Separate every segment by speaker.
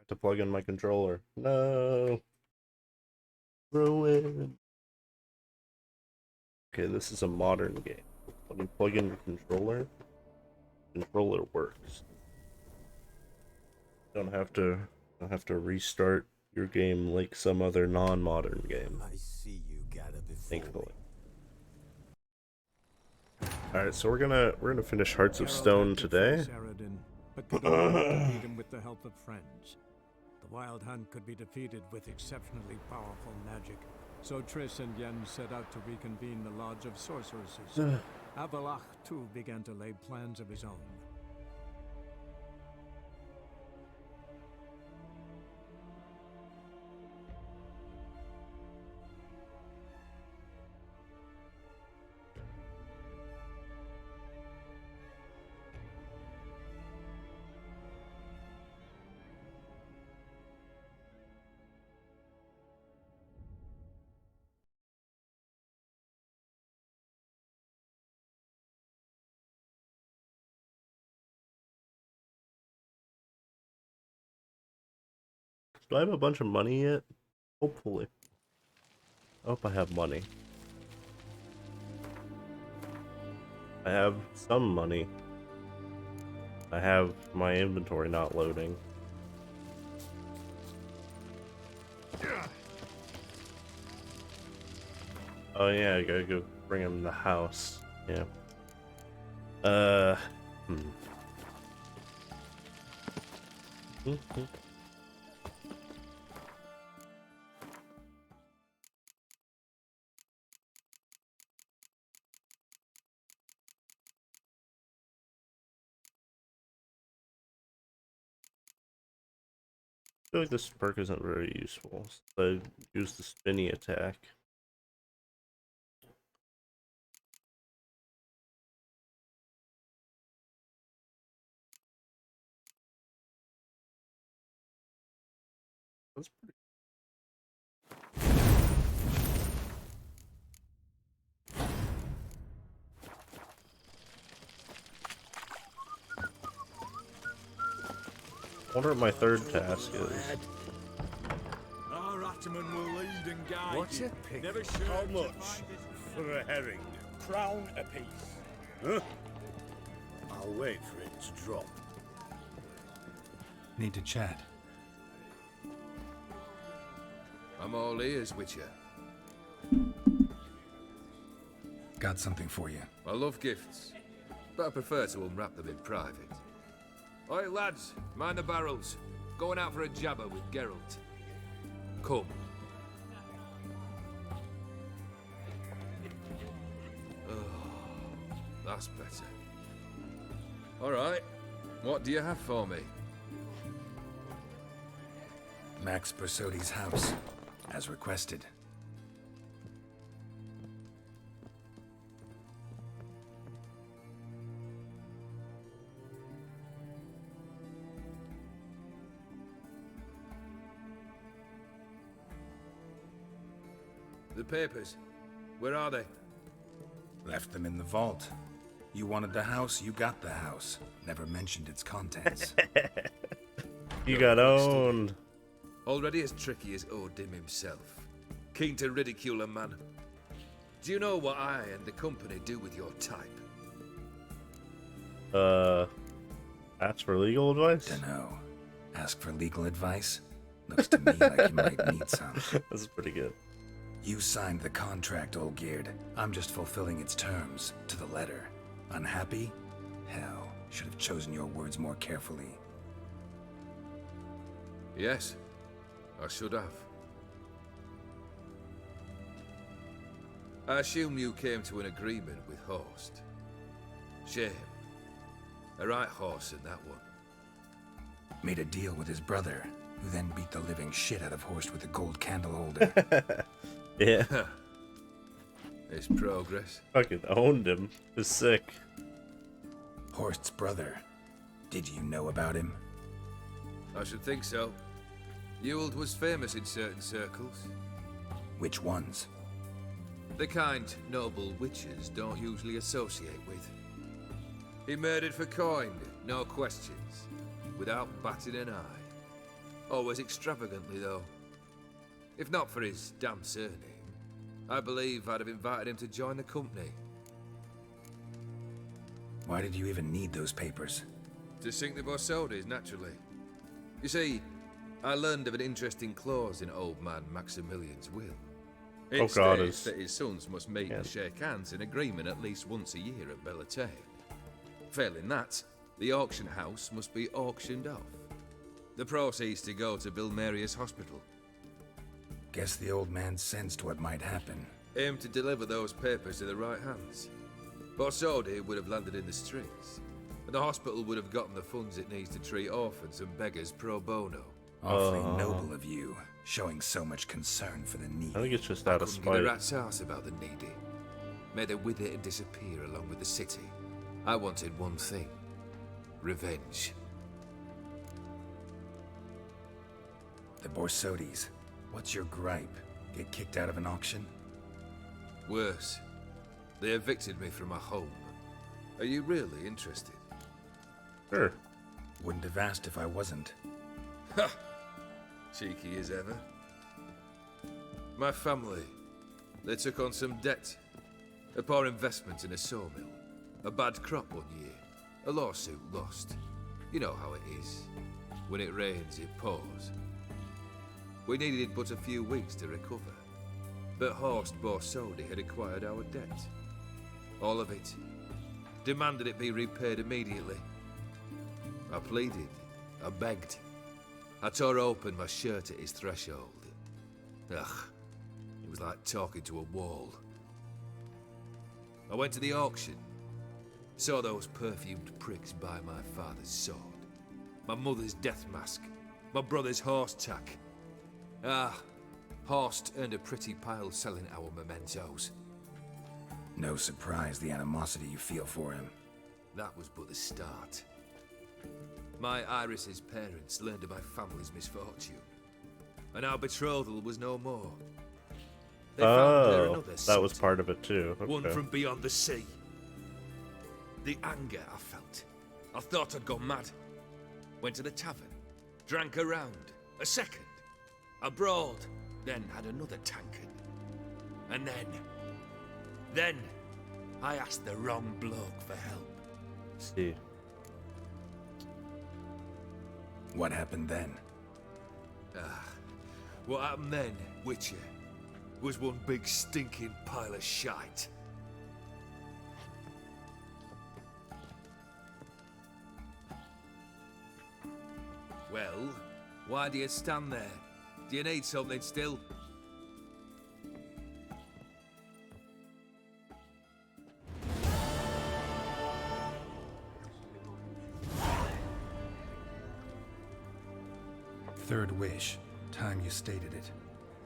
Speaker 1: forgot to plug in my controller. No. Ruin. Okay, this is a modern game. When you plug in your controller works. Don't have to restart your game like some other non-modern game.
Speaker 2: I see you gather before
Speaker 1: Thankfully. Alright, so we're gonna finish Hearts of Stone today.
Speaker 3: But could only defeat him with the help of friends. The Wild Hunt could be defeated with exceptionally powerful magic, so Triss and Yen set out to reconvene the Lodge of Sorceresses. Avalach, too, began to lay plans of his own.
Speaker 1: Do I have a bunch of money yet? Hopefully. I hope I have money. I have some money. I have my inventory not loading. Oh yeah, I gotta go bring him the house. Yeah. I feel like this perk isn't very useful. So I use the spinny attack. That's pretty. I wonder what my third task is.
Speaker 2: Our Ataman will lead and guide.
Speaker 4: What's
Speaker 2: you.
Speaker 4: a pig?
Speaker 2: Never sure
Speaker 4: How
Speaker 2: to
Speaker 4: much
Speaker 2: find it.
Speaker 4: for a herring?
Speaker 2: Crown apiece.
Speaker 4: Huh? I'll wait for it to drop.
Speaker 5: Need to chat.
Speaker 6: I'm all ears, Witcher.
Speaker 5: Got something for you.
Speaker 6: I love gifts, but I prefer to unwrap them in private. Oi, lads, mind the barrels. Going out for a jabber with Geralt. Come. Oh, that's better. All right, what do you have for me?
Speaker 5: Max Bersodi's house, as requested.
Speaker 6: The papers, where are they?
Speaker 5: Left them in the vault. You wanted the house, you got the house. Never mentioned its contents.
Speaker 1: You got owned.
Speaker 6: Already as tricky as Odin himself. Keen to ridicule a man. Do you know what I and the company do with your type?
Speaker 1: Ask for legal advice?
Speaker 5: Dunno. Ask for legal advice? Looks to me like you might need some.
Speaker 1: That's pretty good.
Speaker 5: You signed the contract, Olgierd. I'm just fulfilling its terms, to the letter. Unhappy? Hell, should have chosen your words more carefully.
Speaker 6: Yes, I should have. I assume you came to an agreement with Horst. Shame. A right horse in that one.
Speaker 5: Made a deal with his brother, who then beat the living shit out of Horst with a gold candle holder.
Speaker 1: Yeah.
Speaker 6: It's progress.
Speaker 1: Fucking owned him. Is sick.
Speaker 5: Horst's brother. Did you know about him?
Speaker 6: I should think so. Ewald was famous in certain circles.
Speaker 5: Which ones?
Speaker 6: The kind noble witches don't usually associate with. He murdered for coin, no questions, without batting an eye. Always extravagantly, though. If not for his damn surname, I believe I'd have invited him to join the company.
Speaker 5: Why did you even need those papers?
Speaker 6: To sink the Borsodis, naturally. You see, I learned of an interesting clause in old man Maximilian's will. It
Speaker 1: Oh God,
Speaker 6: states
Speaker 1: it's...
Speaker 6: that his sons must meet and shake hands in agreement at least once a year at Bellatane. Failing that, the auction house must be auctioned off. The proceeds to go to Bill Marius Hospital.
Speaker 5: Guess the old man sensed what might happen.
Speaker 6: Aim to deliver those papers to the right hands. Borsodi would have landed in the streets, and the hospital would have gotten the funds it needs to treat orphans and beggars pro bono.
Speaker 5: Awfully noble of you, showing so much concern for the needy.
Speaker 1: I think it's just out of
Speaker 6: Couldn't give
Speaker 1: spite.
Speaker 6: a rat's ass about the needy. May they wither and disappear along with the city. I wanted one thing. Revenge.
Speaker 5: The Borsodis. What's your gripe? Get kicked out of an auction?
Speaker 6: Worse. They evicted me from my home. Are you really interested?
Speaker 1: Sure.
Speaker 5: Wouldn't have asked if I wasn't.
Speaker 6: Ha! Cheeky as ever. My family. They took on some debt. A poor investment in a sawmill. A bad crop one year. A lawsuit lost. You know how it is. When it rains, it pours. We needed but a few weeks to recover. But Horst Borsodi had acquired our debt. All of it. Demanded it be repaid immediately. I pleaded. I begged. I tore open my shirt at his threshold. Ugh. It was like talking to a wall. I went to the auction. Saw those perfumed pricks buy my father's sword. My mother's death mask. My brother's horse tack. Ah, Horst earned a pretty pile selling our mementos.
Speaker 5: No surprise the animosity you feel for him.
Speaker 6: That was but the start. My Iris's parents learned of my family's misfortune, and our betrothal was no more. They found there another
Speaker 1: that was
Speaker 6: son,
Speaker 1: part of it too. Okay.
Speaker 6: one from beyond the sea. The anger I felt. I thought I'd gone mad. Went to the tavern, drank a round, a second, a brawled, then had another tankard. And then, I asked the wrong bloke for help.
Speaker 1: See.
Speaker 5: What happened then?
Speaker 6: What happened then, Witcher, was one big stinking pile of shite. Well, why do you stand there? Do you need something still?
Speaker 5: Third wish. Time you stated it.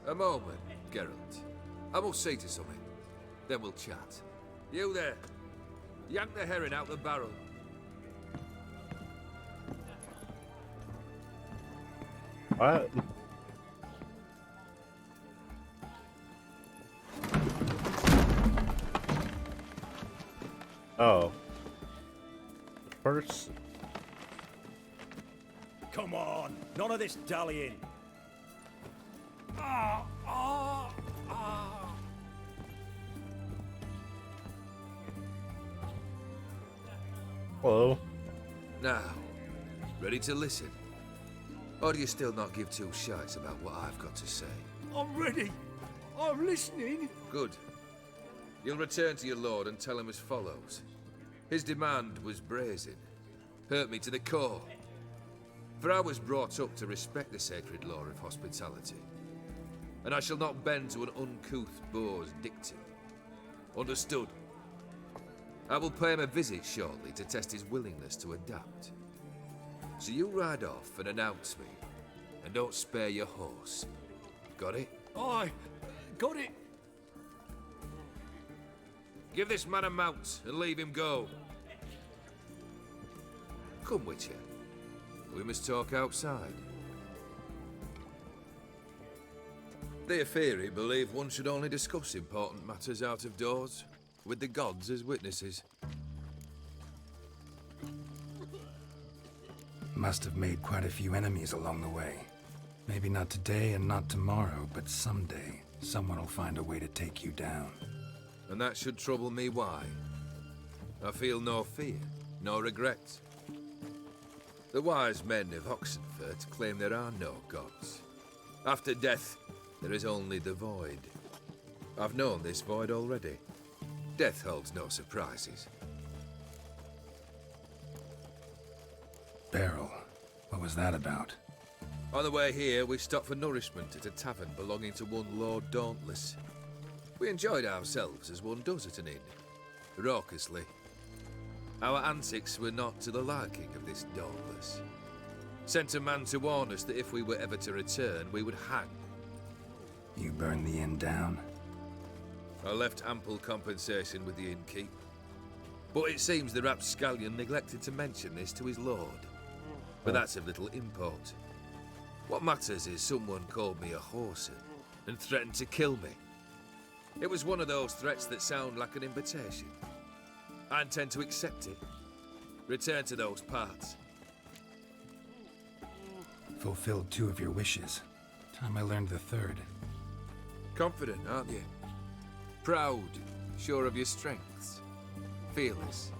Speaker 6: A moment, Geralt. I must see to something. Then we'll chat. You there. Yank the herring out the barrel.
Speaker 1: What? Oh. The first.
Speaker 2: Come on, none of this dallying.
Speaker 1: Hello.
Speaker 6: Now, ready to listen? Or do you still not give two shites about what I've got to say?
Speaker 2: I'm ready. I'm listening.
Speaker 6: Good. You'll return to your lord and tell him as follows. His demand was brazen. Hurt me to the core. For I was brought up to respect the sacred law of hospitality. And I shall not bend to an uncouth boor's dictum. Understood? I will pay him a visit shortly to test his willingness to adapt. So you ride off and announce me. And don't spare your horse. Got it?
Speaker 2: Aye, got it.
Speaker 6: Give this man a mount and leave him go. Come, Witcher. We must talk outside. The Aetheri believe one should only discuss important matters out of doors, with the gods as witnesses.
Speaker 5: Must have made quite a few enemies along the way. Maybe not today and not tomorrow, but someday, someone will find a way to take you down.
Speaker 6: And that should trouble me why? I feel no fear, no regrets. The wise men of Oxenfurt claim there are no gods. After death, there is only the void. I've known this void already. Death holds no surprises.
Speaker 5: Beryl, what was that about?
Speaker 6: On the way here, we stopped for nourishment at a tavern belonging to one Lord Dauntless. We enjoyed ourselves as one does at an inn, raucously. Our antics were not to the liking of this Dauntless. Sent a man to warn us that if we were ever to return, we would hang.
Speaker 5: You burned the inn down?
Speaker 6: I left ample compensation with the innkeep. But it seems the rapscallion neglected to mention this to his lord. But that's of little import. What matters is someone called me a whoreson and threatened to kill me. It was one of those threats that sound like an invitation. I intend to accept it. Return to those parts.
Speaker 5: Fulfilled 2 of your wishes. Time I learned the 3rd.
Speaker 6: Confident, aren't you? Proud, sure of your strengths. Fearless.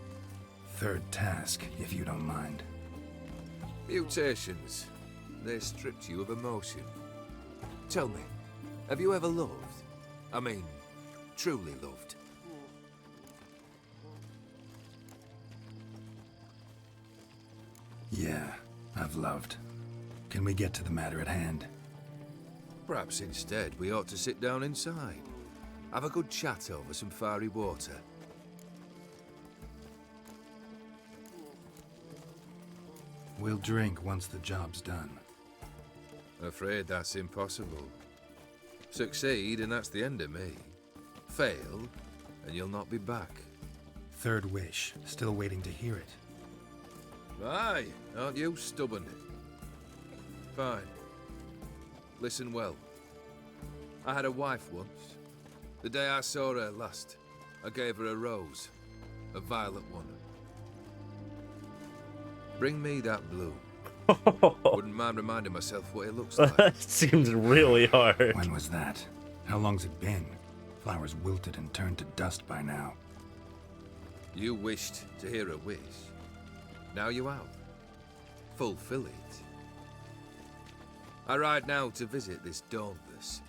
Speaker 5: 3rd task, if you don't mind.
Speaker 6: Mutations. They stripped you of emotion. Tell me, have you ever loved? I mean, truly loved?
Speaker 5: Yeah, I've loved. Can we get to the matter at hand?
Speaker 6: Perhaps instead we ought to sit down inside. Have a good chat over some fiery water.
Speaker 5: We'll drink once the job's done.
Speaker 6: Afraid that's impossible. Succeed and that's the end of me. Fail and you'll not be back.
Speaker 5: 3rd wish, still waiting to hear it.
Speaker 6: Aye, aren't you stubborn? Fine. Listen well. I had a wife once. The day I saw her last, I gave her a rose. A violet one. Bring me that bloom. Wouldn't mind reminding myself what it looks like.
Speaker 1: That seems really hard.
Speaker 5: When was that? How long's it been? Flowers wilted and turned to dust by now.
Speaker 6: You wished to hear a wish. Now you have. Fulfill it. I ride now to visit this Dauntless,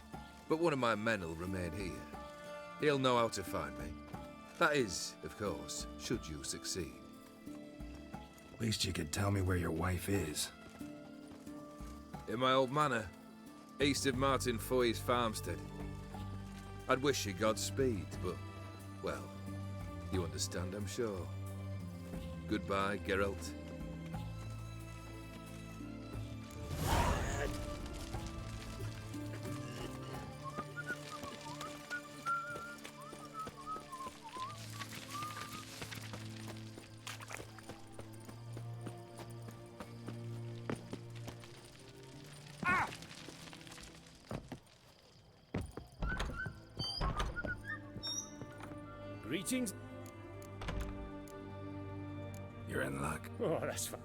Speaker 6: but one of my men will remain here. He'll know how to find me. That is, of course, should you succeed.
Speaker 5: Least you could tell me where your wife is.
Speaker 6: In my old manor, east of Martin Foy's farmstead. I'd wish you Godspeed, but, well, you understand, I'm sure. Goodbye, Geralt.
Speaker 2: Greetings.
Speaker 5: You're in luck.
Speaker 2: Oh, that's fine.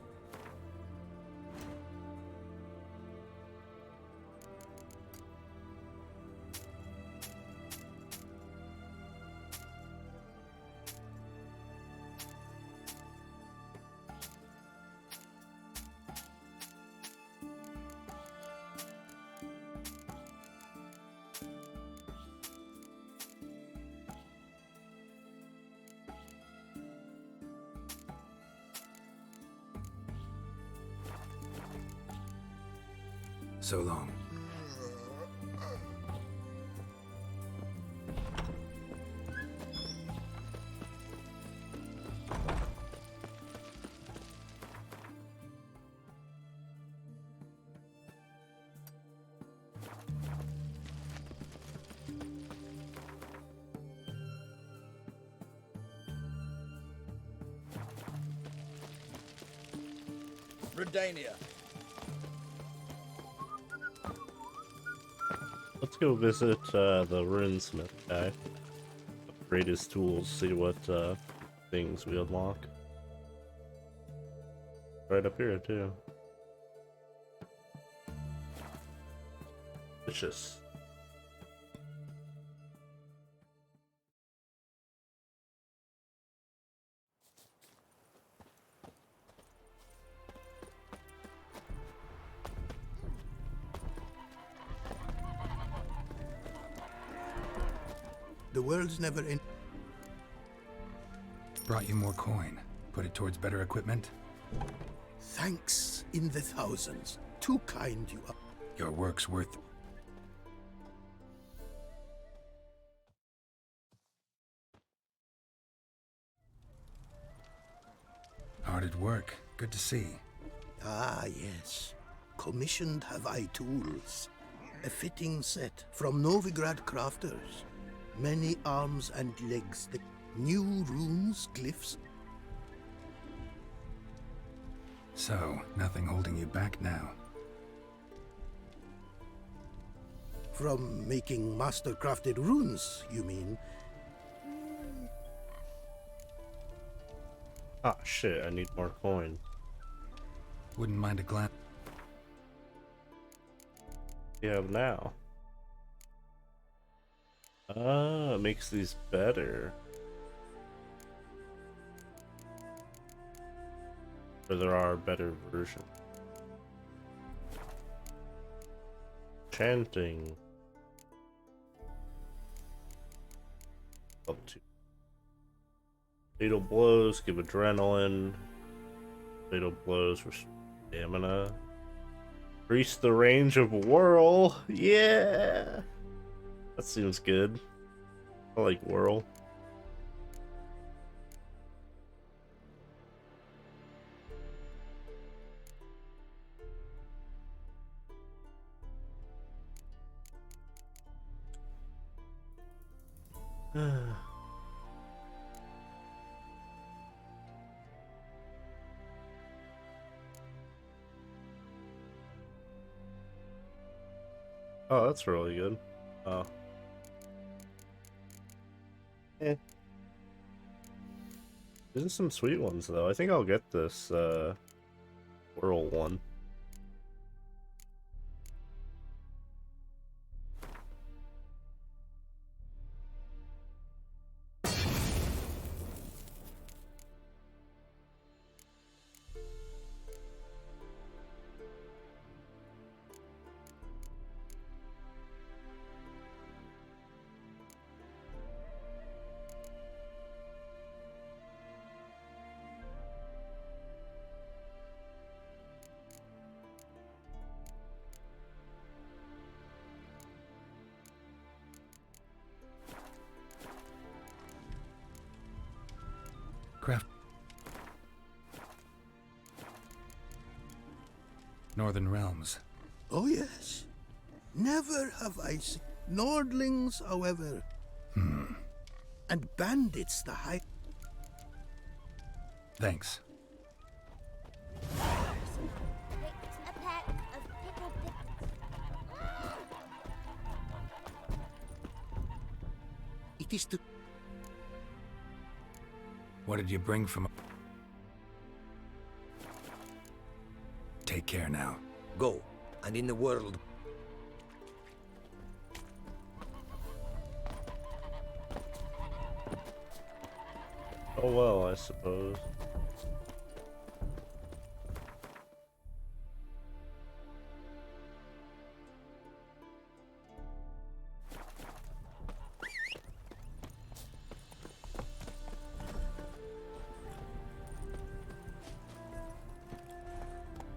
Speaker 5: So long.
Speaker 4: Redania.
Speaker 1: Let's go visit the runesmith guy. Upgrade his tools, see what things we unlock. Right up here too. Vicious.
Speaker 4: The world's never in.
Speaker 5: Brought you more coin. Put it towards better equipment?
Speaker 4: Thanks in the thousands. Too kind you are.
Speaker 5: Your work's worth... Hard at work. Good to see.
Speaker 4: Ah, yes. Commissioned have I tools. A fitting set from Novigrad crafters. Many arms and legs. The new runes, glyphs.
Speaker 5: So, nothing holding you back now.
Speaker 4: From making master-crafted runes, you mean?
Speaker 1: Ah, shit, I need more coin.
Speaker 5: Wouldn't mind a glance.
Speaker 1: You have now. Ah, it makes these better. Or there are better versions. Chanting. Up to. Fatal blows give adrenaline. Fatal blows for stamina. Increase the range of whirl. Yeah, that seems good. I like whirl. Oh, that's really good. Oh. Eh. There's some sweet ones though. I think I'll get this whirl one.
Speaker 5: Craft... Northern Realms.
Speaker 4: Oh, yes. Never have I seen Nordlings, however. And bandits, the high...
Speaker 5: Thanks.
Speaker 7: A pack of pickled
Speaker 4: It is the...
Speaker 5: What did you bring from... Take care now.
Speaker 8: Go, and in the world.
Speaker 1: Oh well, I suppose.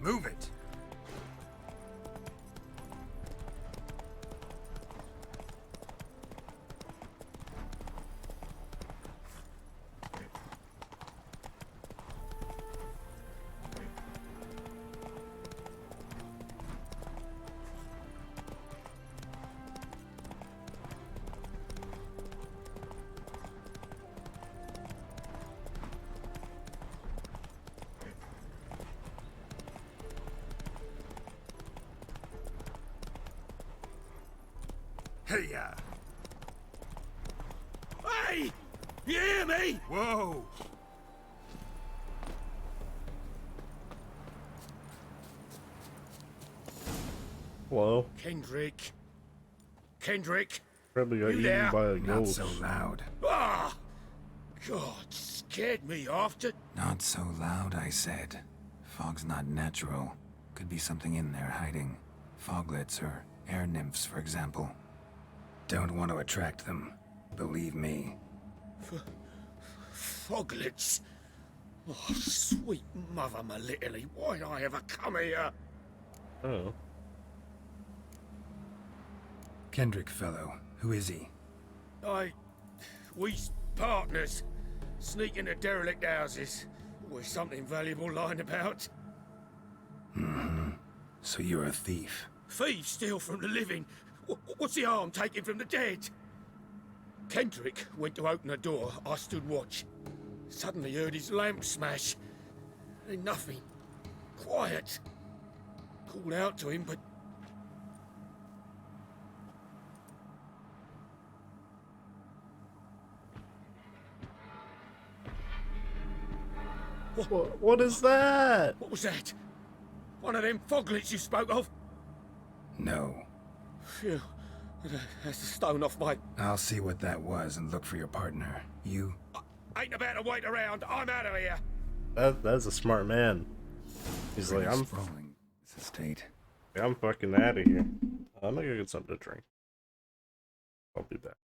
Speaker 5: Move it! Hey-ya!
Speaker 2: Hey! You hear me?
Speaker 5: Whoa!
Speaker 1: Hello.
Speaker 4: Kendrick,
Speaker 2: Kendrick?
Speaker 1: Probably got
Speaker 2: You
Speaker 1: eaten
Speaker 2: there?
Speaker 1: by a
Speaker 5: Not
Speaker 1: ghost.
Speaker 5: so loud.
Speaker 2: Ah! God, scared me after.
Speaker 5: Not so loud, I said. Fog's not natural. Could be something in there hiding. Foglets or air nymphs, for example. Don't want to attract them. Believe me.
Speaker 2: Foglets. Oh, sweet mother, my little, why'd I ever come here?
Speaker 1: Oh.
Speaker 5: Kendrick fellow. Who is he?
Speaker 2: We's partners. Sneak into derelict houses. Always something valuable lying about.
Speaker 5: So you're a thief.
Speaker 2: Thieves steal from the living. What's the harm taking from the dead? Kendrick went to open a door. I stood watch. Suddenly heard his lamp smash. Then nothing. Quiet. Called out to him, but...
Speaker 1: What is that?
Speaker 2: What was that? One of them foglets you spoke of?
Speaker 5: No.
Speaker 2: Phew. That's the stone off my...
Speaker 5: I'll see what that was and look for your partner. You?
Speaker 2: Ain't about to wait around. I'm out of here.
Speaker 1: That's a smart man. He's like, I'm
Speaker 5: sprawling this estate.
Speaker 1: fucking out of here. I'm gonna go get something to drink. I'll be back.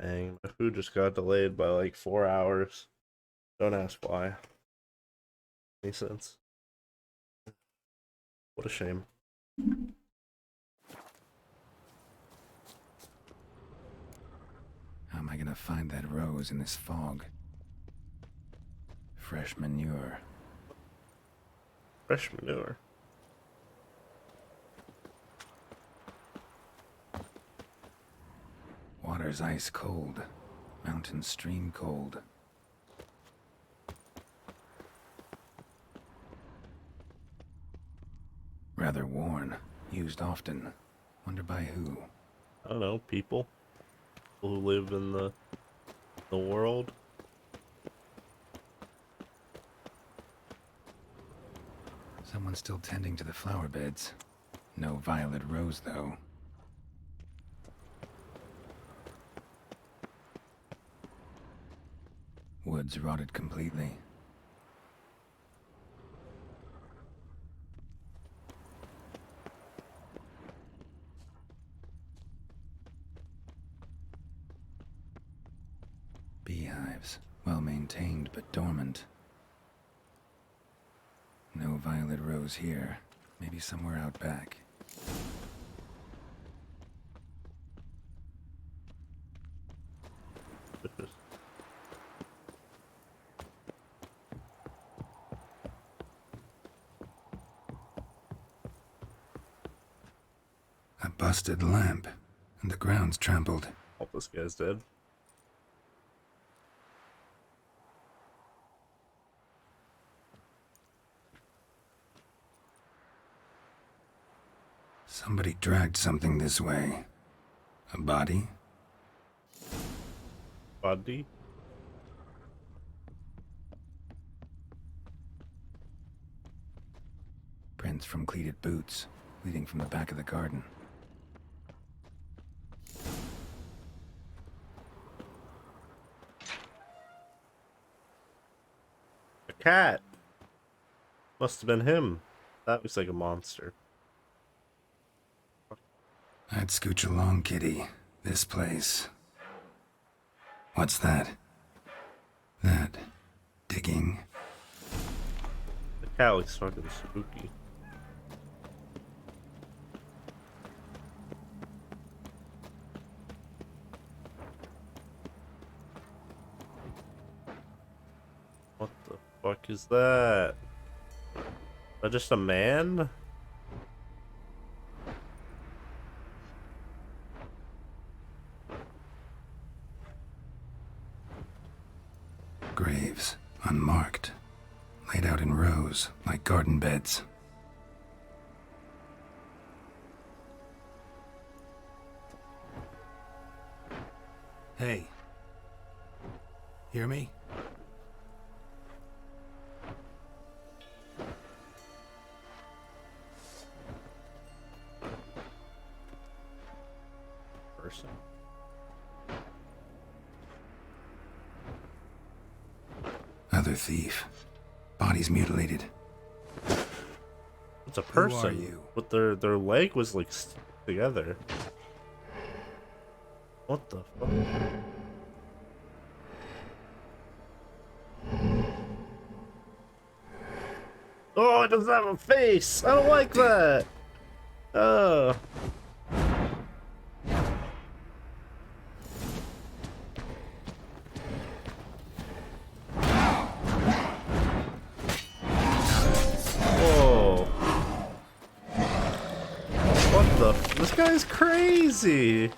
Speaker 1: Dang, my food just got delayed by like 4 hours. Don't ask why. Any sense? What a shame.
Speaker 5: How am I gonna find that rose in this fog? Fresh manure.
Speaker 1: Fresh manure.
Speaker 5: Water's ice cold. Mountain stream cold. Rather worn. Used often. Wonder by who?
Speaker 1: I don't know, people who live in the world.
Speaker 5: Someone's still tending to the flower beds. No violet rose, though. Woods rotted completely. Beehives, well maintained but dormant. No violet rose here. Maybe somewhere out back. A busted lamp, and the ground's trampled.
Speaker 1: Hope this guy's dead.
Speaker 5: Somebody dragged something this way. A body?
Speaker 1: Body?
Speaker 5: Prints from cleated boots, leading from the back of the garden.
Speaker 1: A cat! Must have been him. That looks like a monster.
Speaker 5: I'd scooch along, kitty. This place. What's that? That... digging?
Speaker 1: The cat looks fucking spooky. What the fuck is that? Is that just a man?
Speaker 5: Graves, unmarked. Laid out in rows, like garden beds. Hey. Hear me?
Speaker 1: Person.
Speaker 5: Other thief. Body's mutilated.
Speaker 1: It's a person.
Speaker 5: Who are you?
Speaker 1: But their leg was like together. What the fuck? Oh, it doesn't have a face! I don't like that! Oh. Whoa. What the f- This guy's crazy!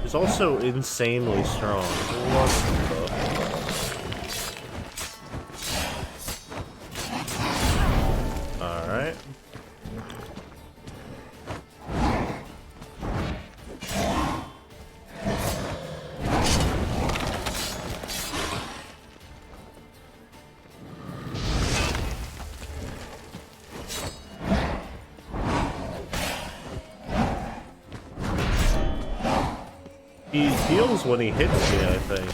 Speaker 1: He's also insanely strong. What the? Alright. He heals when he hits me, I think.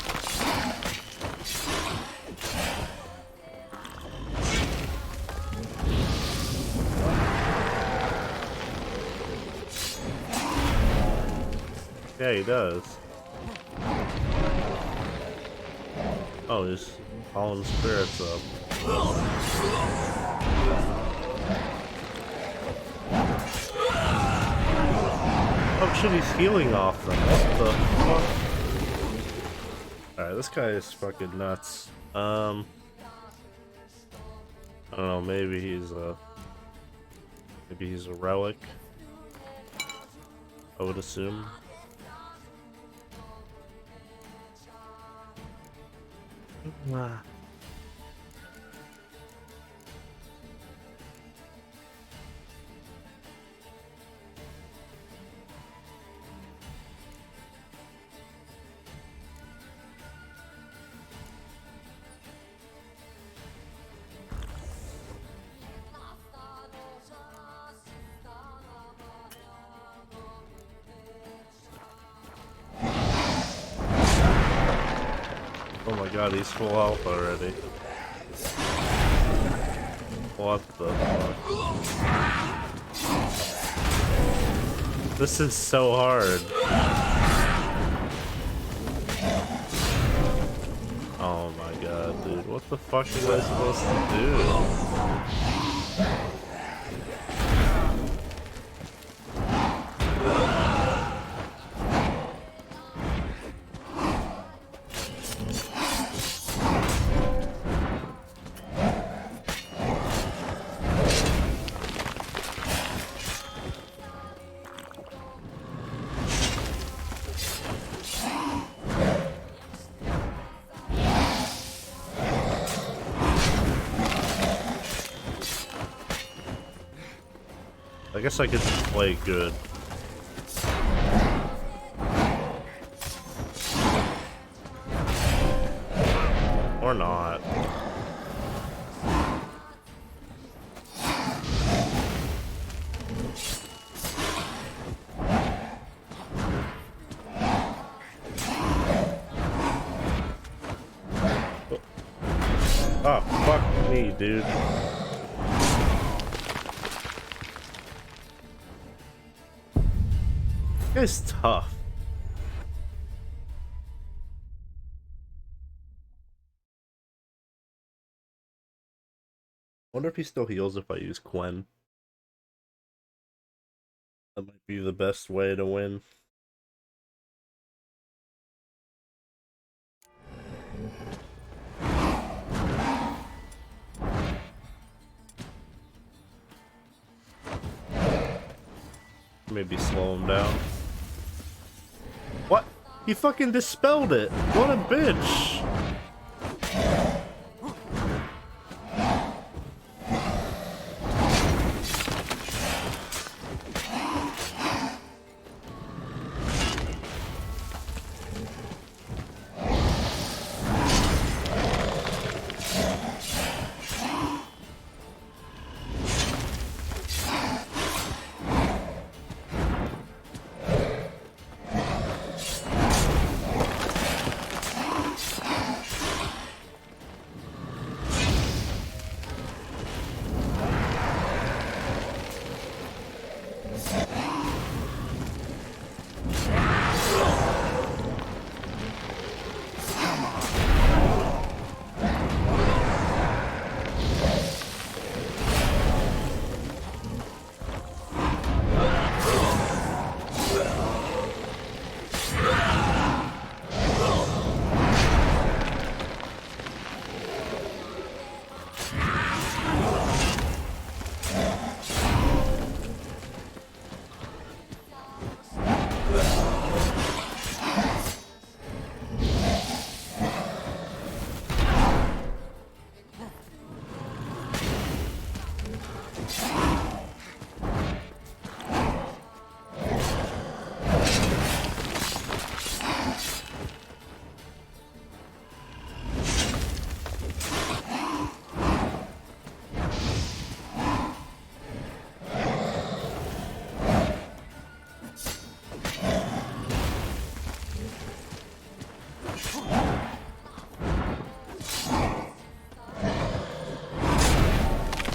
Speaker 1: Yeah, he does. Oh, he's calling spirits up. Oh shit, he's healing off them. What the fuck? Alright, this guy is fucking nuts. I don't know, maybe he's a relic, I would assume. Wow. Oh my god, he's full health already. What the fuck? This is so hard. Oh my god, dude. What the fuck am I supposed to do? I guess I could just play good. Or not. Oh, fuck me, dude. This guy's tough. I wonder if he still heals if I use Gwen. That might be the best way to win. Maybe slow him down. What? He fucking dispelled it. What a bitch.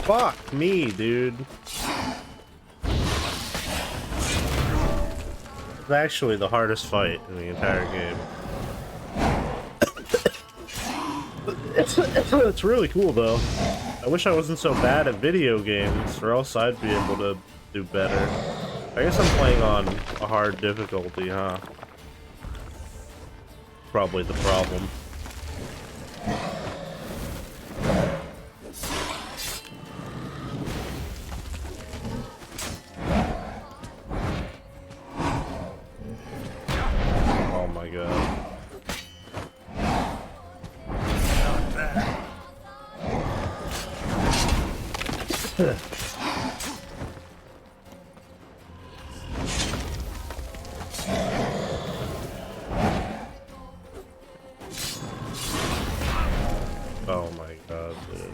Speaker 1: Fuck me, dude. It's actually the hardest fight in the entire game. It's really cool though. I wish I wasn't so bad at video games, or else I'd be able to do better. I guess I'm playing on a hard difficulty, huh? Probably the problem. Oh my god. Oh my god, dude.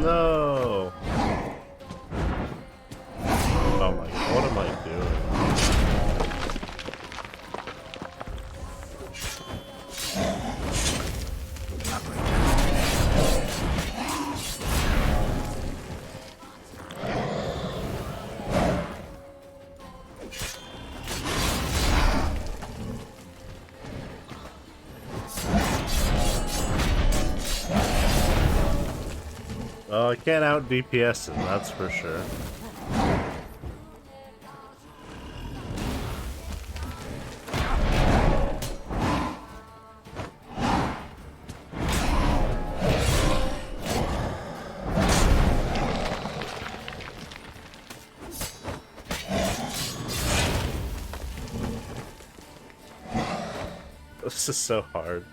Speaker 1: No! Oh my god, what am I doing? Well, I can't out DPS him, that's for sure. This is so hard.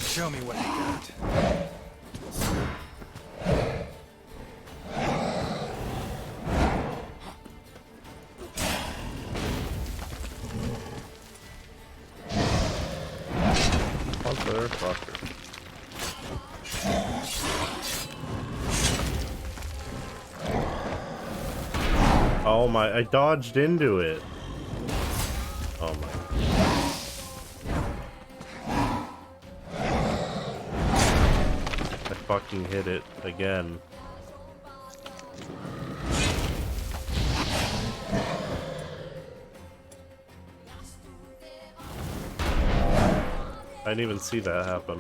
Speaker 5: Show me what you got.
Speaker 1: Motherfucker. Oh my, I dodged into it. Oh my. I fucking hit it again. I didn't even see that happen.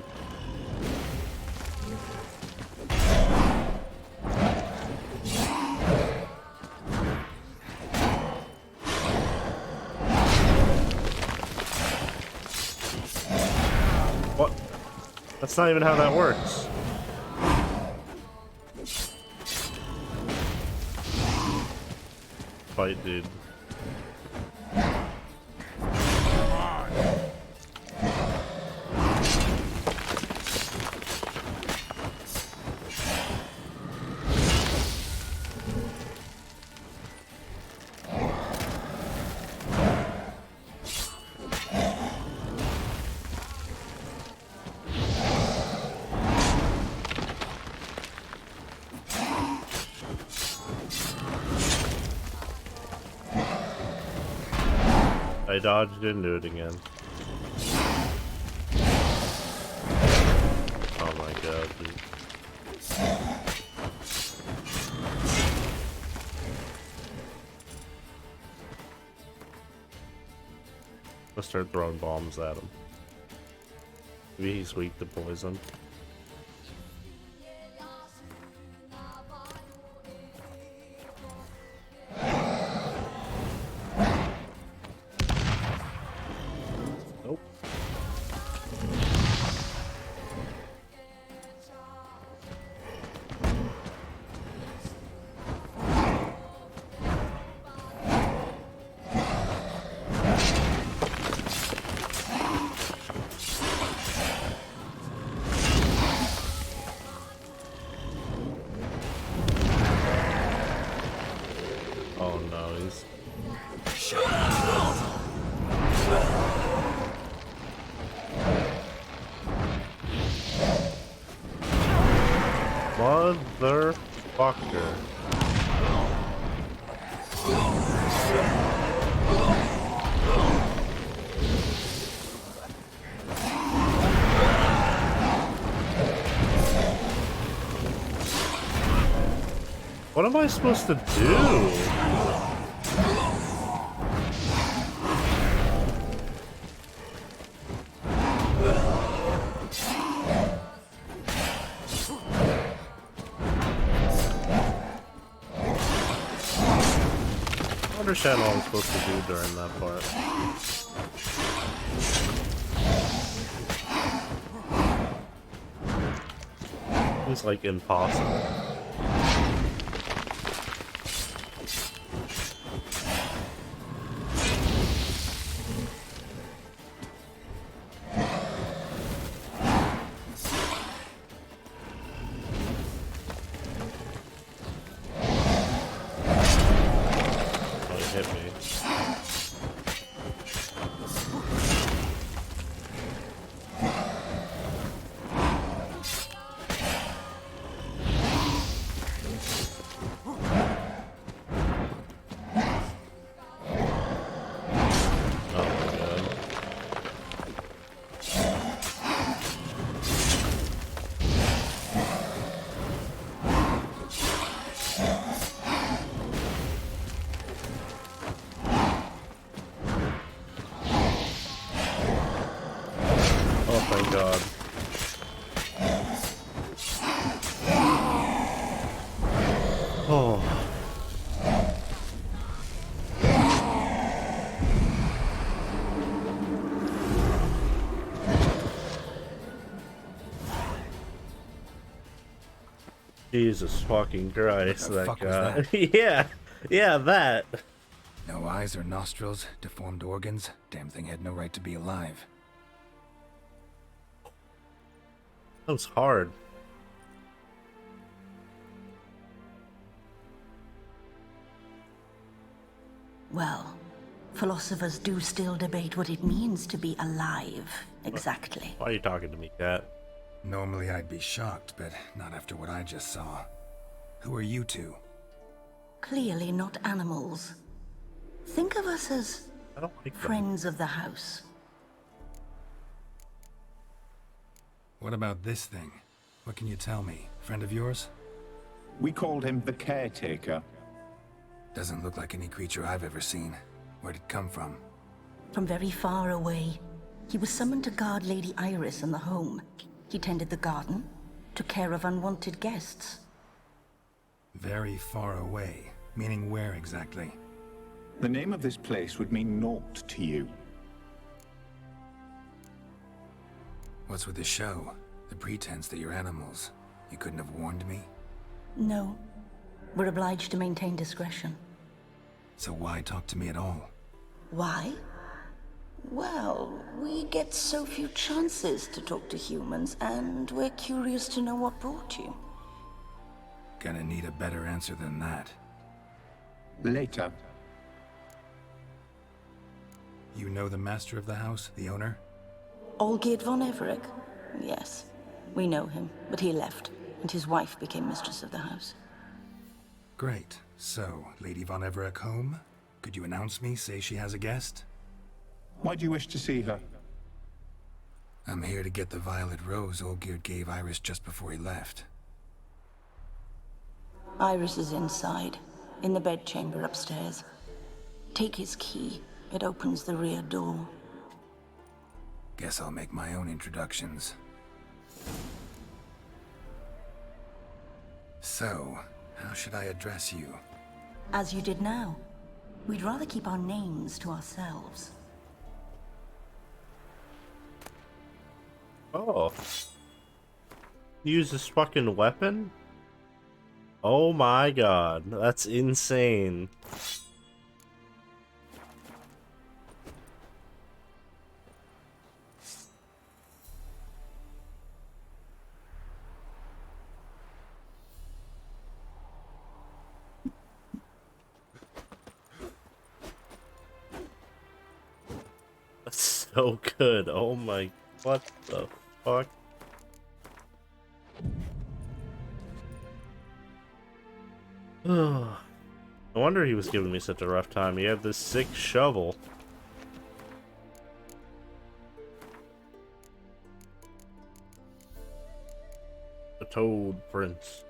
Speaker 1: What? That's not even how that works. Fight, dude. I dodged into it again. Oh my god, dude. Let's start throwing bombs at him. Maybe he's weak to poison. Nope. Oh no, he's... Motherfucker. What am I supposed to do? I understand what I'm supposed to do during that part. It's like impossible. Hit me. Oh my god. Oh my god. Oh. Jesus fucking Christ,
Speaker 5: What the
Speaker 1: that
Speaker 5: fuck was
Speaker 1: guy.
Speaker 5: that?
Speaker 1: Yeah, that.
Speaker 5: No eyes or nostrils, deformed organs. Damn thing had no right to be alive.
Speaker 1: That was hard.
Speaker 9: Well, philosophers do still debate what it means to be alive, exactly.
Speaker 1: Why are you talking to me, Cat?
Speaker 5: Normally I'd be shocked, but not after what I just saw. Who are you two?
Speaker 9: Clearly not animals. Think of us as
Speaker 1: I don't like them.
Speaker 9: friends of the house.
Speaker 5: What about this thing? What can you tell me? Friend of yours?
Speaker 10: We called him the Caretaker.
Speaker 5: Doesn't look like any creature I've ever seen. Where'd it come from?
Speaker 9: From very far away. He was summoned to guard Lady Iris and the home. He tended the garden, took care of unwanted guests.
Speaker 5: Very far away. Meaning where exactly?
Speaker 10: The name of this place would mean naught to you.
Speaker 5: What's with the show? The pretense that you're animals. You couldn't have warned me?
Speaker 9: No. We're obliged to maintain discretion.
Speaker 5: So why talk to me at all?
Speaker 9: Why? Well, we get so few chances to talk to humans, and we're curious to know what brought you.
Speaker 5: Gonna need a better answer than that.
Speaker 10: Later.
Speaker 5: You know the master of the house, the owner?
Speaker 9: Olgierd von Everec? Yes. We know him, but he left, and his wife became mistress of the house.
Speaker 5: Great. So, Lady von Everec home? Could you announce me, say she has a guest?
Speaker 10: Why do you wish to see her?
Speaker 5: I'm here to get the violet rose Olgierd gave Iris just before he left.
Speaker 9: Iris is inside, in the bedchamber upstairs. Take his key. It opens the rear door.
Speaker 5: Guess I'll make my own introductions. So, how should I address you?
Speaker 9: As you did now. We'd rather keep our names to ourselves.
Speaker 1: Oh. Use this fucking weapon? Oh my god, that's insane. That's so good. Oh my, what the fuck? No wonder he was giving me such a rough time. He had this sick shovel. The Toad Prince.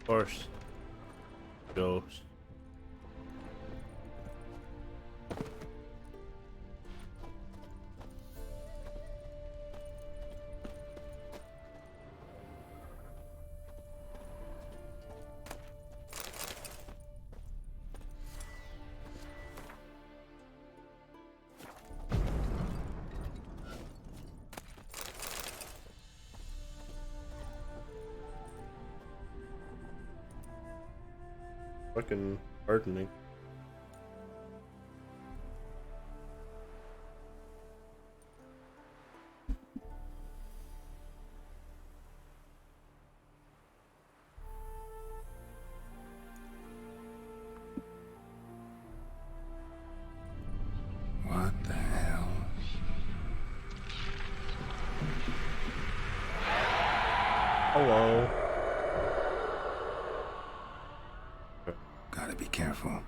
Speaker 1: Of course. Ghost. Fucking hardening.
Speaker 5: What the hell?
Speaker 1: Hello.
Speaker 5: Gotta be careful.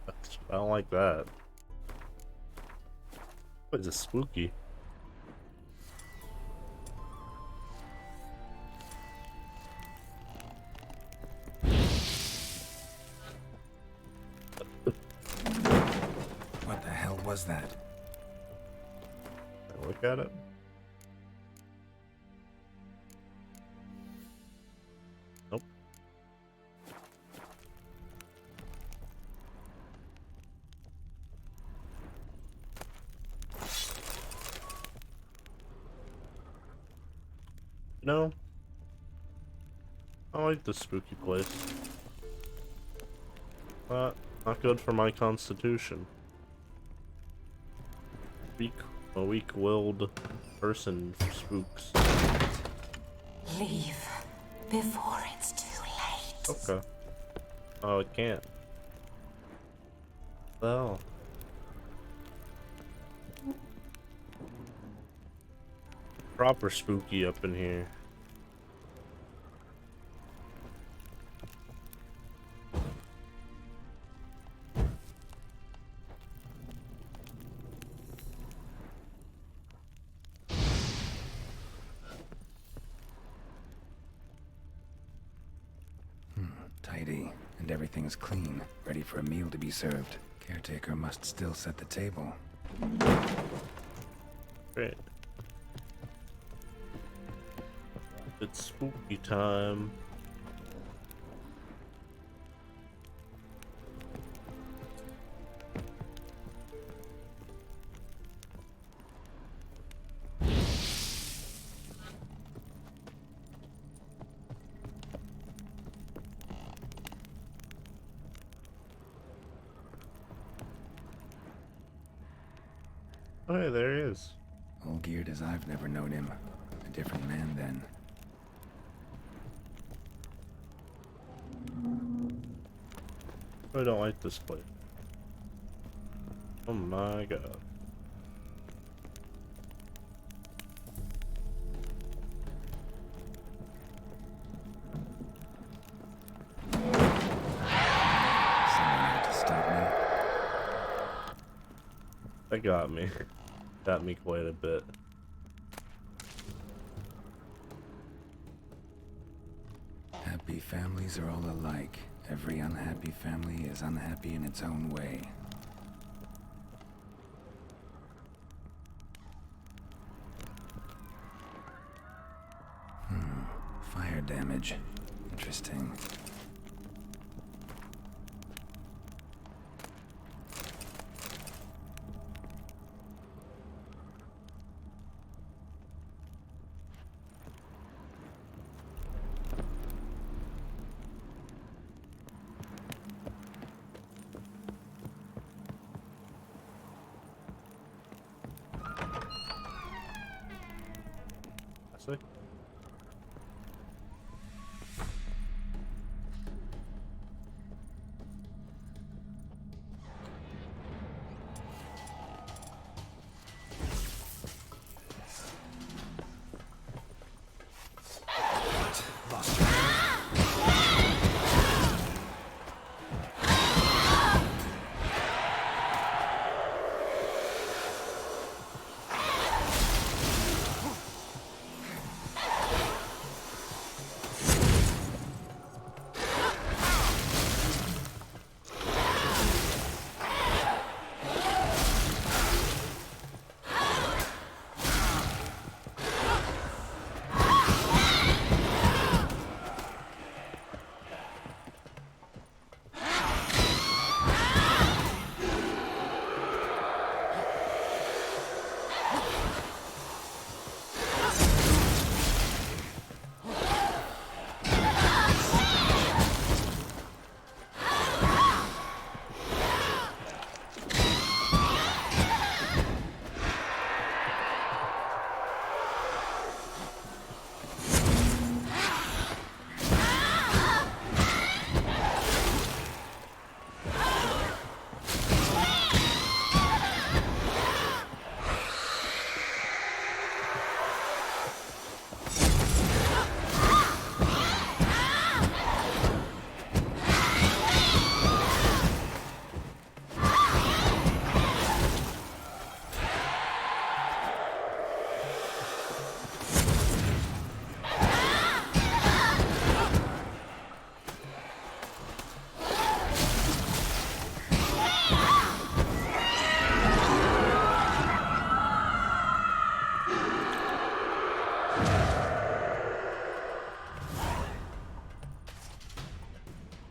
Speaker 1: I don't like that. What is this, spooky?
Speaker 5: What the hell was that?
Speaker 1: Look at it. Nope. No. I like this spooky place. Not good for my constitution. A weak-willed person for spooks.
Speaker 9: Leave before it's too late.
Speaker 1: Okay. Oh, it can't. Well. Proper spooky up in here.
Speaker 5: Tidy, and everything's clean, ready for a meal to be served. Caretaker must still set the table.
Speaker 1: Great. It's spooky time. Oh, hey, there he is.
Speaker 5: All geared as I've never known him. A different man then.
Speaker 1: I don't like this place. Oh my god. That got me. Got me quite a bit.
Speaker 5: Happy families are all alike. Every unhappy family is unhappy in its own way. Fire damage. Interesting.
Speaker 1: I see.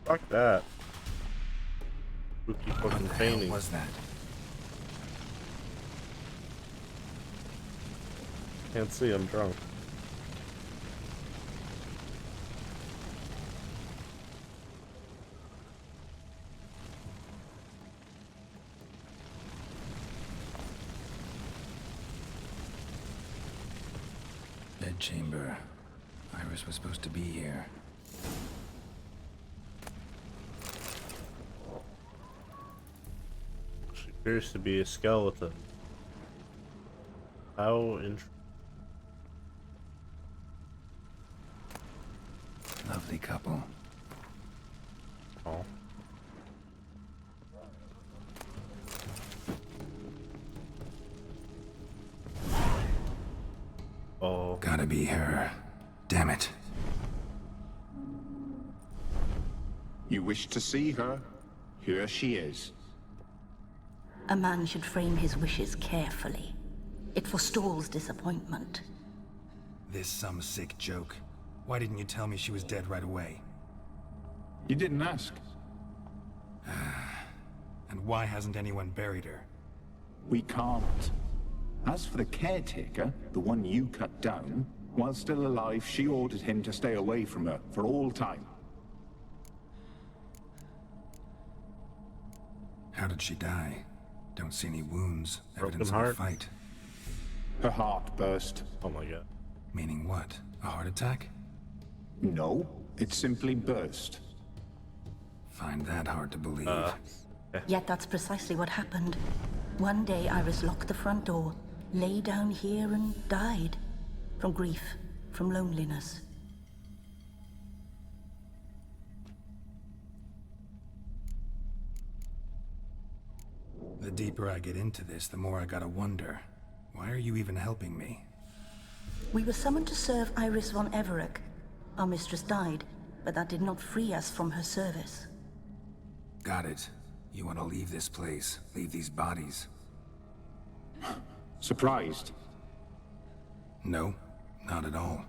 Speaker 1: Fuck that. Spooky fucking
Speaker 5: What the hell
Speaker 1: painting.
Speaker 5: was that?
Speaker 1: Can't see, I'm drunk.
Speaker 5: Bedchamber. Iris was supposed to be here.
Speaker 1: She appears to be a skeleton. How interesting.
Speaker 5: Lovely couple.
Speaker 1: Oh. Oh.
Speaker 5: Gotta be her. Damn it.
Speaker 10: You wish to see her? Here she is.
Speaker 9: A man should frame his wishes carefully. It forestalls disappointment.
Speaker 5: This some sick joke. Why didn't you tell me she was dead right away?
Speaker 10: You didn't ask.
Speaker 5: And why hasn't anyone buried her?
Speaker 10: We can't. As for the caretaker, the one you cut down, while still alive, she ordered him to stay away from her for all time.
Speaker 5: How did she die? Don't see any wounds,
Speaker 1: Broken
Speaker 5: evidence of a
Speaker 1: heart?
Speaker 5: fight.
Speaker 10: Her heart burst.
Speaker 1: Oh my god.
Speaker 5: Meaning what? A heart attack?
Speaker 10: No, it simply burst.
Speaker 5: Find that hard to believe.
Speaker 9: Yet that's precisely what happened. One day Iris locked the front door, lay down here and died. From grief, from loneliness.
Speaker 5: The deeper I get into this, the more I gotta wonder. Why are you even helping me?
Speaker 9: We were summoned to serve Iris von Everec. Our mistress died, but that did not free us from her service.
Speaker 5: Got it. You want to leave this place, leave these bodies.
Speaker 10: Surprised?
Speaker 5: No, not at all.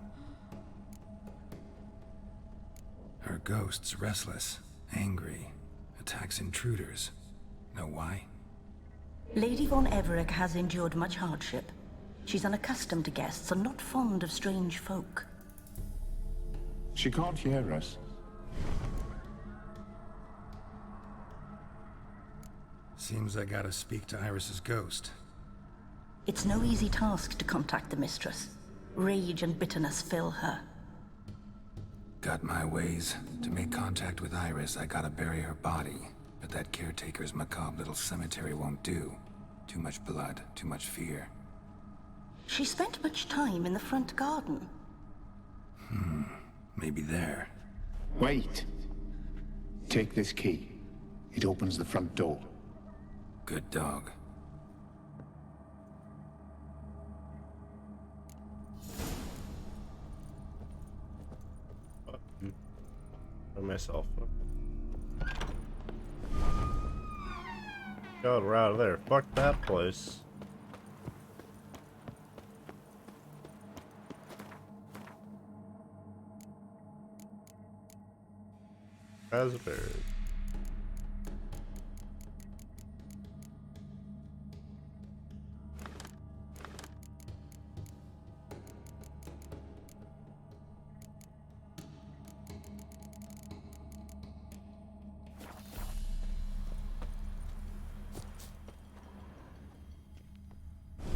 Speaker 5: Her ghost's restless, angry, attacks intruders. Know why?
Speaker 9: Lady von Everec has endured much hardship. She's unaccustomed to guests and not fond of strange folk.
Speaker 10: She can't hear us.
Speaker 5: Seems I gotta speak to Iris's ghost.
Speaker 9: It's no easy task to contact the mistress. Rage and bitterness fill her.
Speaker 5: Got my ways. To make contact with Iris, I gotta bury her body. But that caretaker's macabre little cemetery won't do. Too much blood, too much fear.
Speaker 9: She spent much time in the front garden.
Speaker 5: Maybe there.
Speaker 10: Wait. Take this key. It opens the front door.
Speaker 5: Good dog.
Speaker 1: For myself. God, we're out of there. Fuck that place. Raspberry.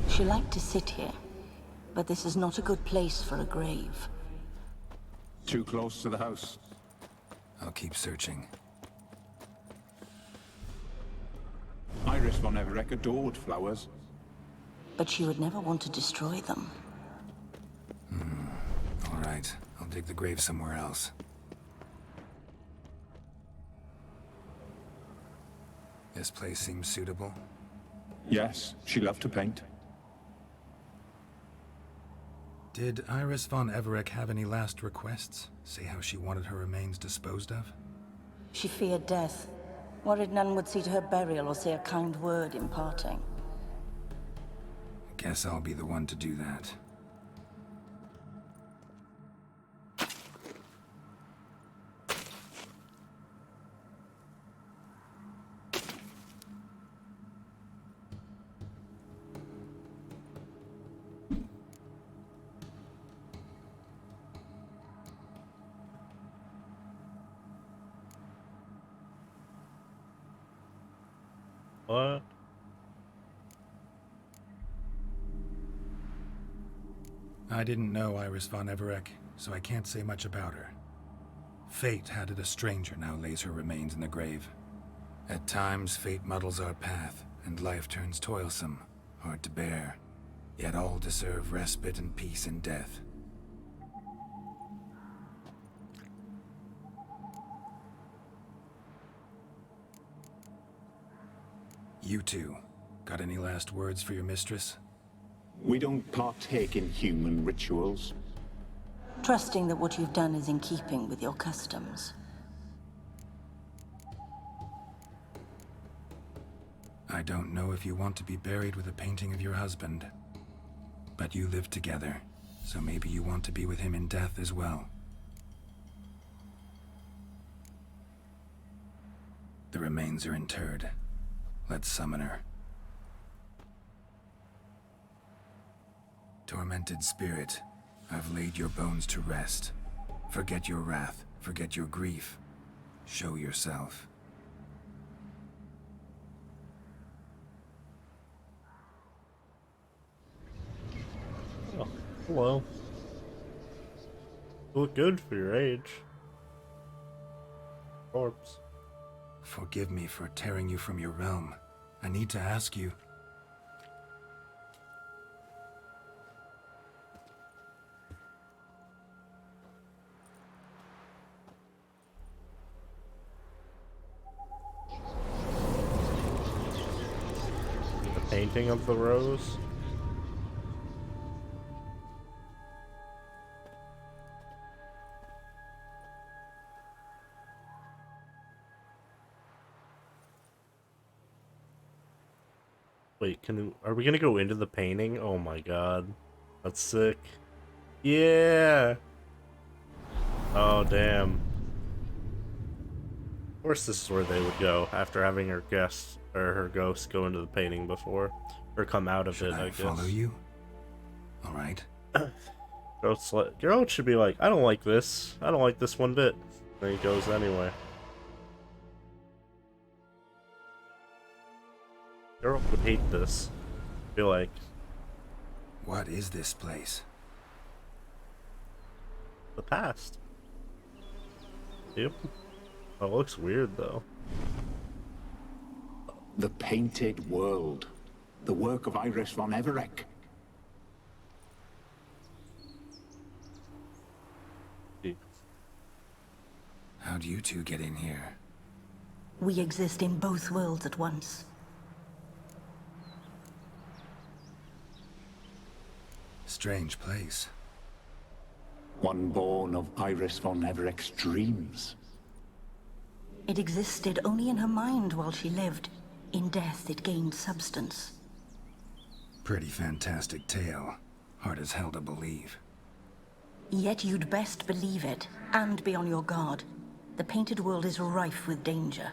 Speaker 9: She liked to sit here, but this is not a good place for a grave.
Speaker 10: Too close to the house.
Speaker 5: I'll keep searching.
Speaker 10: Iris von Everec adored flowers.
Speaker 9: But she would never want to destroy them.
Speaker 5: All right, I'll dig the grave somewhere else. This place seems suitable.
Speaker 10: Yes, she loved to paint.
Speaker 5: Did Iris von Everec have any last requests? Say how she wanted her remains disposed of?
Speaker 9: She feared death, worried none would see to her burial or say a kind word in parting.
Speaker 5: Guess I'll be the one to do that.
Speaker 1: What?
Speaker 5: I didn't know Iris von Everec, so I can't say much about her. Fate had it a stranger now lays her remains in the grave. At times, fate muddles our path, and life turns toilsome, hard to bear. Yet all deserve respite and peace in death. You two, got any last words for your mistress?
Speaker 10: We don't partake in human rituals.
Speaker 9: Trusting that what you've done is in keeping with your customs.
Speaker 5: I don't know if you want to be buried with a painting of your husband. But you live together, so maybe you want to be with him in death as well. The remains are interred. Let's summon her. Tormented spirit, I've laid your bones to rest. Forget your wrath, forget your grief. Show yourself.
Speaker 1: Well, you look good for your age. Corpse.
Speaker 5: Forgive me for tearing you from your realm. I need to ask you.
Speaker 1: The painting of the rose. Wait, are we gonna go into the painting? Oh my god. That's sick. Yeah! Oh, damn. Of course this is where they would go, after having her guest, or her ghost go into the painting before. Or come out of it, I guess.
Speaker 5: Follow you? Alright.
Speaker 1: Geralt should be like, I don't like this. I don't like this one bit. And he goes anyway. Geralt would hate this. I feel like.
Speaker 5: What is this place?
Speaker 1: The past. Yep. Oh, it looks weird though.
Speaker 10: The Painted World. The work of Iris von Everec.
Speaker 5: How'd you two get in here?
Speaker 9: We exist in both worlds at once.
Speaker 5: Strange place.
Speaker 10: One born of Iris von Everec's dreams.
Speaker 9: It existed only in her mind while she lived. In death, it gained substance.
Speaker 5: Pretty fantastic tale. Hard as hell to believe.
Speaker 9: Yet you'd best believe it, and be on your guard. The Painted World is rife with danger.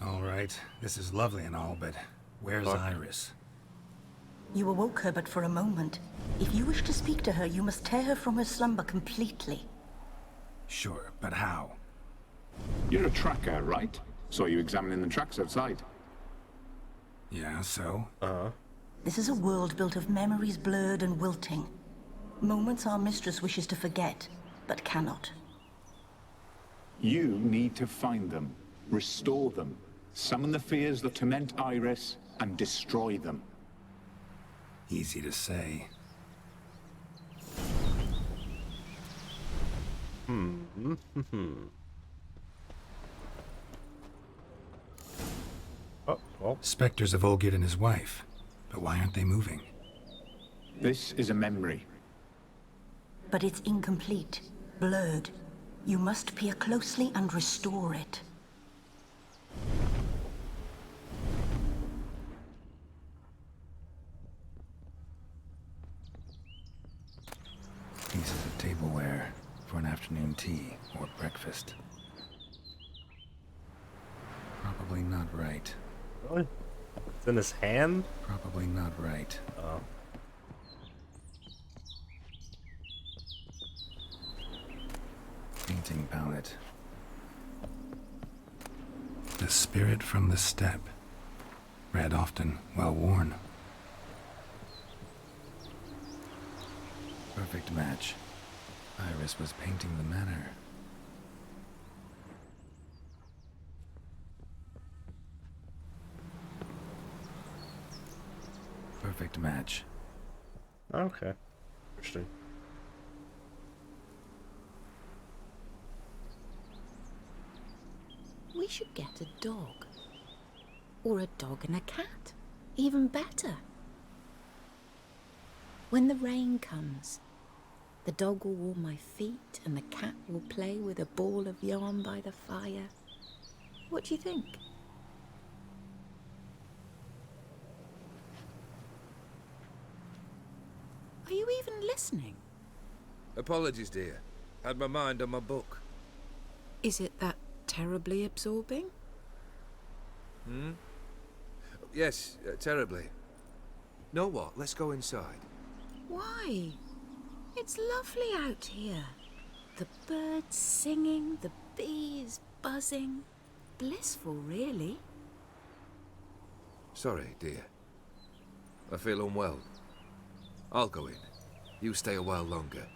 Speaker 5: Alright, this is lovely and all, but where's Iris?
Speaker 9: You awoke her but for a moment. If you wish to speak to her, you must tear her from her slumber completely.
Speaker 5: Sure, but how?
Speaker 10: You're a tracker, right? Saw you examining the tracks outside.
Speaker 5: Yeah, so?
Speaker 9: This is a world built of memories blurred and wilting. Moments our mistress wishes to forget, but cannot.
Speaker 10: You need to find them, restore them, summon the fears that torment Iris, and destroy them.
Speaker 5: Easy to say.
Speaker 1: Oh, well.
Speaker 5: Spectres of Olgid and his wife. But why aren't they moving?
Speaker 10: This is a memory.
Speaker 9: But it's incomplete, blurred. You must peer closely and restore it.
Speaker 5: Pieces of tableware for an afternoon tea or breakfast. Probably not right.
Speaker 1: Really? It's in his hand?
Speaker 5: Probably not right.
Speaker 1: Oh.
Speaker 5: Painting palette. The spirit from the steppe. Read often, well worn. Perfect match. Iris was painting the manor. Perfect match.
Speaker 1: Okay. Interesting.
Speaker 11: We should get a dog. Or a dog and a cat. Even better. When the rain comes, the dog will warm my feet and the cat will play with a ball of yarn by the fire. What do you think? Are you even listening?
Speaker 6: Apologies, dear. Had my mind on my book.
Speaker 11: Is it that terribly absorbing?
Speaker 6: Yes, terribly. Know what? Let's go inside.
Speaker 11: Why? It's lovely out here. The birds singing, the bees buzzing. Blissful, really.
Speaker 6: Sorry, dear. I feel unwell. I'll go in. You stay a while longer.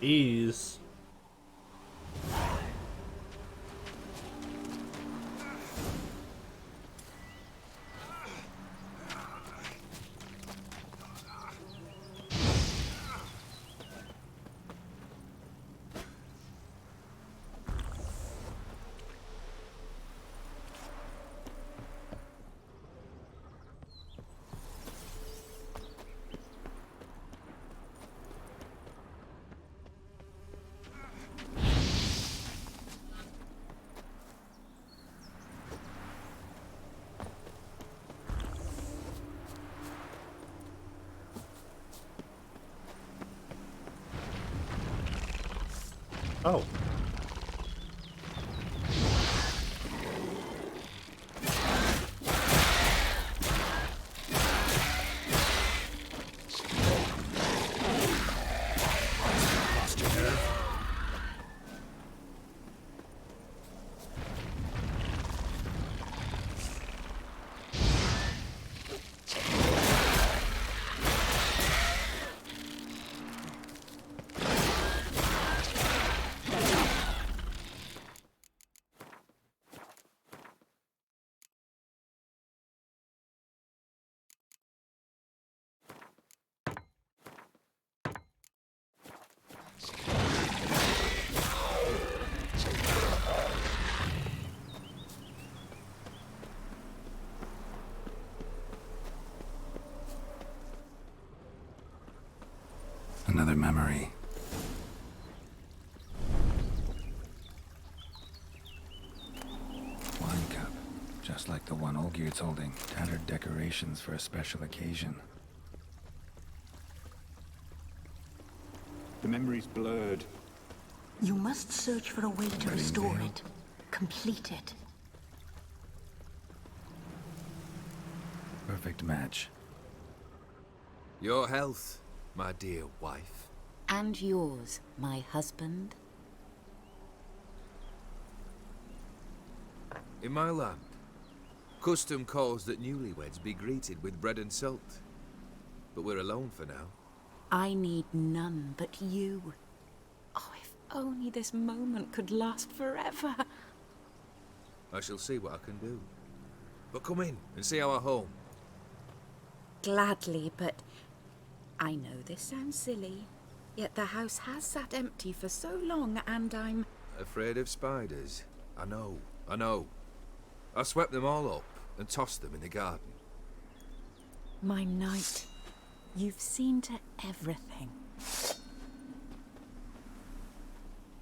Speaker 1: Ease. Oh.
Speaker 5: Another memory. Wine cup. Just like the one Olgerd's holding. Tattered decorations for a special occasion.
Speaker 10: The memory's blurred.
Speaker 9: You must search for a way to restore it. Complete it.
Speaker 5: Perfect match.
Speaker 6: Your health, my dear wife.
Speaker 11: And yours, my husband.
Speaker 6: In my land, custom calls that newlyweds be greeted with bread and salt. But we're alone for now.
Speaker 11: I need none but you. Oh, if only this moment could last forever.
Speaker 6: I shall see what I can do. But come in and see our home.
Speaker 11: Gladly, but I know this sounds silly, yet the house has sat empty for so long and I'm...
Speaker 6: Afraid of spiders? I know. I swept them all up and tossed them in the garden.
Speaker 11: My knight, you've seen to everything.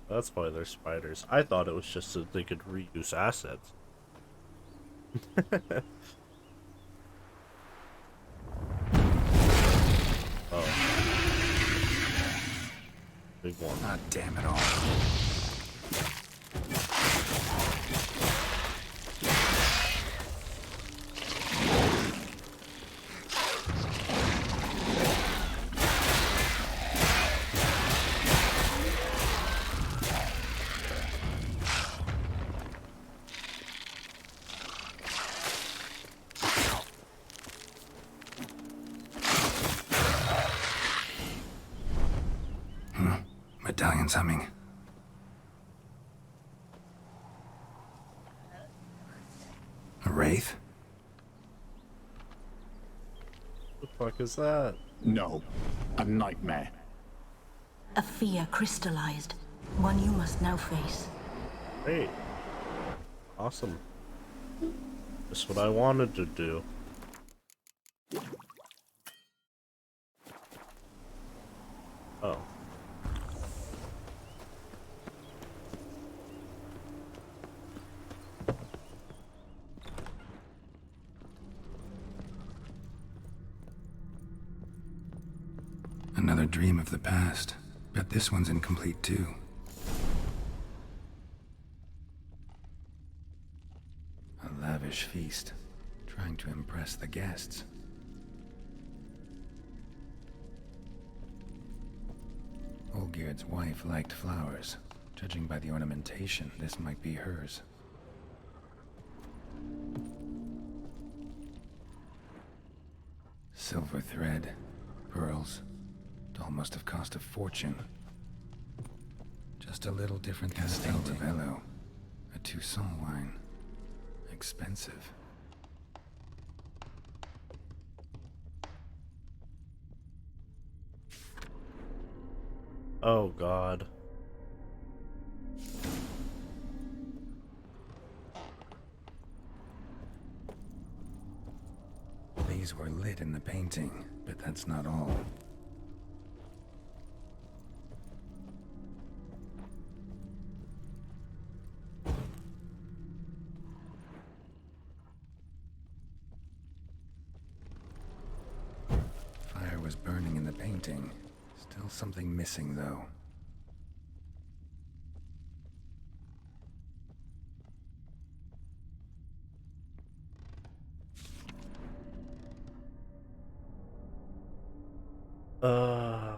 Speaker 1: That's why they're spiders. I thought it was just so they could reuse assets. Oh. Big one.
Speaker 5: Ah, damn it all. Medallion's humming. A wraith?
Speaker 1: What the fuck is that?
Speaker 10: No. A nightmare.
Speaker 9: A fear crystallized. One you must now face.
Speaker 1: Great. Awesome. Just what I wanted to do. Oh.
Speaker 5: Another dream of the past. Bet this one's incomplete too. lavish feast, trying to impress the guests. Olgierd's wife liked flowers. Judging by the ornamentation, this might be hers. Silver thread, pearls. Doll must have cost a fortune. Just a little different than Castelbello. A Toussaint wine. Expensive.
Speaker 1: Oh God.
Speaker 5: These were lit in the painting, but that's not all. Fire was burning in the painting. Still something missing, though.
Speaker 1: Uh.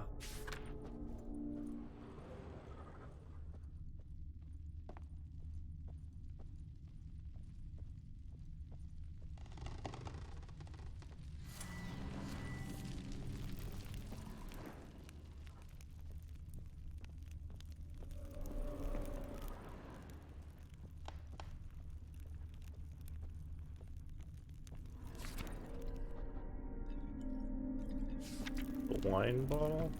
Speaker 1: Wine bottle?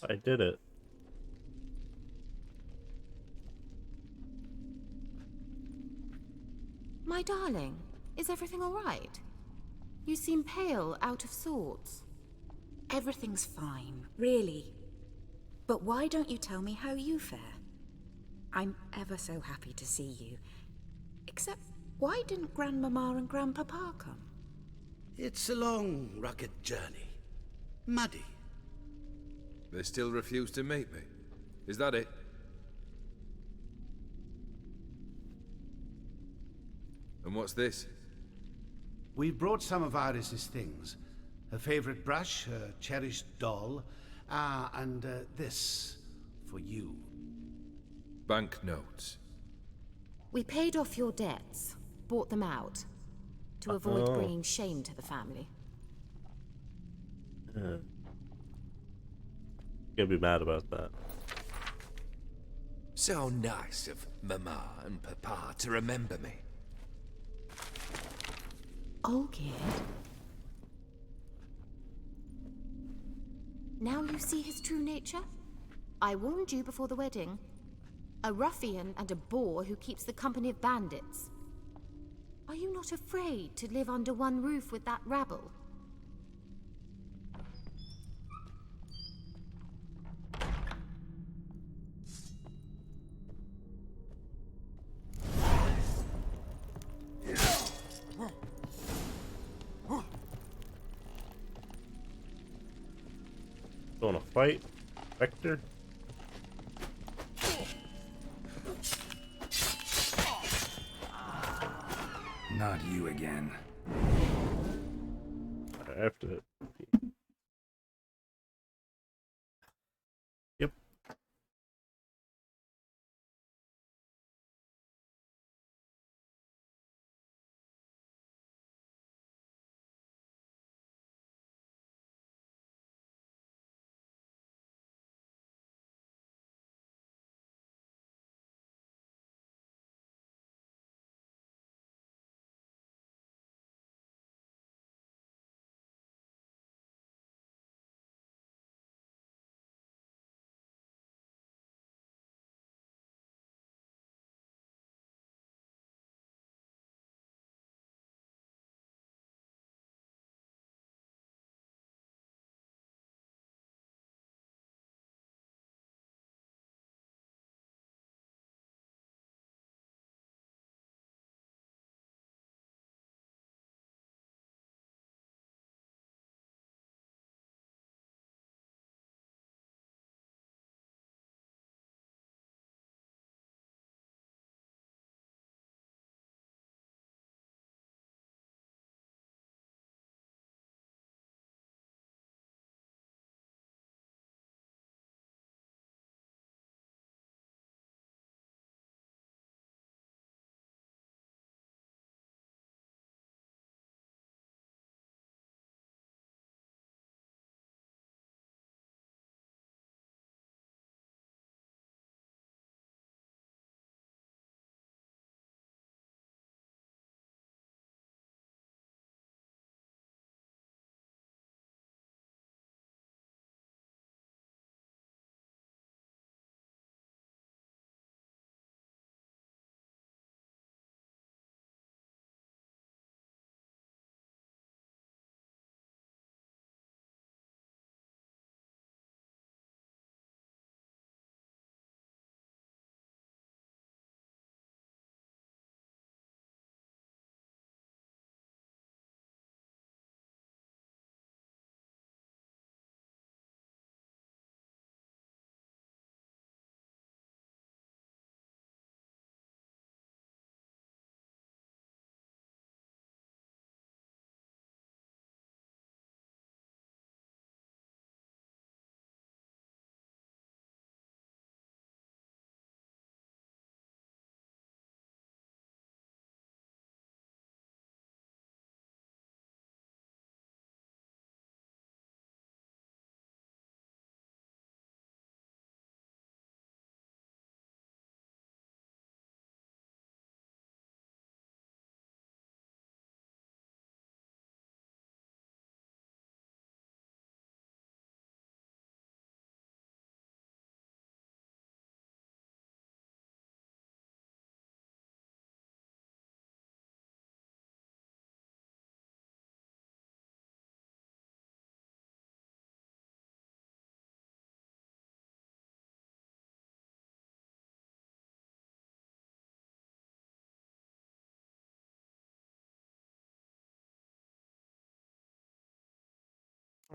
Speaker 1: I did it.
Speaker 12: My darling, is everything all right? You seem pale, out of sorts.
Speaker 11: Everything's fine, really. But why don't you tell me how you fare? I'm ever so happy to see you. Except, why didn't Grandmama and Grandpapa come?
Speaker 4: It's a long, rugged journey. Muddy.
Speaker 6: They still refuse to meet me. Is that it? And what's this?
Speaker 13: We brought some of Iris's things. Her favorite brush, her cherished doll, and this for you.
Speaker 6: Banknotes.
Speaker 12: We paid off your debts, bought them out, to avoid bringing shame to the family.
Speaker 1: Gonna be mad about that.
Speaker 8: So nice of Mama and Papa to remember me.
Speaker 12: Olgierd? Now you see his true nature? I warned you before the wedding. A ruffian and a boor who keeps the company of bandits. Are you not afraid to live under one roof with that rabble?
Speaker 1: Wanna fight, Vector?
Speaker 5: Not you again.
Speaker 1: I have to.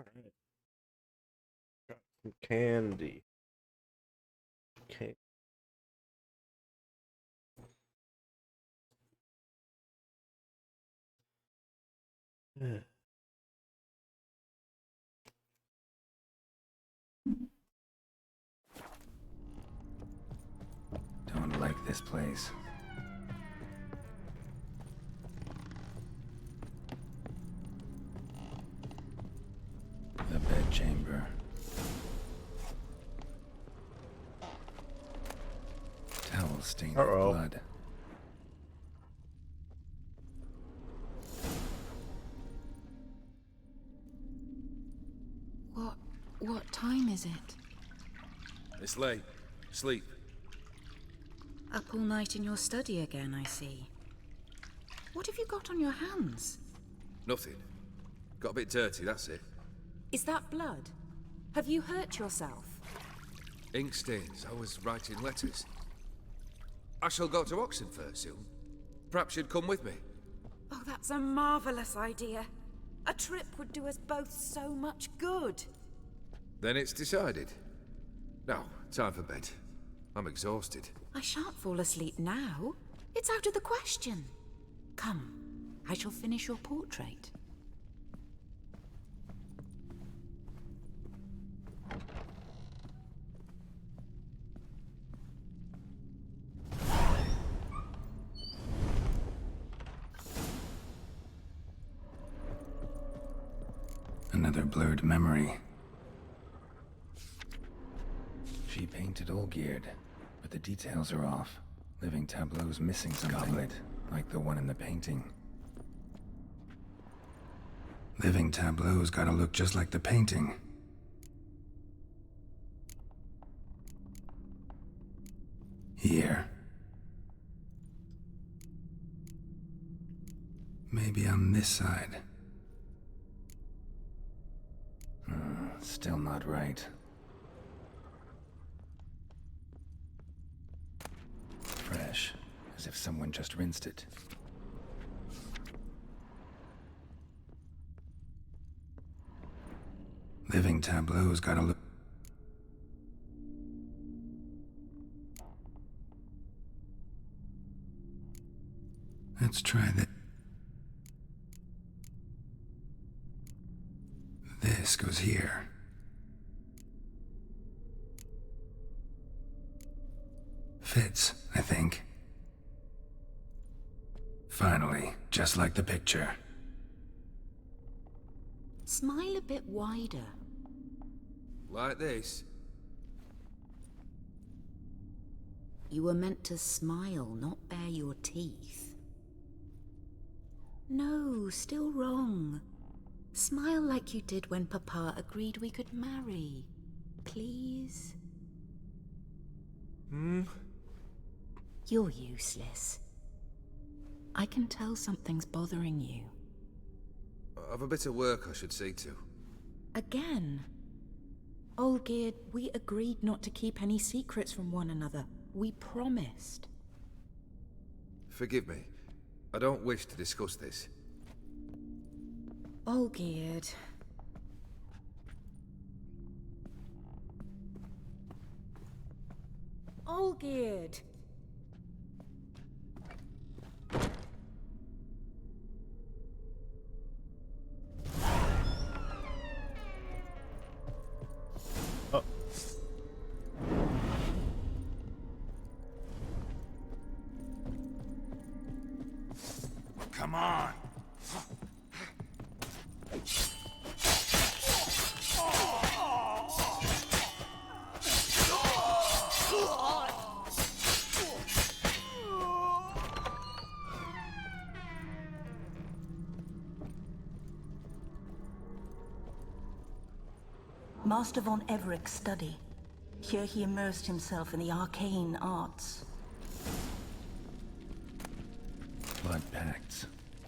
Speaker 1: Alright. Got some candy. Okay.
Speaker 5: Don't like this place. The bedchamber. Towel stained with blood.
Speaker 11: What time is it?
Speaker 6: It's late. Sleep.
Speaker 11: Up all night in your study again, I see. What have you got on your hands?
Speaker 6: Nothing. Got a bit dirty, that's it.
Speaker 11: Is that blood? Have you hurt yourself?
Speaker 6: Ink stains. I was writing letters. I shall go to Oxenfurt soon. Perhaps you'd come with me.
Speaker 11: Oh, that's a marvelous idea. A trip would do us both so much good.
Speaker 6: Then it's decided. Now, time for bed. I'm exhausted.
Speaker 11: I shan't fall asleep now. It's out of the question. Come, I shall finish your portrait.
Speaker 5: Another blurred memory. She painted Olgierd, but the details are off. Living tableau's missing something. Goblet, like the one in the painting. Living tableau's gotta look just like the painting. Here. Maybe on this side. Still not right. Fresh, as if someone just rinsed it. Living tableau's gotta look... Let's try this. This goes here. Fits, I think. Finally, just like the picture.
Speaker 11: Smile a bit wider.
Speaker 6: Like this?
Speaker 11: You were meant to smile, not bare your teeth. No, still wrong. Smile like you did when Papa agreed we could marry. Please? You're useless. I can tell something's bothering you.
Speaker 6: I've a bit of work I should see to.
Speaker 11: Again? Olgierd, we agreed not to keep any secrets from one another. We promised.
Speaker 6: Forgive me. I don't wish to discuss this.
Speaker 11: Olgierd. Olgierd!
Speaker 1: Oh.
Speaker 10: Come on!
Speaker 9: Master von Everett's study. Here he immersed himself in the arcane arts.
Speaker 5: Blood pacts,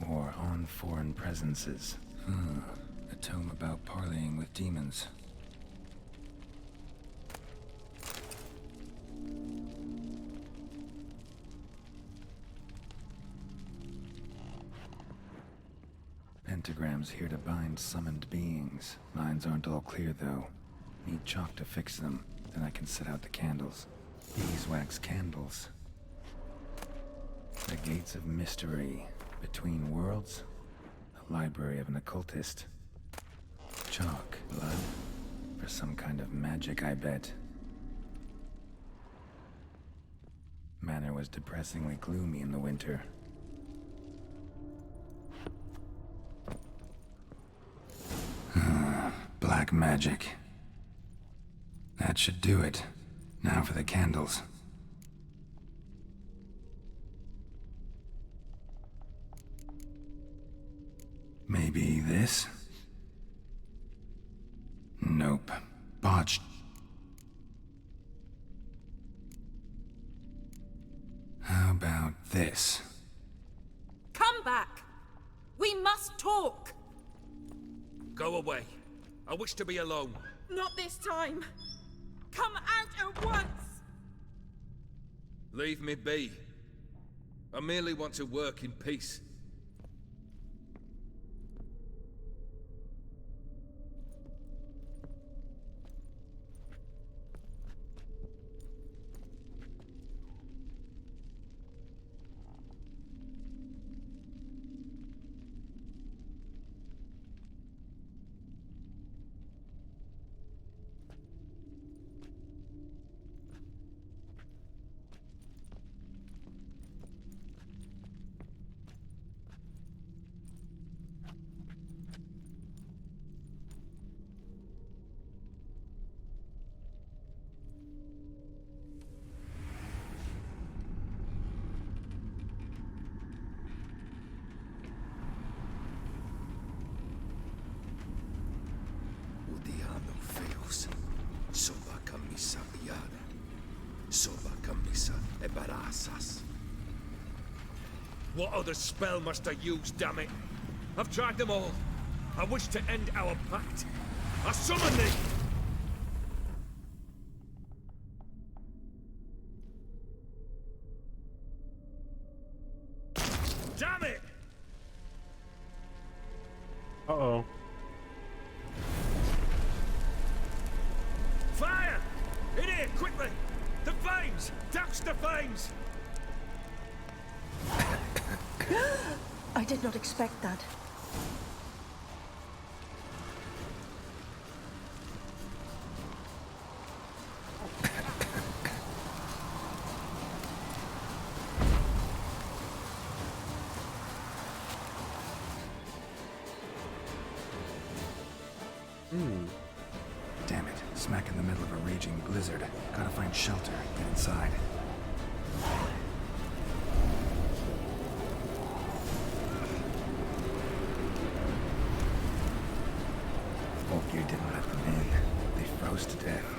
Speaker 5: or on foreign presences. A tome about parleying with demons. Pentagrams here to bind summoned beings. Lines aren't all clear, though. Need chalk to fix them, then I can set out the candles. Beeswax candles. The Gates of Mystery. Between Worlds. A library of an occultist. Chalk. Blood. For some kind of magic, I bet. Manor was depressingly gloomy in the winter. Black magic. That should do it. Now for the candles. Maybe this? Nope. Botched. How about this?
Speaker 11: Come back! We must talk!
Speaker 8: Go away. I wish to be alone.
Speaker 11: Not this time! Come out at once!
Speaker 6: Leave me be. I merely want to work in peace.
Speaker 8: Udiano feos. Soba camisa iada. Soba camisa e barasas.
Speaker 6: What other spell must I use, damn it? I've tried them all. I wish to end our pact. I summon thee! Damn it!
Speaker 1: Uh-oh.
Speaker 6: Fire! In here, quickly! The flames! Douse the flames!
Speaker 9: I did not expect that.
Speaker 5: Damn it. Smack in the middle of a raging blizzard. Gotta find shelter. Get inside. Volkir didn't let them in. They froze to death.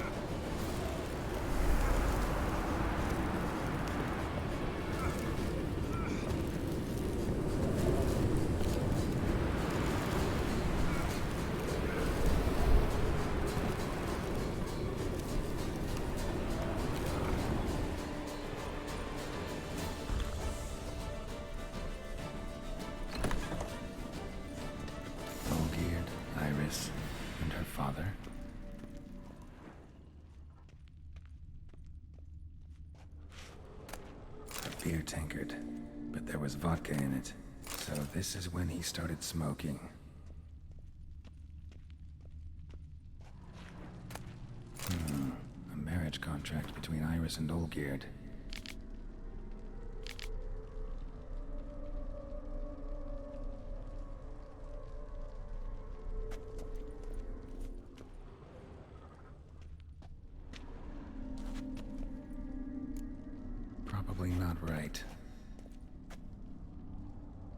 Speaker 5: Olgierd, Iris, and her father. A beer tankard, but there was vodka in it. So this is when he started smoking. A marriage contract between Iris and Olgierd. Probably not right.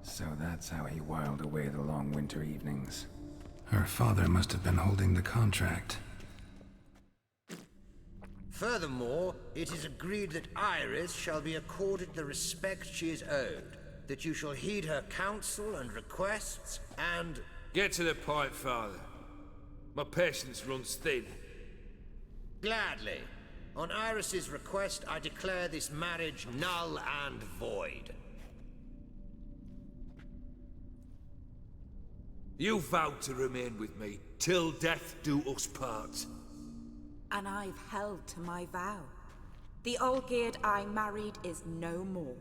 Speaker 5: So that's how he whiled away the long winter evenings. Her father must have been holding the contract.
Speaker 14: Furthermore, it is agreed that Iris shall be accorded the respect she is owed, that you shall heed her counsel and requests, and...
Speaker 6: Get to the point, Father. My patience runs thin.
Speaker 14: Gladly. On Iris's request, I declare this marriage null and void.
Speaker 6: You vowed to remain with me till death do us part.
Speaker 11: And I've held to my vow. The Olgierd I married is no more.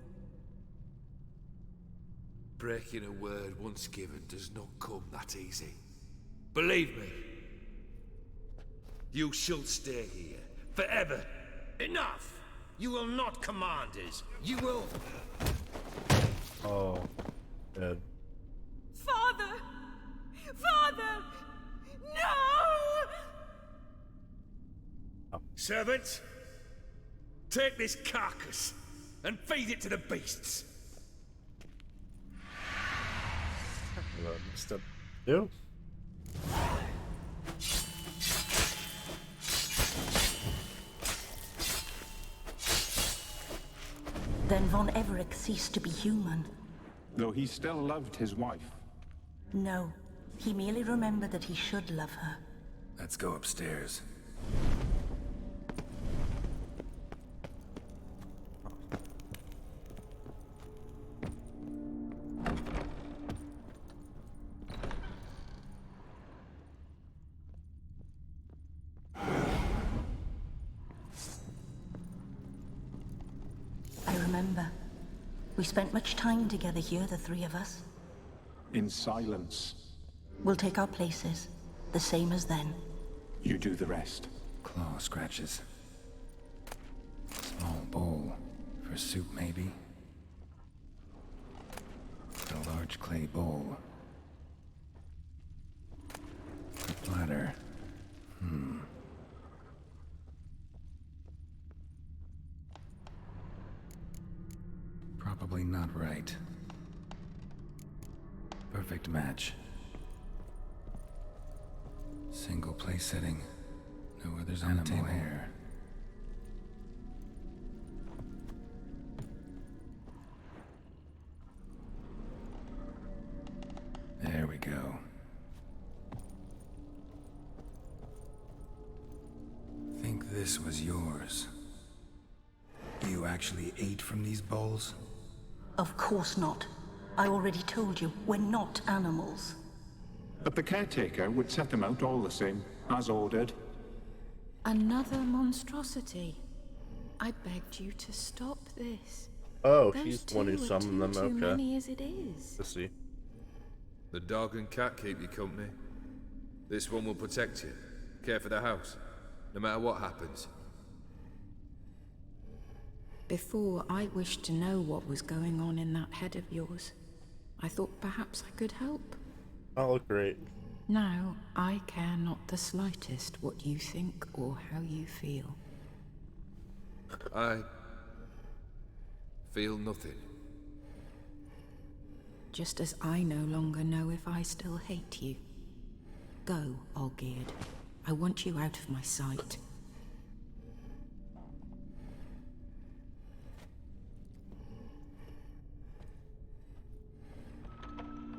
Speaker 6: Breaking a word once given does not come that easy. Believe me. You shall stay here, forever.
Speaker 14: Enough! You will not command us. You will...
Speaker 1: Oh, dead.
Speaker 11: Father! Father! No!
Speaker 6: Servants, take this carcass and feed it to the beasts.
Speaker 1: Step 2.
Speaker 9: Then Von Everec ceased to be human.
Speaker 10: Though he still loved his wife.
Speaker 9: No, he merely remembered that he should love her.
Speaker 5: Let's go upstairs.
Speaker 9: I remember. We spent much time together here, the three of us.
Speaker 10: In silence.
Speaker 9: We'll take our places, the same as then.
Speaker 10: You do the rest.
Speaker 5: Claw scratches. Small bowl. For soup, maybe? A large clay bowl. A platter. Probably not right. Perfect match. Single place setting. No others on the table here. There we go. Think this was yours. You actually ate from these bowls?
Speaker 9: Of course not. I already told you, we're not animals.
Speaker 10: But the caretaker would set them out all the same, as ordered.
Speaker 11: Another monstrosity. I begged you to stop this.
Speaker 1: Oh,
Speaker 11: Those
Speaker 1: she's the one who
Speaker 11: two are
Speaker 1: summoned them,
Speaker 11: too
Speaker 1: okay.
Speaker 11: many as it is.
Speaker 1: Let's see.
Speaker 6: The dog and cat keep you company. This one will protect you, care for the house, no matter what happens.
Speaker 11: Before, I wished to know what was going on in that head of yours. I thought perhaps I could help.
Speaker 1: That look great.
Speaker 11: Now, I care not the slightest what you think or how you feel.
Speaker 6: I feel nothing.
Speaker 11: Just as I no longer know if I still hate you. Go, Olgierd. I want you out of my sight.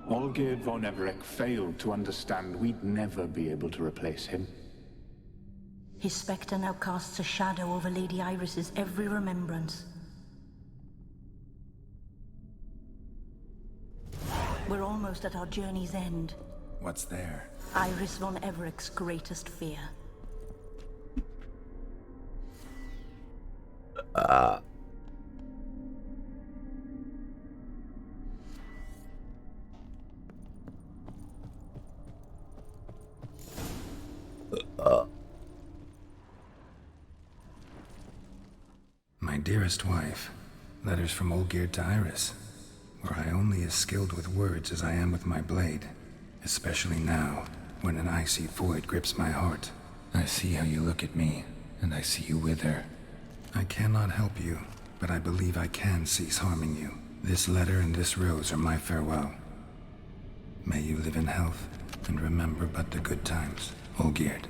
Speaker 10: Olgierd von Everec failed to understand we'd never be able to replace him.
Speaker 9: His spectre now casts a shadow over Lady Iris's every remembrance. We're almost at our journey's end.
Speaker 5: What's there?
Speaker 9: Iris von Everec's greatest fear.
Speaker 5: My dearest wife, letters from Olgierd to Iris. Were I only as skilled with words as I am with my blade, especially now, when an icy void grips my heart. I see how you look at me, and I see you wither. I cannot help you, but I believe I can cease harming you. This letter and this rose are my farewell. May you live in health, and remember but the good times, Olgierd.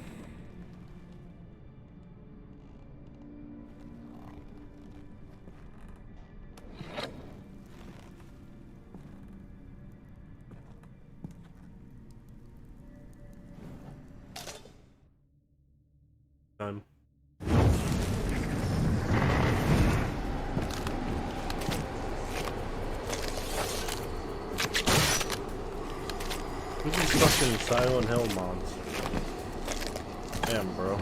Speaker 1: Time. Who's Fucking Silent Hill monster. Damn, bro.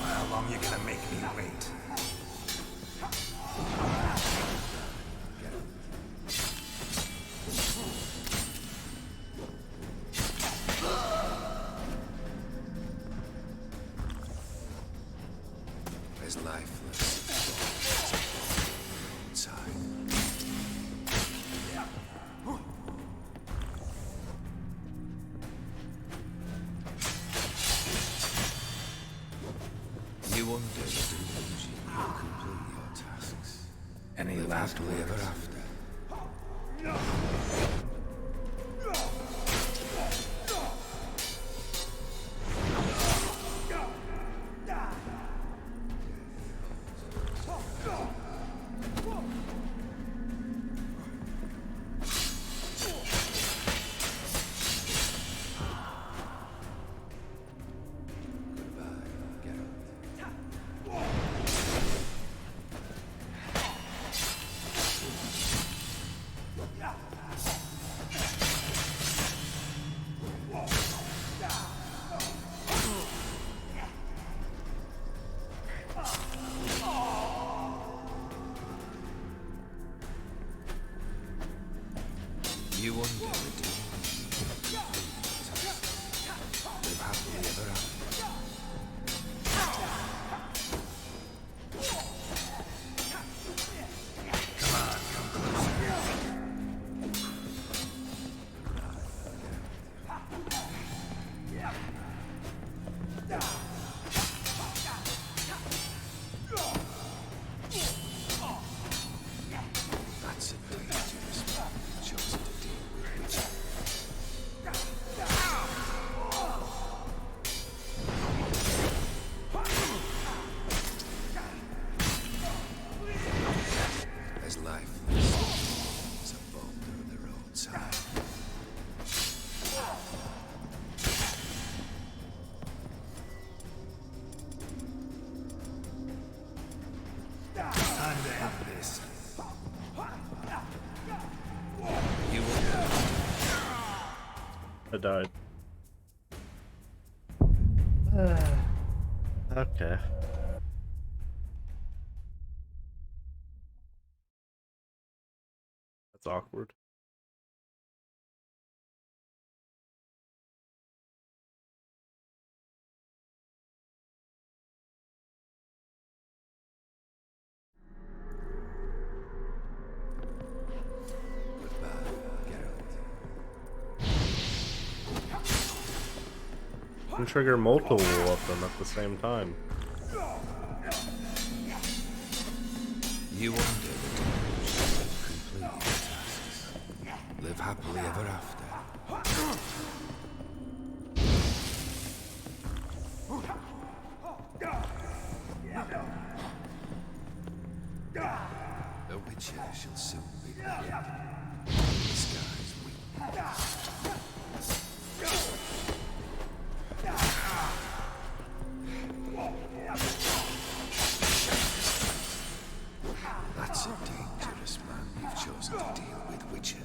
Speaker 5: How long you gonna make me wait?
Speaker 6: As lifeless inside. You wonder if you will complete your tasks.
Speaker 5: Any
Speaker 6: Live
Speaker 5: last
Speaker 6: happily ever
Speaker 5: words?
Speaker 6: after. You wonder if you live happily ever after.
Speaker 5: Come on, come closer.
Speaker 6: That's a dangerous man you've chosen to deal with. As lifeless as a boulder of the roadside.
Speaker 5: Time to end this.
Speaker 6: You will
Speaker 1: I died. Okay. That's awkward. You can trigger multiple of them at the same time.
Speaker 6: You wonder if you complete your tasks. Live happily ever after. The Witcher shall soon be dead. The skies weep. That's a dangerous man you've chosen to deal with, Witcher.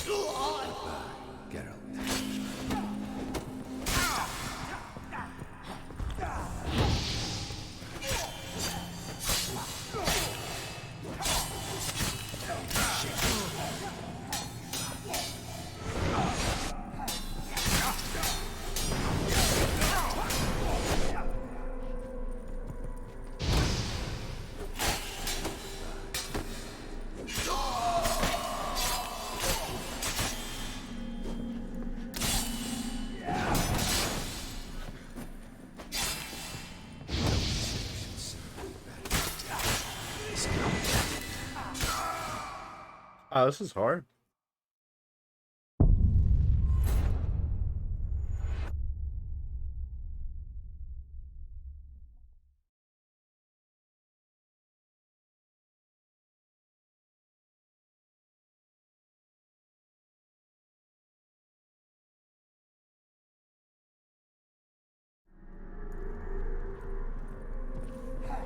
Speaker 6: Goodbye, Geralt.
Speaker 1: Wow, this is hard.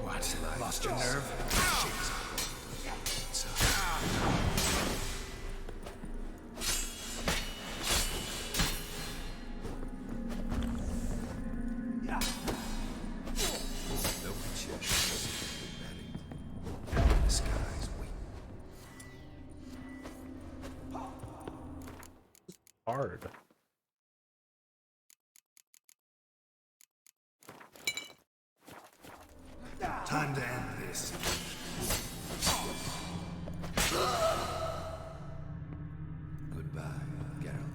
Speaker 5: What? Lost your nerve?
Speaker 1: Hard.
Speaker 5: Time to end this.
Speaker 6: Goodbye, Geralt.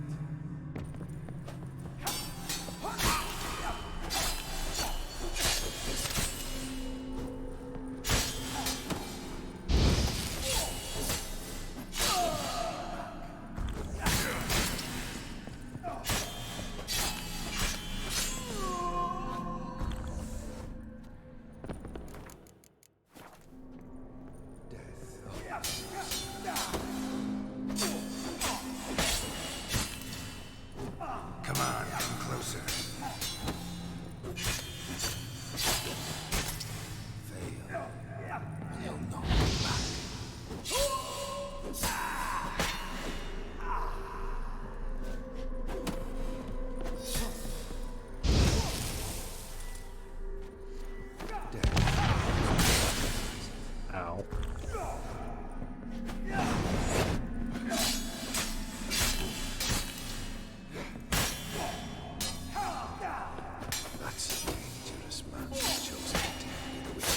Speaker 5: Come on, come closer.
Speaker 6: Fail, and you'll not be back.
Speaker 1: Ow.
Speaker 6: That's a dangerous man who's chosen to deal with the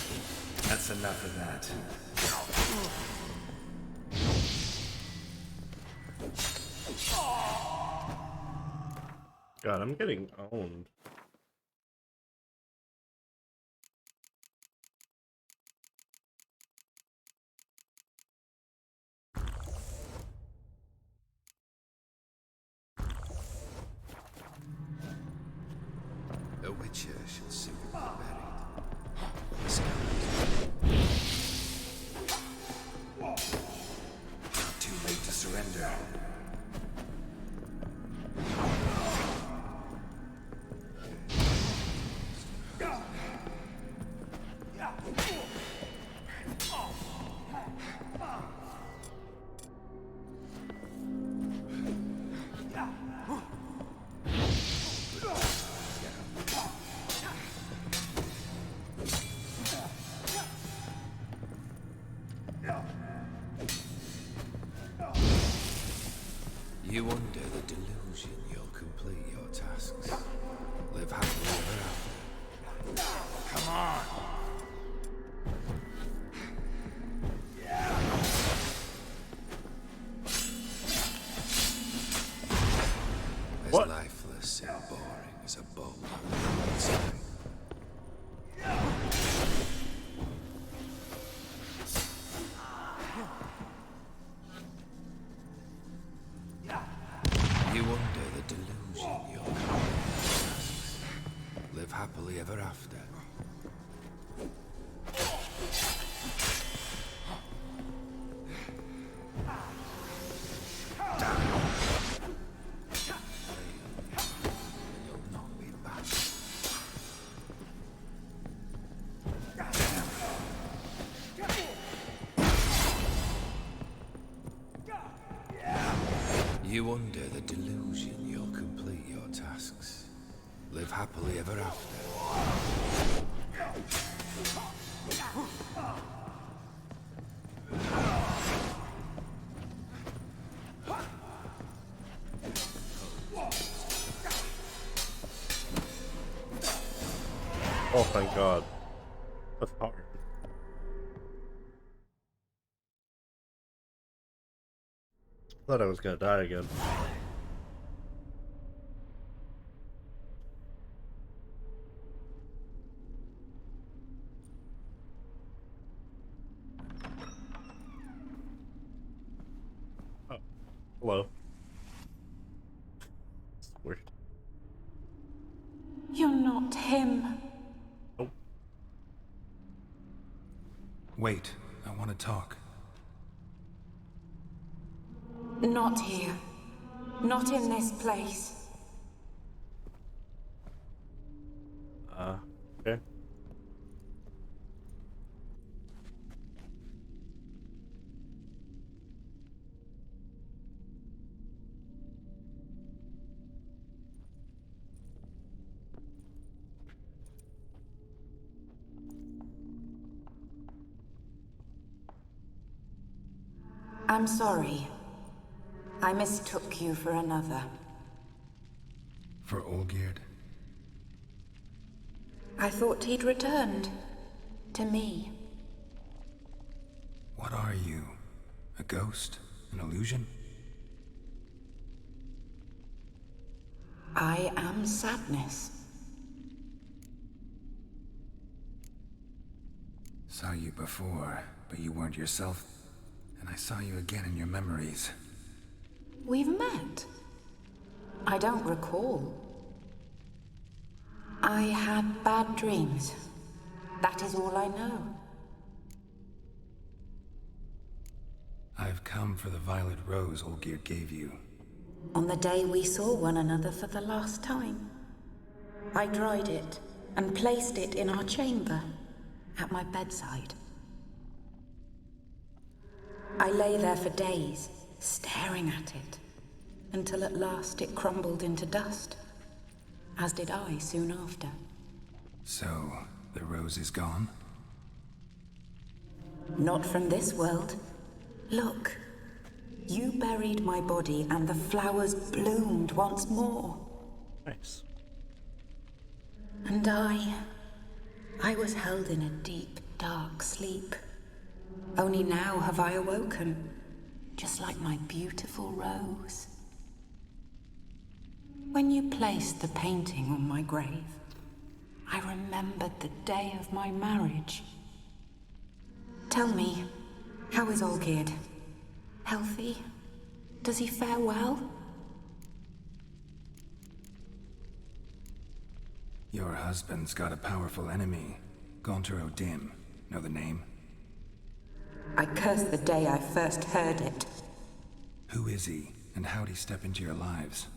Speaker 6: witch.
Speaker 5: That's enough of that.
Speaker 1: God, I'm getting owned.
Speaker 6: A witcher should soon be buried. The skies
Speaker 5: Not too late to surrender.
Speaker 6: You under the delusion you'll complete your tasks. Live happily ever after.
Speaker 5: Come on!
Speaker 6: As
Speaker 1: What?
Speaker 6: lifeless and boring as a boulder on the outside. You under the delusion you'll complete your tasks. Live happily ever after. And you'll not be back. You under the delusion you'll complete your tasks. Live happily ever after.
Speaker 1: Oh, thank God. That's hard. Thought I was gonna die again. Hello. Weird.
Speaker 9: You're not him.
Speaker 1: Nope.
Speaker 5: Wait, I want to talk.
Speaker 9: Not here. Not in this place.
Speaker 1: Okay.
Speaker 9: I'm sorry. I mistook you for another.
Speaker 5: For Olgierd?
Speaker 9: I thought he'd returned. To me.
Speaker 5: What are you? A ghost? An illusion?
Speaker 9: I am sadness.
Speaker 5: Saw you before, but you weren't yourself. And I saw you again in your memories.
Speaker 9: We've met. I don't recall. I had bad dreams. That is all I know.
Speaker 5: I've come for the violet rose Olgierd gave you.
Speaker 9: On the day we saw one another for the last time, I dried it and placed it in our chamber, at my bedside. I lay there for days, staring at it, until at last it crumbled into dust, as did I soon after.
Speaker 5: So, the rose is gone?
Speaker 9: Not from this world. Look, you buried my body and the flowers bloomed once more.
Speaker 1: Nice.
Speaker 9: And I was held in a deep, dark sleep. Only now have I awoken, just like my beautiful rose. When you placed the painting on my grave, I remembered the day of my marriage. Tell me, how is Olgierd? Healthy? Does he fare well?
Speaker 5: Your husband's got a powerful enemy. Gaunter O'Dim. Know the name?
Speaker 9: I curse the day I first heard it.
Speaker 5: Who is he, and how'd he step into your lives?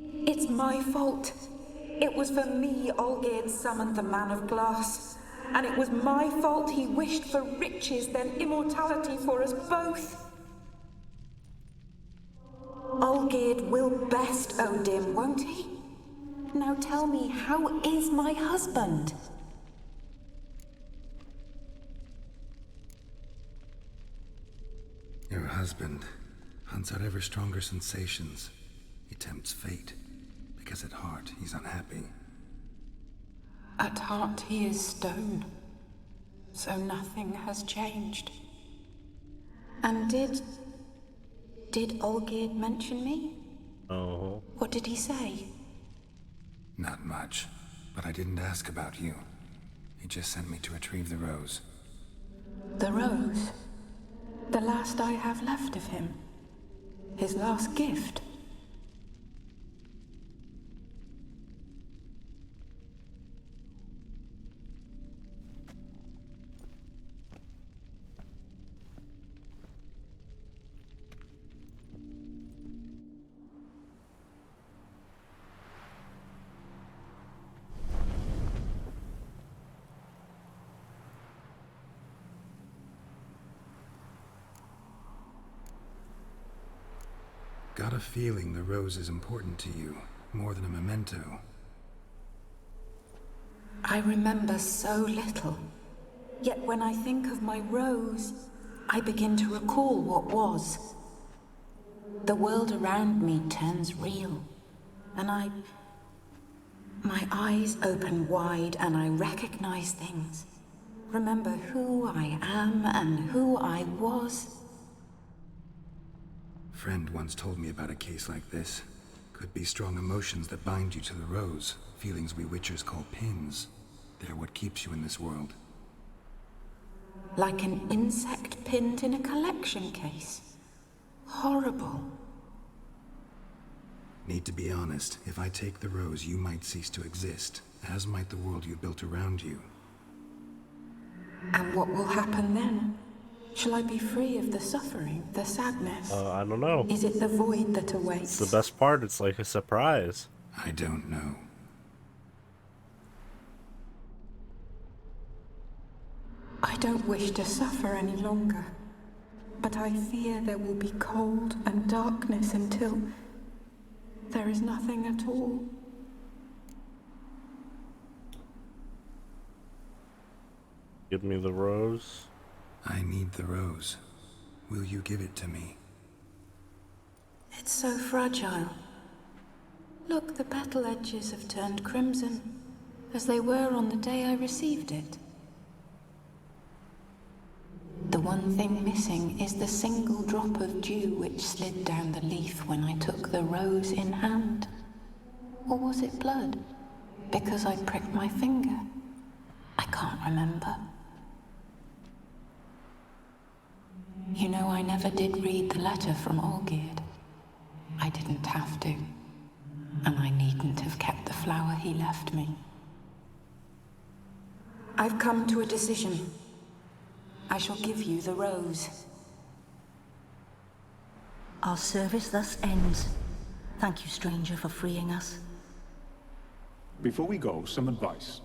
Speaker 9: It's my fault. It was for me Olgierd summoned the Man of Glass. And it was my fault he wished for riches, then immortality for us both. Olgierd will best O'Dim, won't he? Now tell me, how is my husband?
Speaker 5: Your husband hunts out ever stronger sensations. He tempts fate, because at heart he's unhappy.
Speaker 9: At heart he is stone, so nothing has changed. And did Olgierd mention me?
Speaker 1: Oh.
Speaker 9: What did he say?
Speaker 5: Not much, but I didn't ask about you. He just sent me to retrieve the rose.
Speaker 9: The rose? The last I have left of him? His last gift?
Speaker 5: Got a feeling the rose is important to you, more than a memento.
Speaker 9: I remember so little. Yet when I think of my rose, I begin to recall what was. The world around me turns real, and my eyes open wide and I recognize things. Remember who I am and who I was.
Speaker 5: Friend once told me about a case like this. Could be strong emotions that bind you to the rose, feelings we witchers call pins. They're what keeps you in this world.
Speaker 9: Like an insect pinned in a collection case. Horrible.
Speaker 5: Need to be honest, if I take the rose, you might cease to exist, as might the world you built around you.
Speaker 9: And what will happen then? Shall I be free of the suffering, the sadness?
Speaker 1: I don't know.
Speaker 9: Is it the void that awaits?
Speaker 1: It's the best part, it's like a surprise.
Speaker 5: I don't know.
Speaker 9: I don't wish to suffer any longer, but I fear there will be cold and darkness until there is nothing at all.
Speaker 1: Give me the rose.
Speaker 5: I need the rose. Will you give it to me?
Speaker 9: It's so fragile. Look, the petal edges have turned crimson, as they were on the day I received it. The one thing missing is the single drop of dew which slid down the leaf when I took the rose in hand. Or was it blood? Because I pricked my finger? I can't remember. You know, I never did read the letter from Olgierd. I didn't have to. And I needn't have kept the flower he left me. I've come to a decision. I shall give you the rose.
Speaker 15: Our service thus ends. Thank you, stranger, for freeing us.
Speaker 10: Before we go, some advice.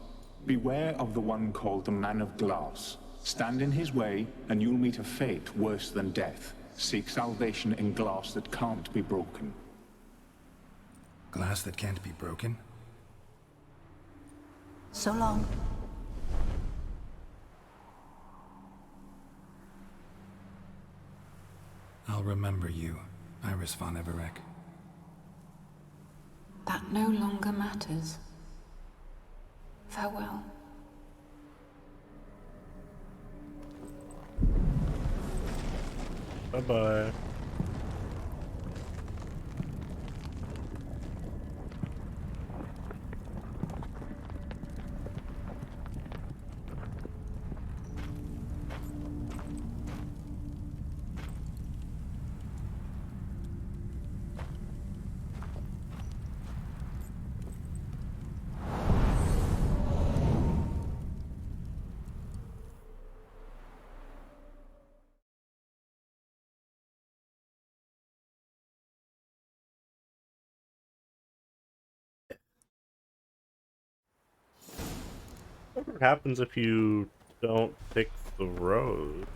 Speaker 10: Beware of the one called the Man of Glass. Stand in his way, and you'll meet a fate worse than death. Seek salvation in glass that can't be broken.
Speaker 5: Glass that can't be broken?
Speaker 15: So long.
Speaker 5: I'll remember you, Iris von Everec.
Speaker 9: That no longer matters. Farewell.
Speaker 1: Bye-bye. What happens if you don't pick the rose?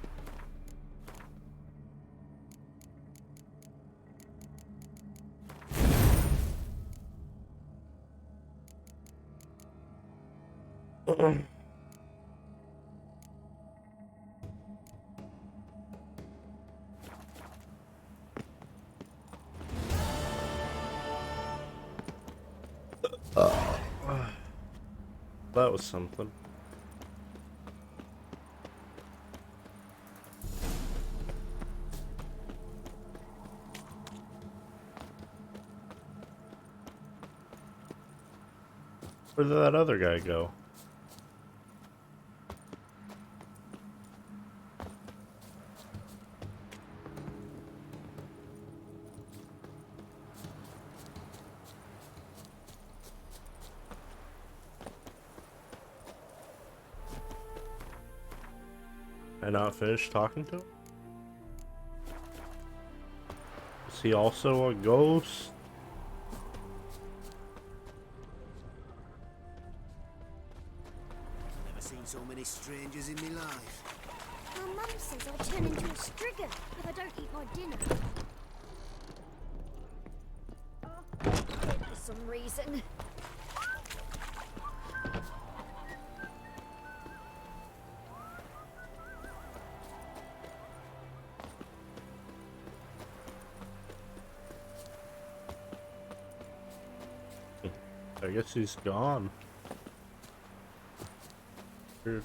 Speaker 1: That was something. Where did that other guy go? I not finished talking to him? Is he also a ghost?
Speaker 16: Never seen so many strangers in my life.
Speaker 7: My mum says I'll turn into a strigger if I don't eat my dinner. For some reason.
Speaker 1: I guess he's gone. Weird.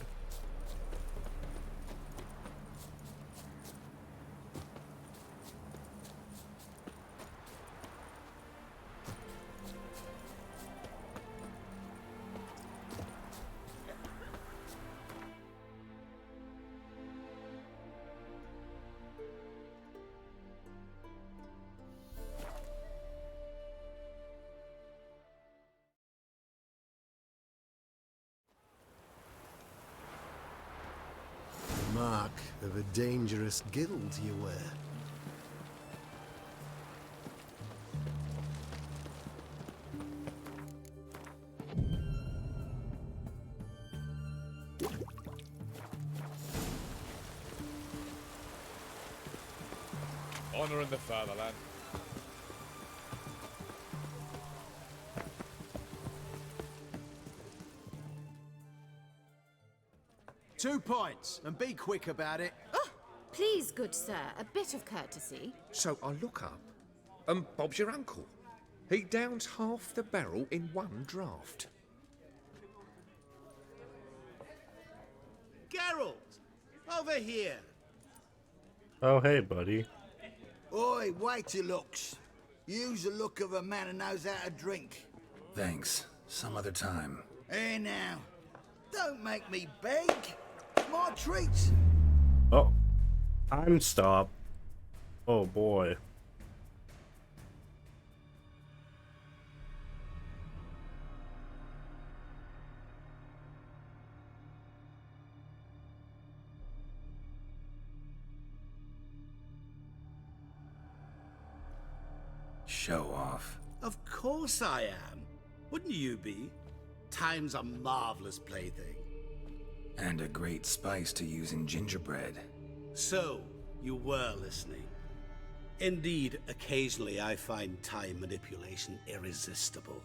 Speaker 16: dangerous guild you were.
Speaker 17: Honor in the fatherland.
Speaker 16: Two points, and be quick about it.
Speaker 12: Oh, please, good sir, a bit of courtesy.
Speaker 8: So I look up, and Bob's your uncle. He downs half the barrel in one draught.
Speaker 13: Geralt! Over here!
Speaker 1: Oh, hey, buddy.
Speaker 18: Oi, wait your looks. Use the look of a man who knows how to drink.
Speaker 5: Thanks. Some other time.
Speaker 18: Here now. Don't make me beg. My treat.
Speaker 1: Oh. Time stop. Oh, boy.
Speaker 5: Show off.
Speaker 13: Of course I am. Wouldn't you be? Time's a marvelous plaything.
Speaker 5: And a great spice to use in gingerbread.
Speaker 13: So, you were listening. Indeed, occasionally I find time manipulation irresistible.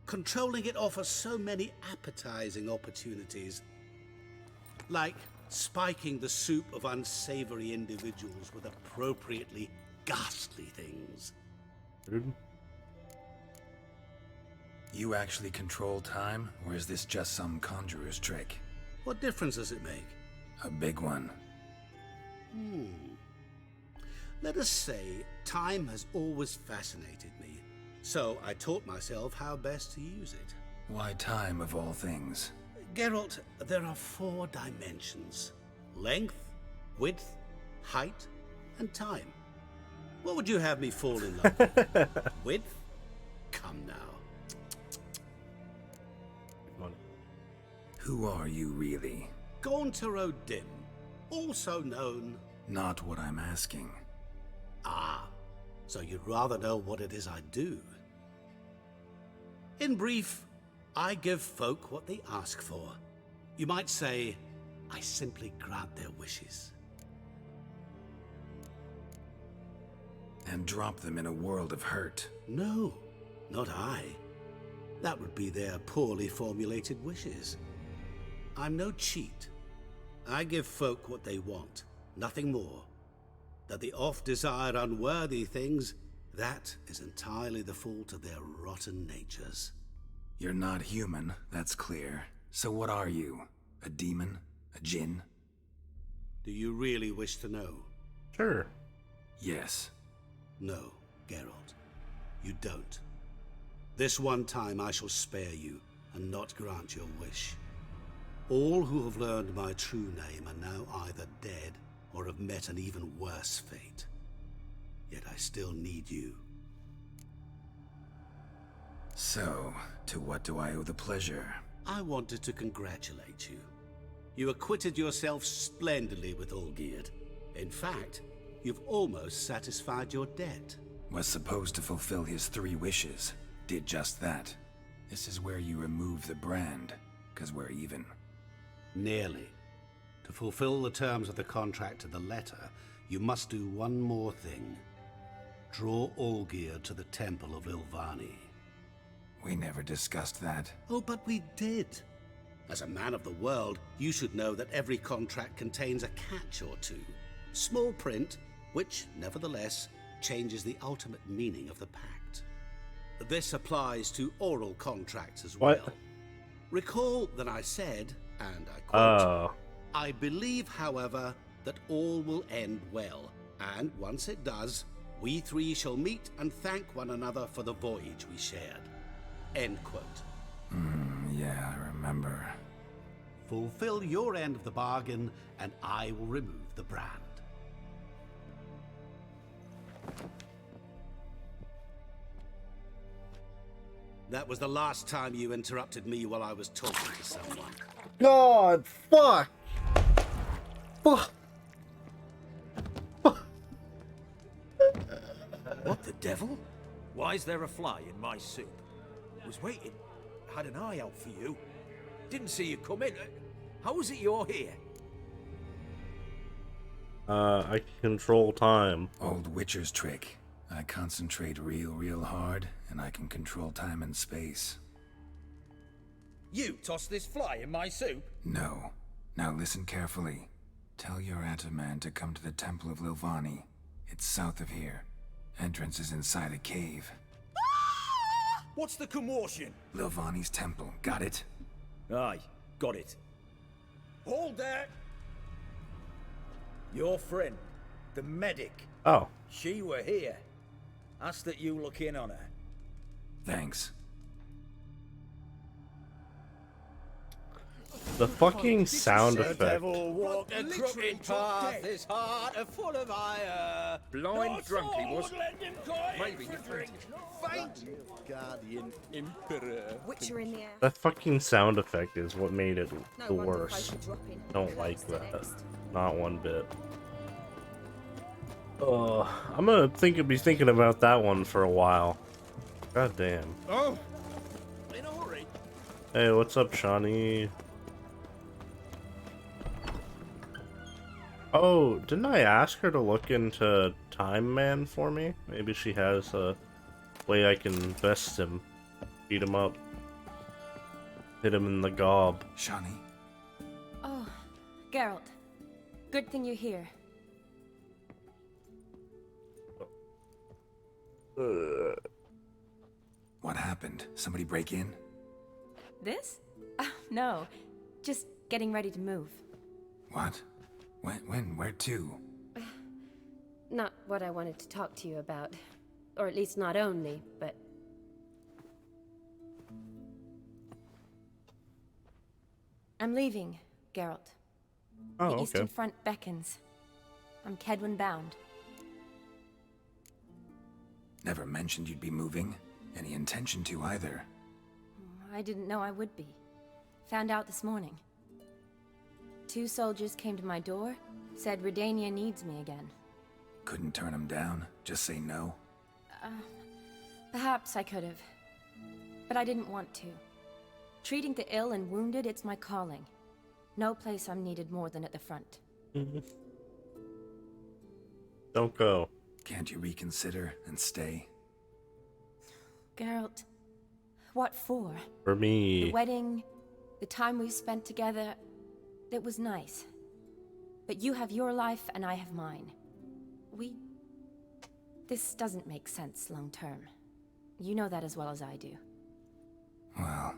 Speaker 13: Controlling it offers so many appetizing opportunities. Like spiking the soup of unsavory individuals with appropriately ghastly things.
Speaker 5: You actually control time, or is this just some conjurer's trick?
Speaker 13: What difference does it make?
Speaker 5: A big one.
Speaker 13: Let us say, time has always fascinated me, so I taught myself how best to use it.
Speaker 5: Why time, of all things?
Speaker 13: Geralt, there are 4 dimensions. Length, width, height, and time. What would you have me fall in love with? Width? Come now.
Speaker 5: Who are you really?
Speaker 13: Gauntero Dim, also known...
Speaker 5: Not what I'm asking.
Speaker 13: Ah, so you'd rather know what it is I do. In brief, I give folk what they ask for. You might say, I simply grant their wishes.
Speaker 5: And drop them in a world of hurt.
Speaker 13: No, not I. That would be their poorly formulated wishes. I'm no cheat. I give folk what they want, nothing more. That they oft desire unworthy things, that is entirely the fault of their rotten natures.
Speaker 5: You're not human, that's clear. So what are you? A demon? A djinn?
Speaker 13: Do you really wish to know?
Speaker 1: Sure.
Speaker 5: Yes.
Speaker 13: No, Geralt. You don't. This one time I shall spare you, and not grant your wish. All who have learned my true name are now either dead, or have met an even worse fate. Yet I still need you.
Speaker 5: So, to what do I owe the pleasure?
Speaker 13: I wanted to congratulate you. You acquitted yourself splendidly with Olgierd. In fact, you've almost satisfied your debt.
Speaker 5: Was supposed to fulfill his 3 wishes. Did just that. This is where you remove the brand, 'cause we're even.
Speaker 13: Nearly. To fulfill the terms of the contract to the letter, you must do one more thing. Draw Olgierd to the Temple of Ilvani.
Speaker 5: We never discussed that.
Speaker 13: Oh, but we did. As a man of the world, you should know that every contract contains a catch or two. Small print, which, nevertheless, changes the ultimate meaning of the pact. This applies to oral contracts as well.
Speaker 1: What?
Speaker 13: Recall that I said, and I quote, I believe, however, that all will end well, and once it does, we 3 shall meet and thank one another for the voyage we shared. End quote.
Speaker 5: Yeah, I remember.
Speaker 13: Fulfill your end of the bargain, and I will remove the brand. That was the last time you interrupted me while I was talking to someone.
Speaker 1: God, fuck! Fuck!
Speaker 17: What the devil? Why is there a fly in my soup? Was waiting. Had an eye out for you. Didn't see you come in. How is it you're here?
Speaker 1: I can control time.
Speaker 5: Old Witcher's trick. I concentrate real hard, and I can control time and space.
Speaker 17: You tossed this fly in my soup?
Speaker 5: No. Now listen carefully. Tell your Ataman to come to the Temple of Lilvani. It's south of here. Entrance is inside a cave.
Speaker 17: What's the commotion?
Speaker 5: Lilvani's temple. Got it?
Speaker 17: Aye, got it. Hold there! Your friend, the medic.
Speaker 1: Oh.
Speaker 17: She were here. Ask that you look in on her.
Speaker 5: Thanks.
Speaker 1: The fucking sound effect.
Speaker 17: The devil walked a crooked path, his heart a full of ire.
Speaker 8: Blind drunk he was. Maybe different.
Speaker 17: Faint! Guardian Emperor.
Speaker 7: Witcher in the air.
Speaker 1: That fucking sound effect is what made it
Speaker 7: No
Speaker 1: the
Speaker 7: wonder
Speaker 1: worst.
Speaker 7: I should drop in.
Speaker 1: Don't like that. Not one bit. I'm gonna be thinking about that one for a while. God damn.
Speaker 17: Oh! In a hurry.
Speaker 1: Hey, what's up, Shawnee? Oh, didn't I ask her to look into Time Man for me? Maybe she has a way I can best him. Beat him up. Hit him in the gob.
Speaker 5: Shawnee?
Speaker 19: Oh, Geralt. Good thing you're here.
Speaker 5: What happened? Somebody break in?
Speaker 19: This? No. Just getting ready to move.
Speaker 5: What? When? Where to?
Speaker 19: Not what I wanted to talk to you about. Or at least not only, but... I'm leaving, Geralt.
Speaker 1: Oh,
Speaker 19: the Eastern
Speaker 1: okay.
Speaker 19: Front beckons. I'm Kedwin bound.
Speaker 5: Never mentioned you'd be moving. Any intention to either.
Speaker 19: I didn't know I would be. Found out this morning. 2 soldiers came to my door, said Redania needs me again.
Speaker 5: Couldn't turn him down? Just say no?
Speaker 19: Perhaps I could have. But I didn't want to. Treating the ill and wounded, it's my calling. No place I'm needed more than at the front.
Speaker 1: Don't go.
Speaker 5: Can't you reconsider and stay?
Speaker 19: Geralt, what for?
Speaker 1: For me.
Speaker 19: The wedding, the time we've spent together, it was nice. But you have your life and I have mine. This doesn't make sense long term. You know that as well as I do.
Speaker 5: Well,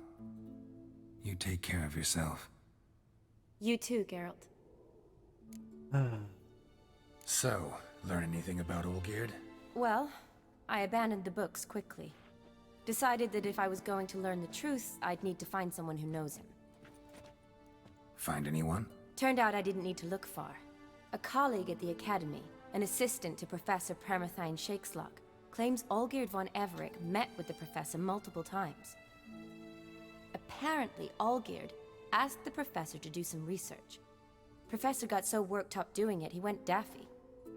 Speaker 5: you take care of yourself.
Speaker 19: You too, Geralt.
Speaker 5: So, learn anything about Olgierd?
Speaker 19: Well, I abandoned the books quickly. Decided that if I was going to learn the truth, I'd need to find someone who knows him.
Speaker 5: Find anyone?
Speaker 19: Turned out I didn't need to look far. A colleague at the Academy, an assistant to Professor Permathine Shakeslock, claims Olgierd von Everec met with the professor multiple times. Apparently, Olgierd asked the professor to do some research. Professor got so worked up doing it, he went daffy.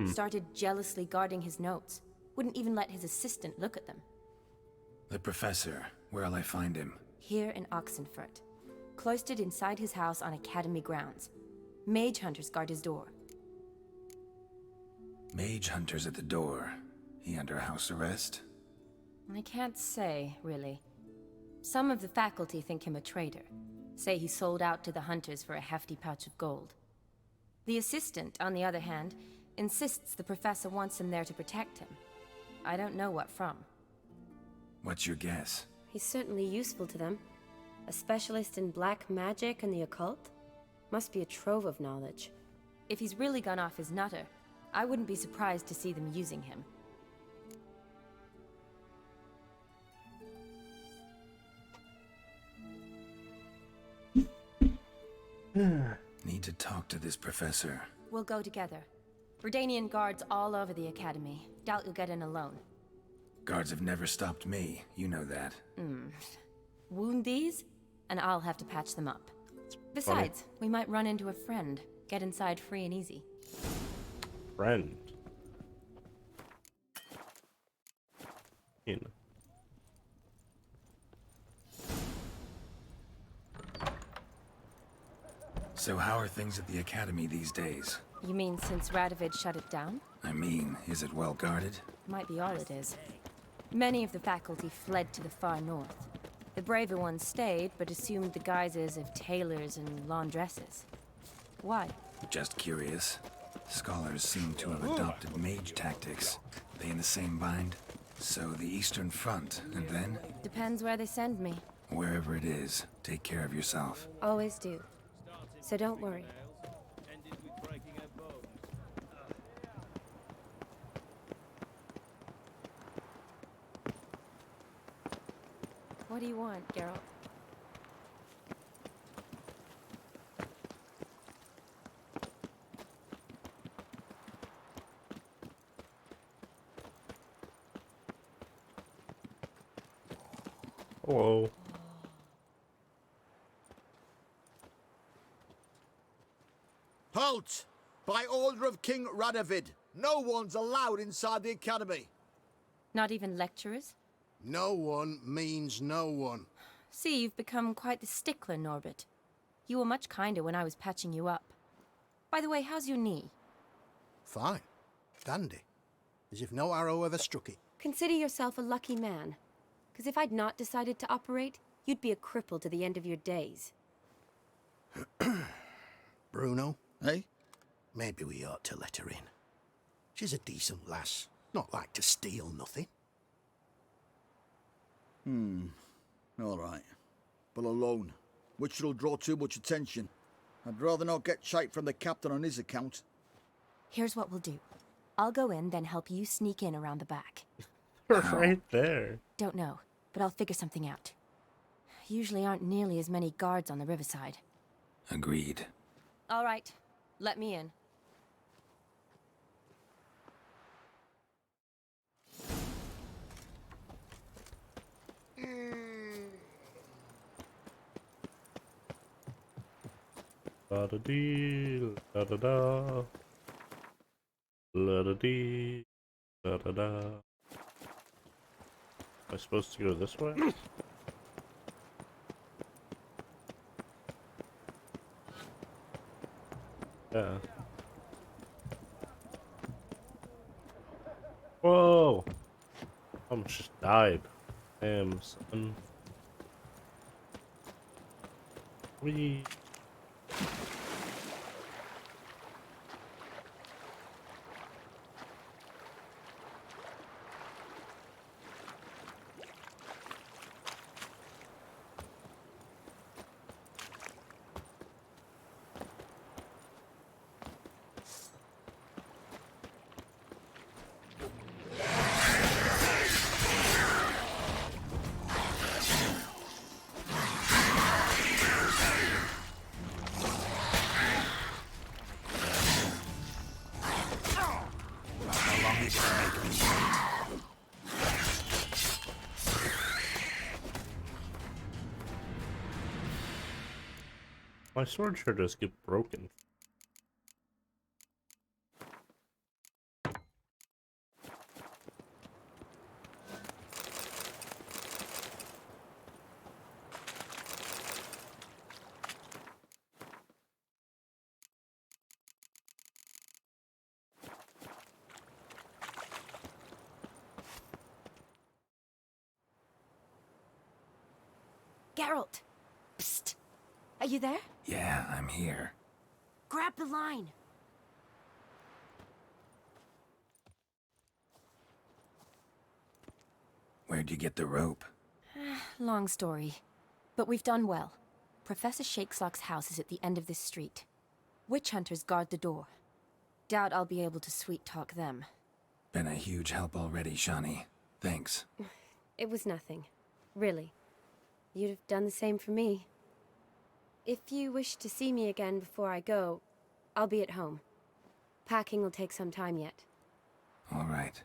Speaker 19: Started jealously guarding his notes. Wouldn't even let his assistant look at them.
Speaker 5: The professor. Where'll I find him?
Speaker 19: Here in Oxenfurt. Cloistered inside his house on Academy grounds. Mage hunters guard his door.
Speaker 5: Mage hunters at the door. He under house arrest?
Speaker 19: I can't say, really. Some of the faculty think him a traitor. Say he sold out to the hunters for a hefty pouch of gold. The assistant, on the other hand, insists the professor wants him there to protect him. I don't know what from.
Speaker 5: What's your guess?
Speaker 19: He's certainly useful to them. A specialist in black magic and the occult? Must be a trove of knowledge. If he's really gone off his nutter, I wouldn't be surprised to see them using him.
Speaker 5: Need to talk to this professor.
Speaker 19: We'll go together. Redanian guards all over the Academy. Doubt you'll get in alone.
Speaker 5: Guards have never stopped me, you know that.
Speaker 19: Wound these, and I'll have to patch them up. Besides, we might run into a friend. Get inside free and easy.
Speaker 1: Friend.
Speaker 5: So how are things at the academy these days?
Speaker 19: You mean since Radovid shut it down?
Speaker 5: I mean, is it well guarded?
Speaker 19: Might be all it is. Many of the faculty fled to the far north. The braver ones stayed, but assumed the guises of tailors and laundresses. Why?
Speaker 5: Just curious. Scholars seem to have adopted mage tactics. They in the same bind? So the Eastern Front, and then?
Speaker 19: Depends where they send me.
Speaker 5: Wherever it is, take care of yourself.
Speaker 19: Always do. So don't worry. What do you want, Geralt?
Speaker 1: Hello.
Speaker 16: Halt! By order of King Radovid, no one's allowed inside the academy.
Speaker 19: Not even lecturers?
Speaker 4: No one means no one.
Speaker 19: See, you've become quite the stickler, Norbert. You were much kinder when I was patching you up. By the way, how's your knee?
Speaker 4: Fine. Dandy. As if no arrow ever struck it.
Speaker 19: Consider yourself a lucky man. Because if I'd not decided to operate, you'd be a cripple to the end of your days.
Speaker 4: Bruno?
Speaker 18: Eh?
Speaker 4: Maybe we ought to let her in. She's a decent lass. Not like to steal nothing.
Speaker 18: All right. But alone, which will draw too much attention. I'd rather not get shite from the captain on his account.
Speaker 19: Here's what we'll do. I'll go in, then help you sneak in around the back.
Speaker 1: Right there.
Speaker 19: Don't know, but I'll figure something out. Usually aren't nearly as many guards on the riverside.
Speaker 5: Agreed.
Speaker 19: All right, let me in.
Speaker 1: La da dee, la da da. La da dee, la da da. Am I supposed to go this way? Yeah. Whoa! Almost just died. Damn, son. Whee! My sword sure does get broken.
Speaker 19: Geralt! Psst! Are you there?
Speaker 5: Yeah, I'm here.
Speaker 19: Grab the line!
Speaker 5: Where'd you get the rope?
Speaker 19: Long story. But we've done well. Professor Shakesock's house is at the end of this street. Witch hunters guard the door. Doubt I'll be able to sweet-talk them.
Speaker 5: Been a huge help already, Shani. Thanks.
Speaker 19: It was nothing. Really. You'd have done the same for me. If you wish to see me again before I go, I'll be at home. Packing will take some time yet.
Speaker 5: All right.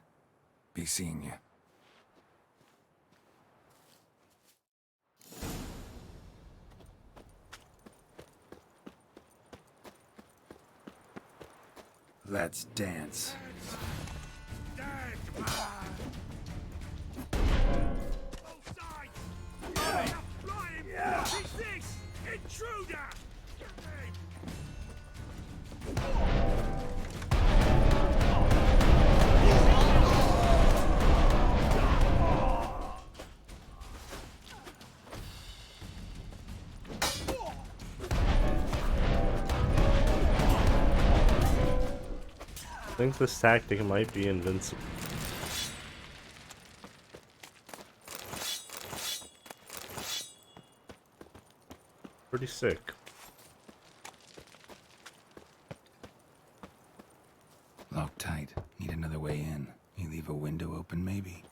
Speaker 5: Be seeing you. Let's dance.
Speaker 1: think this tactic might be invincible. Pretty sick.
Speaker 5: Locked tight. Need another way in. You leave a window open, maybe?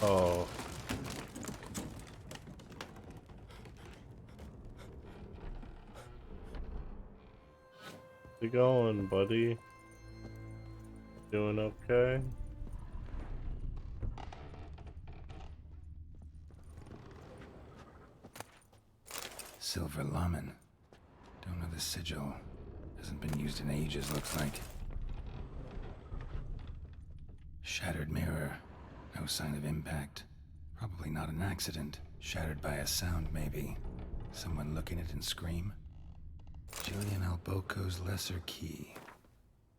Speaker 1: Oh. How's it going, buddy? Doing okay?
Speaker 5: Silver Lamen. Don't know the sigil. Hasn't been used in ages, looks like. Shattered mirror. No sign of impact. Probably not an accident. Shattered by a sound, maybe. Someone looking at it and scream. Julian Alboco's Lesser Key.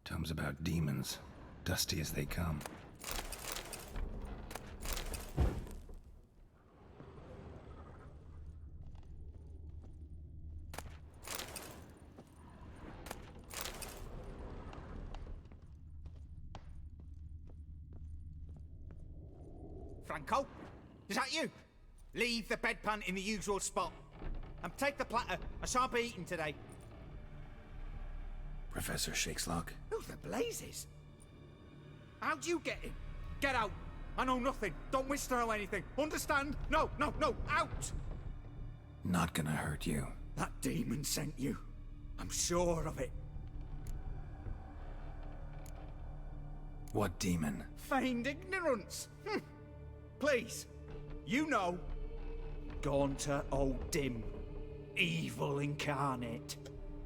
Speaker 5: Tomes about demons. Dusty as they come.
Speaker 20: Franco? Is that you? Leave the bedpan in the usual spot. And take the platter. I shan't be eating today.
Speaker 5: Professor Shakeslock?
Speaker 20: Who the blazes? How'd you get in? Get out. I know nothing. Don't wish to know anything. Understand? No, no, no. Out!
Speaker 5: Not gonna hurt you.
Speaker 20: That demon sent you. I'm sure of it.
Speaker 5: What demon?
Speaker 20: Feigned ignorance. Please. You know. Gaunter O'Dim. Evil incarnate.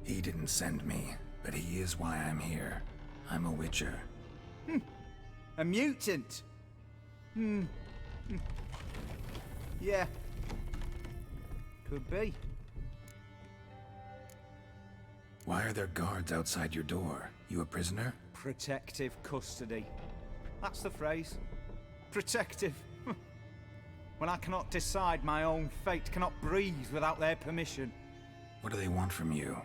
Speaker 5: He didn't send me, but he is why I'm here. I'm a witcher.
Speaker 20: A mutant. Yeah. Could be.
Speaker 5: Why are there guards outside your door? You a prisoner?
Speaker 20: Protective custody. That's the phrase. Protective. When I cannot decide my own fate, cannot breathe without their permission.
Speaker 5: What do they want from you?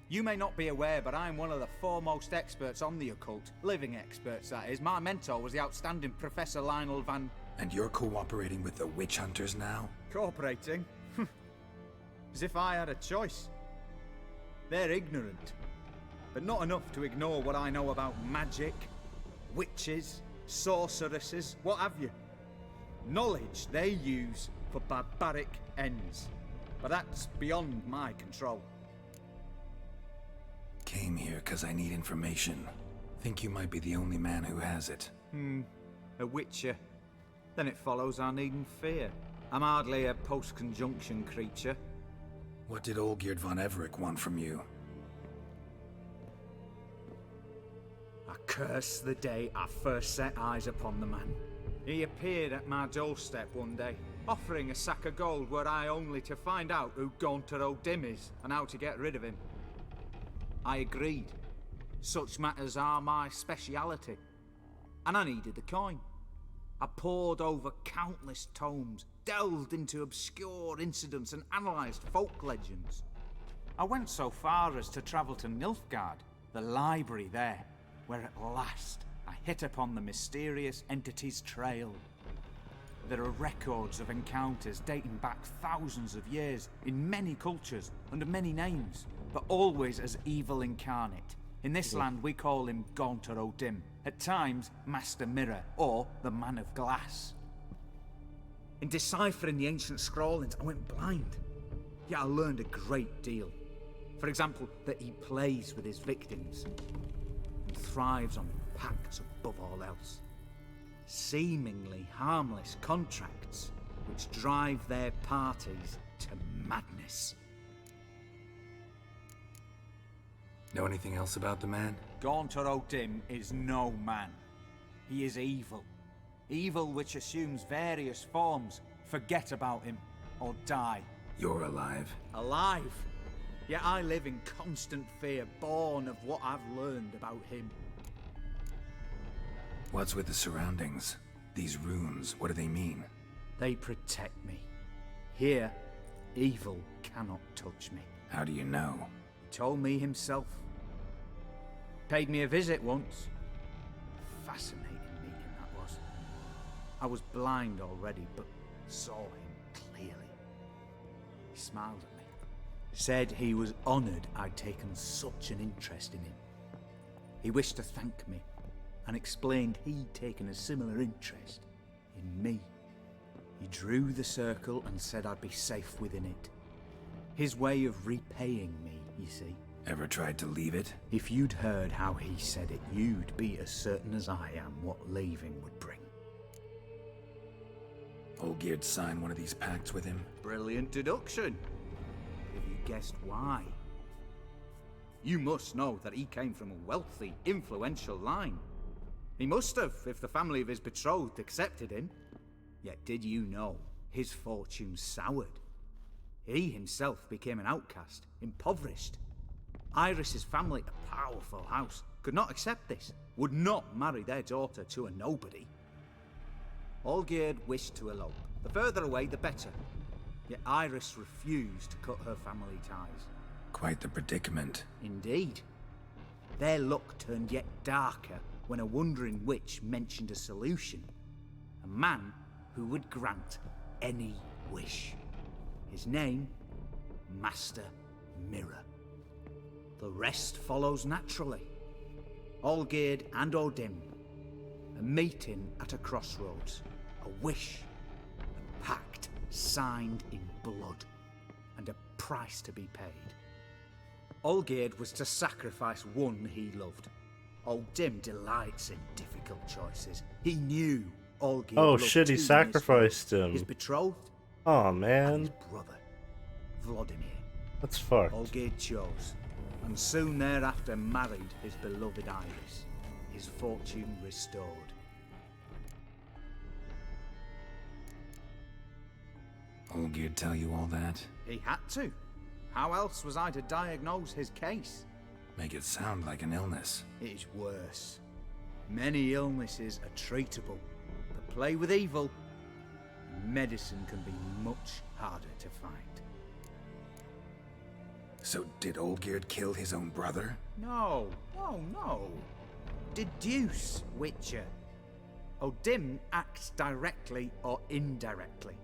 Speaker 20: You may not be aware, but I'm one of the foremost experts on the occult. Living experts, that is. My mentor was the outstanding Professor Lionel Van...
Speaker 5: And you're cooperating with the witch hunters now?
Speaker 20: Cooperating? As if I had a choice. They're ignorant, but not enough to ignore what I know about magic, witches, sorceresses, what have you. Knowledge they use for barbaric ends. But that's beyond my control.
Speaker 5: Came here because I need information. Think you might be the only man who has it.
Speaker 20: A witcher. Then it follows I needn't fear. I'm hardly a post-conjunction creature.
Speaker 5: What did Olgierd von Everec want from you?
Speaker 20: I curse the day I first set eyes upon the man. He appeared at my doorstep one day, offering a sack of gold were I only to find out who Gaunter O'Dim is and how to get rid of him. I agreed. Such matters are my speciality. And I needed the coin. I pored over countless tomes, delved into obscure incidents and analysed folk legends. I went so far as to travel to Nilfgaard, the library there, where at last I hit upon the mysterious entity's trail. There are records of encounters dating back thousands of years in many cultures, under many names, but always as evil incarnate. In this land we call him Gaunter O'Dim, at times Master Mirror, or the Man of Glass. In deciphering the ancient scrawlings I went blind, yet I learned a great deal. For example, that he plays with his victims and thrives on pacts above all else. Seemingly harmless contracts which drive their parties to madness.
Speaker 5: Know anything else about the man?
Speaker 20: Gaunter O'Dim is no man. He is evil. Evil which assumes various forms. Forget about him, or die.
Speaker 5: You're alive.
Speaker 20: Alive? Yet I live in constant fear, born of what I've learned about him.
Speaker 5: What's with the surroundings? These runes, what do they mean?
Speaker 20: They protect me. Here, evil cannot touch me.
Speaker 5: How do you know?
Speaker 20: He told me himself. Paid me a visit once. Fascinating meeting that was. I was blind already, but saw him clearly. He smiled at me. Said he was honoured I'd taken such an interest in him. He wished to thank me, and explained he'd taken a similar interest in me. He drew the circle and said I'd be safe within it. His way of repaying me, you see.
Speaker 5: Ever tried to leave it?
Speaker 20: If you'd heard how he said it, you'd be as certain as I am what leaving would bring.
Speaker 5: Olgierd signed one of these pacts with him?
Speaker 20: Brilliant deduction. Have you guessed why? You must know that he came from a wealthy, influential line. He must have, if the family of his betrothed accepted him. Yet did you know his fortune soured? He himself became an outcast, impoverished. Iris's family, a powerful house, could not accept this, would not marry their daughter to a nobody. Olgierd wished to elope. The further away, the better. Yet Iris refused to cut her family ties.
Speaker 5: Quite the predicament.
Speaker 20: Indeed. Their luck turned yet darker when a wandering witch mentioned a solution. A man who would grant any wish. His name, Master Mirror. The rest follows naturally. Olgierd and O'Dim, a meeting at a crossroads, a wish, a pact signed in blood, and a price to be paid. Olgierd was to sacrifice one he loved. O'Dim delights in difficult choices. He knew Olgierd
Speaker 1: Oh
Speaker 20: loved
Speaker 1: shit, he
Speaker 20: two
Speaker 1: sacrificed
Speaker 20: men,
Speaker 1: him.
Speaker 20: his betrothed
Speaker 1: Oh
Speaker 20: and
Speaker 1: man.
Speaker 20: his brother, Vladimir.
Speaker 1: That's fucked.
Speaker 20: Olgierd chose, and soon thereafter married his beloved Iris, his fortune restored.
Speaker 5: Olgierd tell you all that?
Speaker 20: He had to. How else was I to diagnose his case?
Speaker 5: Make it sound like an illness.
Speaker 20: It is worse. Many illnesses are treatable, but play with evil, medicine can be much harder to find.
Speaker 5: So did Olgierd kill his own brother?
Speaker 20: No. Deduce, Witcher. O'Dim acts directly or indirectly.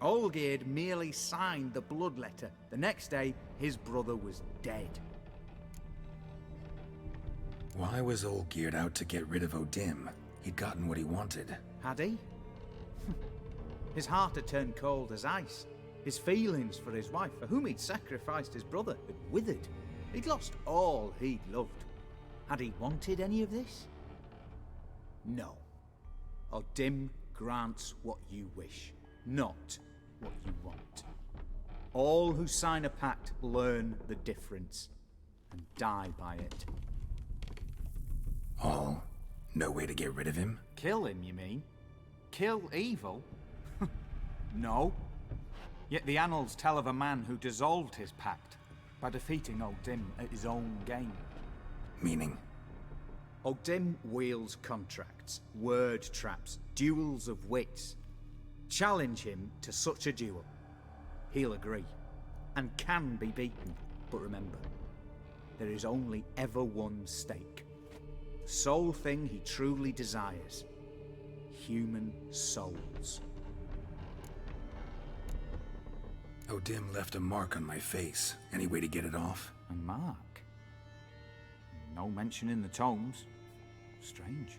Speaker 20: Olgierd merely signed the blood letter. The next day, his brother was dead.
Speaker 5: Why was Olgierd out to get rid of O'Dim? He'd gotten what he wanted.
Speaker 20: Had he? His heart had turned cold as ice. His feelings for his wife, for whom he'd sacrificed his brother, had withered. He'd lost all he'd loved. Had he wanted any of this? No. O'Dim grants what you wish, not what you want. All who sign a pact learn the difference and die by it.
Speaker 5: All? No way to get rid of him?
Speaker 20: Kill him, you mean? Kill evil? No. Yet the annals tell of a man who dissolved his pact by defeating O'Dim at his own game.
Speaker 5: Meaning?
Speaker 20: O'Dim wields contracts, word traps, duels of wits. Challenge him to such a duel. He'll agree, and can be beaten. But remember, there is only ever one stake. The sole thing he truly desires. Human souls.
Speaker 5: O'Dim left a mark on my face. Any way to get it off?
Speaker 20: A mark? No mention in the tomes. Strange.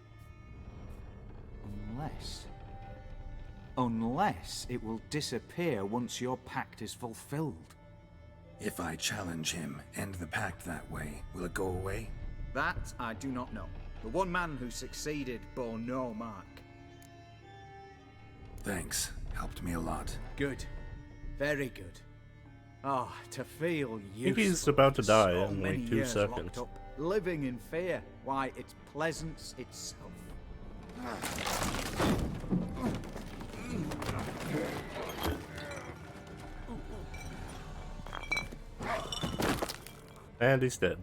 Speaker 20: Unless it will disappear once your pact is fulfilled.
Speaker 5: If I challenge him, end the pact that way, will it go away?
Speaker 20: That I do not know. The one man who succeeded bore no mark.
Speaker 5: Thanks. Helped me a lot.
Speaker 20: Good. Very good. Ah, to feel
Speaker 1: I think he's
Speaker 20: useful
Speaker 1: about to
Speaker 20: for
Speaker 1: die
Speaker 20: so
Speaker 1: in
Speaker 20: many
Speaker 1: like 2
Speaker 20: years
Speaker 1: seconds.
Speaker 20: locked up, living in fear. Why, it's pleasance itself.
Speaker 1: And he's dead.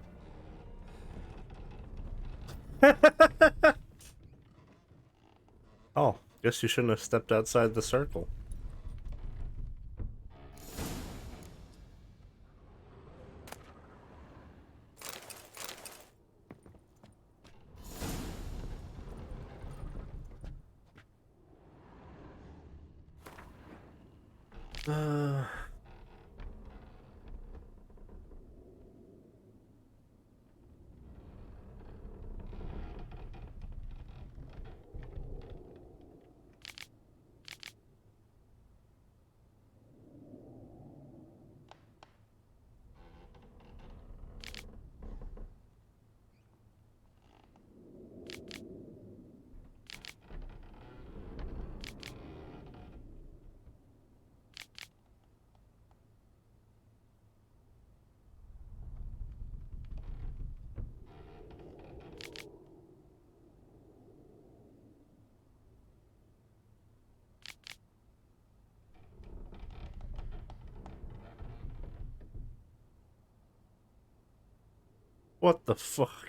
Speaker 1: Oh, guess you shouldn't have stepped outside the circle. What the fuck?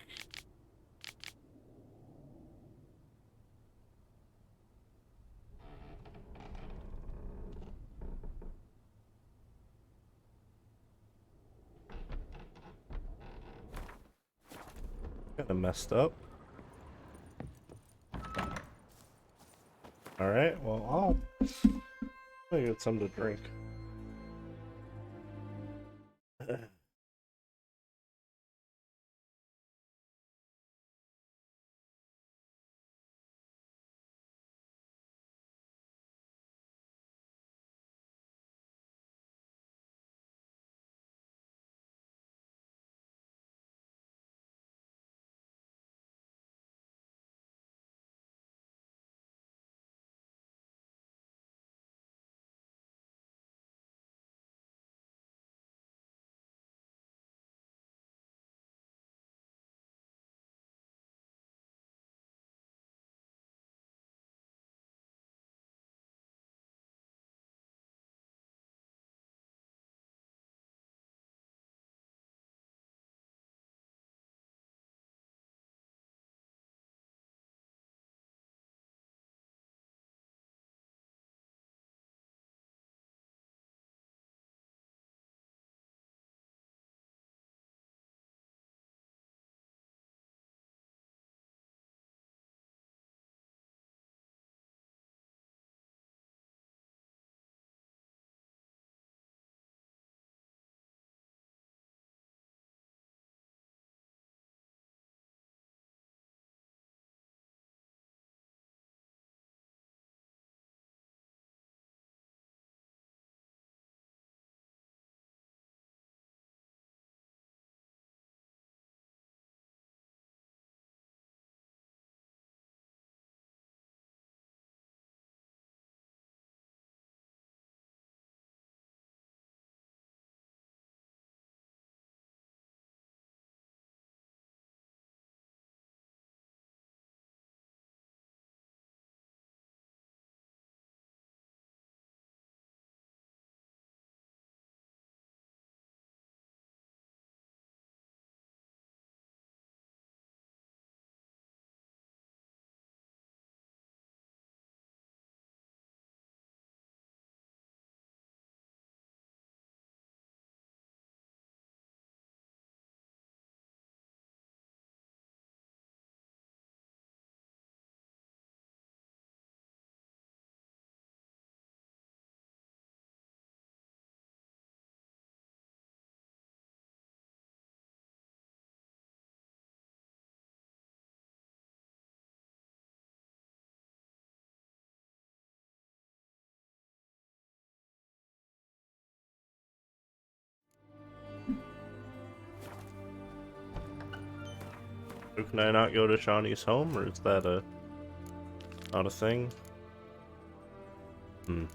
Speaker 1: Kinda messed up. Alright, well, I'll get some to drink. So can I not go to Shawnee's home, or is that not a thing? I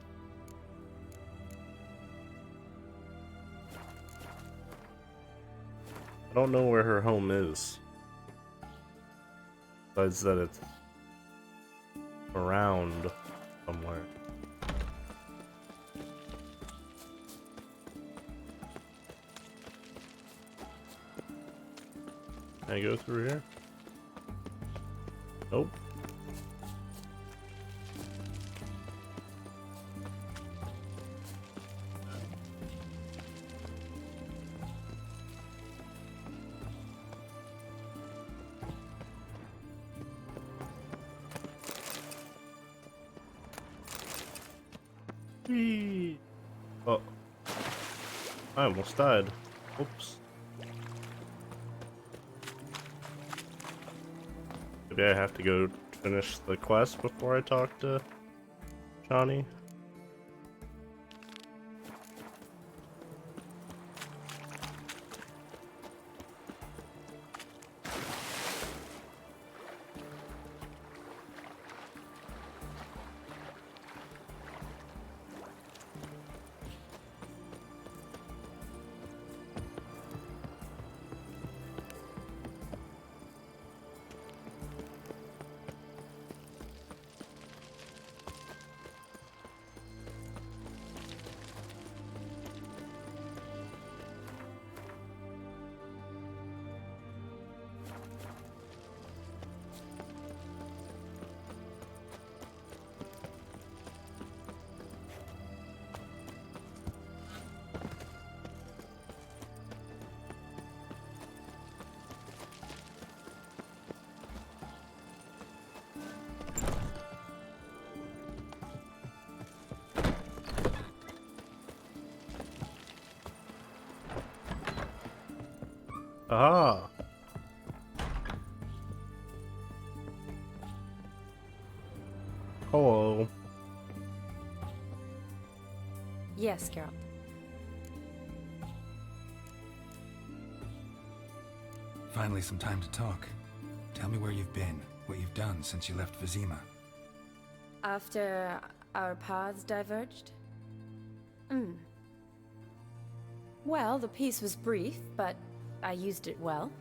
Speaker 1: don't know where her home is. Besides that it's around somewhere. Can I go through here? Nope. Oh. I almost died. Oops. Maybe I have to go finish the quest before I talk to Shawnee. Aha! Hello.
Speaker 19: Yes, Geralt.
Speaker 5: Finally some time to talk. Tell me where you've been, what you've done since you left Vizima.
Speaker 19: After our paths diverged? Well, the peace was brief, but I used it well.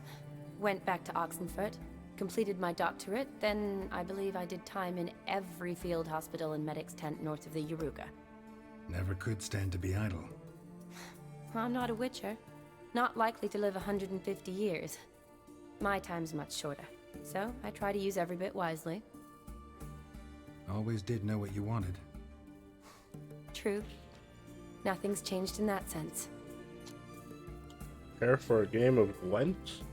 Speaker 19: Went back to Oxenfurt, completed my doctorate, then I believe I did time in every field hospital and medic's tent north of the Yaruga.
Speaker 5: Never could stand to be idle.
Speaker 19: I'm not a witcher. Not likely to live 150 years. My time's much shorter, so I try to use every bit wisely.
Speaker 5: Always did know what you wanted.
Speaker 19: True. Nothing's changed in that sense.
Speaker 1: Care for a game of Gwent?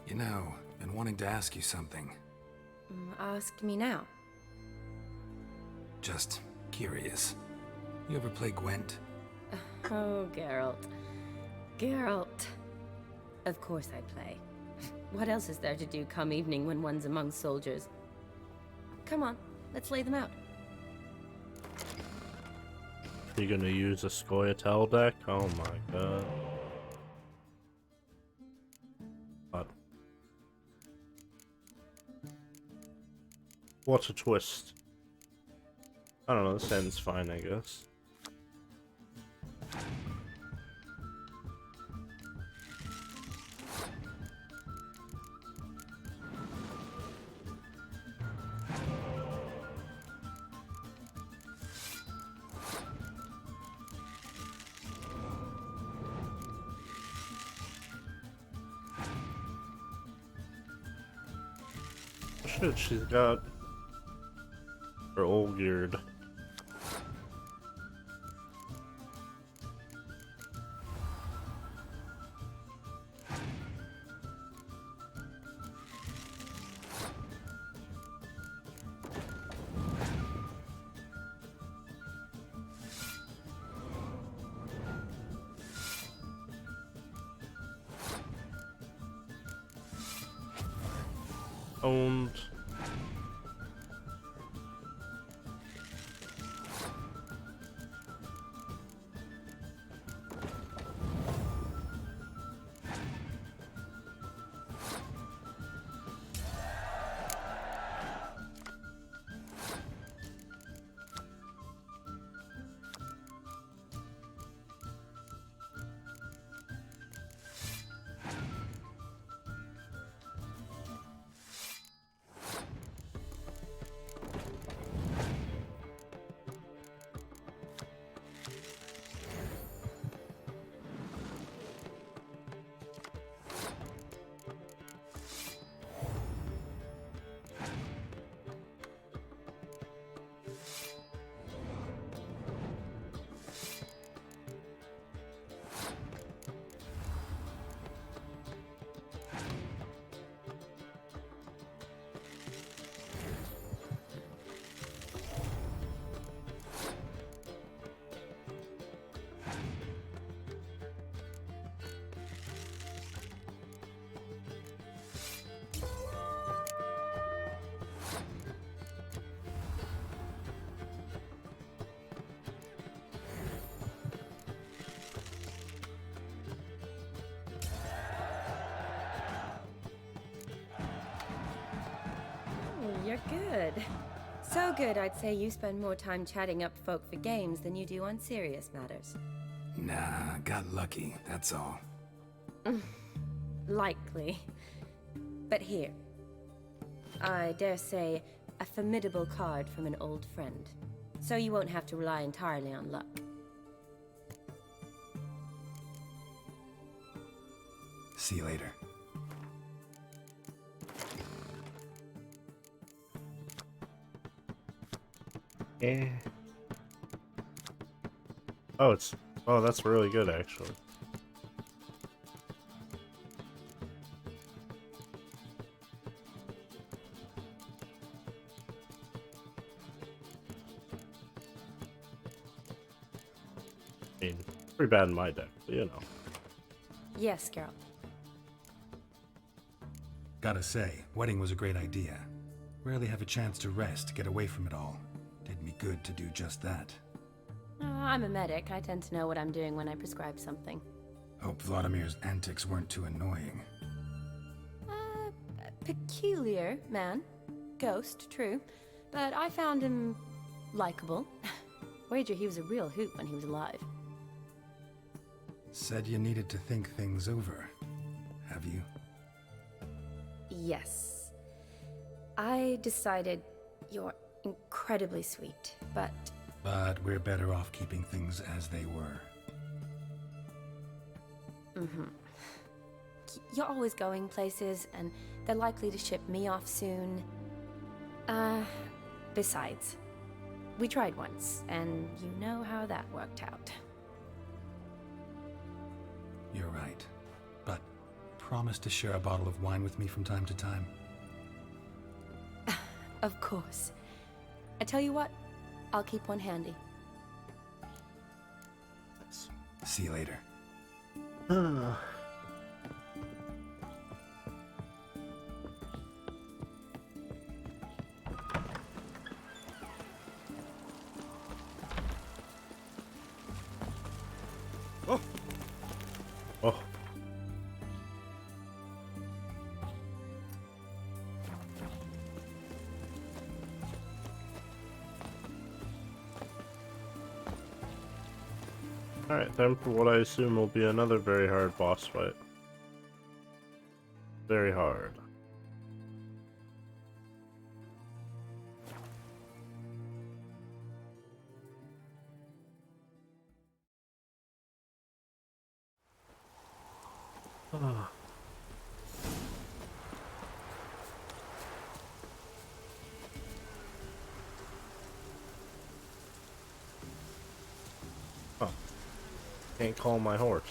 Speaker 5: You know, been wanting to ask you something.
Speaker 19: Ask me now.
Speaker 5: Just curious. You ever play Gwent?
Speaker 19: Oh, Geralt. Geralt. Of course I play. What else is there to do come evening when one's among soldiers? Come on, let's lay them out.
Speaker 1: You gonna use a Scoia'tael deck? Oh my god. What? What a twist. I don't know, this ends fine, I guess. Shit, she's got her old geared. Owned.
Speaker 19: You're good. So good, I'd say you spend more time chatting up folk for games than you do on serious matters.
Speaker 5: Nah, got lucky, that's all.
Speaker 19: Likely. But here. I dare say, a formidable card from an old friend. So you won't have to rely entirely on luck.
Speaker 5: See you later.
Speaker 1: Eh. Oh, that's really good, actually. I mean, pretty bad in my deck, but you know.
Speaker 19: Yes, Geralt.
Speaker 5: Gotta say, wedding was a great idea. Rarely have a chance to rest, get away from it all. Did me good to do just that.
Speaker 19: I'm a medic. I tend to know what I'm doing when I prescribe something.
Speaker 5: Hope Vladimir's antics weren't too annoying.
Speaker 19: Peculiar man. Ghost, true. But I found him likable. Wager he was a real hoot when he was alive.
Speaker 5: Said you needed to think things over. Have you?
Speaker 19: Yes. I decided you're incredibly sweet, but...
Speaker 5: But we're better off keeping things as they were.
Speaker 19: You're always going places, and they're likely to ship me off soon. Besides, we tried once, and you know how that worked out.
Speaker 5: You're right. But promise to share a bottle of wine with me from time to time?
Speaker 19: Of course. I tell you what, I'll keep one handy.
Speaker 5: See you later.
Speaker 1: Oh. Oh. Alright, time for what I assume will be another very hard boss fight. Very hard. Oh. Oh. Can't call my horse.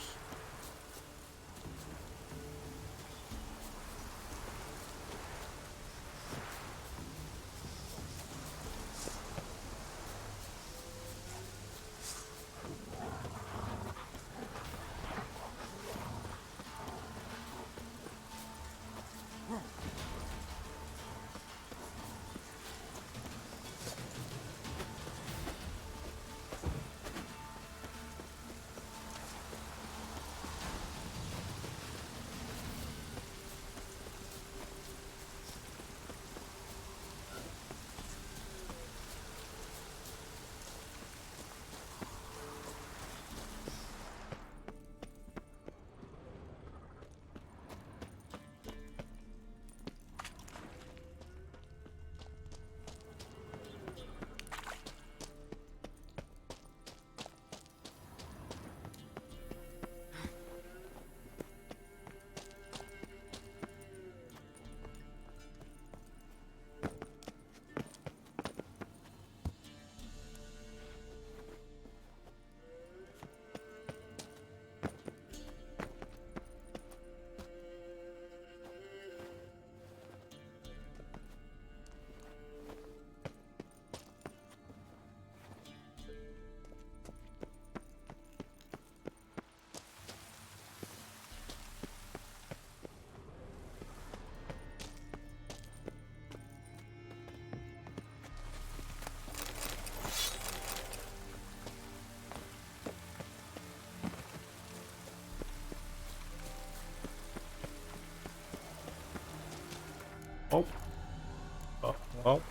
Speaker 1: Oh. Oh, well.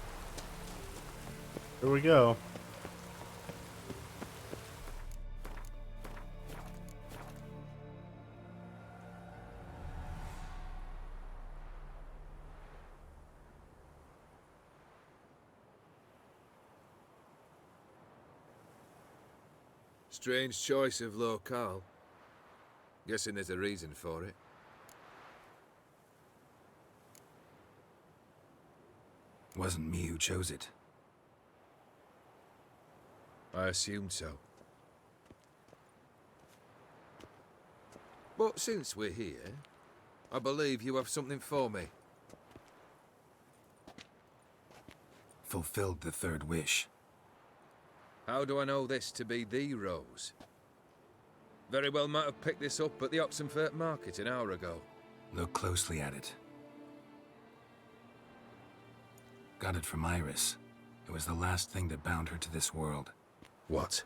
Speaker 1: Here we go.
Speaker 6: Strange choice of locale. Guessing there's a reason for it.
Speaker 5: Wasn't me who chose it.
Speaker 6: I assumed so. But since we're here, I believe you have something for me.
Speaker 5: Fulfilled the third wish.
Speaker 6: How do I know this to be the rose? Very well might have picked this up at the Oxenfurt market an hour ago.
Speaker 5: Look closely at it. Got it from Iris. It was the last thing that bound her to this world.
Speaker 6: What?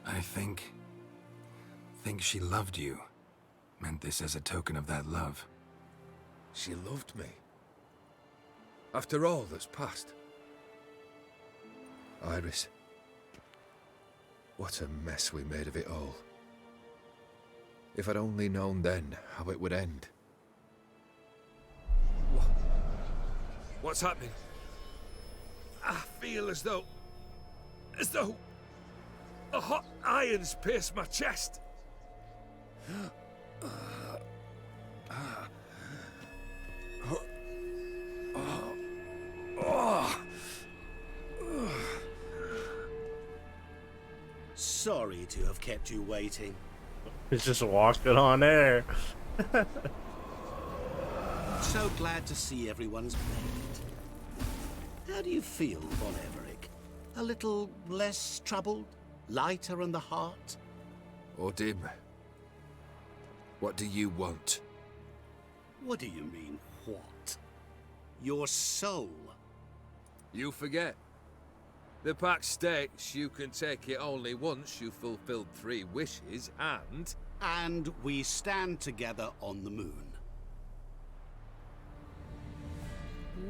Speaker 5: I think she loved you. Meant this as a token of that love.
Speaker 6: She loved me. After all that's passed. Iris. What a mess we made of it all. If I'd only known then how it would end. What's happening? I feel as though a hot iron's pierced my chest.
Speaker 13: Sorry to have kept you waiting.
Speaker 1: He's just walking on air.
Speaker 13: So glad to see everyone's made it. How do you feel, Von Everett? A little less troubled? Lighter in the heart?
Speaker 6: Or dim? What do you want?
Speaker 13: What do you mean, what? Your soul.
Speaker 6: You forget. The pact states you can take it only once you've fulfilled 3 wishes, and...
Speaker 13: And we stand together on the moon.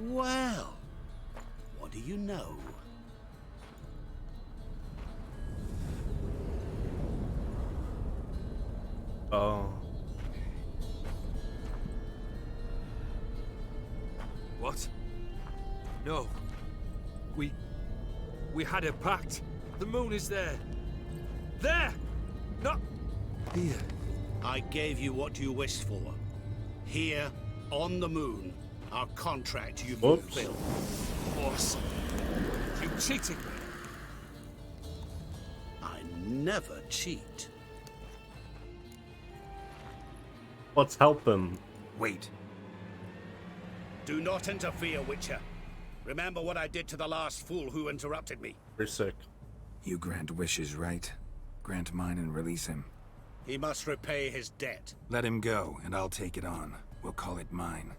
Speaker 13: Well, what do you know?
Speaker 1: Oh.
Speaker 6: What? No. We had a pact. The moon is there. There! Not here.
Speaker 13: I gave you what you wished for. Here, on the moon, our contract you fulfilled.
Speaker 6: Boss, you cheated me.
Speaker 13: I never cheat.
Speaker 1: Let's help him.
Speaker 5: Wait.
Speaker 13: Do not interfere, Witcher. Remember what I did to the last fool who interrupted me.
Speaker 1: You're sick.
Speaker 5: You grant wishes, right? Grant mine and release him.
Speaker 13: He must repay his debt.
Speaker 5: Let him go, and I'll take it on. We'll call it mine.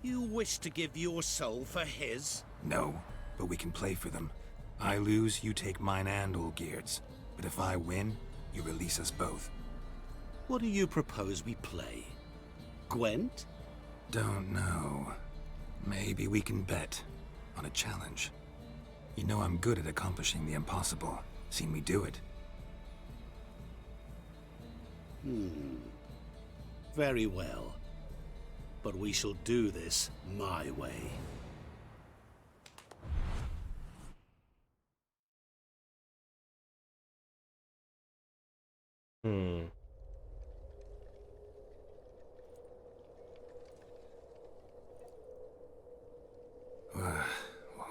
Speaker 13: You wish to give your soul for his?
Speaker 5: No, but we can play for them. I lose, you take mine and Olgierd's. But if I win, you release us both.
Speaker 13: What do you propose we play? Gwent?
Speaker 5: Don't know. Maybe we can bet on a challenge. You know I'm good at accomplishing the impossible. Seen me do it.
Speaker 13: Very well. But we shall do this my way.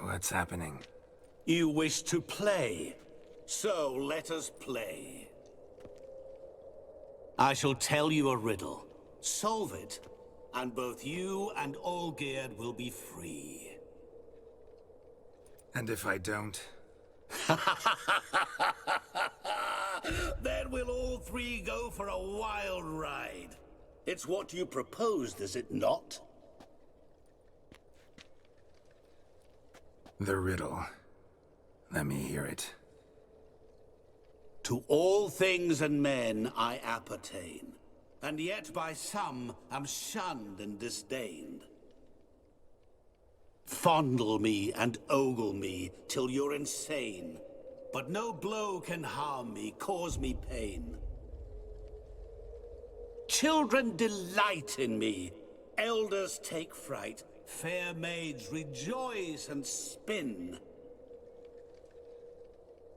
Speaker 5: What's happening?
Speaker 13: You wish to play, so let us play. I shall tell you a riddle. Solve it, and both you and Olgierd will be free.
Speaker 5: And if I don't?
Speaker 13: Then we'll all 3 go for a wild ride. It's what you proposed, is it not?
Speaker 5: The riddle. Let me hear it.
Speaker 13: To all things and men I appertain, and yet by some am shunned and disdained. Fondle me and ogle me till you're insane, but no blow can harm me, cause me pain. Children delight in me, elders take fright, fair maids rejoice and spin.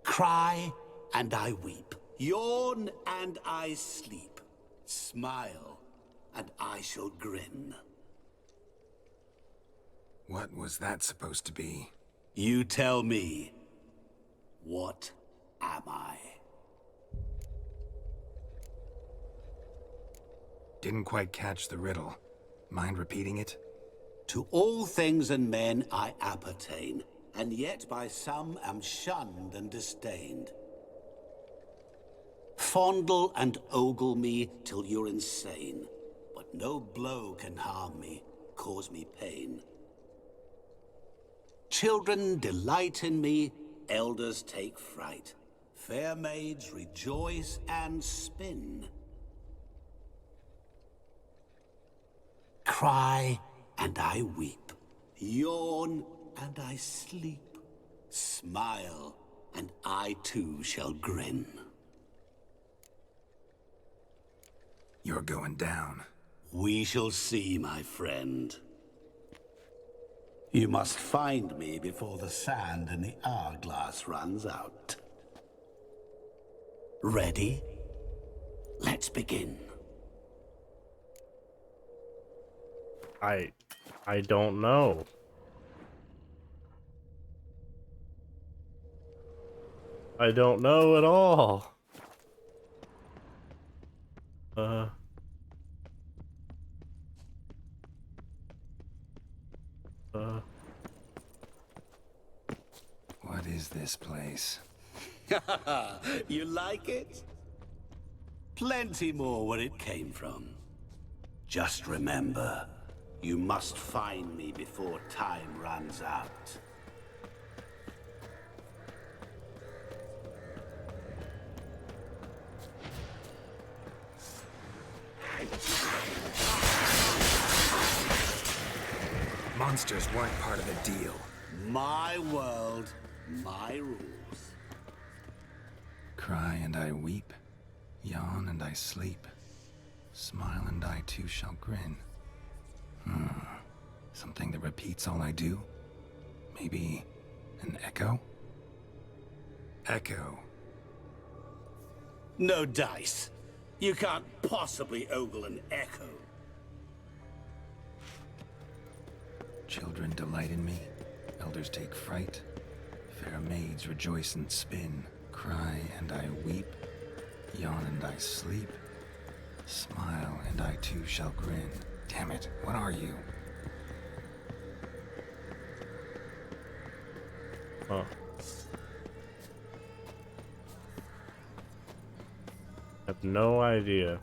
Speaker 13: Cry and I weep, yawn and I sleep, smile and I shall grin.
Speaker 5: What was that supposed to be?
Speaker 13: You tell me, what am I?
Speaker 5: Didn't quite catch the riddle. Mind repeating it?
Speaker 13: To all things and men I appertain, and yet by some am shunned and disdained. Fondle and ogle me till you're insane, but no blow can harm me, cause me pain. Children delight in me, elders take fright, fair maids rejoice and spin. Cry and I weep, yawn and I sleep, smile and I too shall grin.
Speaker 5: You're going down.
Speaker 13: We shall see, my friend. You must find me before the sand in the hourglass runs out. Ready? Let's begin.
Speaker 1: I don't know. I don't know at all.
Speaker 5: What is this place?
Speaker 13: You like it? Plenty more where it came from. Just remember, you must find me before time runs out.
Speaker 5: Monsters weren't part of the deal.
Speaker 13: My world, my rules.
Speaker 5: Cry and I weep, yawn and I sleep, smile and I too shall grin. Something that repeats all I do? Maybe an echo? Echo.
Speaker 13: No dice. You can't possibly ogle an echo.
Speaker 5: Children delight in me, elders take fright, fair maids rejoice and spin, cry and I weep, yawn and I sleep, smile and I too shall grin. Damn it, what are you?
Speaker 1: Huh. I have no idea.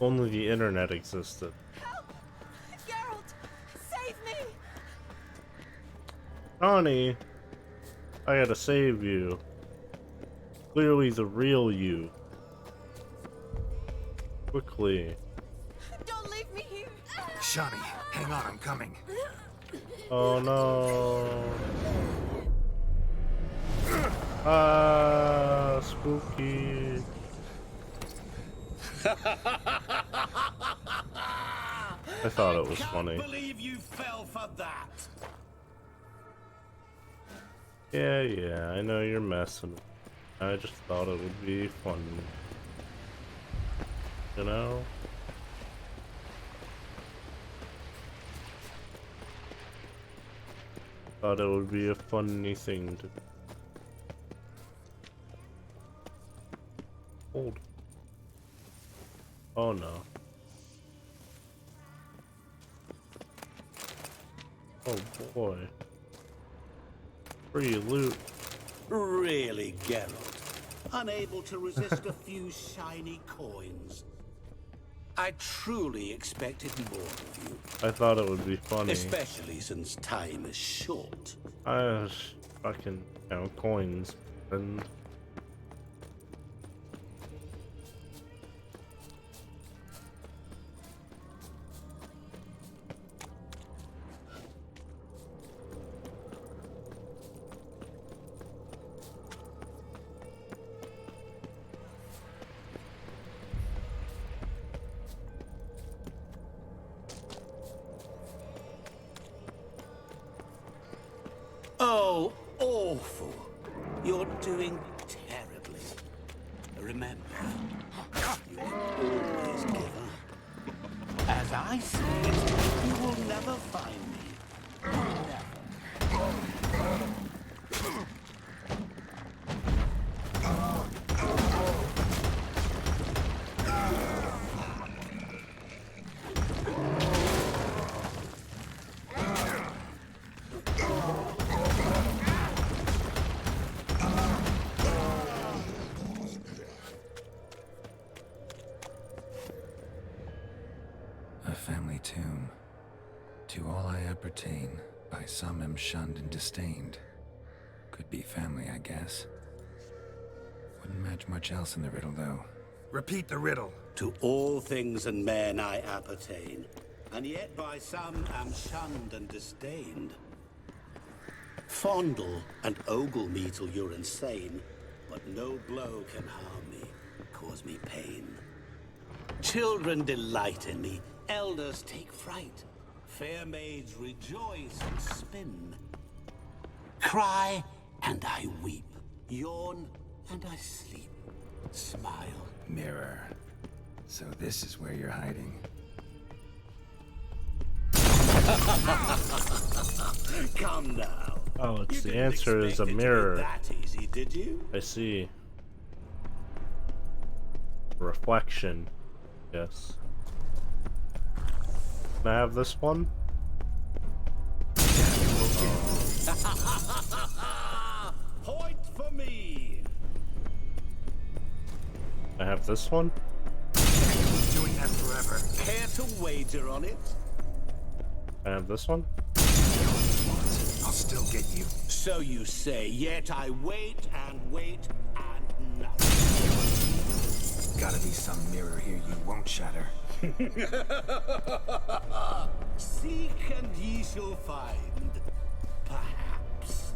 Speaker 1: Only the internet existed.
Speaker 12: Geralt, save me!
Speaker 1: Connie, I gotta save you. Clearly the real you. Quickly.
Speaker 12: Don't leave me here!
Speaker 5: Shani, hang on, I'm coming.
Speaker 1: Oh no. Ah, spooky. I thought it was funny.
Speaker 13: I can't believe you fell for that.
Speaker 1: Yeah, I know you're messing. I just thought it would be fun. You know? Thought it would be a funny thing to hold. Oh no. Oh boy. Free loot.
Speaker 13: Really, Geralt? Unable to resist a few shiny coins? I truly expected more of you.
Speaker 1: I thought it would be funny.
Speaker 13: Especially since time is short.
Speaker 1: I was fucking, coins. And
Speaker 13: Oh, awful. You're doing terribly. Remember, you will always give up. As I see it, you will never find me. Never.
Speaker 5: Tomb. To all I appertain, by some am shunned and disdained. Could be family, I guess. Wouldn't match much else in the riddle, though.
Speaker 13: Repeat the riddle. To all things and men I appertain, and yet by some am shunned and disdained. Fondle and ogle me till you're insane, but no blow can harm me, cause me pain. Children delight in me, elders take fright. Fair maids rejoice and spin. Cry and I weep. Yawn and I sleep. Smile.
Speaker 5: Mirror. So this is where you're hiding.
Speaker 13: Come now.
Speaker 1: oh, it's
Speaker 13: You
Speaker 1: the
Speaker 13: didn't
Speaker 1: answer is a
Speaker 13: expect it to be
Speaker 1: mirror.
Speaker 13: that easy, did you?
Speaker 1: I see. Reflection. Yes. Can I have this one?
Speaker 13: Point for me.
Speaker 1: I have this one?
Speaker 13: Doing that forever. Care to wager on it?
Speaker 1: I have this one?
Speaker 13: I'll still get you. So you say, yet I wait and wait and nothing.
Speaker 5: Gotta be some mirror here you won't shatter.
Speaker 13: Seek and ye shall find. Perhaps.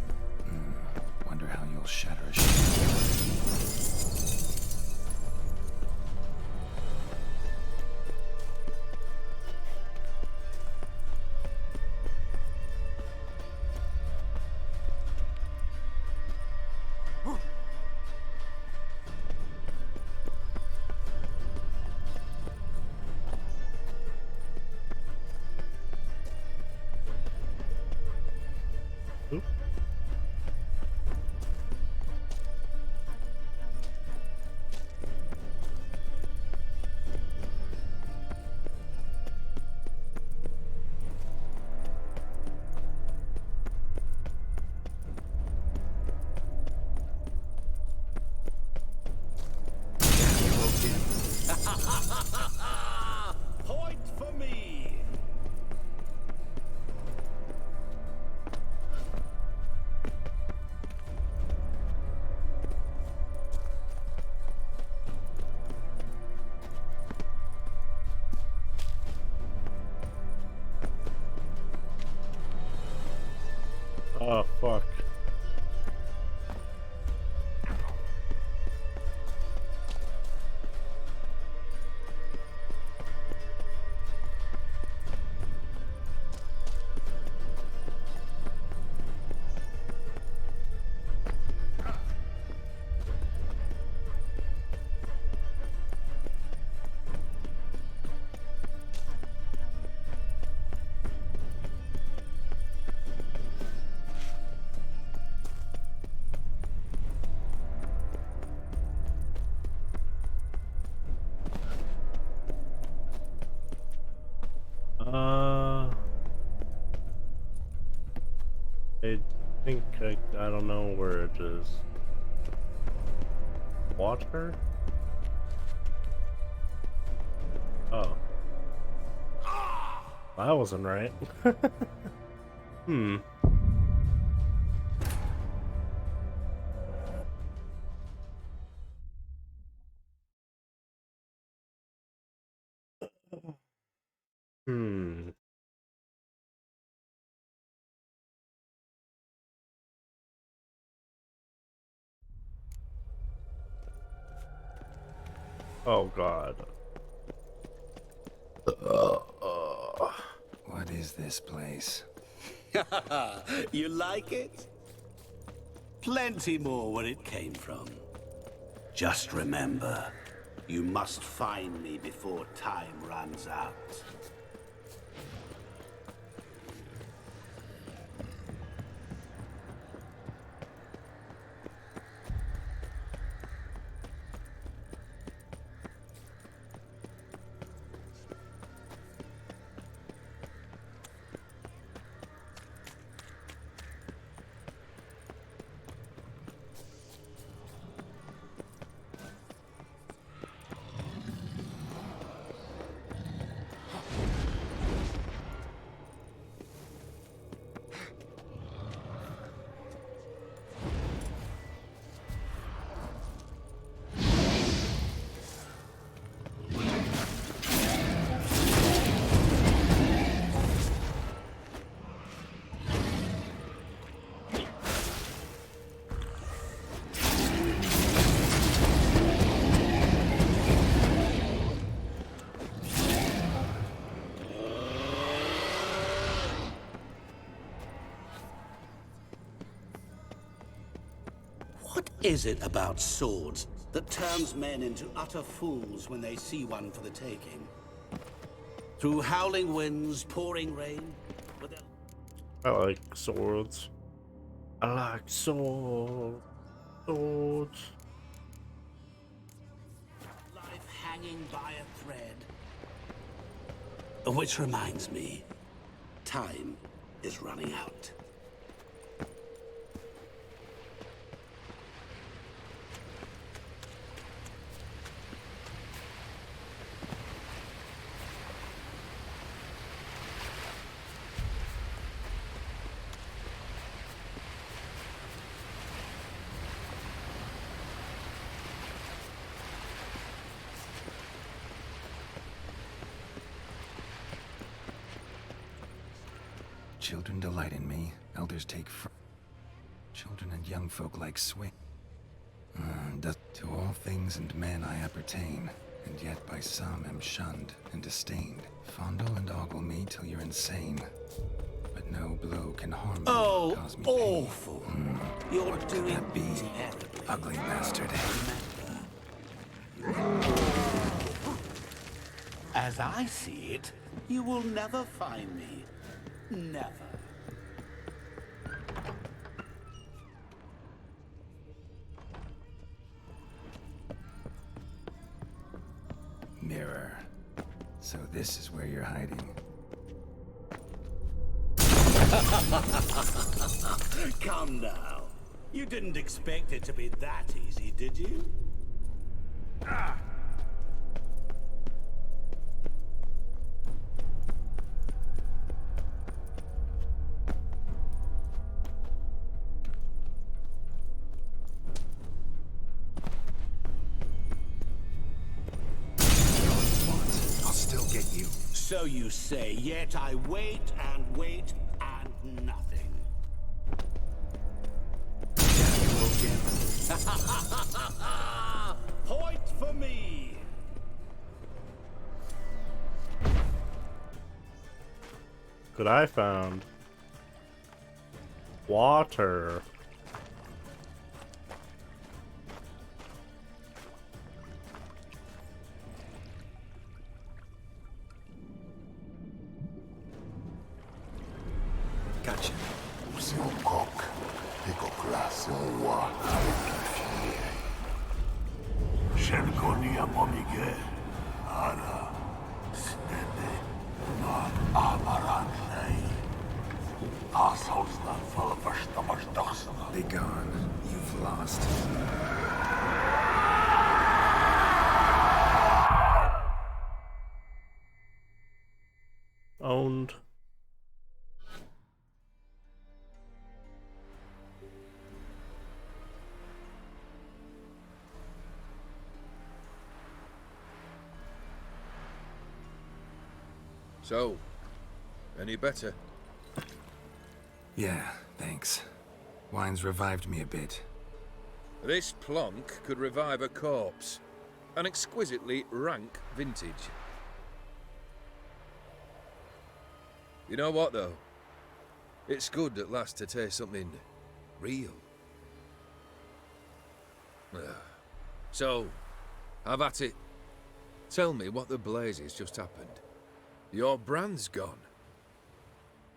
Speaker 5: Wonder how you'll shatter a ship.
Speaker 13: Point for me.
Speaker 1: Oh, fuck. I think I don't know where it is. Water? Oh. That wasn't right. Hmm. Oh God.
Speaker 5: What is this place?
Speaker 13: You like it? Plenty more where it came from. Just remember, you must find me before time runs out. What is it about swords that turns men into utter fools when they see one for the taking? Through howling winds, pouring rain,
Speaker 1: I like swords. I like swords. Swords.
Speaker 13: life hanging by a thread. Which reminds me, time is running out.
Speaker 5: Children delight in me, elders take children and young folk like swing. To all things and men I appertain, and yet by some am shunned and disdained. Fondle and ogle me till you're insane, but no blow can harm me, cause me pain.
Speaker 13: Awful! You're doing
Speaker 5: that be,
Speaker 13: terribly.
Speaker 5: ugly bastard.
Speaker 13: As I see it, you will never find me. Never.
Speaker 5: Mirror. So this is where you're hiding.
Speaker 13: Come now. You didn't expect it to be that easy, did you?
Speaker 5: I'll still get you.
Speaker 13: So you say, yet I wait and wait and nothing. Point for me!
Speaker 1: Good, I found water.
Speaker 5: Gotcha. Be gone. You've lost.
Speaker 1: Owned.
Speaker 6: So, any better?
Speaker 5: Yeah, thanks. Wine's revived me a bit.
Speaker 6: This plonk could revive a corpse. An exquisitely rank vintage. You know what, though? It's good at last to taste something real. So, have at it. Tell me what the blazes just happened. Your brand's gone.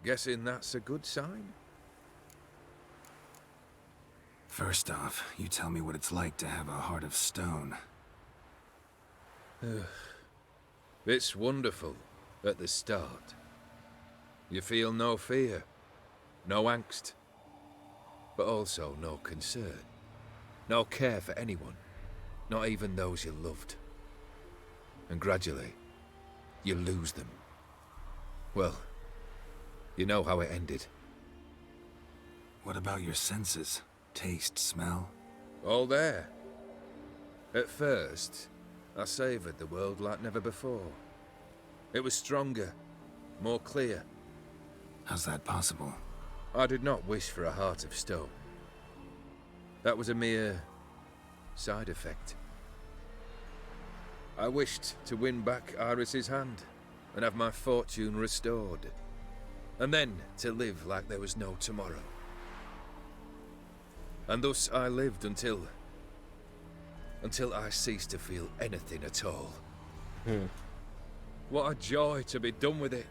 Speaker 6: Guessing that's a good sign?
Speaker 5: First off, you tell me what it's like to have a heart of stone.
Speaker 6: It's wonderful at the start. You feel no fear, no angst, but also no concern. No care for anyone, not even those you loved. And gradually, you lose them. Well, you know how it ended.
Speaker 5: What about your senses? Taste, smell?
Speaker 6: All there. At first, I savoured the world like never before. It was stronger, more clear.
Speaker 5: How's that possible?
Speaker 6: I did not wish for a heart of stone. That was a mere side effect. I wished to win back Iris's hand and have my fortune restored. And then to live like there was no tomorrow. And thus I lived until I ceased to feel anything at all. What a joy to be done with it.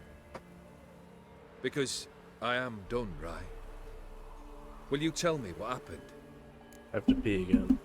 Speaker 6: Because I am done, right? Will you tell me what happened?
Speaker 1: I have to pee again.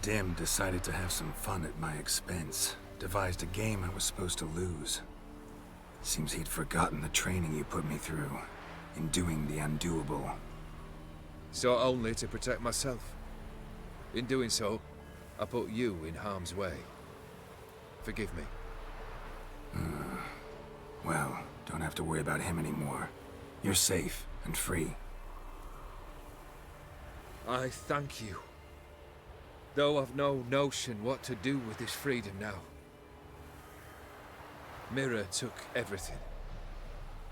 Speaker 5: Dim decided to have some fun at my expense. Devised a game I was supposed to lose. Seems he'd forgotten the training you put me through in doing the undoable.
Speaker 6: Sought only to protect myself. In doing so, I put you in harm's way. Forgive me.
Speaker 5: Well, don't have to worry about him anymore. You're safe and free.
Speaker 6: I thank you. Though I've no notion what to do with this freedom now. Mirror took everything.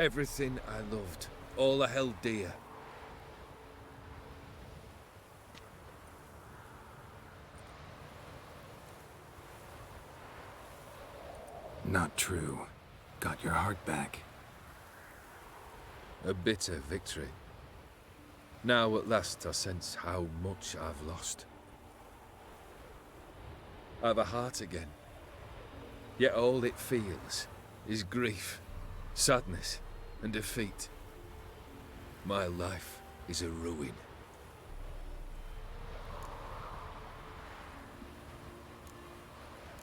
Speaker 6: Everything I loved. All I held dear.
Speaker 5: Not true. Got your heart back.
Speaker 6: A bitter victory. Now at last I sense how much I've lost. I've a heart again. Yet all it feels is grief, sadness, and defeat. My life is a ruin.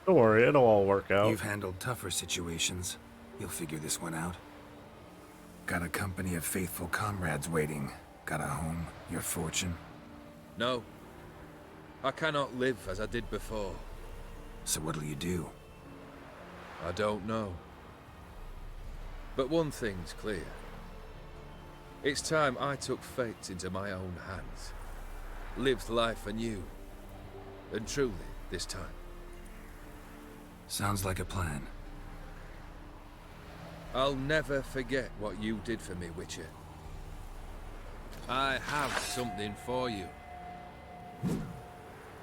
Speaker 1: Don't worry, it'll all work out.
Speaker 5: You've handled tougher situations. You'll figure this one out. Got a company of faithful comrades waiting. Got a home, your fortune.
Speaker 6: No. I cannot live as I did before.
Speaker 5: So what'll you do?
Speaker 6: I don't know. But one thing's clear. It's time I took fate into my own hands. Lived life anew. And truly, this time.
Speaker 5: Sounds like a plan.
Speaker 6: I'll never forget what you did for me, Witcher. I have something for you.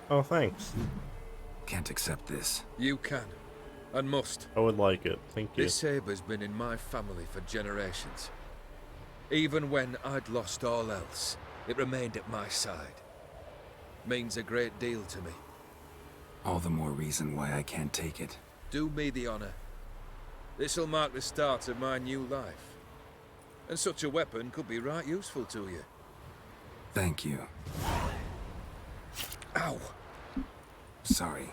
Speaker 1: Oh, thanks.
Speaker 5: Can't accept this.
Speaker 6: You can, and must.
Speaker 1: I would like it. Thank you.
Speaker 6: This saber's been in my family for generations. Even when I'd lost all else, it remained at my side. Means a great deal to me.
Speaker 5: All the more reason why I can't take it.
Speaker 6: Do me the honor. This'll mark the start of my new life. And such a weapon could be right useful to you.
Speaker 5: Thank you.
Speaker 6: Ow!
Speaker 5: Sorry.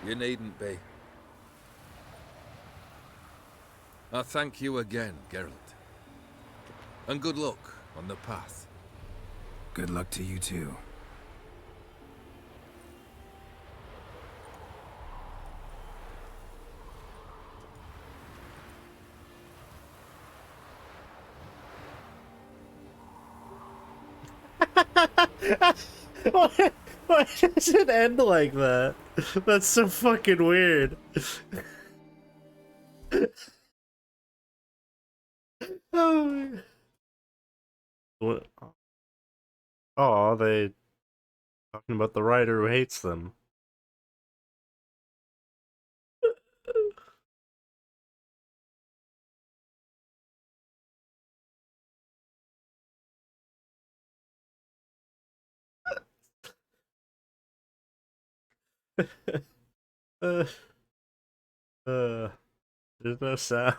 Speaker 6: You needn't be. I thank you again, Geralt. And good luck on the path.
Speaker 5: Good luck to you too.
Speaker 1: Why does it end like that? That's so fucking weird. Oh, what? Oh, they talking about the writer who hates them. uh, there's no sound.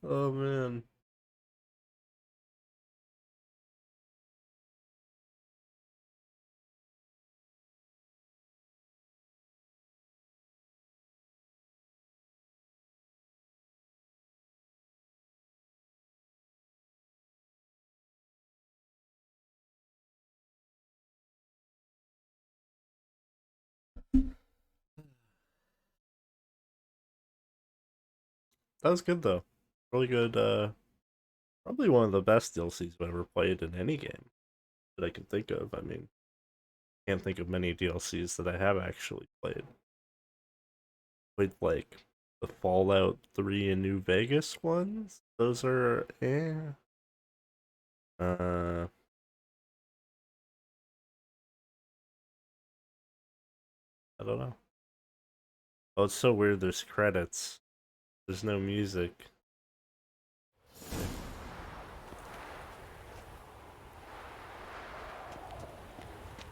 Speaker 1: Oh man. That was good though. Really good, probably one of the best DLCs I've ever played in any game that I can think of. I mean, can't think of many DLCs that I have actually played. Played like the Fallout 3 and New Vegas ones. Those are I don't know. Oh, it's so weird, there's credits. There's no music.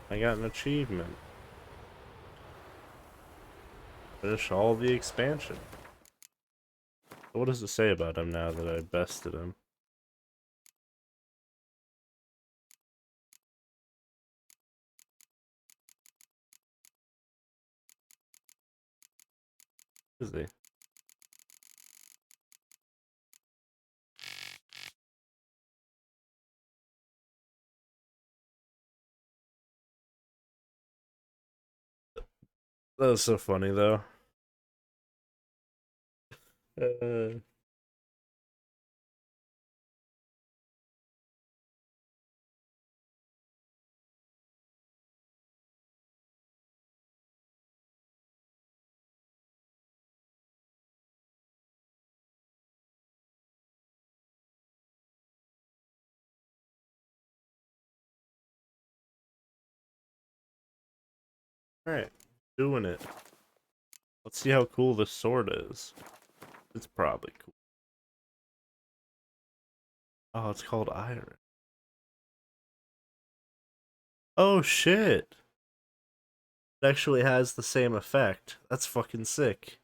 Speaker 1: I got an achievement. Finish all the expansion. What does it say about him now that I bested him? Is he? That was so funny though. Uh, Alright, doing it. Let's see how cool this sword is. It's probably cool. Oh, it's called iron. Oh shit! It actually has the same effect. That's fucking sick.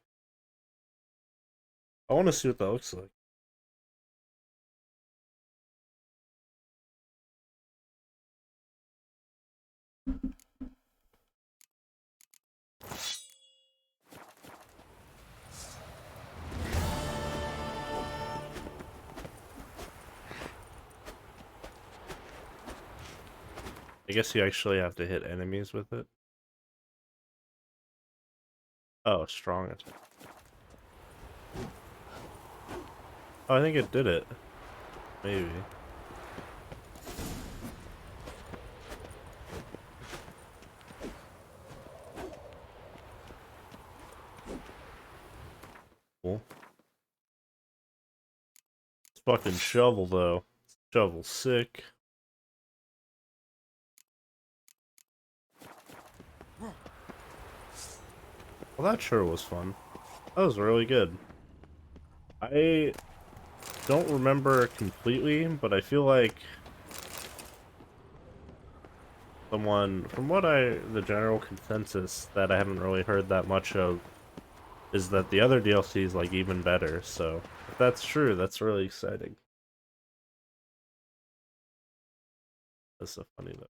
Speaker 1: I want to see what that looks like. I guess you actually have to hit enemies with it. Oh, strong attack. Oh, I think it did it. Maybe. Cool. It's fucking shovel though. Shovel sick. Well, that sure was fun. That was really good. I don't remember completely, but I feel like from what the general consensus that I haven't really heard that much of is that the other DLC is like even better. So if that's true, that's really exciting. That's so funny though.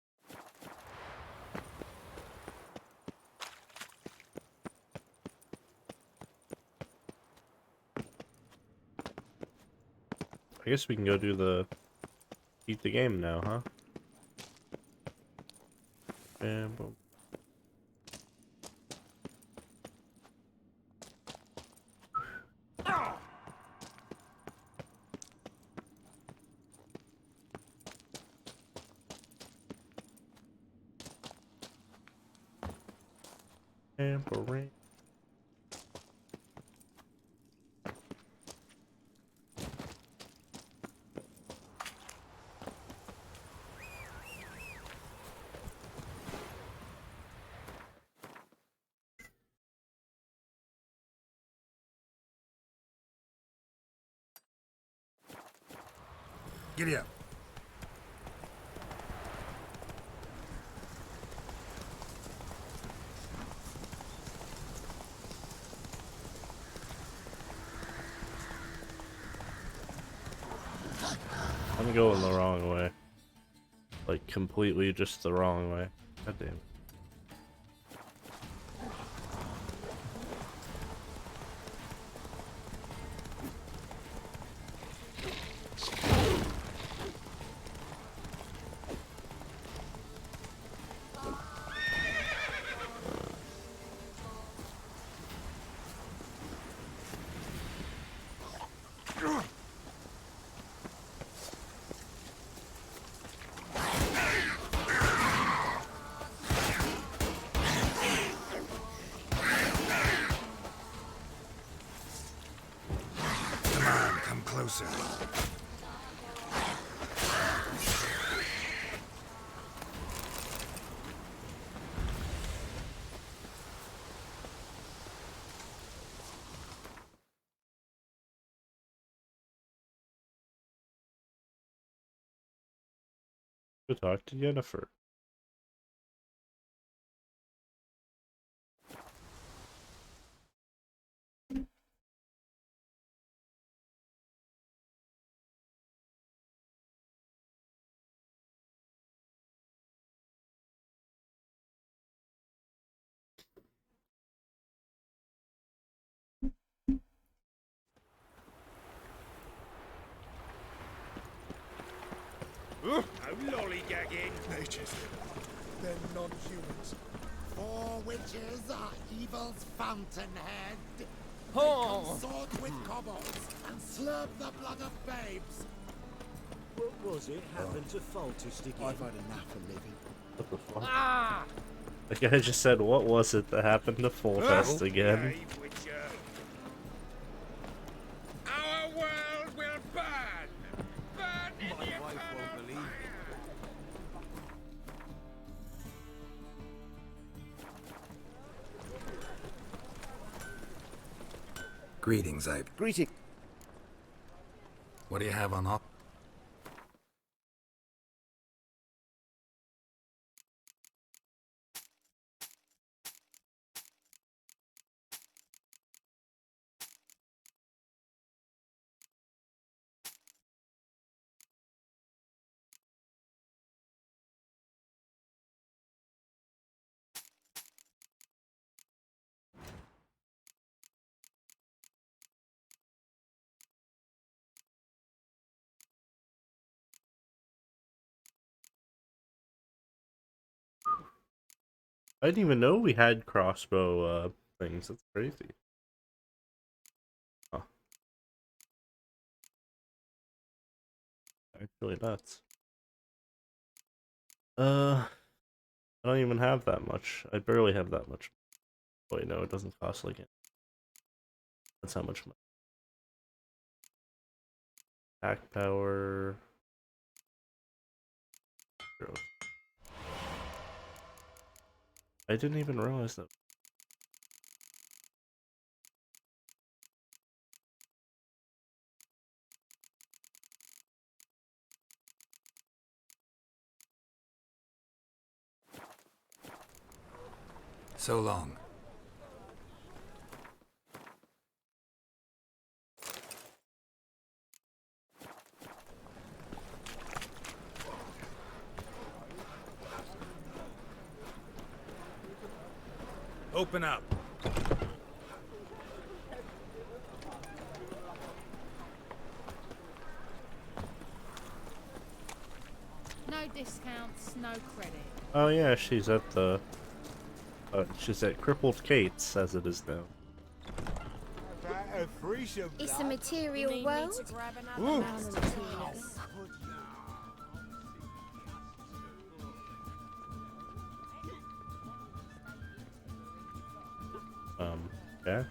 Speaker 1: I guess we can go do beat the game now, huh? And boom. Tampering.
Speaker 5: Giddy up.
Speaker 1: I'm going the wrong way. Like completely just the wrong way. God damn it.
Speaker 5: Come on, come closer.
Speaker 1: Go talk to Yennefer.
Speaker 2: No lollygagging.
Speaker 16: Mages. They're non-humans.
Speaker 21: 4 witches are evil's fountainhead.
Speaker 20: Oh.
Speaker 21: They consort with kobolds and slurp the blood of babes.
Speaker 17: What was it happened to Faltist again?
Speaker 16: I've had enough of living.
Speaker 1: What the fuck?
Speaker 20: Ah!
Speaker 1: The guy just said, what was it that happened to Fullfest again?
Speaker 2: Our world will burn! Burn in
Speaker 17: My
Speaker 2: the
Speaker 17: wife won't believe it.
Speaker 5: Greetings,
Speaker 16: Greeting.
Speaker 5: What do you have on op?
Speaker 1: I didn't even know we had crossbow things. That's crazy. Huh. Actually nuts. I don't even have that much. I barely have that much. Wait, no, it doesn't cost like it. That's how much money. Attack power. Gross. I didn't even realize that.
Speaker 5: So long.
Speaker 20: Open up.
Speaker 12: No discounts, no credit.
Speaker 1: Oh yeah, she's at the. She's at Crippled Kate's, as it is now.
Speaker 7: It's a material world.
Speaker 1: Yeah.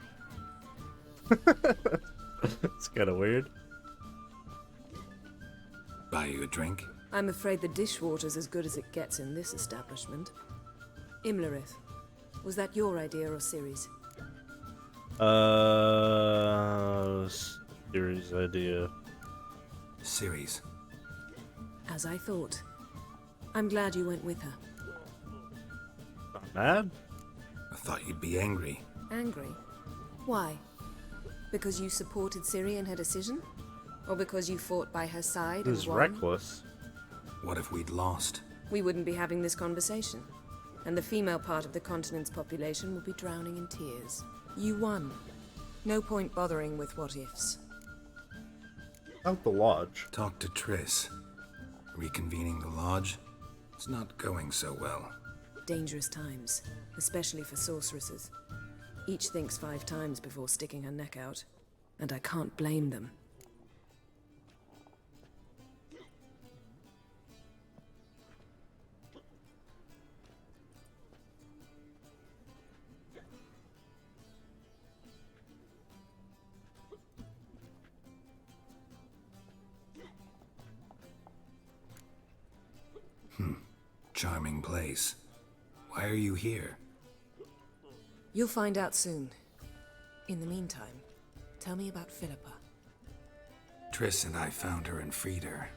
Speaker 1: It's kind of weird.
Speaker 5: Buy you a drink?
Speaker 22: I'm afraid the dishwater's as good as it gets in this establishment. Imlerith, was that your idea or Ciri's?
Speaker 1: Series idea.
Speaker 5: Ciri's.
Speaker 22: As I thought. I'm glad you went with her.
Speaker 1: Not mad?
Speaker 5: I thought you'd be angry.
Speaker 22: Angry? Why? Because you supported Ciri in her decision? Or because you fought by her side
Speaker 1: This is
Speaker 22: and won?
Speaker 1: reckless.
Speaker 5: What if we'd lost?
Speaker 22: We wouldn't be having this conversation. And the female part of the continent's population would be drowning in tears. You won. No point bothering with what-ifs.
Speaker 1: Out the lodge.
Speaker 5: Talk to Triss. Reconvening the lodge? It's not going so well.
Speaker 22: Dangerous times, especially for sorceresses. Each thinks 5 times before sticking her neck out. And I can't blame them.
Speaker 5: Charming place. Why are you here?
Speaker 22: You'll find out soon. In the meantime, tell me about Philippa.
Speaker 5: Triss and I found her and freed her.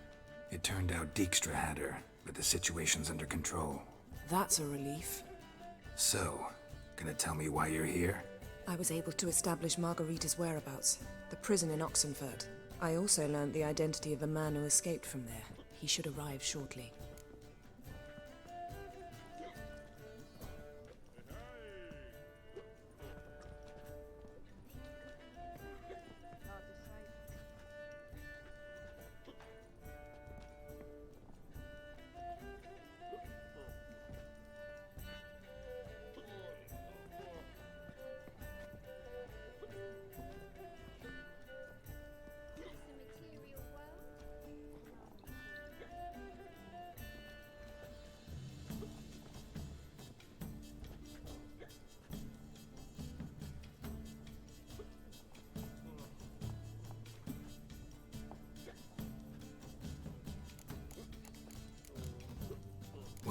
Speaker 5: It turned out Dijkstra had her, but the situation's under control.
Speaker 22: That's a relief.
Speaker 5: So, gonna tell me why you're here?
Speaker 22: I was able to establish Margarita's whereabouts, the prison in Oxenfurt. I also learned the identity of a man who escaped from there. He should arrive shortly.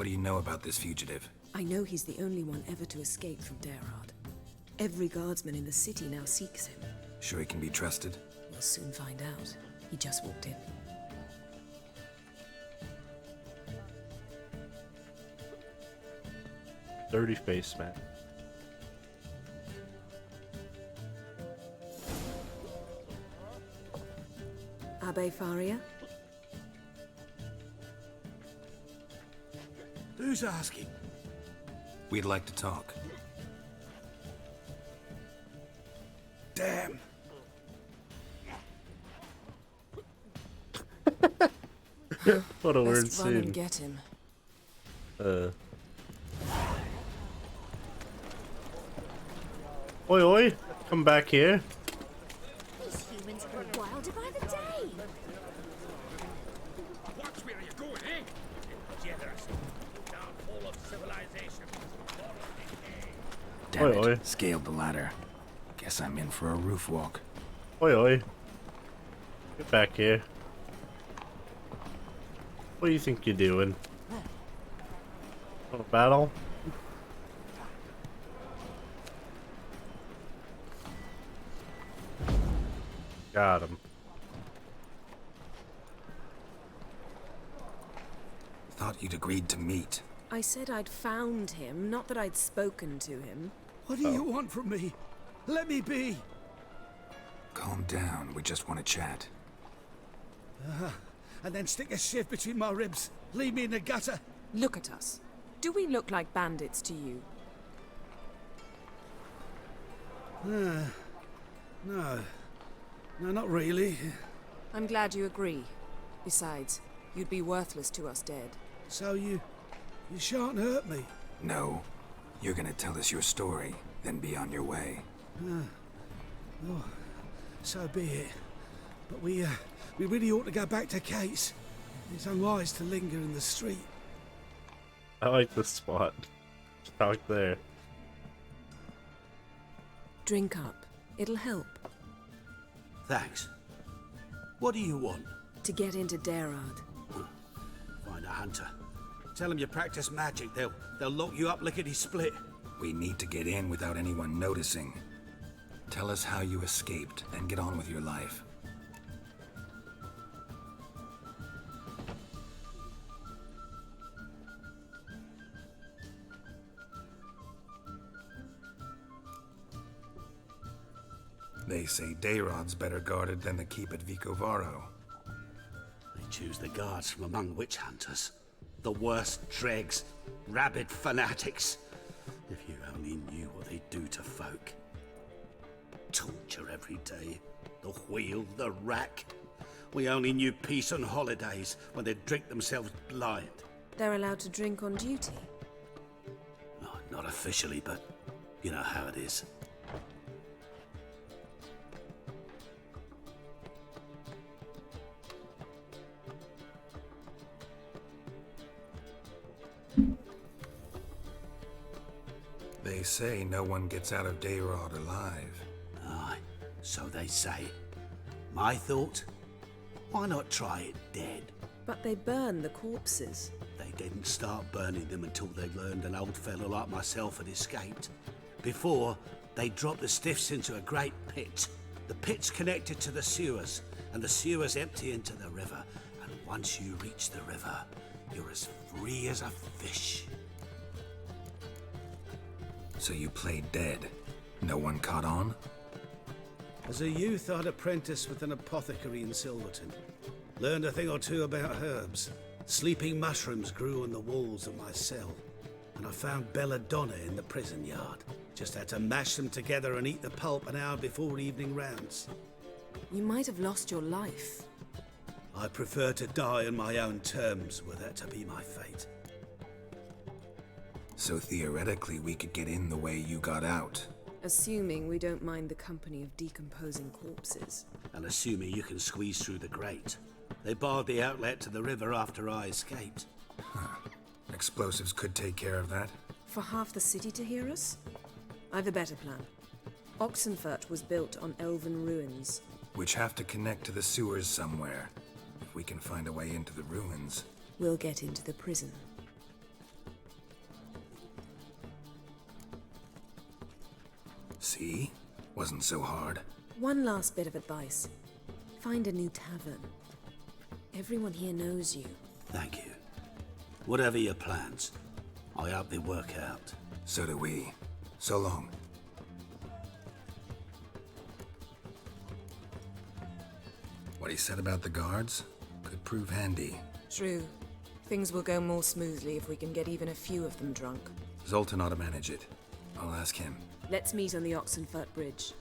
Speaker 5: What do you know about this fugitive?
Speaker 22: I know he's the only one ever to escape from Derard. Every guardsman in the city now seeks him.
Speaker 5: Sure he can be trusted?
Speaker 22: We'll soon find out. He just walked in.
Speaker 1: Dirty face, man.
Speaker 22: Abbe Faria?
Speaker 13: Who's asking?
Speaker 5: We'd like to talk.
Speaker 13: Damn.
Speaker 1: What a weird
Speaker 22: Best run
Speaker 1: scene.
Speaker 22: and get him.
Speaker 1: Oi, oi! Come back here.
Speaker 7: These humans are wilder by the day.
Speaker 2: Watch where you're going, eh? Generous. Downfall of civilization.
Speaker 5: Damn
Speaker 1: Oi,
Speaker 5: it.
Speaker 1: oi.
Speaker 5: Scaled the ladder. Guess I'm in for a roof walk.
Speaker 1: Oi, oi. Get back here. What do you think you're doing? Want a battle? Got him.
Speaker 5: Thought you'd agreed to meet.
Speaker 22: I said I'd found him, not that I'd spoken to him.
Speaker 13: What do you want from me? Let me be.
Speaker 5: Calm down, we just want to chat.
Speaker 13: And then stick a sieve between my ribs. Leave me in the gutter.
Speaker 22: Look at us. Do we look like bandits to you?
Speaker 13: No. No, not really.
Speaker 22: I'm glad you agree. Besides, you'd be worthless to us dead.
Speaker 13: So you shan't hurt me.
Speaker 5: No. You're gonna tell us your story, then be on your way.
Speaker 13: Oh, so be it. But we really ought to go back to Kate's. It's unwise to linger in the street.
Speaker 1: I like this spot. Talk there.
Speaker 22: Drink up. It'll help.
Speaker 13: Thanks. What do you want?
Speaker 22: To get into Derard.
Speaker 13: Find a hunter. Tell them you practice magic. They'll lock you up lickety-split.
Speaker 5: We need to get in without anyone noticing. Tell us how you escaped, and get on with your life. They say Dayrod's better guarded than the keep at Vicovaro.
Speaker 13: They choose the guards from among witch hunters. The worst dregs, rabid fanatics. If you only knew what they do to folk. Torture every day. The wheel, the rack. We only knew peace on holidays when they'd drink themselves blind.
Speaker 22: They're allowed to drink on duty.
Speaker 13: Oh, not officially, but you know how it is.
Speaker 5: They say no one gets out of Dayrod alive.
Speaker 13: Aye, so they say. My thought? Why not try it dead?
Speaker 22: But they burn the corpses.
Speaker 13: They didn't start burning them until they learned an old fellow like myself had escaped. Before, they dropped the stiffs into a great pit. The pit's connected to the sewers, and the sewers empty into the river. And once you reach the river, you're as free as a fish.
Speaker 5: So you played dead. No one caught on?
Speaker 13: As a youth, I'd apprenticed with an apothecary in Silverton. Learned a thing or two about herbs. Sleeping mushrooms grew on the walls of my cell. And I found belladonna in the prison yard. Just had to mash them together and eat the pulp an hour before evening rounds.
Speaker 22: You might have lost your life.
Speaker 13: I prefer to die on my own terms, were that to be my fate.
Speaker 5: So theoretically, we could get in the way you got out.
Speaker 22: Assuming we don't mind the company of decomposing corpses.
Speaker 13: And assuming you can squeeze through the grate. They barred the outlet to the river after I escaped.
Speaker 5: Explosives could take care of that.
Speaker 22: For half the city to hear us? I've a better plan. Oxenfurt was built on elven ruins.
Speaker 5: Which have to connect to the sewers somewhere. If we can find a way into the ruins.
Speaker 22: We'll get into the prison.
Speaker 5: See? Wasn't so hard.
Speaker 22: One last bit of advice. Find a new tavern. Everyone here knows you.
Speaker 13: Thank you. Whatever your plans, I hope they work out.
Speaker 5: So do we. So long. What he said about the guards could prove handy.
Speaker 22: True. Things will go more smoothly if we can get even a few of them drunk.
Speaker 5: Zoltan ought to manage it. I'll ask him.
Speaker 22: Let's meet on the Oxenfurt Bridge.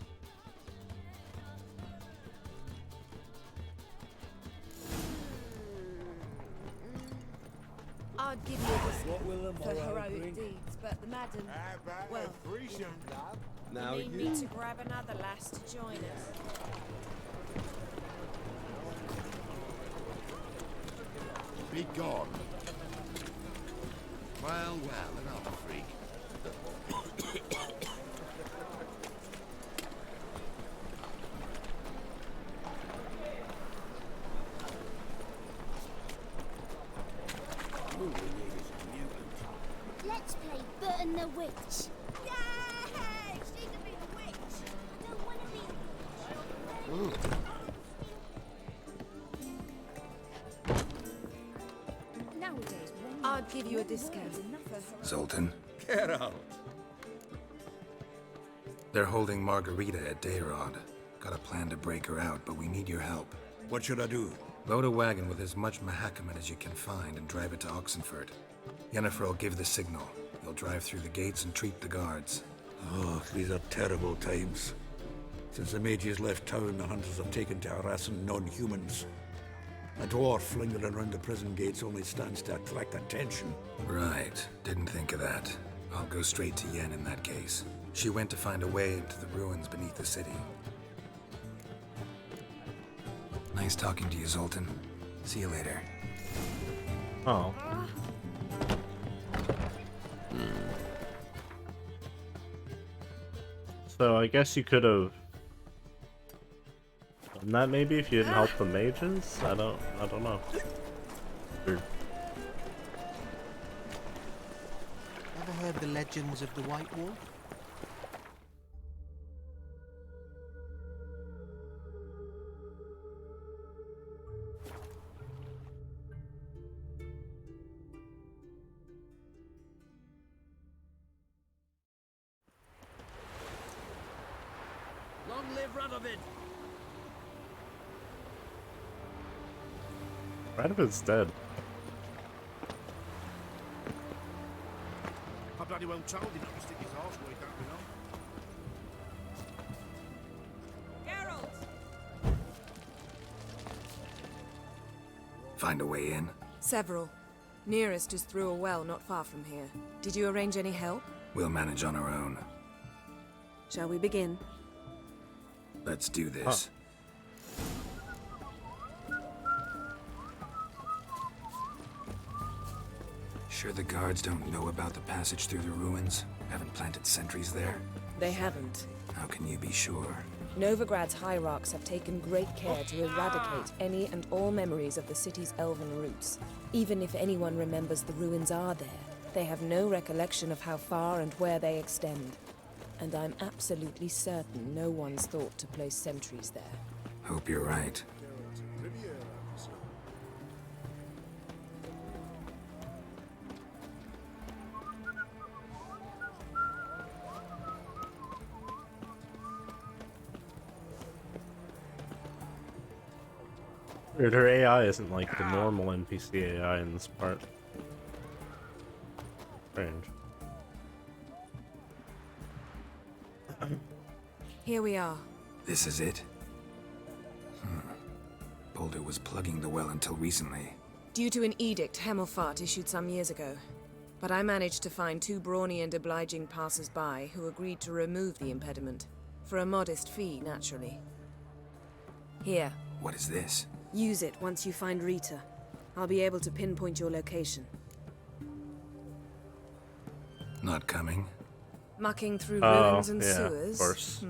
Speaker 3: I'd give you a discount for heroic deeds, but the madam, well,
Speaker 14: Now
Speaker 3: you need me to grab another lass to join us.
Speaker 16: Be gone. Well, another freak.
Speaker 7: Let's play Burton the Witch.
Speaker 3: Yay! She can be the witch.
Speaker 7: I don't want to be the
Speaker 3: Nowadays,
Speaker 22: I'd give you a discount.
Speaker 5: Zoltan?
Speaker 8: Get out.
Speaker 5: They're holding Margarita at Dayrod. Got a plan to break her out, but we need your help.
Speaker 18: What should I do?
Speaker 5: Load a wagon with as much Mahakaman as you can find and drive it to Oxenfurt. Yennefer will give the signal. You'll drive through the gates and treat the guards.
Speaker 18: Oh, these are terrible times. Since the mages left town, the hunters have taken to harassing non-humans. A dwarf lingering around the prison gates only stands to attract attention.
Speaker 5: Right. Didn't think of that. I'll go straight to Yen in that case. She went to find a way into the ruins beneath the city. Nice talking to you, Zoltan. See you later.
Speaker 1: Oh. So I guess you could have done that maybe if you didn't help the mages? I don't know. Weird.
Speaker 23: Ever heard the legends of the White Wolf?
Speaker 2: Long live Radovid!
Speaker 1: Radovid's dead.
Speaker 2: I bloody well told him not to stick his arse where he don't belong.
Speaker 22: Geralt!
Speaker 5: Find a way in?
Speaker 22: Several. Nearest is through a well not far from here. Did you arrange any help?
Speaker 5: We'll manage on our own.
Speaker 22: Shall we begin?
Speaker 5: Let's do this. Sure the guards don't know about the passage through the ruins? Haven't planted sentries there?
Speaker 22: They haven't.
Speaker 5: How can you be sure?
Speaker 22: Novigrad's hierarchs have taken great care to eradicate any and all memories of the city's elven roots. Even if anyone remembers the ruins are there, they have no recollection of how far and where they extend. And I'm absolutely certain no one's thought to place sentries there.
Speaker 5: Hope you're right.
Speaker 1: Weird, her AI isn't like the normal NPC AI in this part. Strange.
Speaker 22: Here we are.
Speaker 5: This is it? Boulder was plugging the well until recently.
Speaker 22: Due to an edict Hemelfart issued some years ago. But I managed to find two brawny and obliging passers-by who agreed to remove the impediment. For a modest fee, naturally. Here.
Speaker 5: What is this?
Speaker 22: Use it once you find Rita. I'll be able to pinpoint your location.
Speaker 5: Not coming?
Speaker 22: Mucking through ruins and
Speaker 1: yeah,
Speaker 22: sewers?
Speaker 1: Of course.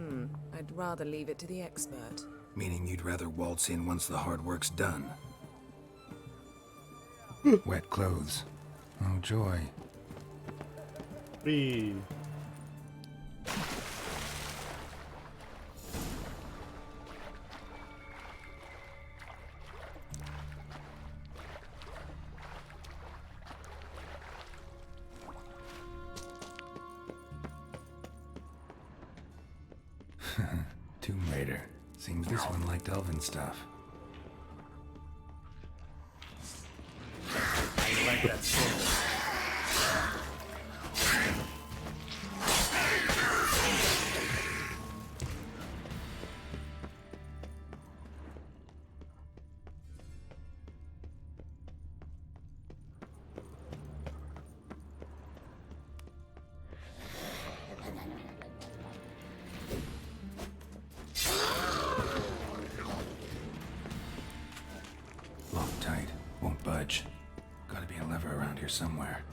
Speaker 22: I'd rather leave it to the expert.
Speaker 5: Meaning you'd rather waltz in once the hard work's done. Wet clothes. Oh, joy.
Speaker 1: Whee.
Speaker 5: Tomb Raider. Seems this one liked elven stuff.
Speaker 20: I like that sword.
Speaker 5: Locked tight. Won't budge. Gotta be a lever around here somewhere.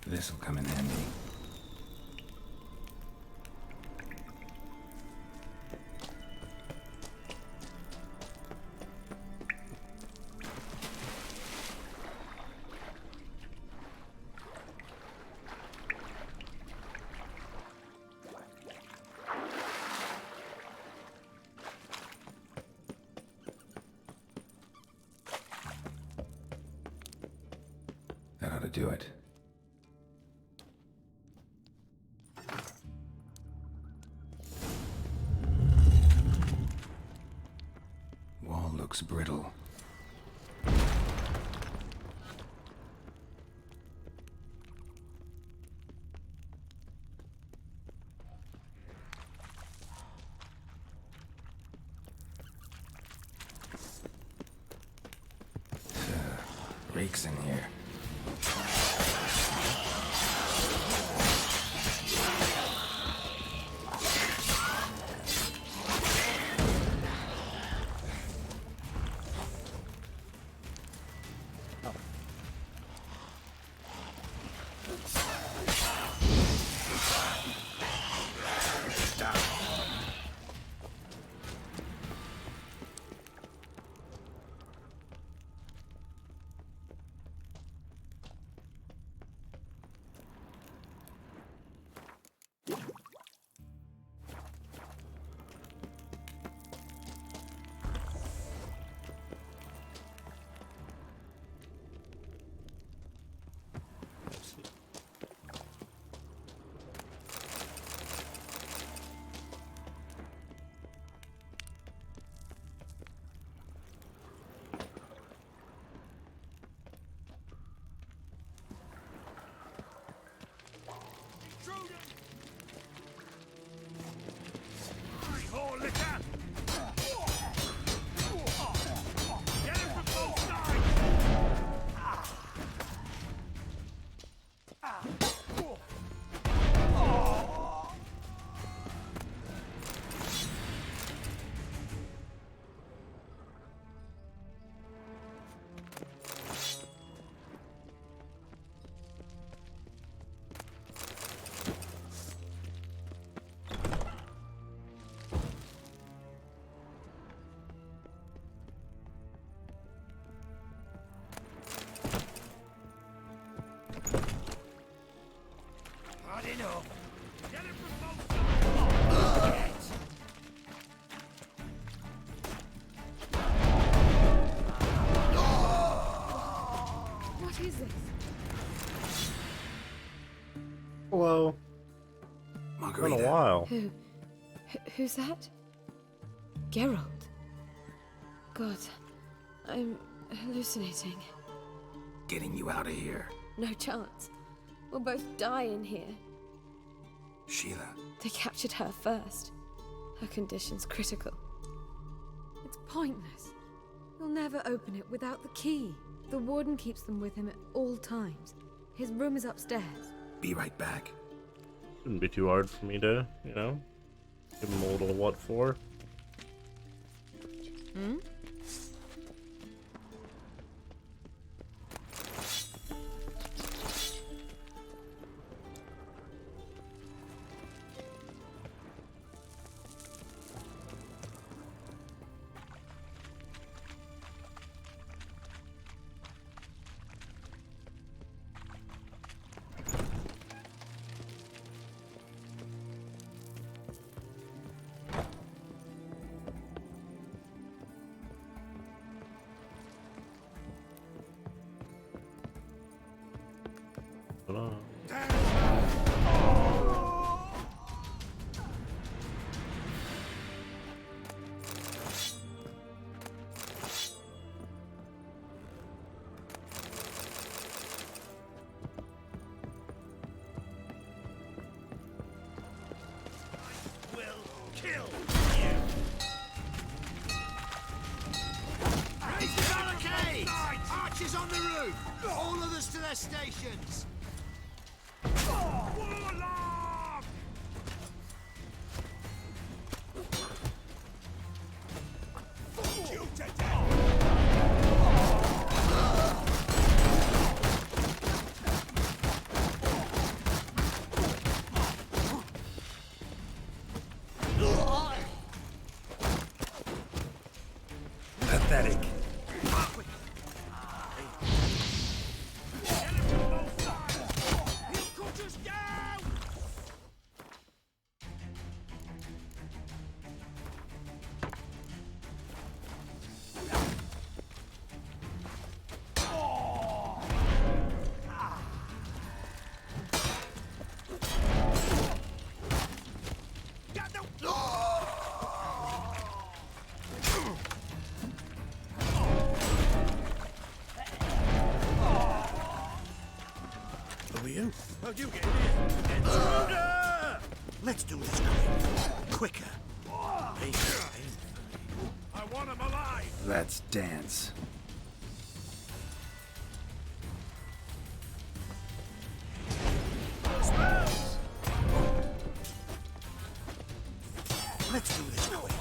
Speaker 5: This'll come in handy. That ought to do it. Wall looks brittle. Reeks in here.
Speaker 1: been a while.
Speaker 22: Who's that? Geralt. God, I'm hallucinating.
Speaker 5: Getting you out of here.
Speaker 22: No chance. We'll both die in here.
Speaker 5: Sheila.
Speaker 22: They captured her first. Her condition's critical. It's pointless. He'll never open it without the key. The warden keeps them with him at all times. His room is upstairs.
Speaker 5: Be right back.
Speaker 1: Shouldn't be too hard for me to, you know, give him a little what for.
Speaker 22: Hmm?
Speaker 16: Raise the barricades! Archers on the roof! All others to their stations! Warlock! Shoot to
Speaker 5: Pathetic.
Speaker 4: Who are you?
Speaker 16: How'd you get here? Intruder!
Speaker 4: Let's do this quick. Quicker.
Speaker 16: I want him alive!
Speaker 5: Let's dance.
Speaker 4: Let's do this quick.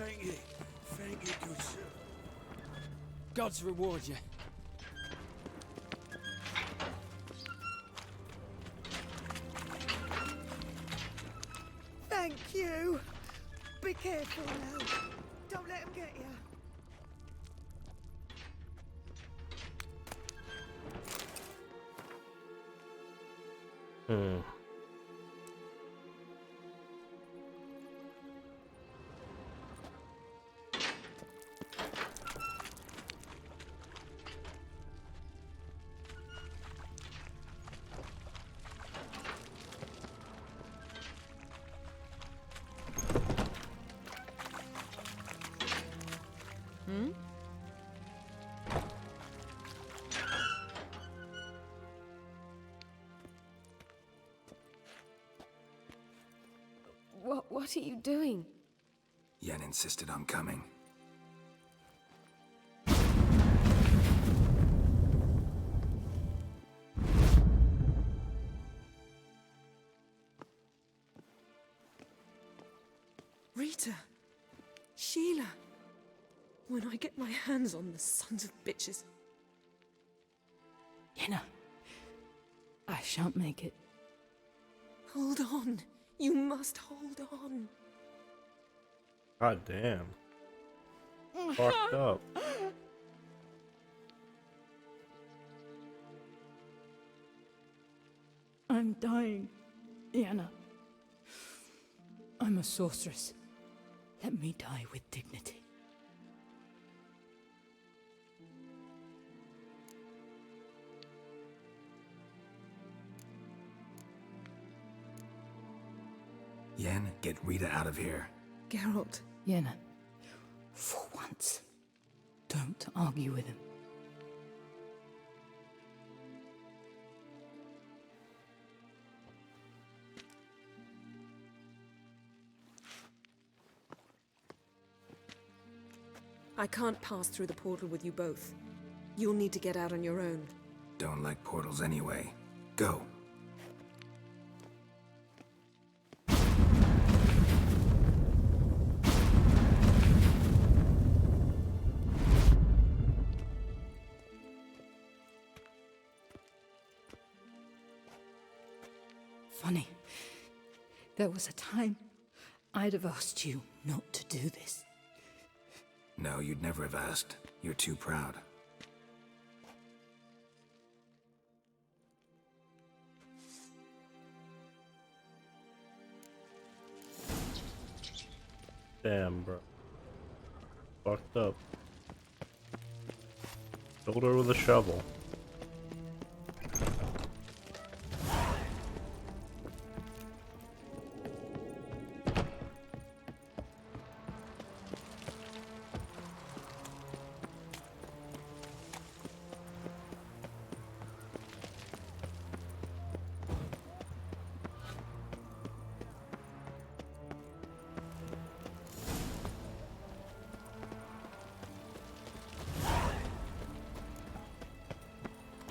Speaker 16: Thank you, good sir.
Speaker 10: Gods reward you.
Speaker 3: Thank you. Be careful now. Don't let him get you.
Speaker 19: What are you doing?
Speaker 5: Yen insisted on coming.
Speaker 22: Rita! Sheila! When I get my hands on the sons of bitches.
Speaker 10: Yenna, I shan't make it.
Speaker 22: Hold on. You must hold on.
Speaker 1: God damn. Fucked up.
Speaker 10: I'm dying, Yenna. I'm a sorceress. Let me die with dignity.
Speaker 5: Yen, get Rita out of here.
Speaker 22: Geralt.
Speaker 10: Yenna, for once, don't argue with him.
Speaker 22: I can't pass through the portal with you both. You'll need to get out on your own.
Speaker 5: Don't like portals anyway. Go.
Speaker 10: Funny. There was a time I'd have asked you not to do this.
Speaker 5: No, you'd never have asked. You're too proud.
Speaker 1: Damn, bro. Fucked up. Killed her with a shovel.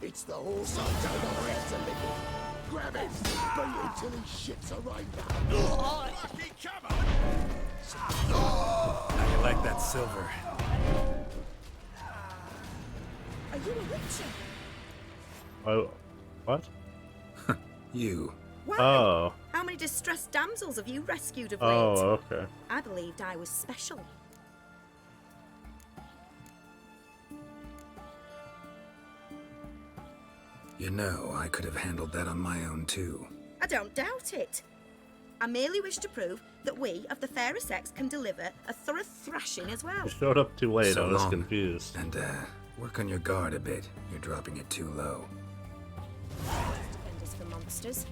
Speaker 21: It's the horse I don't know where to live in. Grab it! Beat it till he shits a rainbow. Lucky cover!
Speaker 5: How you like that silver?
Speaker 3: Are you a witcher?
Speaker 1: Oh, what?
Speaker 5: You.
Speaker 3: Why?
Speaker 1: Oh.
Speaker 3: How many distressed damsels have you rescued of late?
Speaker 1: Oh, okay.
Speaker 3: I believed I was special.
Speaker 5: You know, I could have handled that on my own too.
Speaker 3: I don't doubt it. I merely wish to prove that we of the fairer sex can deliver a thorough thrashing as well.
Speaker 1: You showed up too late,
Speaker 5: So
Speaker 1: I was
Speaker 5: long.
Speaker 1: confused.
Speaker 5: And, work on your guard a bit. You're dropping it too low.
Speaker 3: Defend us for monsters.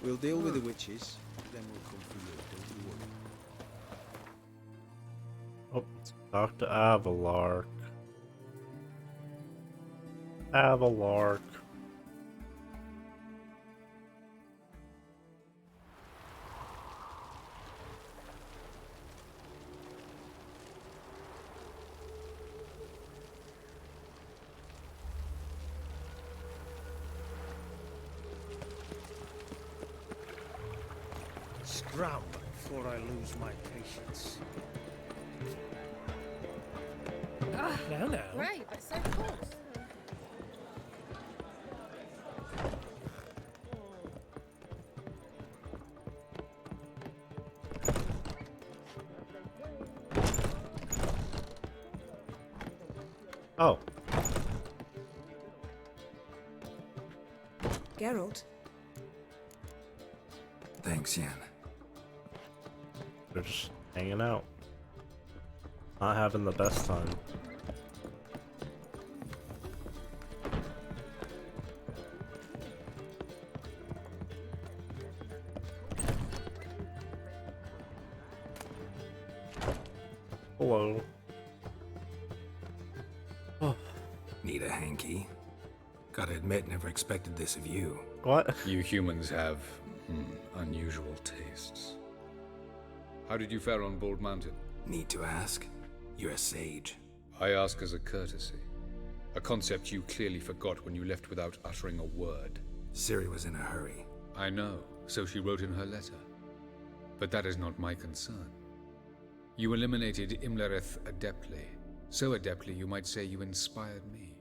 Speaker 9: We'll deal with the witches, then we'll come for you, don't you worry.
Speaker 1: Oh, let's talk to Avalark. Avalark.
Speaker 17: Scram before I lose my patience. Now.
Speaker 3: Right, but so close.
Speaker 1: Oh.
Speaker 22: Geralt?
Speaker 5: Thanks, Yen.
Speaker 1: They're just hanging out. Not having the best time. Hello.
Speaker 5: Need a hanky? Gotta admit, never expected this of you.
Speaker 1: What?
Speaker 6: You humans have unusual tastes. How did you fare on Bald Mountain?
Speaker 5: Need to ask? You're a sage.
Speaker 6: I ask as a courtesy. A concept you clearly forgot when you left without uttering a word.
Speaker 5: Ciri was in a hurry.
Speaker 6: I know, so she wrote in her letter. But that is not my concern. You eliminated Imlerith adeptly. So adeptly you might say you inspired me.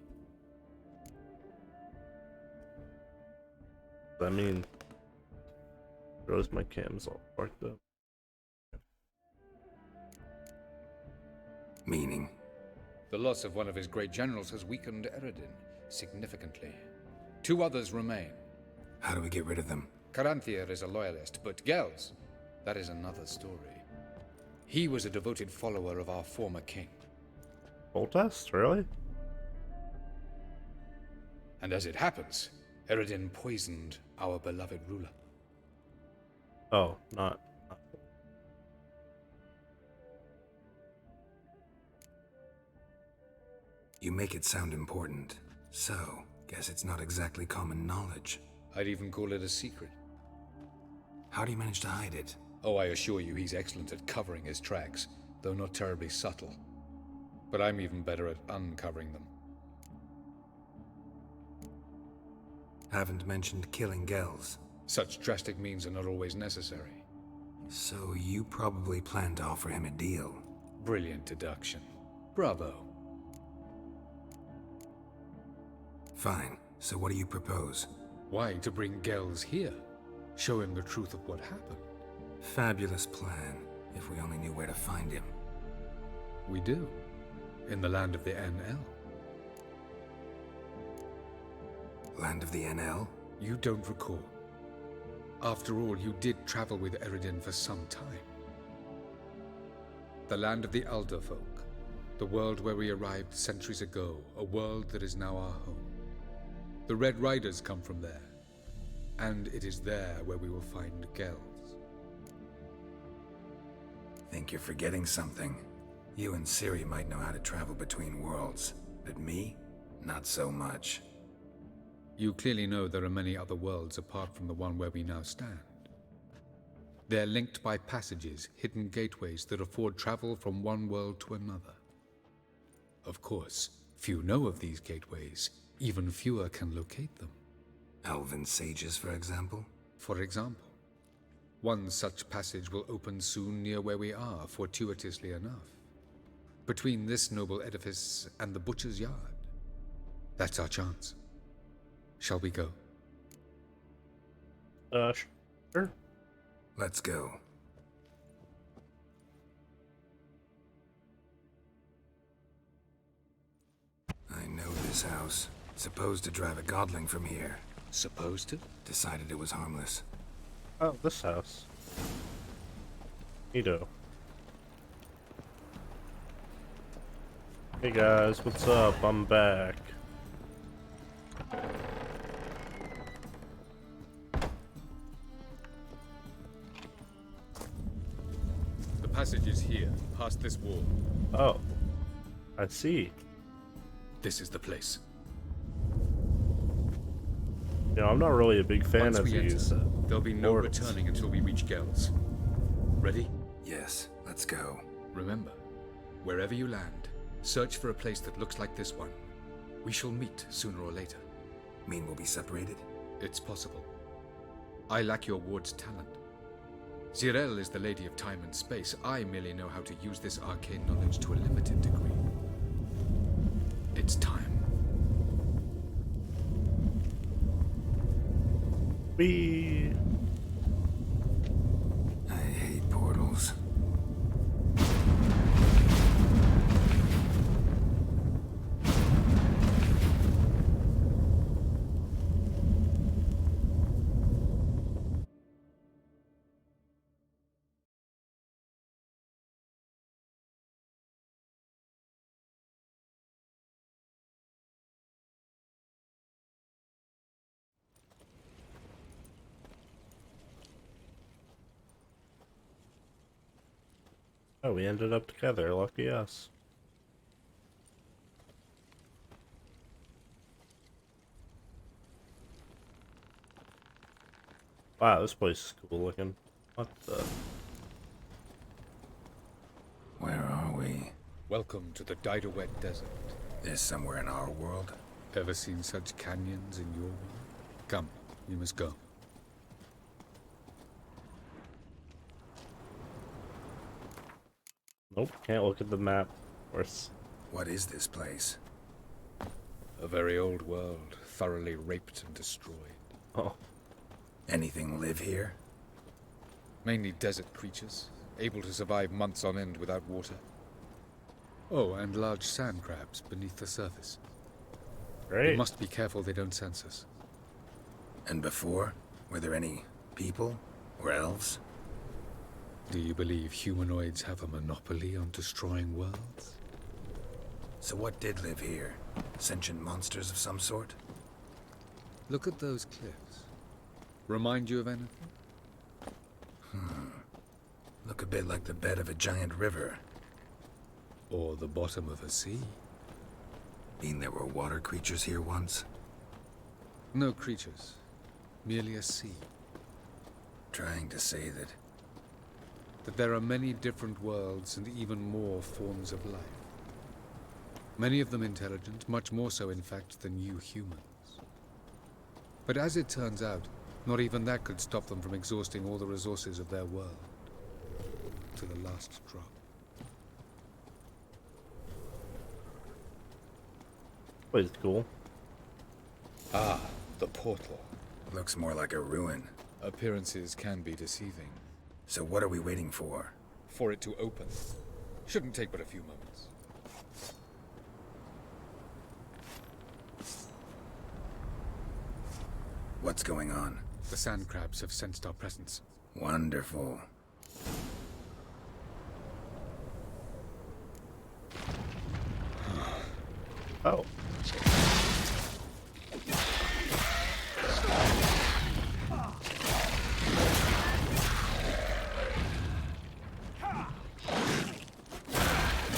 Speaker 1: I mean, Rose, my cam's all fucked up.
Speaker 5: Meaning?
Speaker 6: The loss of one of his great generals has weakened Eredin significantly. 2 others remain.
Speaker 5: How do we get rid of them?
Speaker 6: Caranthier is a loyalist, but Gels, that is another story. He was a devoted follower of our former king.
Speaker 1: Voltest? Really?
Speaker 6: And as it happens, Eredin poisoned our beloved ruler.
Speaker 1: Oh, not.
Speaker 5: You make it sound important. So, guess it's not exactly common knowledge.
Speaker 6: I'd even call it a secret.
Speaker 5: How do you manage to hide it?
Speaker 6: Oh, I assure you he's excellent at covering his tracks, though not terribly subtle. But I'm even better at uncovering them.
Speaker 5: Haven't mentioned killing Gels.
Speaker 6: Such drastic means are not always necessary.
Speaker 5: So you probably plan to offer him a deal.
Speaker 6: Brilliant deduction. Bravo.
Speaker 5: Fine. So what do you propose?
Speaker 6: Why, to bring Gels here. Show him the truth of what happened.
Speaker 5: Fabulous plan, if we only knew where to find him.
Speaker 6: We do. In the land of the NL.
Speaker 5: Land of the NL?
Speaker 6: You don't recall. After all, you did travel with Eredin for some time. The land of the Alderfolk. The world where we arrived centuries ago. A world that is now our home. The Red Riders come from there. And it is there where we will find Gels.
Speaker 5: Think you're forgetting something. You and Ciri might know how to travel between worlds, but me? Not so much.
Speaker 6: You clearly know there are many other worlds apart from the one where we now stand. They're linked by passages, hidden gateways that afford travel from one world to another. Of course, few know of these gateways. Even fewer can locate them.
Speaker 5: Elven sages, for example?
Speaker 6: For example. One such passage will open soon near where we are, fortuitously enough. Between this noble edifice and the butcher's yard. That's our chance. Shall we go?
Speaker 1: Sure.
Speaker 5: Let's go. I know this house. Supposed to drive a godling from here.
Speaker 6: Supposed to?
Speaker 5: Decided it was harmless.
Speaker 1: Oh, this house. Neato. Hey guys, what's up? I'm back.
Speaker 6: The passage is here, past this wall.
Speaker 1: Oh, I see.
Speaker 6: This is the place.
Speaker 1: You know, I'm not really a big fan
Speaker 6: Once
Speaker 1: of
Speaker 6: we
Speaker 1: these.
Speaker 6: enter, there'll be no
Speaker 1: portals.
Speaker 6: returning until we reach Gels. Ready?
Speaker 5: Yes, let's go.
Speaker 6: Remember, wherever you land, search for a place that looks like this one. We shall meet sooner or later.
Speaker 5: Mean we'll be separated?
Speaker 6: It's possible. I lack your ward's talent. Zirel is the lady of time and space. I merely know how to use this arcane knowledge to a limited degree. It's time.
Speaker 1: Whee!
Speaker 5: I hate portals.
Speaker 1: Oh, we ended up together. Lucky us. Wow, this place is cool looking. What the?
Speaker 5: Where are we?
Speaker 6: Welcome to the Dynawet Desert.
Speaker 5: This somewhere in our world?
Speaker 6: Ever seen such canyons in your world? Come, we must go.
Speaker 1: Nope, can't look at the map. Of course.
Speaker 5: What is this place?
Speaker 6: A very old world, thoroughly raped and destroyed.
Speaker 1: Oh.
Speaker 5: Anything live here?
Speaker 6: Mainly desert creatures, able to survive months on end without water. Oh, and large sand crabs beneath the surface.
Speaker 1: Great.
Speaker 6: We must be careful they don't sense us.
Speaker 5: And before? Were there any people? Or elves?
Speaker 6: Do you believe humanoids have a monopoly on destroying worlds?
Speaker 5: So what did live here? Sentient monsters of some sort?
Speaker 6: Look at those cliffs. Remind you of anything?
Speaker 5: Look a bit like the bed of a giant river.
Speaker 6: Or the bottom of a sea.
Speaker 5: Mean there were water creatures here once?
Speaker 6: No creatures. Merely a sea.
Speaker 5: Trying to say that
Speaker 6: there are many different worlds and even more forms of life. Many of them intelligent, much more so in fact than you humans. But as it turns out, not even that could stop them from exhausting all the resources of their world. To the last drop.
Speaker 1: Place is cool.
Speaker 6: Ah, the portal.
Speaker 5: looks more like a ruin.
Speaker 6: Appearances can be deceiving.
Speaker 5: So what are we waiting for?
Speaker 6: For it to open. Shouldn't take but a few moments.
Speaker 5: What's going on?
Speaker 6: The sand crabs have sensed our presence.
Speaker 5: Wonderful.
Speaker 1: Oh.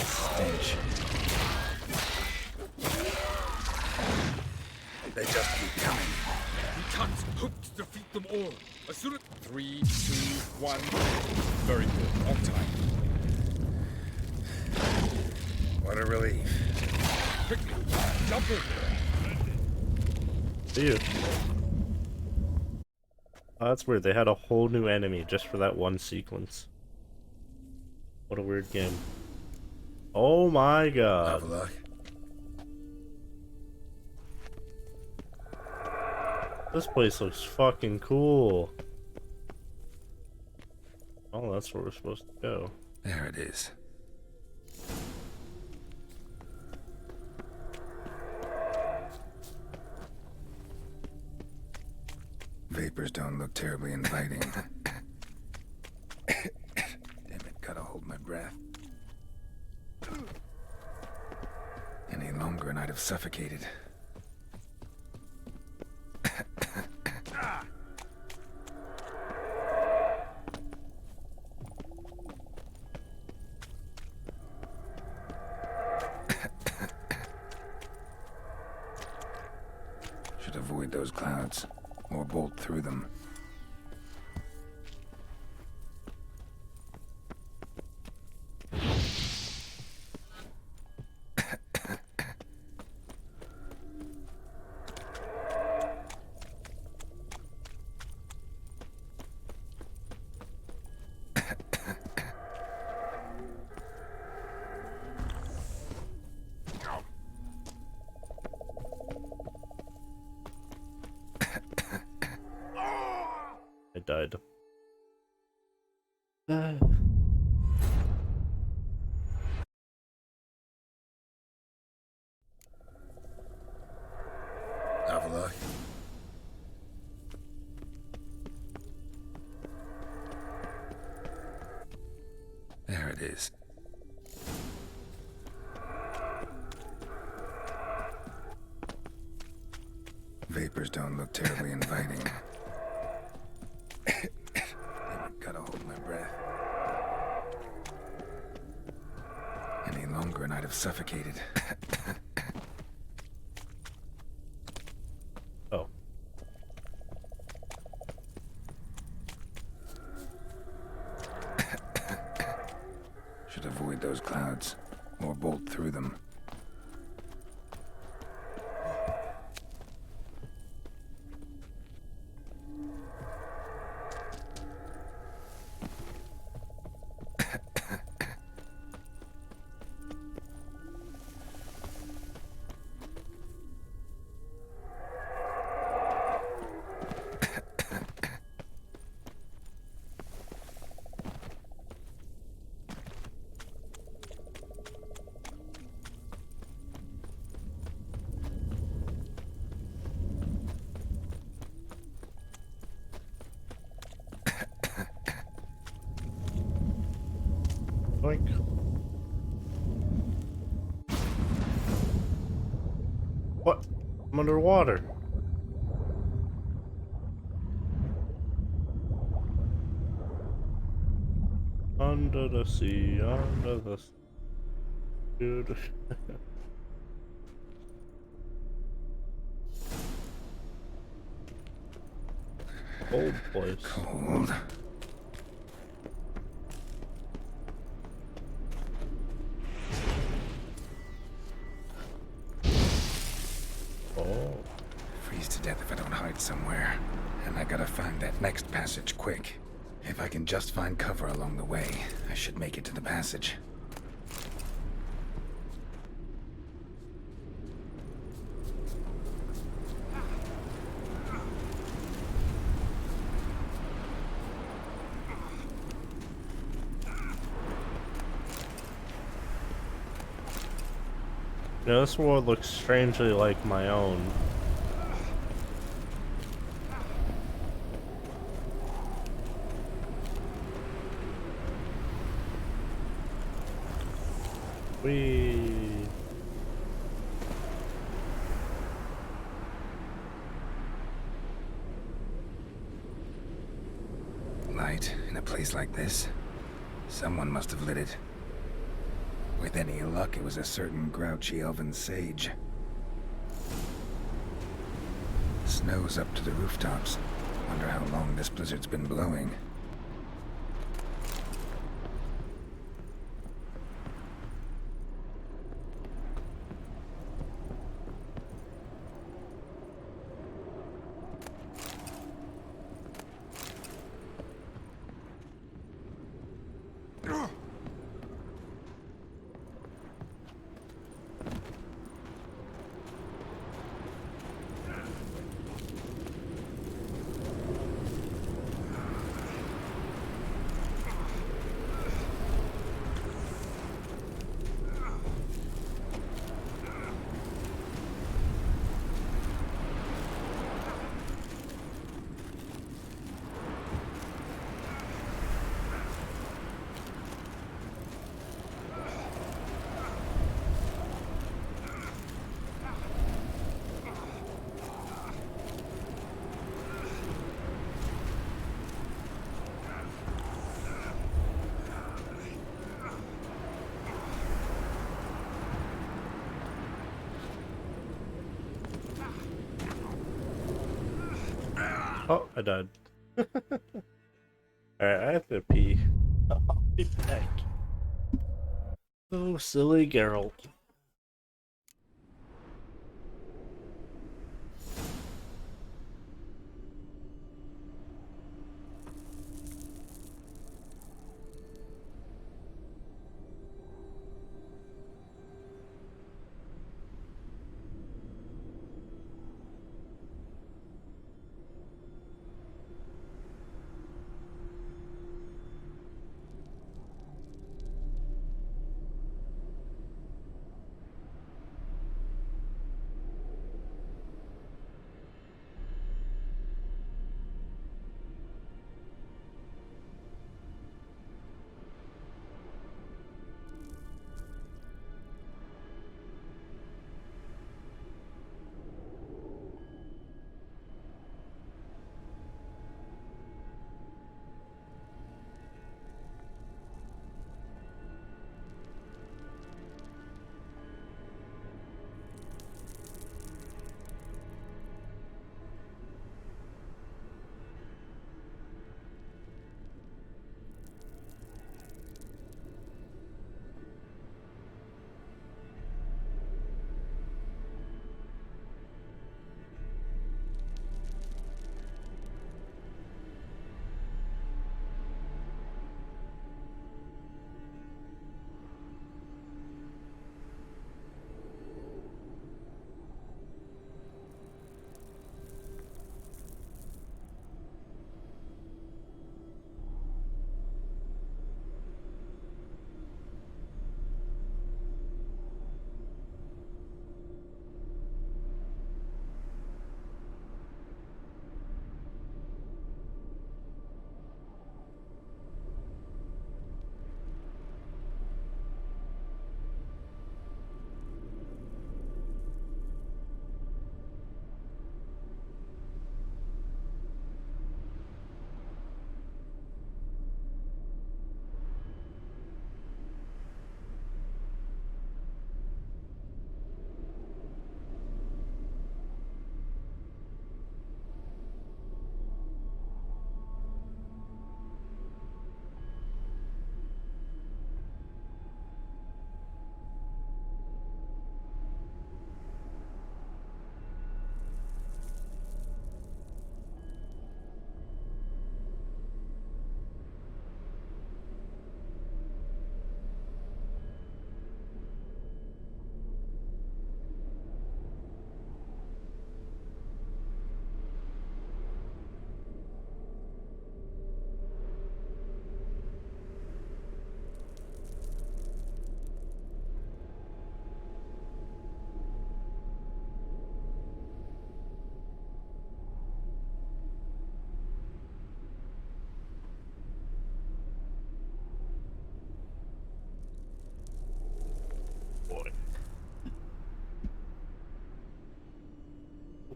Speaker 5: Stench. They just keep coming.
Speaker 6: We can't hope to defeat them all. As soon as 3, 2, 1. Very good. On time.
Speaker 5: What a relief.
Speaker 6: Quickly, jump in.
Speaker 1: See you. Oh, that's weird. They had a whole new enemy just for that one sequence. What a weird game. Oh my god.
Speaker 5: Have a look.
Speaker 1: This place looks fucking cool. Oh, that's where we're supposed to go.
Speaker 5: There it is. Vapors don't look terribly inviting. Damn it, gotta hold my breath. Any longer and I'd have suffocated. Should avoid those clouds, or bolt through them.
Speaker 1: I died.
Speaker 5: Have a look. There it is. Vapors don't look terribly inviting. Damn it, gotta hold my breath. Any longer and I'd have suffocated.
Speaker 1: Oh.
Speaker 5: through them.
Speaker 1: Boink. What? I'm underwater. Under the sea, under the sea. Dude. Cold place.
Speaker 5: Cold.
Speaker 1: Oh.
Speaker 5: Freeze to death if I don't hide somewhere. And I gotta find that next passage quick. If I can just find cover along the way, I should make it to the passage.
Speaker 1: You know, this world looks strangely like my own.
Speaker 5: Light in a place like this? Someone must have lit it. With any luck, it was a certain grouchy elven sage. Snow's up to the rooftops. Wonder how long this blizzard's been blowing.
Speaker 1: Oh, I died. Alright, I have to pee. I'll be back. Oh, silly Geralt.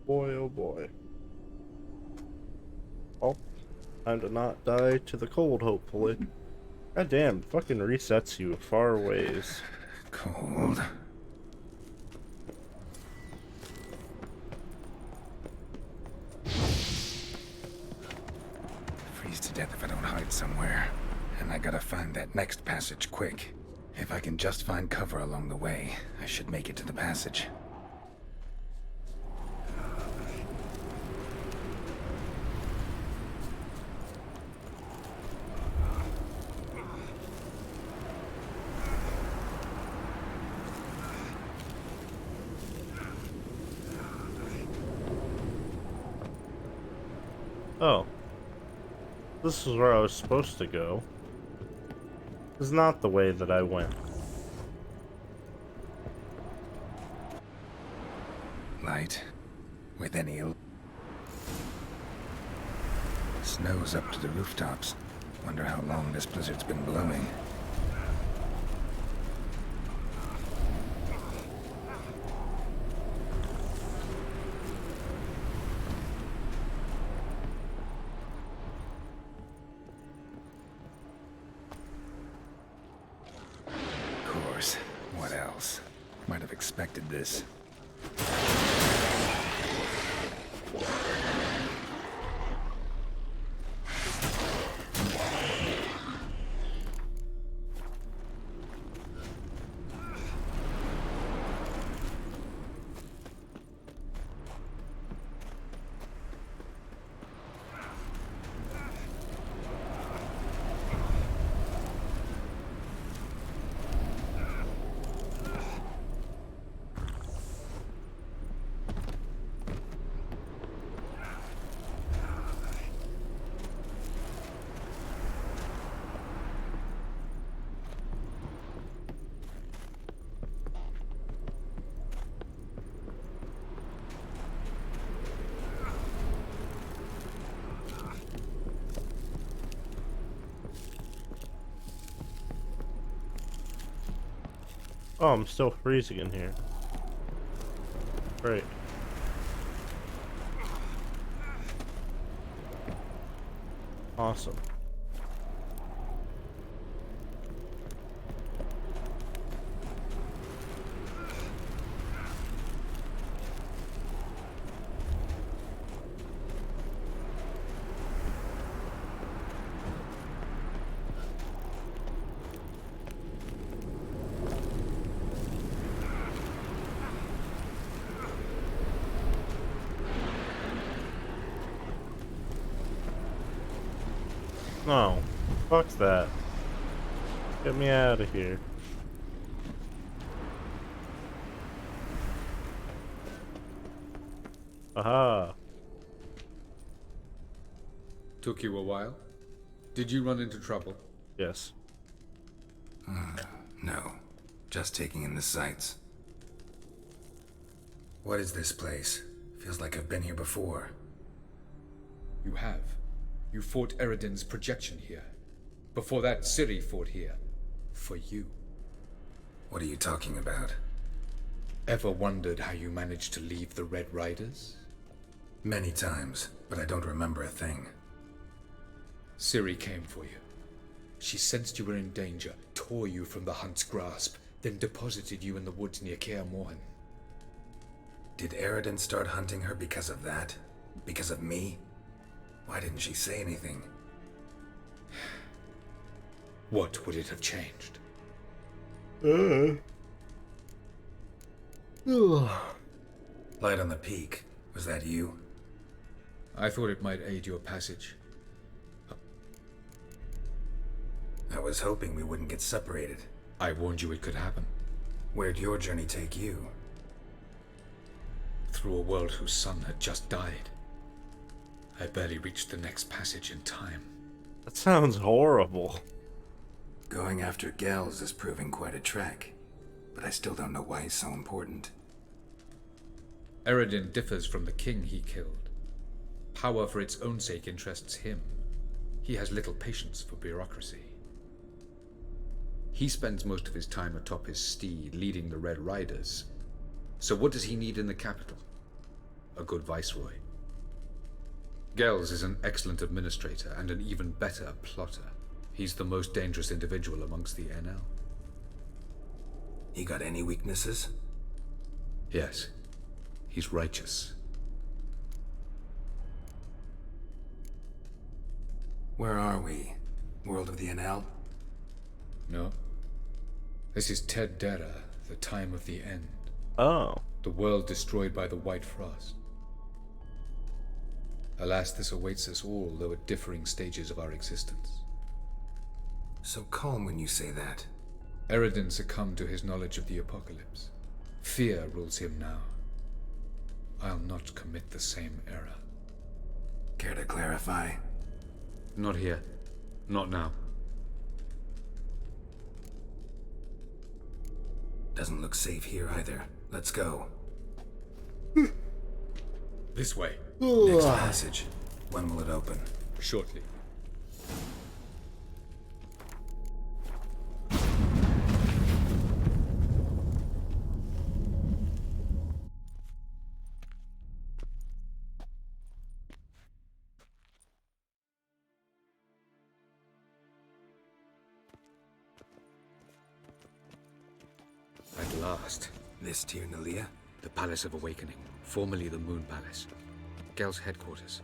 Speaker 1: boy, oh boy. Oh, time to not die to the cold, hopefully. God damn, fucking resets you far ways.
Speaker 5: Cold. Freeze to death if I don't hide somewhere. And I gotta find that next passage quick. If I can just find cover along the way, I should make it to the passage.
Speaker 1: Oh. This is where I was supposed to go. This is not the way that I went.
Speaker 5: Light. With any... Snow's up to the rooftops. Wonder how long this blizzard's been blowing. What else? Might have expected this.
Speaker 1: Oh, I'm still freezing in here. Great. Awesome. No. Fuck that. Get me out of here. Aha.
Speaker 6: Took you a while? Did you run into trouble?
Speaker 1: Yes.
Speaker 5: No. Just taking in the sights. What is this place? Feels like I've been here before.
Speaker 6: You have. You fought Eredin's projection here. Before that, Ciri fought here. For you.
Speaker 5: What are you talking about?
Speaker 6: Ever wondered how you managed to leave the Red Riders?
Speaker 5: Many times, but I don't remember a thing.
Speaker 6: Ciri came for you. She sensed you were in danger, tore you from the Hunt's grasp, then deposited you in the woods near Kaer Morhen.
Speaker 5: Did Eredin start hunting her because of that? Because of me? Why didn't she say anything?
Speaker 6: What would it have changed?
Speaker 5: Light on the peak. Was that you?
Speaker 6: I thought it might aid your passage.
Speaker 5: I was hoping we wouldn't get separated.
Speaker 6: I warned you it could happen.
Speaker 5: Where'd your journey take you?
Speaker 6: Through a world whose sun had just died. I barely reached the next passage in time.
Speaker 1: That sounds horrible.
Speaker 5: Going after Gels is proving quite a trek, but I still don't know why he's so important.
Speaker 6: Eredin differs from the king he killed. Power for its own sake interests him. He has little patience for bureaucracy. He spends most of his time atop his steed, leading the Red Riders. So what does he need in the capital? A a good viceroy. Gels is an excellent administrator and an even better plotter. He's the most dangerous individual amongst the NL.
Speaker 5: He got any weaknesses?
Speaker 6: Yes. He's righteous.
Speaker 5: Where are we? World of the NL?
Speaker 6: No. This is Ted Dera, the time of the end.
Speaker 1: Oh.
Speaker 6: The world destroyed by the White Frost. Alas, this awaits us all, though at differing stages of our existence.
Speaker 5: So calm when you say that.
Speaker 6: Eredin succumbed to his knowledge of the apocalypse. Fear rules him now. I'll not commit the same error.
Speaker 5: Care to clarify?
Speaker 6: Not here. Not now.
Speaker 5: Doesn't look safe here either. Let's go.
Speaker 6: This way.
Speaker 5: Next passage. When will it open?
Speaker 6: Shortly. At last.
Speaker 5: This Tir Nalia?
Speaker 6: The Palace of Awakening, formerly the Moon Palace. Gel's headquarters.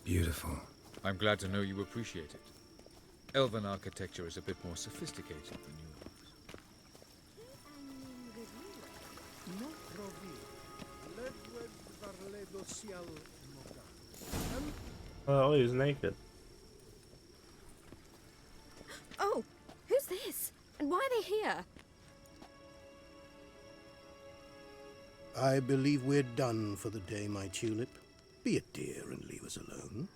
Speaker 5: Beautiful.
Speaker 6: I'm glad to know you appreciate it. Elven architecture is a bit more sophisticated than yours.
Speaker 1: Oh, he's naked.
Speaker 11: Oh, who's this? And why are they here?
Speaker 4: I believe we're done for the day, my tulip. Be a dear and leave us alone.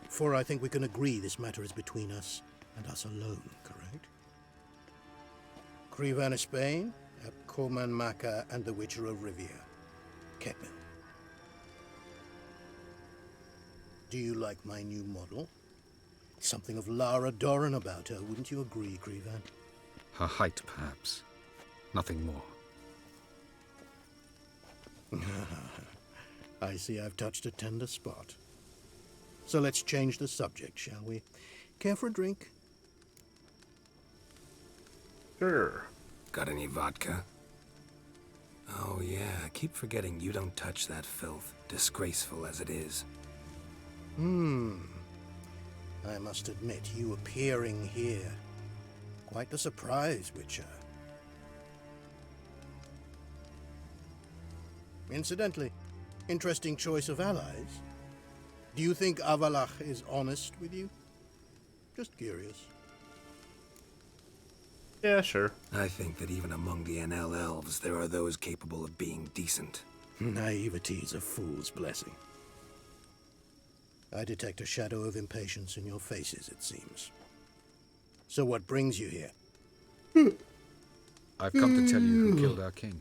Speaker 4: For I think we can agree this matter is between us and us alone, correct? Krivan Spain, at Coman Maka and the Witcher of Rivia. Ketmil. Do you like my new model? Something of Lara Doran about her, wouldn't you agree, Krivan?
Speaker 6: Her height, perhaps. Nothing more.
Speaker 4: I see I've touched a tender spot. So let's change the subject, shall we? Care for a drink?
Speaker 1: Sure.
Speaker 5: Got any vodka? Oh yeah, I keep forgetting you don't touch that filth, disgraceful as it is.
Speaker 4: I must admit, you appearing here. Quite the surprise, Witcher. Incidentally, interesting choice of allies. Do you think Avalach is honest with you? Just curious.
Speaker 1: Yeah, sure.
Speaker 5: I think that even among the NL elves, there are those capable of being decent.
Speaker 4: Naivety is a fool's blessing. I detect a shadow of impatience in your faces, it seems. So what brings you here?
Speaker 6: I've come to tell you who killed our king.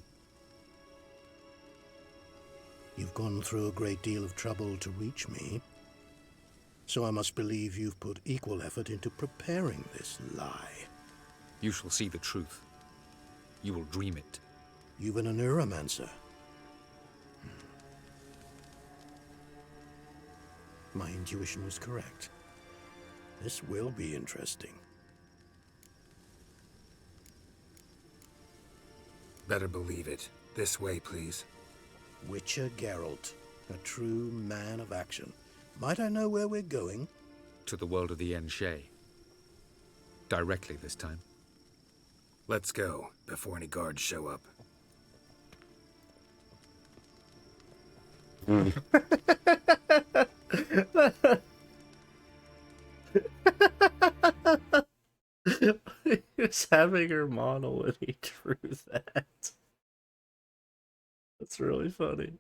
Speaker 4: You've gone through a great deal of trouble to reach me. So I must believe you've put equal effort into preparing this lie.
Speaker 6: You shall see the truth. You will dream it.
Speaker 4: You've a neuromancer. My intuition was correct. This will be interesting.
Speaker 5: Better believe it. This way, please.
Speaker 4: Witcher Geralt, a true man of action. Might I know where we're going?
Speaker 6: To the world of the Enshe. Directly this time.
Speaker 5: Let's go, before any guards show up.
Speaker 1: Just having her model when he drew that. That's really funny.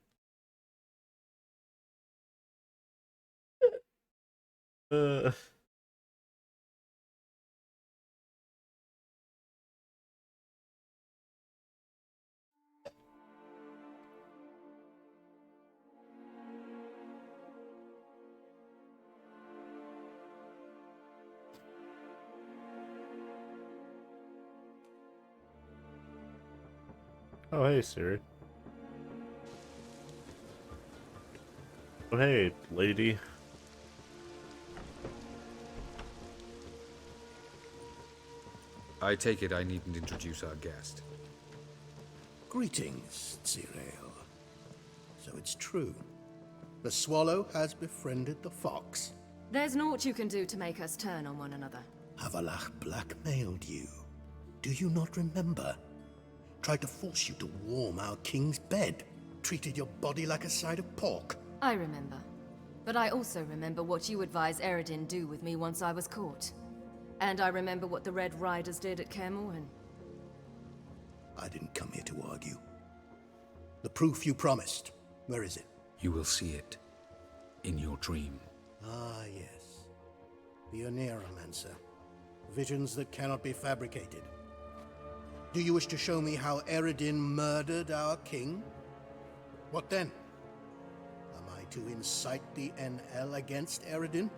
Speaker 1: Oh, hey, Siri. Oh, hey, lady.
Speaker 6: I take it I needn't introduce our guest.
Speaker 4: Greetings, Cyril. So it's true. The swallow has befriended the fox.
Speaker 12: There's naught you can do to make us turn on one another.
Speaker 4: Avalach blackmailed you. Do you not remember? Tried to force you to warm our king's bed. Treated your body like a side of pork.
Speaker 12: I remember. But I also remember what you advised Eredin do with me once I was caught. And I remember what the Red Riders did at Kaer Morhen.
Speaker 4: I didn't come here to argue. The proof you promised, where is it?
Speaker 6: You will see it. In your dream.
Speaker 4: Ah, yes. The Oneiromancer. Visions that cannot be fabricated. Do you wish to show me how Eredin murdered our king? What then? Am I to incite the NL against Eredin?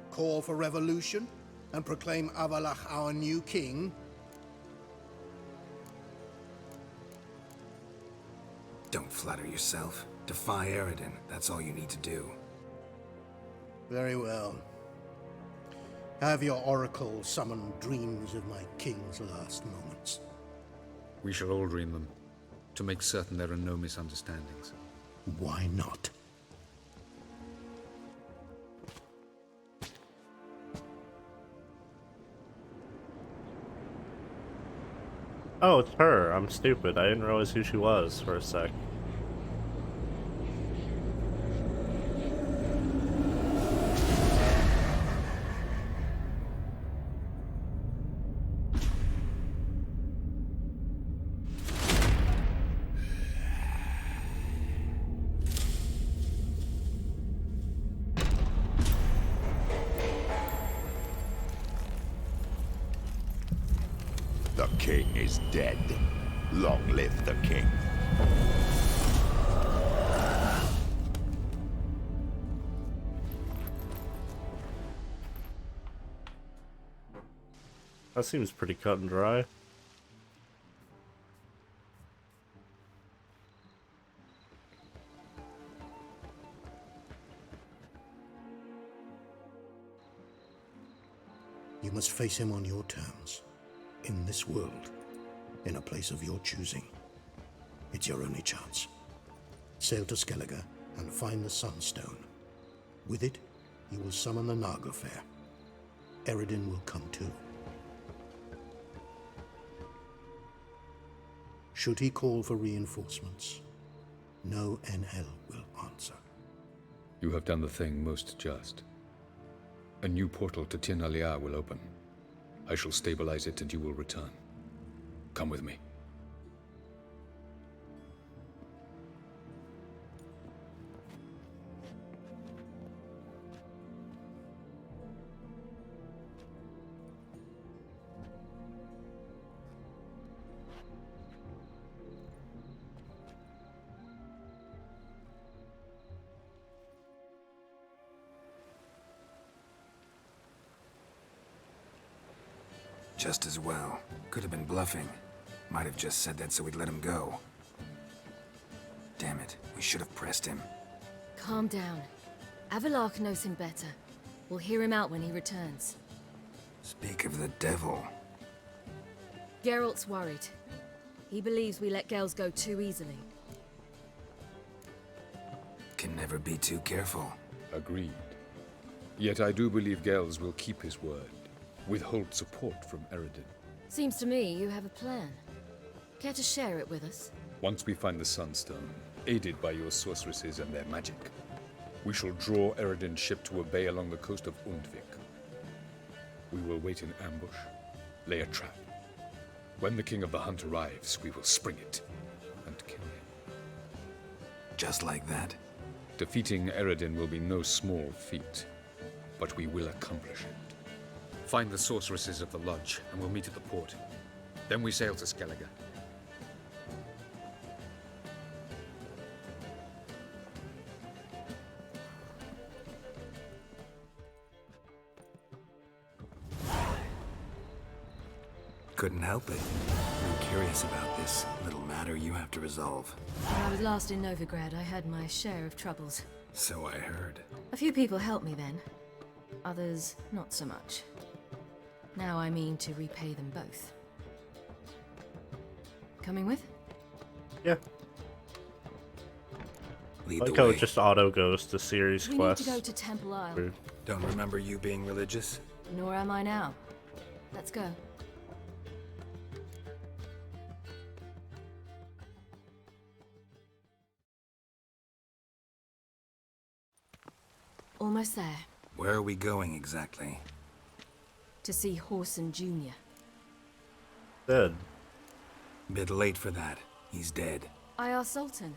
Speaker 4: Call for revolution? And proclaim Avalach our new king?
Speaker 5: Don't flatter yourself. Defy Eredin. That's all you need to do.
Speaker 4: Very well. Have your oracle summon dreams of my king's last moments.
Speaker 6: We shall all dream them, to make certain there are no misunderstandings.
Speaker 4: Why not?
Speaker 1: Oh, it's her. I'm stupid. I didn't realize who she was for a sec.
Speaker 21: The king is dead. Long live the king.
Speaker 1: That seems pretty cut and dry.
Speaker 4: You must face him on your terms. In this world, in a place of your choosing. It's your only chance. Sail to Skellige and find the Sunstone. With it, you will summon the Naga Fair. Eredin will come too. Should he call for reinforcements, no NL will answer.
Speaker 6: You have done the thing most just. A new portal to Tir na Liar will open. I shall stabilize it and you will return. Come with me.
Speaker 5: Just as well. Could have been bluffing. Might have just said that so we'd let him go. Damn it, we should have pressed him.
Speaker 12: Calm down. Avalach knows him better. We'll hear him out when he returns.
Speaker 5: Speak of the devil.
Speaker 12: Geralt's worried. He believes we let Gels go too easily.
Speaker 5: Can never be too careful.
Speaker 6: Agreed. Yet I do believe Gels will keep his word. Withhold support from Eredin.
Speaker 12: Seems to me you have a plan. Care to share it with us?
Speaker 6: Once we find the Sunstone, aided by your sorceresses and their magic, we shall draw Eredin's ship to a bay along the coast of Undvik. We will wait in ambush, lay a trap. When the King of the Hunt arrives, we will spring it and kill him.
Speaker 5: Just like that?
Speaker 6: Defeating Eredin will be no small feat, but we will accomplish it. Find the sorceresses of the lodge, and we'll meet at the port. Then we sail to Skellige.
Speaker 5: Couldn't help it. grew curious about this little matter you have to resolve.
Speaker 12: When I was last in Novigrad, I had my share of troubles.
Speaker 5: So I heard.
Speaker 12: A few people helped me then. Others, not so much. Now I mean to repay them both. Coming with?
Speaker 1: Yeah.
Speaker 5: Lead
Speaker 1: Like
Speaker 5: the
Speaker 1: how
Speaker 5: way.
Speaker 1: it just auto goes to series
Speaker 12: We
Speaker 1: quests.
Speaker 12: need to go to Temple Isle.
Speaker 1: Weird.
Speaker 5: Don't remember you being religious?
Speaker 12: Nor am I now. Let's go. Almost there.
Speaker 5: Where are we going exactly?
Speaker 12: To see Horson Jr.
Speaker 1: Dead.
Speaker 5: Bit late for that. He's dead.
Speaker 12: I asked Sultan,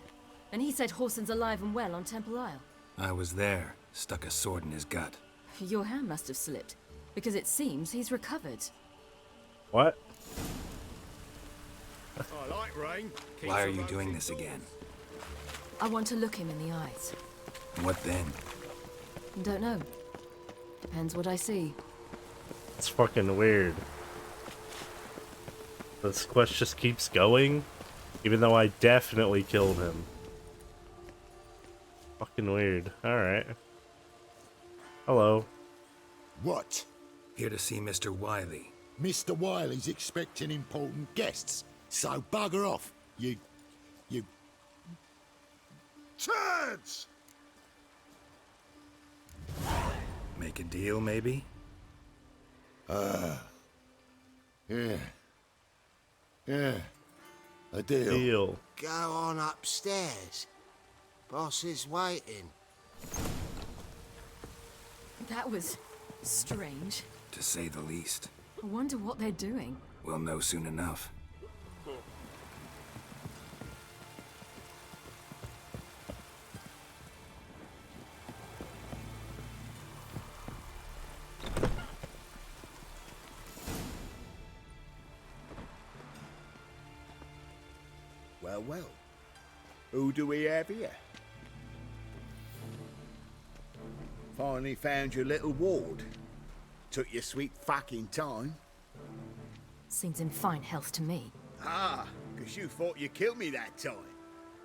Speaker 12: and he said Horson's alive and well on Temple Isle.
Speaker 5: I was there. Stuck a sword in his gut.
Speaker 12: Your hand must have slipped, because it seems he's recovered.
Speaker 1: What?
Speaker 2: I like rain.
Speaker 5: Why are you doing this again?
Speaker 12: I want to look him in the eyes.
Speaker 5: What then?
Speaker 12: Don't know. Depends what I see.
Speaker 1: It's fucking weird. This quest just keeps going, even though I definitely killed him. Fucking weird. Alright. Hello.
Speaker 21: What?
Speaker 5: Here to see Mr. Wiley.
Speaker 21: Mr. Wiley's expecting important guests, so bugger off, you turds!
Speaker 5: Make a deal, maybe?
Speaker 21: Yeah. Yeah. A deal.
Speaker 1: Deal.
Speaker 16: Go on upstairs. Boss is waiting.
Speaker 12: That was strange.
Speaker 5: To say the least.
Speaker 12: I wonder what they're doing.
Speaker 5: We'll know soon enough.
Speaker 2: Well, well. Who do we have here? Finally found your little ward. Took your sweet fucking time.
Speaker 12: Seems in fine health to me.
Speaker 2: Ah, 'cause you thought you killed me that time.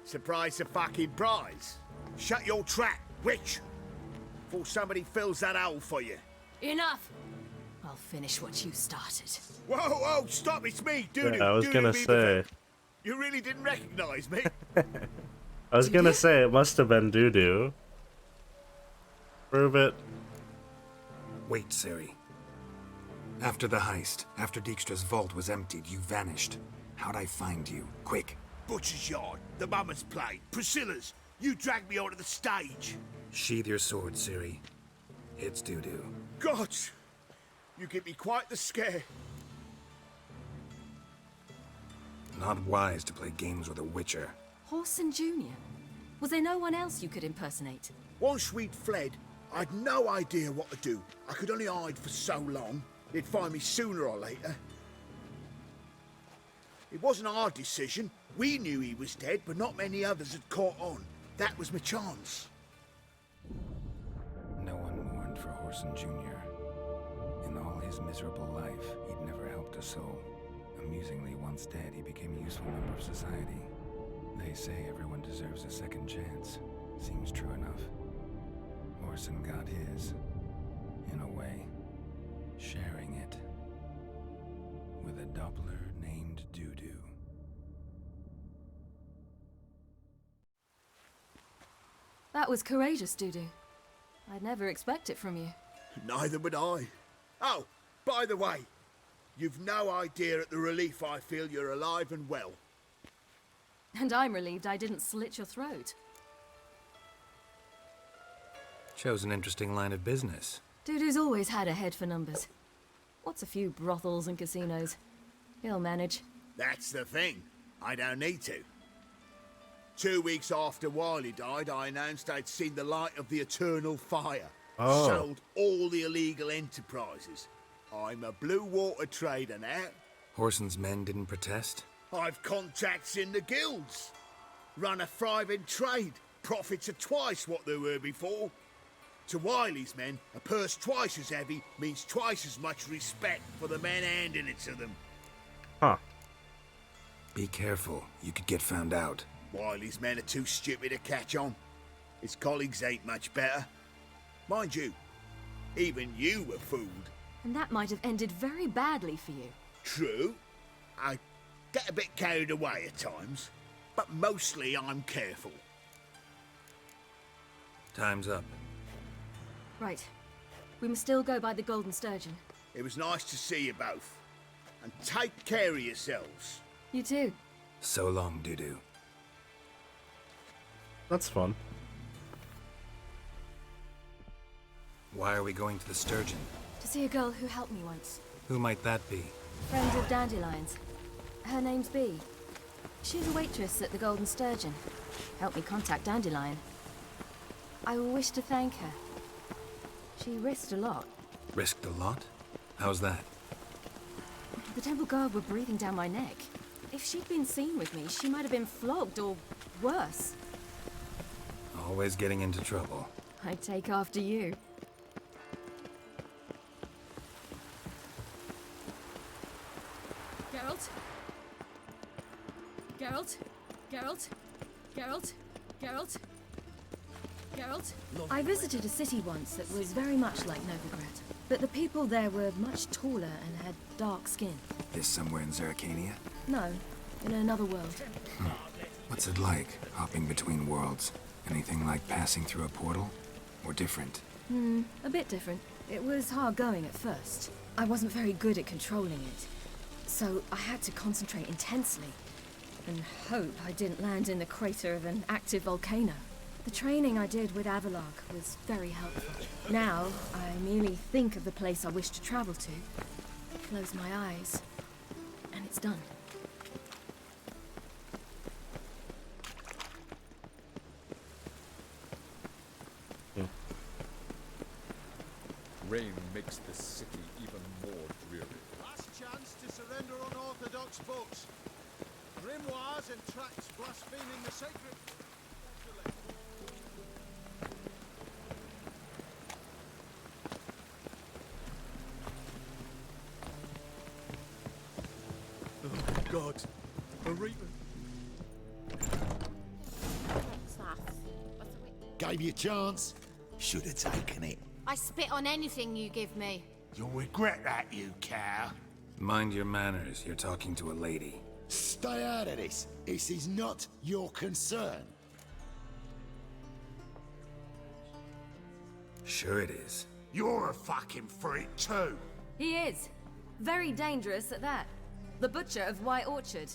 Speaker 2: Surprise the fucking prize. Shut your trap, witch! Before somebody fills that hole for you.
Speaker 12: Enough! I'll finish what you started.
Speaker 2: Whoa, whoa, stop, it's me, Doodoo.
Speaker 1: Yeah, I was gonna say.
Speaker 2: You really didn't recognize me?
Speaker 1: I was gonna say it must have been Doo-Doo. Prove it.
Speaker 5: Wait, Ciri. After the heist, after Dijkstra's vault was emptied, you vanished. How'd I find you? Quick.
Speaker 2: Butcher's Yard, the Mummer's Plate, Priscilla's. You dragged me onto the stage.
Speaker 5: Sheathe your sword, Ciri. It's Doo-Doo.
Speaker 2: God, you give me quite the scare.
Speaker 5: Not wise to play games with a witcher.
Speaker 12: Horson Jr. Was there no one else you could impersonate?
Speaker 2: Once we'd fled, I'd no idea what to do. I could only hide for so long. He'd find me sooner or later. It wasn't our decision. We knew he was dead, but not many others had caught on. That was my chance.
Speaker 5: No one mourned for Horson Jr. In all his miserable life, he'd never helped a soul. Amusingly, once dead, he became a useful member of society. They say everyone deserves a second chance. Seems true enough. Horson got his, in a way, sharing it with a Doppler named Doo-Doo.
Speaker 12: That was courageous, Doo-Doo. I'd never expect it from you.
Speaker 2: Neither would I. Oh, by the way, you've no idea at the relief I feel you're alive and well.
Speaker 12: And I'm relieved I didn't slit your throat.
Speaker 5: Chose an interesting line of business.
Speaker 12: Doo-Doo's always had a head for numbers. What's a few brothels and casinos? He'll manage.
Speaker 2: That's the thing. I don't need to. 2 weeks after Wiley died, I announced I'd seen the light of the eternal fire.
Speaker 1: Oh.
Speaker 2: Sold all the illegal enterprises. I'm a blue water trader now.
Speaker 5: Horson's men didn't protest?
Speaker 2: I've contacts in the guilds. Run a thriving trade. Profits are twice what they were before. To Wiley's men, a purse twice as heavy means twice as much respect for the men handing it to them.
Speaker 1: Huh.
Speaker 5: Be careful. You could get found out.
Speaker 16: Wiley's men are too stupid to catch on. His colleagues ain't much better. Mind you, even you were fooled.
Speaker 12: And that might have ended very badly for you.
Speaker 16: True. I get a bit carried away at times, but mostly I'm careful.
Speaker 5: Time's up.
Speaker 12: Right. We must still go by the Golden Sturgeon.
Speaker 16: It was nice to see you both. And take care of yourselves.
Speaker 12: You too.
Speaker 5: So long, Dudu.
Speaker 1: That's fun.
Speaker 5: Why are we going to the Sturgeon?
Speaker 12: To see a girl who helped me once.
Speaker 5: Who might that be?
Speaker 12: Friend of Dandelion's. Her name's Bee. She's a waitress at the Golden Sturgeon. Helped me contact Dandelion. I wish to thank her. She risked a lot.
Speaker 5: Risked a lot? How's that?
Speaker 12: The temple guard were breathing down my neck. If she'd been seen with me, she might have been flogged or worse.
Speaker 5: Always getting into trouble.
Speaker 12: I'd take after you. Geralt? Geralt? Geralt? Geralt? Geralt? Geralt? I visited a city once that was very much like Novigrad, but the people there were much taller and had dark skin.
Speaker 5: This somewhere in Zeracania?
Speaker 12: No, in another world.
Speaker 5: What's it like, hopping between worlds? Anything like passing through a portal? Or different?
Speaker 12: A bit different. It was hard going at first. I wasn't very good at controlling it, so I had to concentrate intensely and hope I didn't land in the crater of an active volcano. The training I did with Avalark was very helpful. Now, I merely think of the place I wish to travel to, close my eyes, and it's done.
Speaker 6: Rain makes the city even more dreary.
Speaker 21: Last chance to surrender unorthodox books. Grimoires and tracts blaspheming the sacred...
Speaker 2: Oh, God. A reaper. Gave you a chance. Should have taken it.
Speaker 7: I spit on anything you give me.
Speaker 21: You'll regret that, you cow.
Speaker 5: Mind your manners, you're talking to a lady.
Speaker 2: Stay out of this. This is not your concern.
Speaker 5: Sure it is.
Speaker 21: You're a fucking freak too.
Speaker 12: He is. Very dangerous at that. The butcher of White Orchard.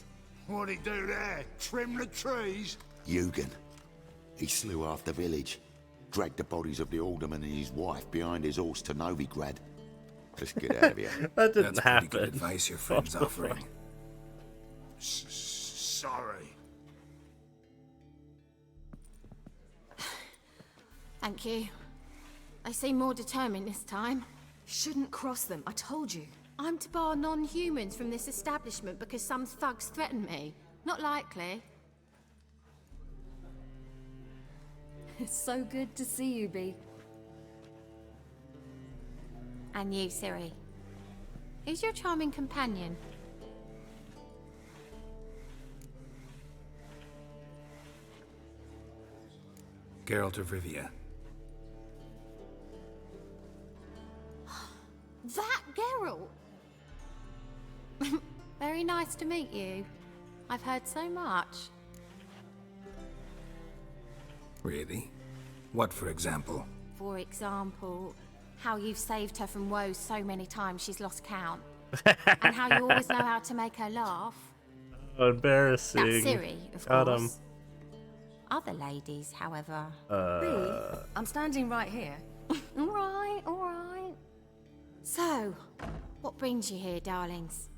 Speaker 21: What'd he do there? Trim the trees?
Speaker 13: Eugen. He slew half the village. Dragged the bodies of the alderman and his wife behind his horse to Novigrad. Let's get out of here.
Speaker 1: That didn't
Speaker 5: That's
Speaker 1: happen.
Speaker 5: Pretty good advice your friend's offering.
Speaker 21: Sorry.
Speaker 7: Thank you. They seem more determined this time.
Speaker 12: Shouldn't cross them, I told you.
Speaker 7: I'm to bar non-humans from this establishment because some thugs threaten me. Not likely.
Speaker 12: It's so good to see you, Bee.
Speaker 7: And you, Ciri. Who's your charming companion?
Speaker 5: Geralt of Rivia.
Speaker 7: That Geralt! Very nice to meet you. I've heard so much.
Speaker 5: Really? What, for example?
Speaker 7: For example, how you've saved her from woes so many times she's lost count. And how you always know how to make her laugh.
Speaker 1: Oh, embarrassing.
Speaker 7: That's Ciri, of
Speaker 1: Got
Speaker 7: course.
Speaker 1: him.
Speaker 7: Other ladies, however...
Speaker 12: Bee, I'm standing right here.
Speaker 7: Alright, alright. So, what brings you here, darlings?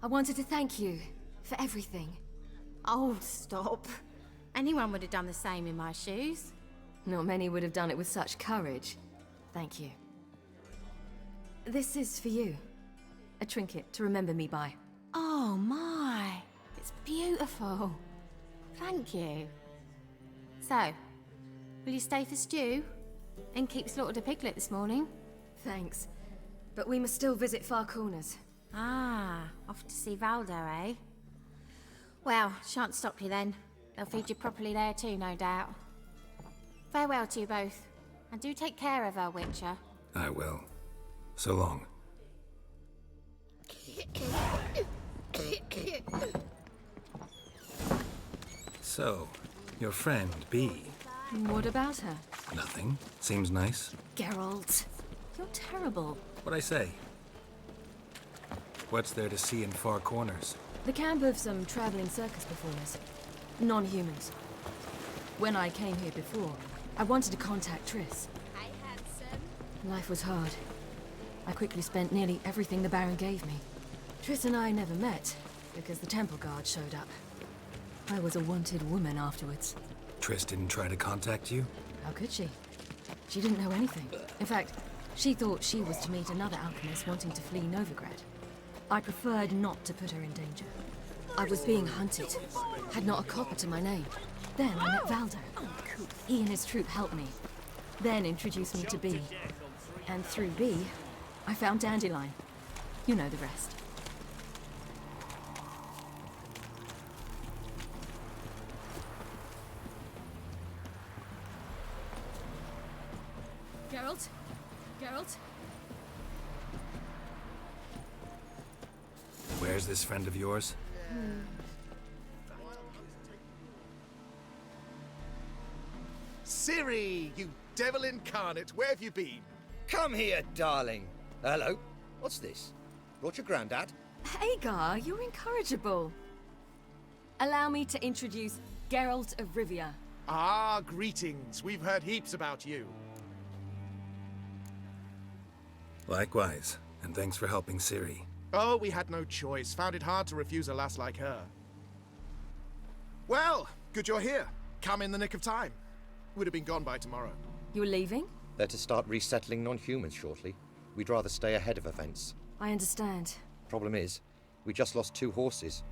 Speaker 12: I wanted to thank you for everything.
Speaker 7: Oh, stop. Anyone would have done the same in my shoes.
Speaker 12: Not many would have done it with such courage. Thank you. This is for you. A trinket to remember me by.
Speaker 7: Oh my, it's beautiful. Thank you. So, will you stay for stew? And keep slaughtered a piglet this morning?
Speaker 12: Thanks. But we must still visit Far Corners.
Speaker 7: Ah, off to see Valdo, eh? Well, shan't stop you then. They'll feed you properly there too, no doubt. Farewell to you both. And do take care of her, Witcher.
Speaker 5: I will. So long. So, your friend, Bee.
Speaker 12: What about her?
Speaker 5: Nothing. Seems nice.
Speaker 12: Geralt, you're terrible.
Speaker 5: What'd I say? What's there to see in far corners?
Speaker 12: The camp of some traveling circus performers. Non-humans. When I came here before, I wanted to contact Triss.
Speaker 11: Hi, handsome.
Speaker 12: Life was hard. I quickly spent nearly everything the Baron gave me. Triss and I never met, because the temple guard showed up. I was a wanted woman afterwards.
Speaker 5: Triss didn't try to contact you?
Speaker 12: How could she? She didn't know anything. In fact, she thought she was to meet another alchemist wanting to flee Novigrad. I preferred not to put her in danger. I was being hunted. Had not a copper to my name. Then I met Valdo. He and his troop helped me. Then introduced me to Bee. And through Bee, I found Dandelion. You know the rest. Geralt? Geralt?
Speaker 5: Where's this friend of yours?
Speaker 8: Ciri, you devil incarnate, where have you been?
Speaker 14: Come here, darling. Hello. What's this? Brought your granddad?
Speaker 12: Hagar, you're incorrigible. Allow me to introduce Geralt of Rivia.
Speaker 8: Ah, greetings. We've heard heaps about you.
Speaker 5: Likewise, and thanks for helping Ciri.
Speaker 8: Oh, we had no choice. Found it hard to refuse a lass like her. Well, good you're here. Come in the nick of time. Would have been gone by tomorrow.
Speaker 12: You're leaving?
Speaker 14: They're to start resettling non-humans shortly. We'd rather stay ahead of events.
Speaker 12: I understand.
Speaker 14: Problem is, we just lost 2 horses,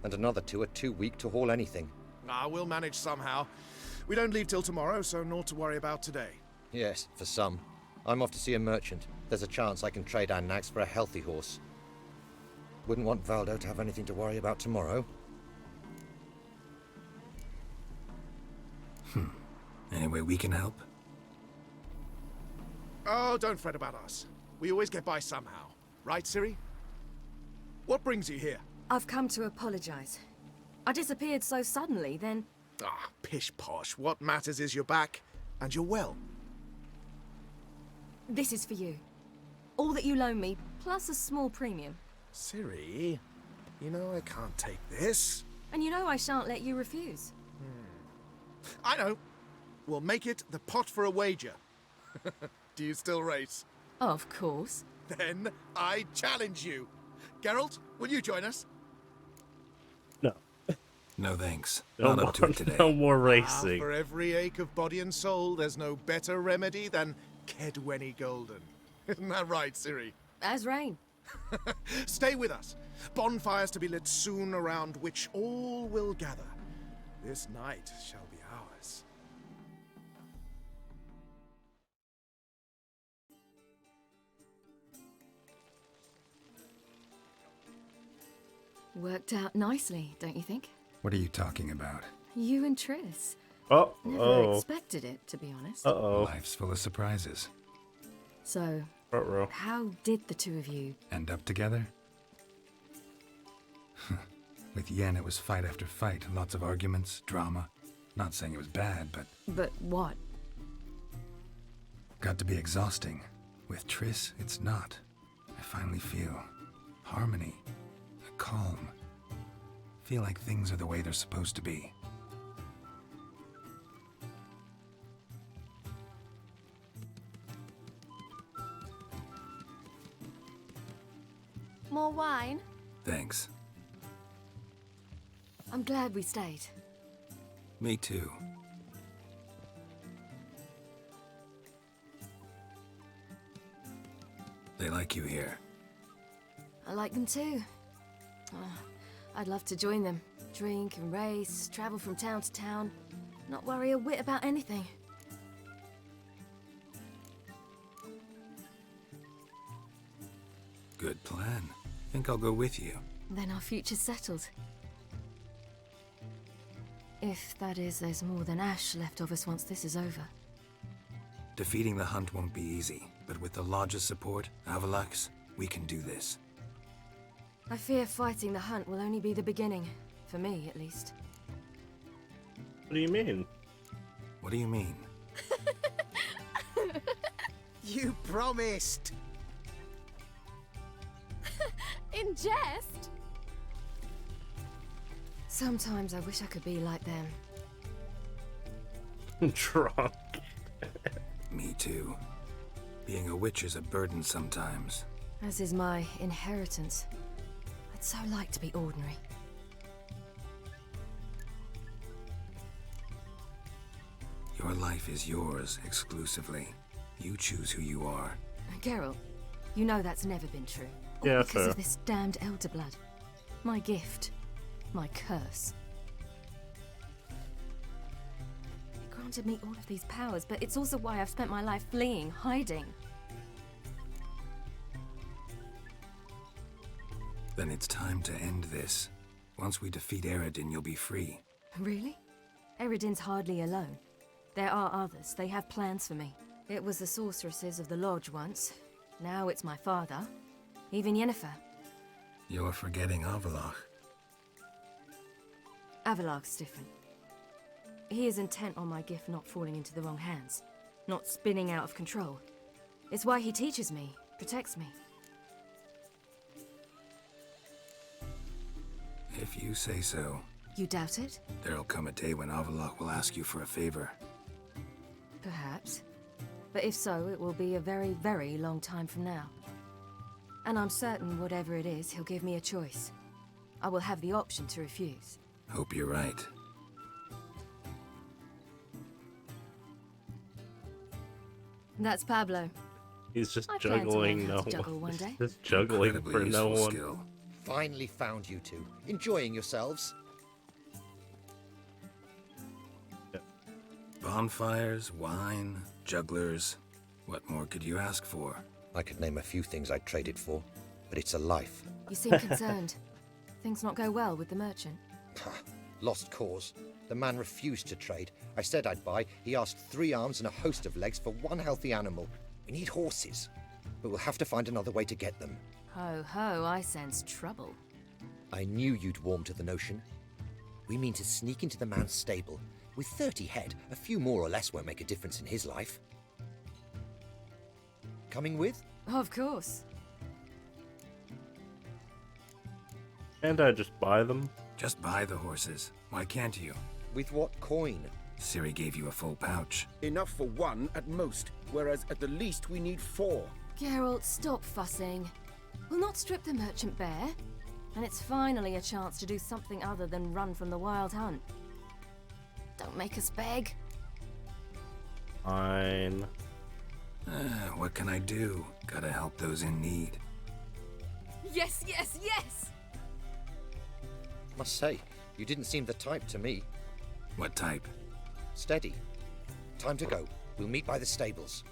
Speaker 14: and another 2 are too weak to haul anything.
Speaker 8: Ah, we'll manage somehow. We don't leave till tomorrow, so naught to worry about today.
Speaker 14: Yes, for some. I'm off to see a merchant. There's a chance I can trade our nags for a healthy horse. Wouldn't want Valdo to have anything to worry about tomorrow.
Speaker 5: Any way we can help?
Speaker 8: Oh, don't fret about us. We always get by somehow. Right, Ciri? What brings you here?
Speaker 12: I've come to apologize. I disappeared so suddenly, then...
Speaker 8: Ah, pish-posh. What matters is you're back, and you're well.
Speaker 12: This is for you. All that you loan me, plus a small premium.
Speaker 8: Ciri, you know I can't take this.
Speaker 12: And you know I shan't let you refuse.
Speaker 8: I know. We'll make it the pot for a wager. Do you still race?
Speaker 12: Of course.
Speaker 8: Then I challenge you. Geralt, will you join us?
Speaker 5: No thanks.
Speaker 1: No
Speaker 5: Not up to it today.
Speaker 1: No more racing.
Speaker 8: For every ache of body and soul, there's no better remedy than Kedwenny Golden. Isn't that right, Ciri?
Speaker 12: As rain.
Speaker 8: Stay with us. Bonfires to be lit soon around which all will gather. This night shall be ours.
Speaker 12: Worked out nicely, don't you think?
Speaker 5: What are you talking about?
Speaker 12: You and Triss.
Speaker 1: Oh.
Speaker 12: Never expected it, to be honest.
Speaker 5: Life's full of surprises.
Speaker 12: So,
Speaker 1: Ruh-roh.
Speaker 12: how did the two of you...
Speaker 5: End up together? With Yen, it was fight after fight. Lots of arguments, drama. Not saying it was bad, but...
Speaker 12: But what?
Speaker 5: Got to be exhausting. With Triss, it's not. I finally feel harmony, a calm. Feel like things are the way they're supposed to be.
Speaker 7: More wine?
Speaker 5: Thanks.
Speaker 12: I'm glad we stayed.
Speaker 5: Me too. They like you here.
Speaker 12: I like them too. I'd love to join them. Drink and race, travel from town to town. Not worry a whit about anything.
Speaker 5: Good plan. Think I'll go with you.
Speaker 12: Then our future's settled. If, that is, there's more than ash left of us once this is over.
Speaker 5: Defeating the hunt won't be easy, but with the Lodge's support, Avalax, we can do this.
Speaker 12: I fear fighting the hunt will only be the beginning. For me, at least.
Speaker 1: What do you mean?
Speaker 5: What do you mean?
Speaker 9: You promised!
Speaker 11: In jest?
Speaker 12: Sometimes I wish I could be like them.
Speaker 1: Drunk.
Speaker 5: Me too. Being a witch is a burden sometimes.
Speaker 12: As is my inheritance. I'd so like to be ordinary.
Speaker 5: Your life is yours exclusively. You choose who you are.
Speaker 12: Geralt, you know that's never been true. All
Speaker 1: Yeah,
Speaker 12: because
Speaker 1: fair.
Speaker 12: of this damned elder blood. My gift. My curse. It granted me all of these powers, but it's also why I've spent my life fleeing, hiding.
Speaker 5: Then it's time to end this. Once we defeat Eredin, you'll be free.
Speaker 12: Really? Eredin's hardly alone. There are others. They have plans for me. It was the sorceresses of the Lodge once. Now it's my father. Even Yennefer.
Speaker 5: You're forgetting Avalach.
Speaker 12: Avalach's different. He is intent on my gift not falling into the wrong hands. Not spinning out of control. It's why he teaches me, protects me.
Speaker 5: If you say so.
Speaker 12: You doubt it?
Speaker 5: There'll come a day when Avalach will ask you for a favor.
Speaker 12: Perhaps. But if so, it will be a very, very long time from now. And I'm certain whatever it is, he'll give me a choice. I will have the option to refuse.
Speaker 5: Hope you're right.
Speaker 12: That's Pablo.
Speaker 1: He's just
Speaker 12: I plan to
Speaker 1: juggling
Speaker 12: learn how
Speaker 1: no
Speaker 12: to juggle
Speaker 1: one.
Speaker 12: one day.
Speaker 1: Just juggling
Speaker 5: Incredibly
Speaker 1: for no
Speaker 5: useful
Speaker 1: one.
Speaker 5: skill.
Speaker 14: Finally found you two. Enjoying yourselves?
Speaker 5: Bonfires, wine, jugglers. What more could you ask for?
Speaker 14: I could name a few things I'd trade it for, but it's a life.
Speaker 12: You seem concerned. Things not go well with the merchant.
Speaker 14: Lost cause. The man refused to trade. I said I'd buy. He asked 3 arms and a host of legs for 1 healthy animal. We need horses, but we'll have to find another way to get them.
Speaker 12: Ho ho, I sense trouble.
Speaker 14: I knew you'd warm to the notion. We mean to sneak into the man's stable. With 30 head, a few more or less won't make a difference in his life. Coming with?
Speaker 12: Of course.
Speaker 1: Can't I just buy them?
Speaker 5: Just buy the horses. Why can't you?
Speaker 14: With what coin?
Speaker 5: Ciri gave you a full pouch.
Speaker 2: Enough for 1 at most, whereas at the least we need 4.
Speaker 12: Geralt, stop fussing. We'll not strip the merchant bare. And it's finally a chance to do something other than run from the wild hunt. Don't make us beg.
Speaker 1: Fine.
Speaker 5: What can I do? Gotta help those in need.
Speaker 12: Yes, yes, yes!
Speaker 14: Must say, you didn't seem the type to me.
Speaker 5: What type?
Speaker 14: Steady. Time to go. We'll meet by the stables.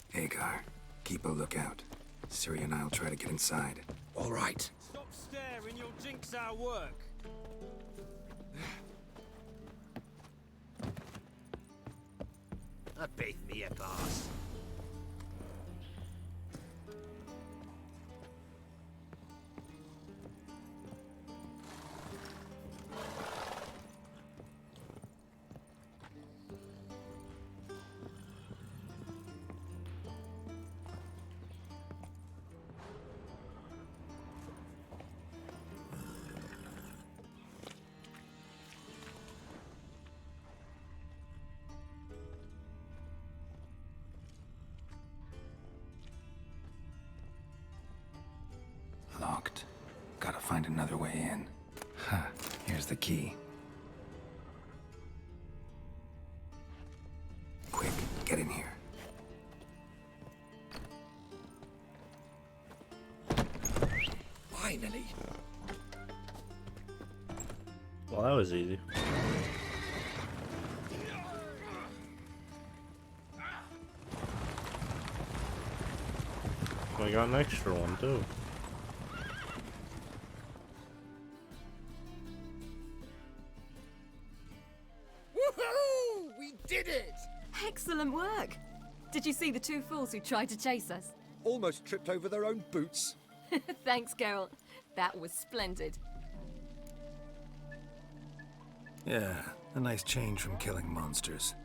Speaker 5: Hagar, keep a lookout. Ciri and I'll try to get inside.
Speaker 14: All right.
Speaker 15: Stop staring, you'll jinx our work.
Speaker 17: I beat me a pass.
Speaker 5: Locked. Gotta find another way in. Ha, here's the key. Quick, get in here.
Speaker 14: Finally.
Speaker 1: Well, that was easy. I got an extra one too.
Speaker 12: Woohoo! We did it! Excellent work! Did you see the two fools who tried to chase us?
Speaker 14: Almost tripped over their own boots.
Speaker 12: Thanks, Geralt. That was splendid.
Speaker 5: Yeah, a nice change from killing monsters.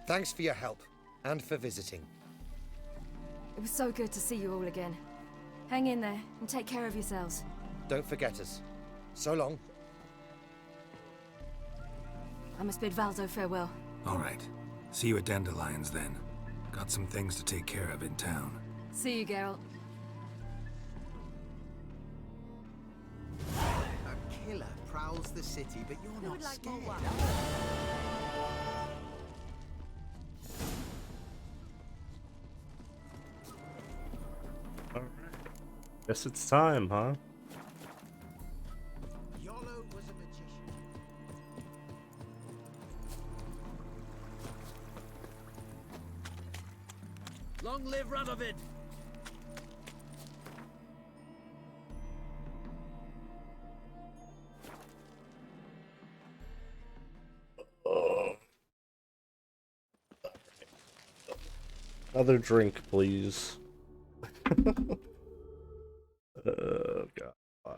Speaker 14: Thanks for your help, and for visiting.
Speaker 12: It was so good to see you all again. Hang in there, and take care of yourselves.
Speaker 14: Don't forget us. So long.
Speaker 12: I must bid Valzo farewell.
Speaker 5: All right. See you at Dandelions then. Got some things to take care of in town.
Speaker 12: See you, Geralt.
Speaker 18: A killer prowls the city, but you're not scared.
Speaker 1: Alright. Guess it's time, huh?
Speaker 18: Yolo was a magician.
Speaker 17: Long live Radovid!
Speaker 1: Another drink, please. Oh god. Why?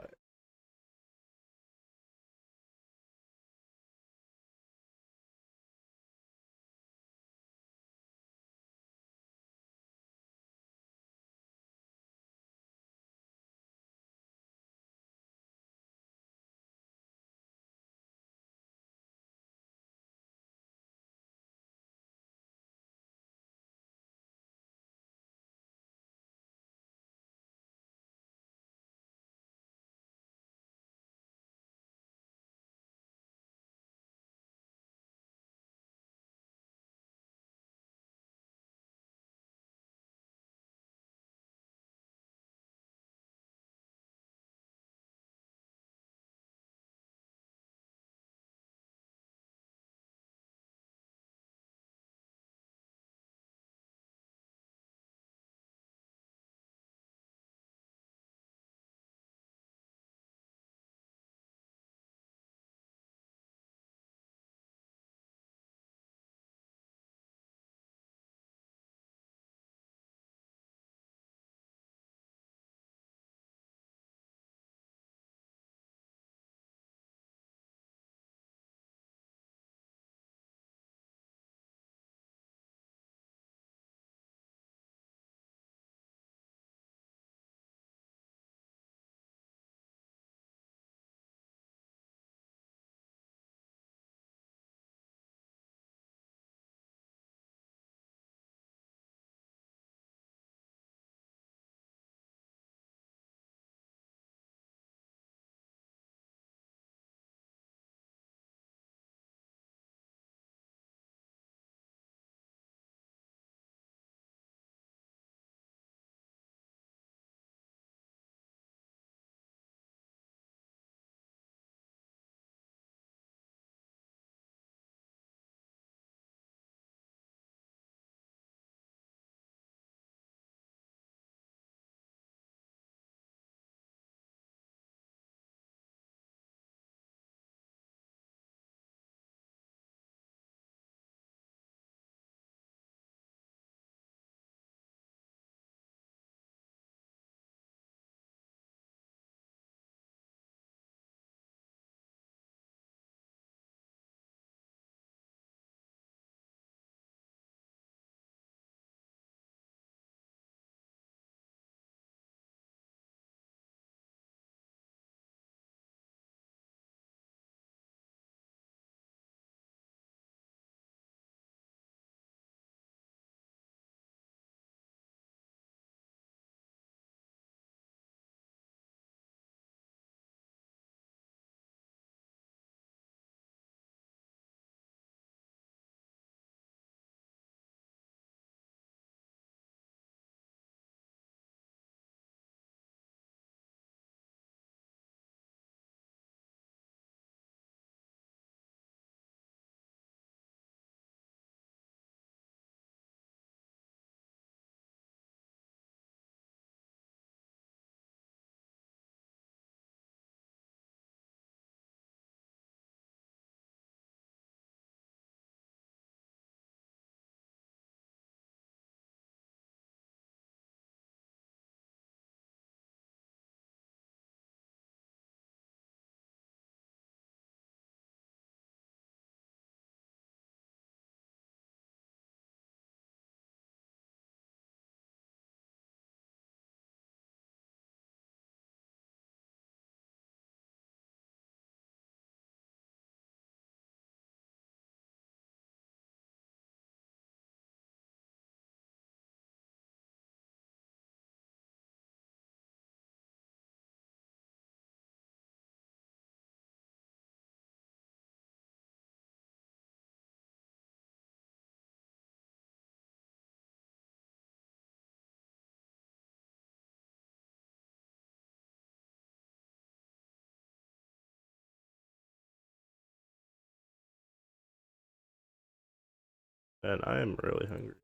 Speaker 1: And I am really hungry.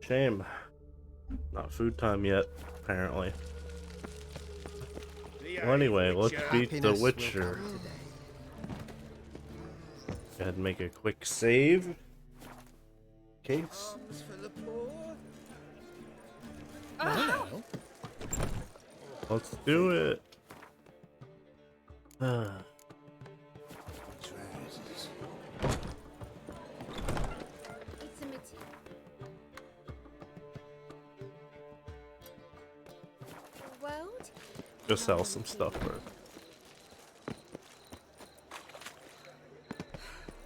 Speaker 1: Shame. Not food time yet, apparently. Well, anyway, let's beat The Witcher. Go ahead and make a quick save. Case. Let's do it. Go sell some stuff first.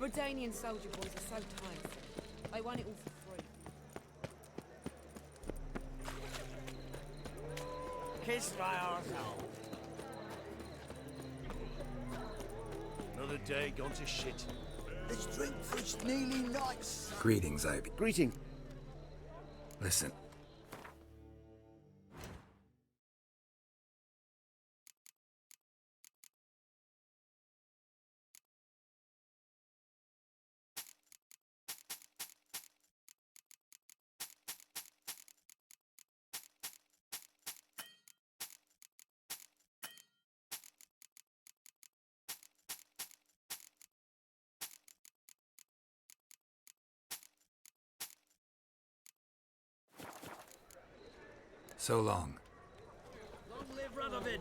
Speaker 19: Redanian soldier boys are so tiresome. They want it all for free.
Speaker 17: Kiss my arsehole. Another day gone to shit.
Speaker 16: Let's drink for it's nearly nights.
Speaker 5: Greetings, Ivy.
Speaker 14: Greeting.
Speaker 5: Listen. So long.
Speaker 17: Long live Radovid.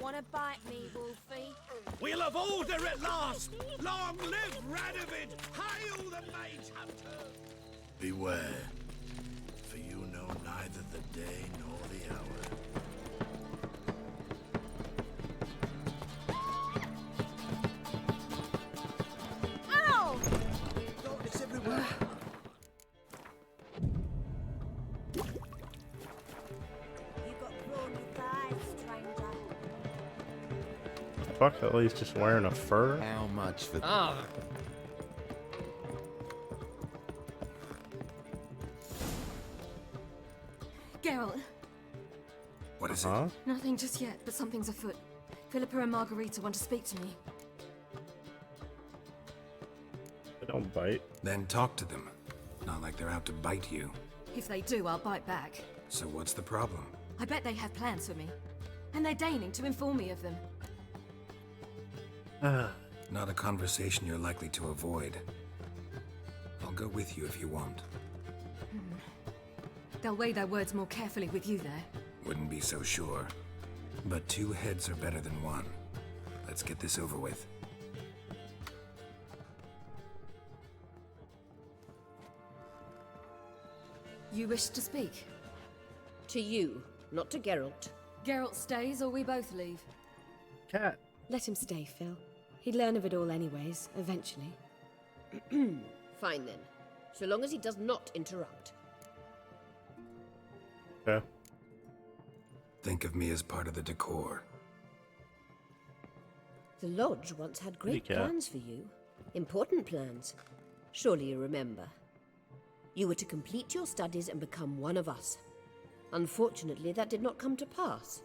Speaker 19: Wanna bite me, Wolfie?
Speaker 17: We'll have order at last. Long live Radovid. Hail the Mage Hunter.
Speaker 21: Beware, for you know neither the day nor the hour.
Speaker 19: Ow!
Speaker 16: Darkness everywhere.
Speaker 19: You got prawny thighs, stranger.
Speaker 1: Fuck, at least just wearing a fur.
Speaker 13: How much for
Speaker 12: Geralt.
Speaker 5: What is
Speaker 1: it?
Speaker 12: Nothing just yet, but something's afoot. Philippa and Margarita want to speak to me.
Speaker 1: They don't bite.
Speaker 5: Then talk to them. Not like they're out to bite you.
Speaker 12: If they do, I'll bite back.
Speaker 5: So what's the problem?
Speaker 12: I bet they have plans for me. And they're deigning to inform me of them.
Speaker 5: Not a conversation you're likely to avoid. I'll go with you if you want.
Speaker 12: They'll weigh their words more carefully with you there.
Speaker 5: Wouldn't be so sure. But two heads are better than one. Let's get this over with.
Speaker 12: You wish to speak?
Speaker 20: To you, not to Geralt.
Speaker 12: Geralt stays or we both leave.
Speaker 1: Cat.
Speaker 22: Let him stay, Phil. He'd learn of it all anyways, eventually.
Speaker 20: Fine then. So long as he does not interrupt.
Speaker 1: Okay.
Speaker 5: Think of me as part of the decor.
Speaker 20: The Lodge once had great
Speaker 1: Hey, Cat.
Speaker 20: plans for you. Important plans. Surely you remember. You were to complete your studies and become one of us. Unfortunately, that did not come to pass.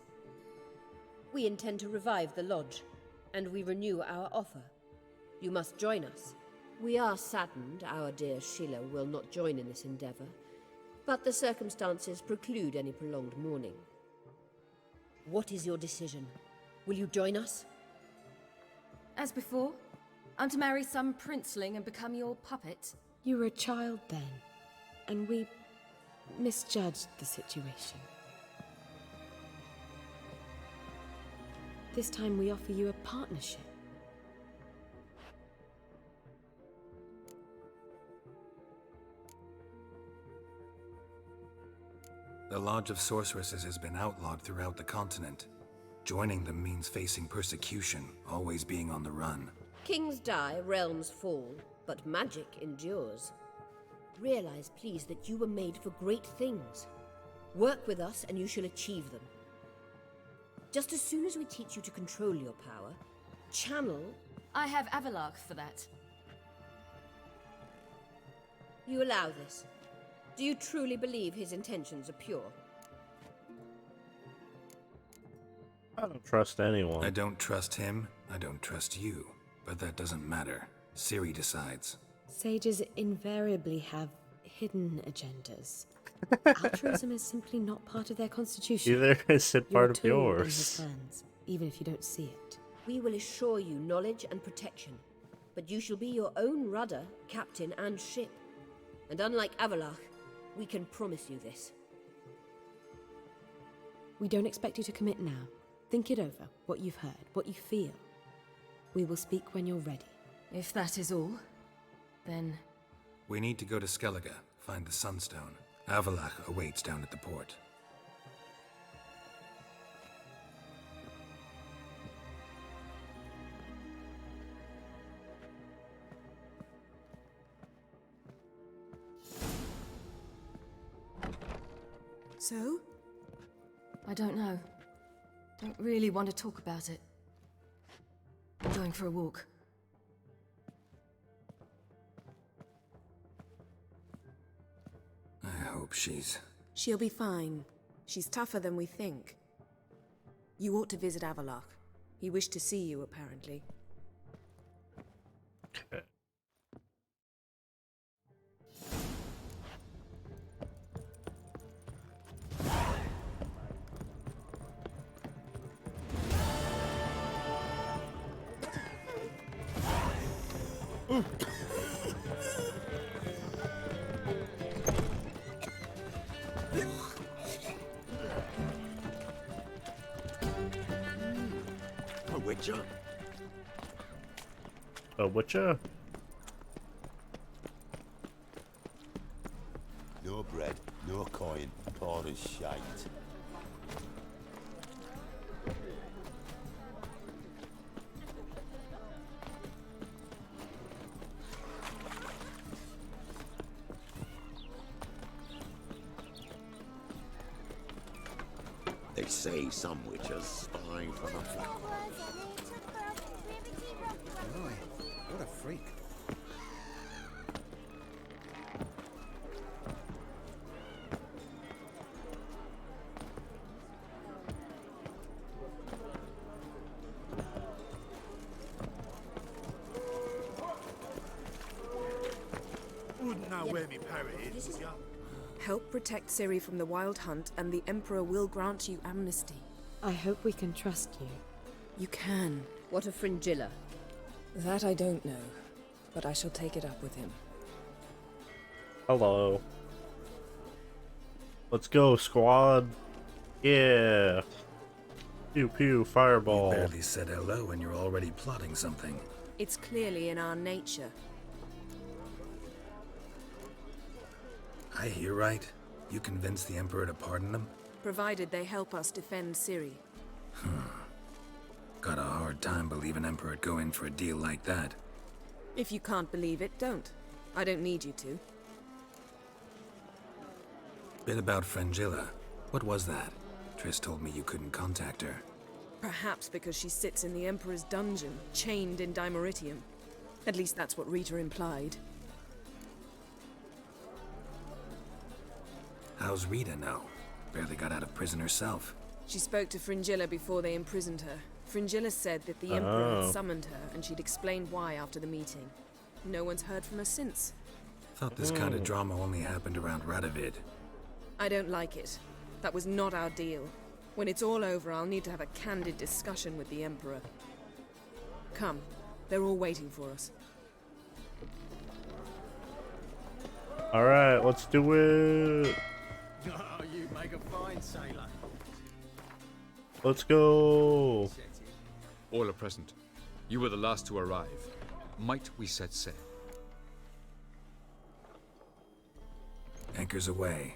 Speaker 20: We intend to revive the Lodge, and we renew our offer. You must join us. We are saddened our dear Sheila will not join in this endeavor, but the circumstances preclude any prolonged mourning. What is your decision? Will you join us?
Speaker 12: As before, I'm to marry some princeling and become your puppet.
Speaker 22: You were a child then, and we misjudged the situation. This time we offer you a partnership.
Speaker 5: The Lodge of Sorceresses has been outlawed throughout the continent. Joining them means facing persecution, always being on the run.
Speaker 20: Kings die, realms fall, but magic endures. Realize, please, that you were made for great things. Work with us and you shall achieve them. Just as soon as we teach you to control your power, channel...
Speaker 12: I have Avalark for that.
Speaker 20: You allow this. Do you truly believe his intentions are pure?
Speaker 1: I don't trust anyone.
Speaker 5: I don't trust him, I don't trust you. But that doesn't matter. Ciri decides.
Speaker 3: Sages invariably have hidden agendas. Altruism is simply not part of their constitution.
Speaker 1: Either is it part of
Speaker 3: You're a tool in
Speaker 1: yours.
Speaker 3: his hands, even if you don't see it.
Speaker 20: We will assure you knowledge and protection, but you shall be your own rudder, captain, and ship. And unlike Avalach, we can promise you this.
Speaker 3: We don't expect you to commit now. Think it over, what you've heard, what you feel. We will speak when you're ready.
Speaker 12: If that is all, then...
Speaker 5: We need to go to Skellige, find the Sunstone. Avalach awaits down at the port.
Speaker 12: So? I don't know. Don't really want to talk about it. I'm going for a walk.
Speaker 5: I hope she's...
Speaker 22: She'll be fine. She's tougher than we think. You ought to visit Avalach. He wished to see you, apparently.
Speaker 1: Okay.
Speaker 13: A witcher?
Speaker 1: A witcher?
Speaker 13: No bread, no coin, poor as shite. They say some witchers spy from afar.
Speaker 9: Roy, what a freak.
Speaker 8: Wouldn't know where me parrot is, would ya?
Speaker 22: Help protect Ciri from the Wild Hunt, and the Emperor will grant you amnesty.
Speaker 3: I hope we can trust you.
Speaker 22: You can.
Speaker 20: What of Fringilla?
Speaker 22: That I don't know, but I shall take it up with him.
Speaker 1: Hello. Let's go, squad. Yeah. Pew pew, fireball.
Speaker 5: You barely said hello and you're already plotting something.
Speaker 22: It's clearly in our nature.
Speaker 5: I hear right? You convinced the Emperor to pardon them?
Speaker 22: Provided they help us defend Ciri.
Speaker 5: Got a hard time believing Emperor'd go in for a deal like that.
Speaker 22: If you can't believe it, don't. I don't need you to.
Speaker 5: Bit about Fringilla. What was that? Triss told me you couldn't contact her.
Speaker 22: Perhaps because she sits in the Emperor's dungeon, chained in Dimeritium. At least that's what Rita implied.
Speaker 5: How's Rita now? Barely got out of prison herself.
Speaker 22: She spoke to Fringilla before they imprisoned her. Fringilla said that the Emperor had summoned her, and she'd explained why after the meeting. No one's heard from her since.
Speaker 5: Thought this kind of drama only happened around Radovid.
Speaker 22: I don't like it. That was not our deal. When it's all over, I'll need to have a candid discussion with the Emperor. Come, they're all waiting for us.
Speaker 1: Alright, let's do it.
Speaker 15: Oh, you make a fine sailor.
Speaker 1: Let's go.
Speaker 6: All are present. You were the last to arrive. Might we set sail?
Speaker 5: Anchors away.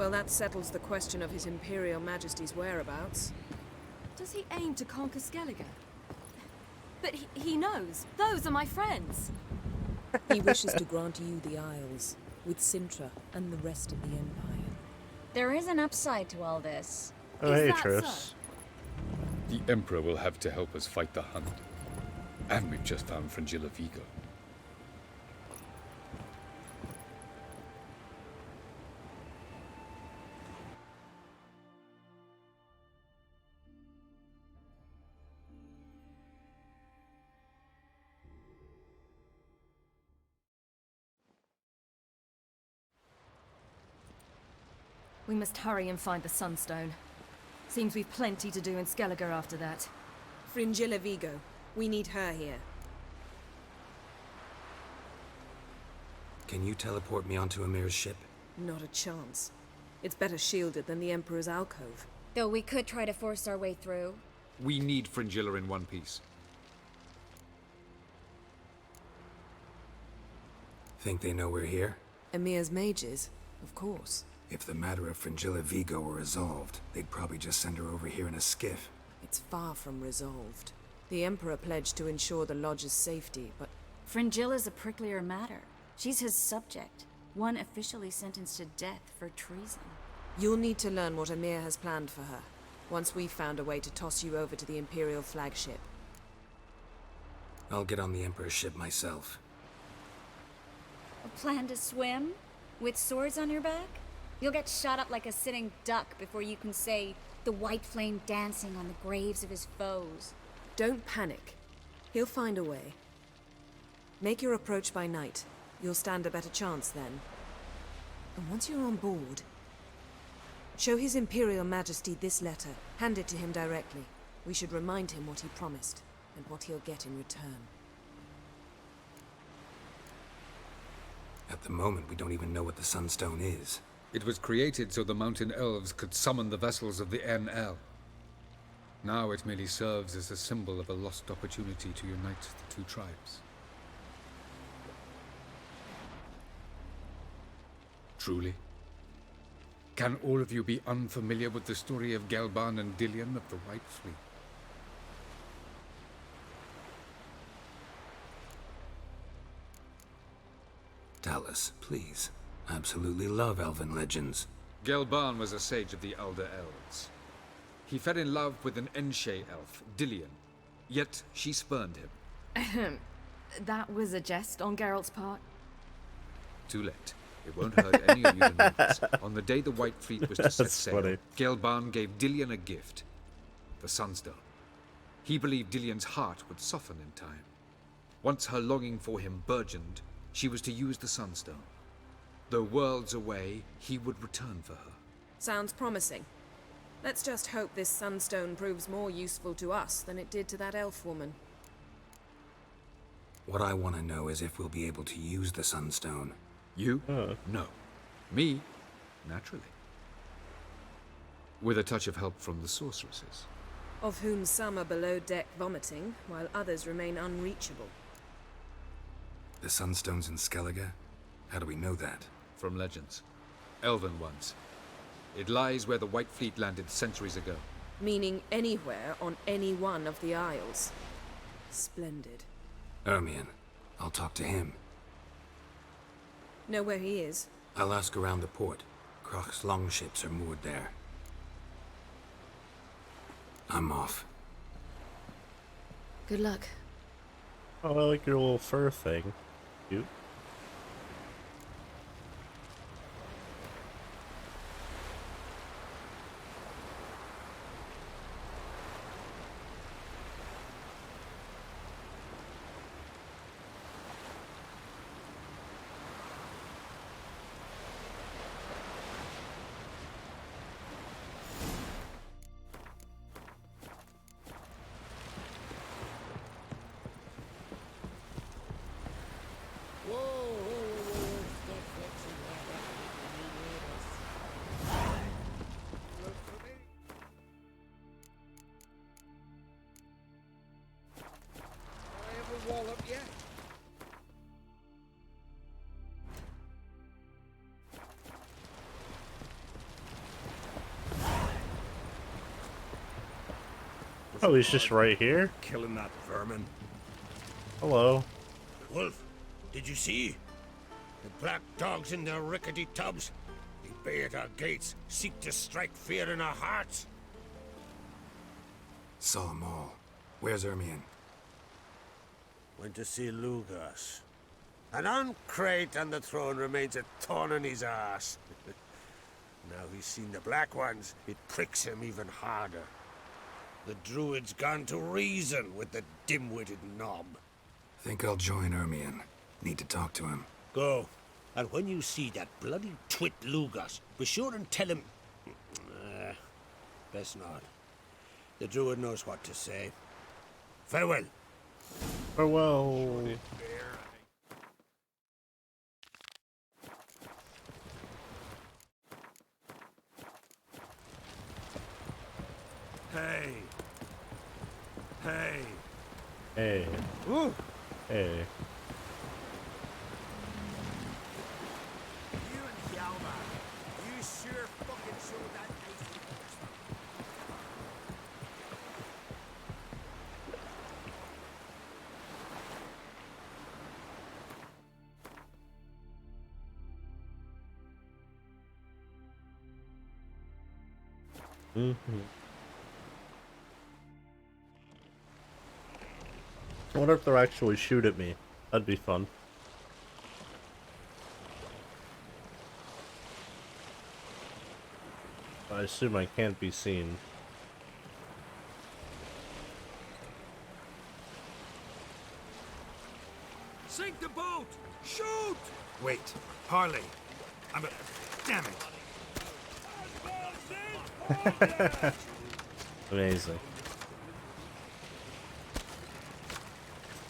Speaker 22: Well, that settles the question of His Imperial Majesty's whereabouts.
Speaker 12: Does he aim to conquer Skellige? But he knows. Those are my friends.
Speaker 22: He wishes to grant you the Isles, with Sintra and the rest of the Empire.
Speaker 4: There is an upside to all this.
Speaker 1: Oh, hey, Triss.
Speaker 6: The Emperor will have to help us fight the Hunt. And we've just found Fringilla Vigo.
Speaker 12: We must hurry and find the Sunstone. Seems we've plenty to do in Skellige after that.
Speaker 22: Fringilla Vigo. We need her here.
Speaker 5: Can you teleport me onto Amir's ship?
Speaker 22: Not a chance. It's better shielded than the Emperor's alcove.
Speaker 4: Though we could try to force our way through.
Speaker 6: We need Fringilla in one piece.
Speaker 5: Think they know we're here?
Speaker 22: Emir's mages, of course.
Speaker 5: If the matter of Fringilla Vigo were resolved, they'd probably just send her over here in a skiff.
Speaker 22: It's far from resolved. The Emperor pledged to ensure the Lodge's safety, but...
Speaker 4: Fringilla's a pricklier matter. She's his subject, one officially sentenced to death for treason.
Speaker 22: You'll need to learn what Emir has planned for her, once we've found a way to toss you over to the Imperial flagship.
Speaker 5: I'll get on the Emperor's ship myself.
Speaker 4: A plan to swim? With swords on your back? You'll get shot up like a sitting duck before you can say, the white flame dancing on the graves of his foes.
Speaker 22: Don't panic. He'll find a way. Make your approach by night. You'll stand a better chance then. And once you're on board, show His Imperial Majesty this letter. Hand it to him directly. We should remind him what he promised, and what he'll get in return.
Speaker 5: At the moment, we don't even know what the Sunstone is.
Speaker 6: It was created so the Mountain Elves could summon the vessels of the NL. Now it merely serves as a symbol of a lost opportunity to unite the two tribes. Truly? Can all of you be unfamiliar with the story of Gelban and Dillion of the White Fleet?
Speaker 5: Tell us, please. I absolutely love elven legends.
Speaker 6: Gelban was a sage of the Elder Elves. He fell in love with an Enshe elf, Dillion, yet she spurned him.
Speaker 12: That was a jest on Geralt's part.
Speaker 6: Too late. It won't hurt any of you to know this. On the day the White Fleet was to set sail,
Speaker 1: funny.
Speaker 6: Gelban gave Dillion a gift, the Sunstone. He believed Dillion's heart would soften in time. Once her longing for him burgeoned, she was to use the Sunstone. Though worlds away, he would return for her.
Speaker 22: Sounds promising. Let's just hope this Sunstone proves more useful to us than it did to that elf woman.
Speaker 5: What I want to know is if we'll be able to use the Sunstone.
Speaker 6: You? No. Me? Naturally. With a touch of help from the sorceresses.
Speaker 22: Of whom some are below deck vomiting, while others remain unreachable.
Speaker 5: The Sunstone's in Skellige? How do we know that?
Speaker 6: From legends. Elven ones. It lies where the White Fleet landed centuries ago.
Speaker 22: Meaning anywhere on any one of the Isles. Splendid.
Speaker 5: Ermion. I'll talk to him.
Speaker 22: Know where he is?
Speaker 5: I'll ask around the port. Croc's longships are moored there. I'm off.
Speaker 22: Good luck.
Speaker 1: Oh, I like your little fur thing. Cute. Oh, he's just right here?
Speaker 7: Killing that vermin.
Speaker 1: Hello.
Speaker 2: Wolf, did you see? The black dogs in their rickety tubs. They bay at our gates, seek to strike fear in our hearts.
Speaker 5: Saw 'em all. Where's Ermion?
Speaker 2: Went to see Lugas. An uncrate on the throne remains a thorn in his arse. Now he's seen the Black Ones, it pricks him even harder. The Druid's gone to reason with the dim-witted knob.
Speaker 5: Think I'll join Ermion. Need to talk to him.
Speaker 2: Go. And when you see that bloody twit Lugas, be sure and tell him... best not. The Druid knows what to say. Farewell.
Speaker 1: Farewell.
Speaker 7: Hey. Hey.
Speaker 1: Hey.
Speaker 7: Ooh.
Speaker 1: Hey.
Speaker 2: You and Yalma, you sure fucking showed that nasty horseman.
Speaker 1: I wonder if they'll actually shoot at me. That'd be fun. I assume I can't be seen.
Speaker 7: Sink the boat! Shoot!
Speaker 5: Wait. Harley. I'm a... Damn it.
Speaker 1: Amazing.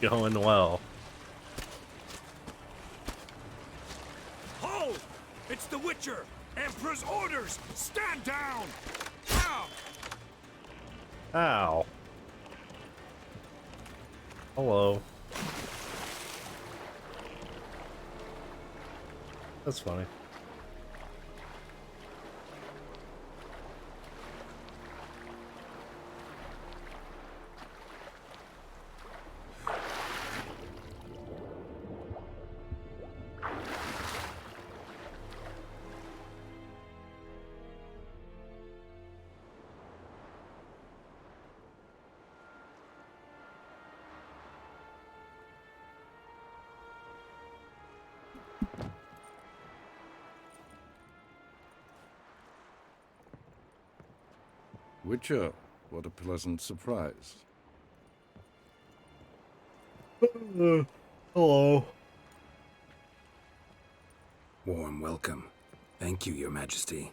Speaker 1: Going well.
Speaker 7: Hold! It's the Witcher! Emperor's orders! Stand down! Ow!
Speaker 1: Ow. Hello. That's funny.
Speaker 10: Witcher, what a pleasant surprise.
Speaker 1: Hello.
Speaker 5: Warm welcome. Thank you, Your Majesty.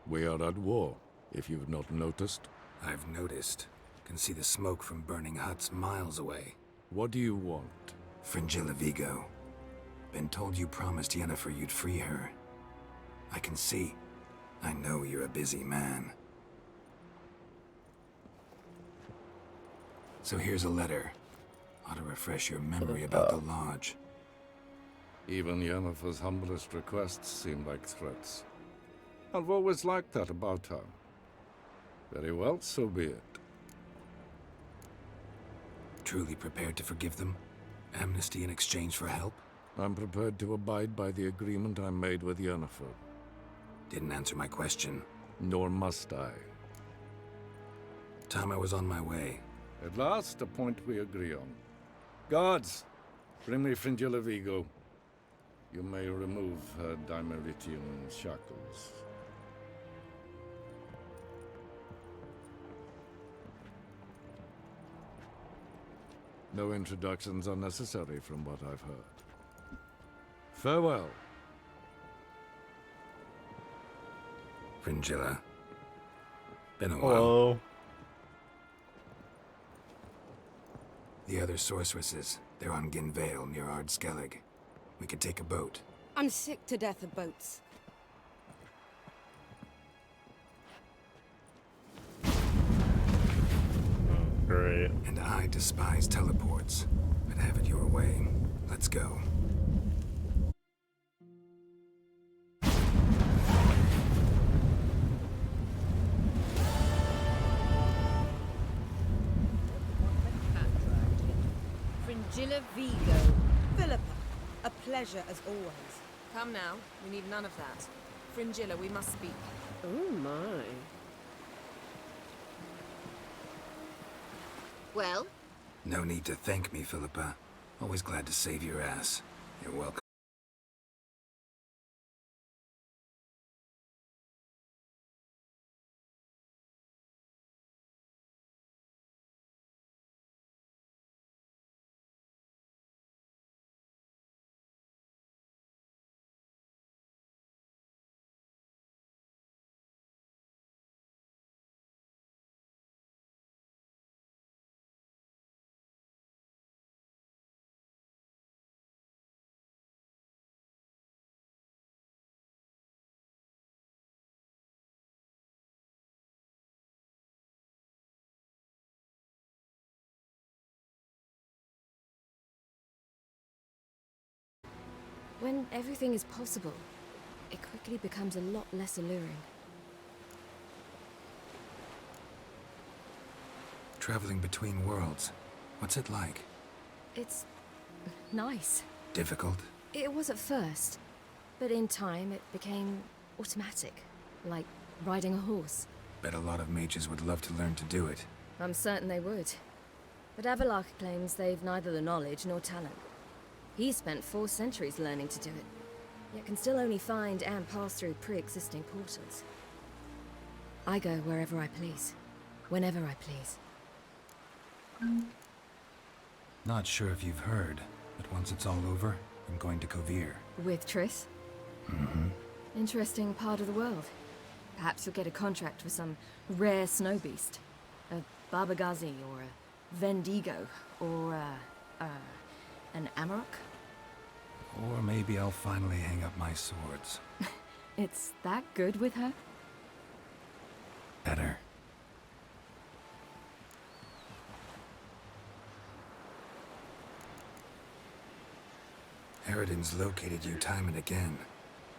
Speaker 10: We are at war, if you've not noticed.
Speaker 5: I've noticed. Can see the smoke from burning huts miles away.
Speaker 10: What do you want?
Speaker 5: Fringilla Vigo. Been told you promised Yennefer you'd free her. I can see. I know you're a busy man. So here's a letter. Ought to refresh your memory about the Lodge.
Speaker 10: Even Yennefer's humblest requests seem like threats. I've always liked that about her. Very well, so be it.
Speaker 5: Truly prepared to forgive them? Amnesty in exchange for help?
Speaker 10: I'm prepared to abide by the agreement I made with Yennefer.
Speaker 5: Didn't answer my question.
Speaker 10: Nor must I.
Speaker 5: Time I was on my way.
Speaker 10: At last, a point we agree on. Guards, bring me Fringilla Vigo. You may remove her Dimeritian shackles. No introductions are necessary from what I've heard. Farewell.
Speaker 5: Fringilla. Been a
Speaker 1: Hello.
Speaker 5: while. The other sorceresses, they're on Ginvale near Ardskellig. We could take a boat.
Speaker 19: I'm sick to death of boats.
Speaker 1: Great.
Speaker 5: And I despise teleports. But have it your way. Let's go.
Speaker 12: Fringilla Vigo.
Speaker 22: Philippa, a pleasure as always. Come now, we need none of that. Fringilla, we must speak.
Speaker 3: Oh my.
Speaker 20: Well?
Speaker 5: No need to thank me, Philippa. Always glad to save your ass. You're welcome.
Speaker 12: When everything is possible, it quickly becomes a lot less alluring.
Speaker 5: Traveling between worlds. What's it like?
Speaker 12: It's nice.
Speaker 5: Difficult?
Speaker 12: It was at first, but in time it became automatic, like riding a horse.
Speaker 5: Bet a lot of mages would love to learn to do it.
Speaker 12: I'm certain they would. But Avalok claims they've neither the knowledge nor talent. He spent 4 centuries learning to do it, yet can still only find and pass through pre-existing portals. I go wherever I please, whenever I please.
Speaker 5: Not sure if you've heard, but once it's all over, I'm going to Kovir.
Speaker 12: With Triss?
Speaker 5: Mm-hmm.
Speaker 12: Interesting part of the world. Perhaps you'll get a contract for some rare snow beast. A Babagazi, or a Vendigo, or an Amarok?
Speaker 5: Or maybe I'll finally hang up my swords.
Speaker 12: It's that good with her?
Speaker 5: Better. Eridan's located you time and again.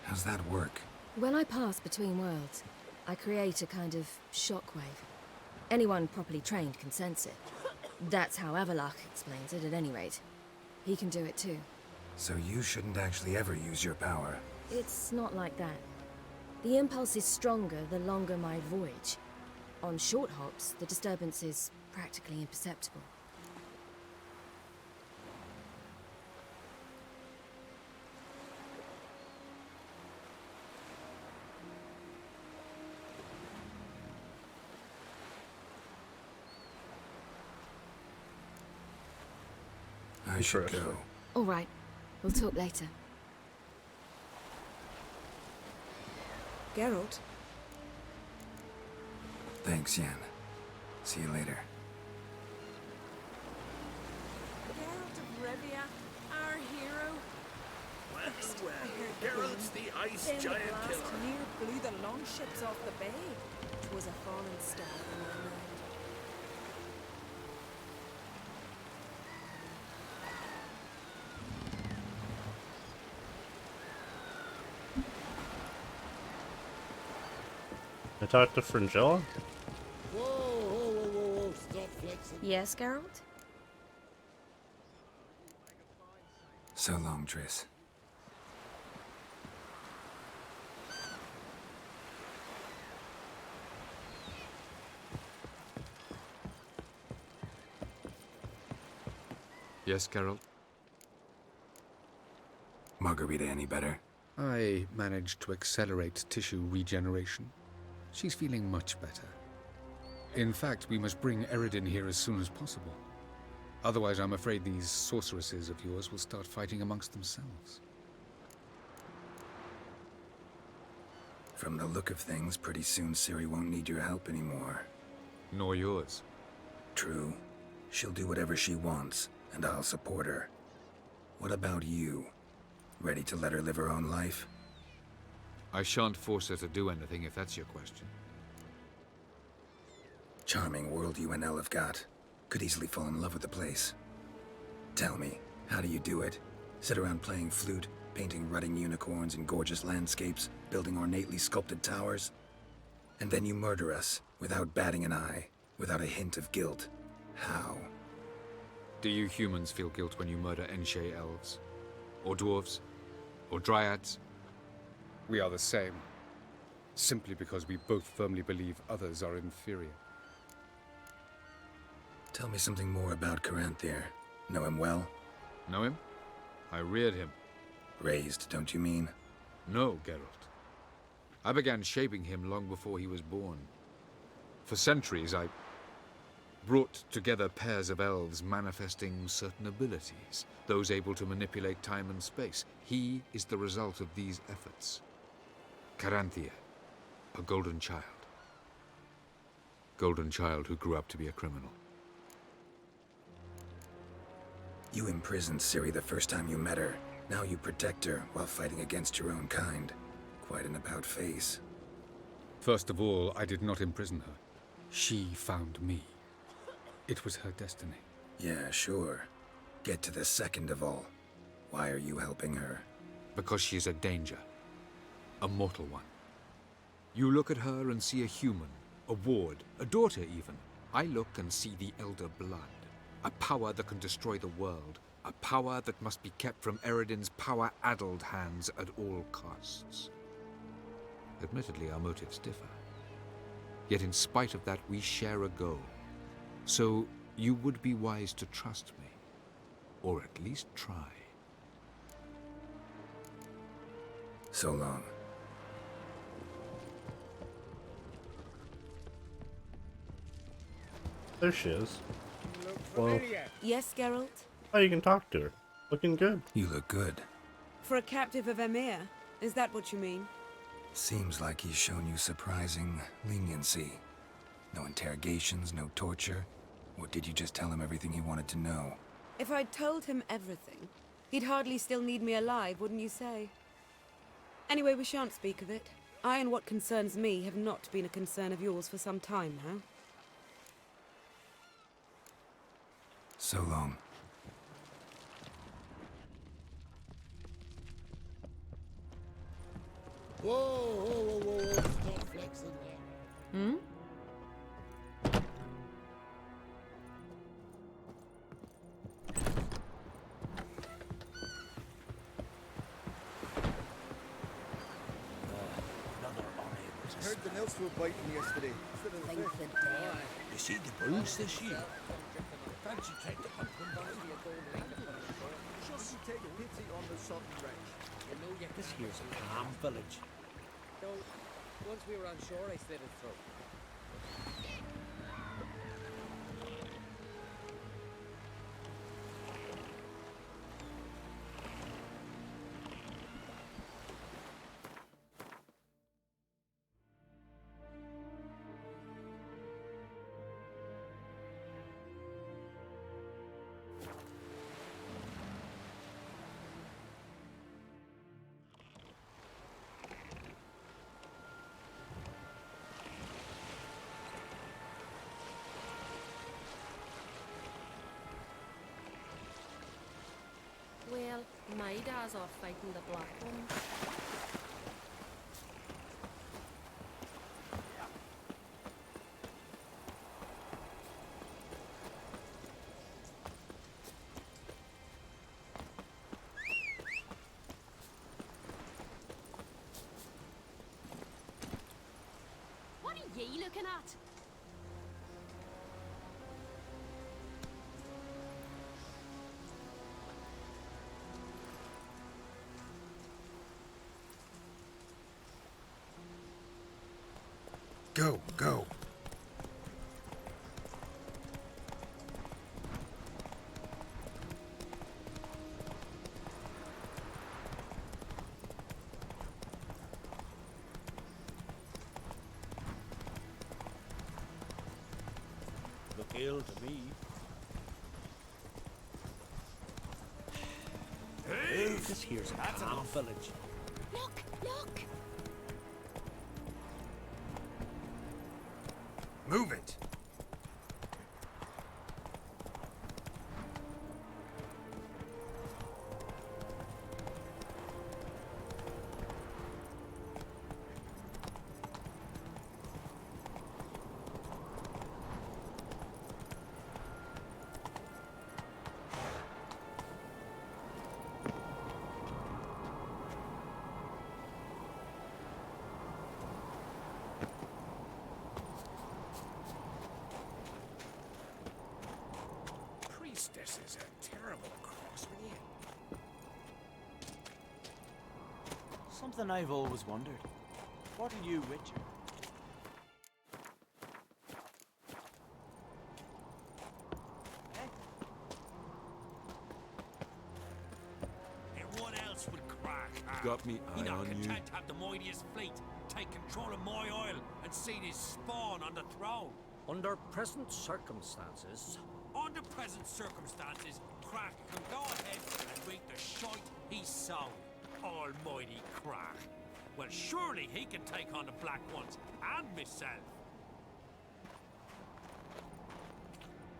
Speaker 5: How's that work?
Speaker 12: When I pass between worlds, I create a kind of shockwave. Anyone properly trained can sense it. That's how Avalok explains it, at any rate. He can do it too.
Speaker 5: So you shouldn't actually ever use your power.
Speaker 12: It's not like that. The impulse is stronger the longer my voyage. On short hops, the disturbance is practically imperceptible.
Speaker 5: I should go.
Speaker 12: All right. We'll talk later.
Speaker 22: Geralt?
Speaker 5: Thanks, Yen. See you later.
Speaker 19: Geralt of Rivia, our hero.
Speaker 7: Well, Geralt's the ice
Speaker 19: Then
Speaker 7: giant
Speaker 19: the blast
Speaker 7: killer.
Speaker 19: near blew the longships off the bay. 'Twas a fallen star in my mind.
Speaker 1: I talked to Fringilla?
Speaker 21: Whoa, stop flexing.
Speaker 12: Yes, Geralt?
Speaker 5: So long, Triss.
Speaker 6: Yes, Geralt?
Speaker 5: Margarita any better?
Speaker 6: I managed to accelerate tissue regeneration. She's feeling much better. In fact, we must bring Eridan here as soon as possible. Otherwise, I'm afraid these sorceresses of yours will start fighting amongst themselves.
Speaker 5: From the look of things, pretty soon Ciri won't need your help anymore.
Speaker 6: Nor yours.
Speaker 5: True. She'll do whatever she wants, and I'll support her. What about you? Ready to let her live her own life?
Speaker 6: I shan't force her to do anything if that's your question.
Speaker 5: Charming world you and Elle have got. Could easily fall in love with the place. Tell me, how do you do it? Sit around playing flute, painting rutting unicorns in gorgeous landscapes, building ornately sculpted towers? And then you murder us, without batting an eye, without a hint of guilt. How?
Speaker 6: Do you humans feel guilt when you murder Enshe elves? Or dwarves? Or dryads? We are the same. Simply because we both firmly believe others are inferior.
Speaker 5: Tell me something more about Caranthir. Know him well?
Speaker 6: Know him? I reared him.
Speaker 5: Raised, don't you mean?
Speaker 6: No, Geralt. I began shaping him long before he was born. For centuries, I brought together pairs of elves manifesting certain abilities, those able to manipulate time and space. He is the result of these efforts. Caranthir, a golden child. Golden child who grew up to be a criminal.
Speaker 5: You imprisoned Ciri the first time you met her. Now you protect her while fighting against your own kind. Quite an about-face.
Speaker 6: First of all, I did not imprison her. She found me. It was her destiny.
Speaker 5: Yeah, sure. Get to the second of all. Why are you helping her?
Speaker 6: Because she is a danger. A mortal one. You look at her and see a human, a ward, a daughter even. I look and see the Elder Blood. A power that can destroy the world. A power that must be kept from Eredin's power-addled hands at all costs. Admittedly, our motives differ. Yet in spite of that, we share a goal. So you would be wise to trust me. Or at least try.
Speaker 5: So long.
Speaker 1: There she is. Well,
Speaker 19: Yes, Geralt?
Speaker 1: oh, you can talk to her. Looking good.
Speaker 5: You look good.
Speaker 19: For a captive of Emir? Is that what you mean?
Speaker 5: Seems like he's shown you surprising leniency. No interrogations, no torture. Or did you just tell him everything he wanted to know?
Speaker 19: If I'd told him everything, he'd hardly still need me alive, wouldn't you say? Anyway, we shan't speak of it. I and what concerns me have not been a concern of yours for some time now.
Speaker 5: So long.
Speaker 21: Whoa, whoa, whoa, whoa, whoa. Stop flexing there.
Speaker 19: Hmm?
Speaker 9: Heard the Nils were biting yesterday.
Speaker 21: You see the bruise this year? Fancy trying to hunt one down.
Speaker 9: Shouldn't you take a pity on the Sutton Ranch?
Speaker 15: You know,
Speaker 21: This here's a calm village.
Speaker 15: Though, once we were on shore, I slid it through.
Speaker 11: Well, my dad's off fighting the Black Ones. What are ye looking at?
Speaker 5: Go, go.
Speaker 21: Look ill to me. Hey! This here's a calm village.
Speaker 11: Look, look!
Speaker 5: Move it!
Speaker 2: Justice is a terrible cross with you.
Speaker 14: Something I've always wondered. What are you, Witcher?
Speaker 7: And what else would crack?
Speaker 10: Got me
Speaker 7: He
Speaker 10: eye
Speaker 7: not
Speaker 10: on you.
Speaker 7: content to have the mightiest fleet take control of my oil and see this spawn on the throne.
Speaker 18: Under present circumstances,
Speaker 7: Under present circumstances, Crack can go ahead and reap the shite he's sown. Almighty Crack. Well, surely he can take on the Black Ones and myself.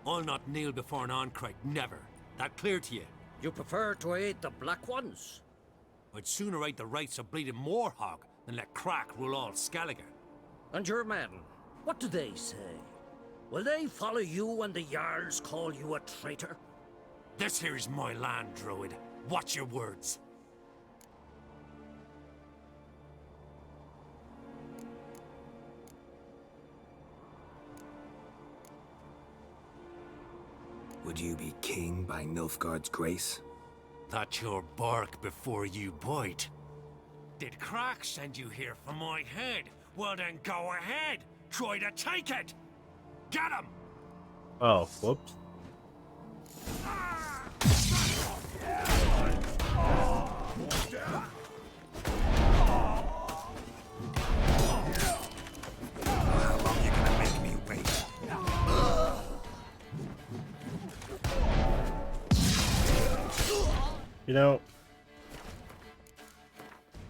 Speaker 7: I'll not kneel before an Ancrate, never. That clear to you?
Speaker 18: you prefer to aid the Black Ones?
Speaker 7: I'd sooner aid the rights of bleeding Moorhog than let Crack rule all Skellige.
Speaker 18: And your men, what do they say? Will they follow you when the Jarls call you a traitor?
Speaker 7: This here is my land, Druid. Watch your words.
Speaker 5: Would you be king by Nilfgaard's grace?
Speaker 7: That's your bark before you bite. Did Crack send you here for my head? Well then go ahead. Try to take it. Get him!
Speaker 1: Oh, whoops.
Speaker 5: How long you gonna make me wait?
Speaker 1: You know,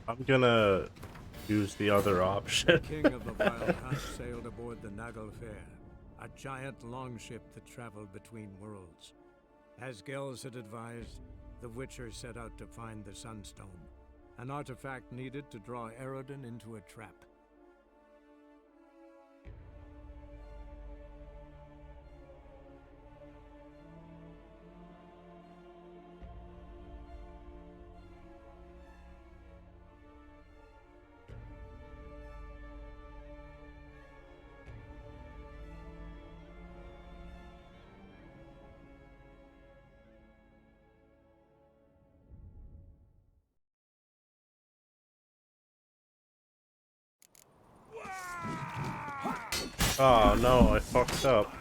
Speaker 1: I'm gonna use the other option.
Speaker 23: King of the Wild Hunt sailed aboard the Nagle Fair, a giant longship that traveled between worlds. As Gels had advised, the Witcher set out to find the Sunstone, an artifact needed to draw Eredin into a trap.
Speaker 1: Oh no, I fucked up.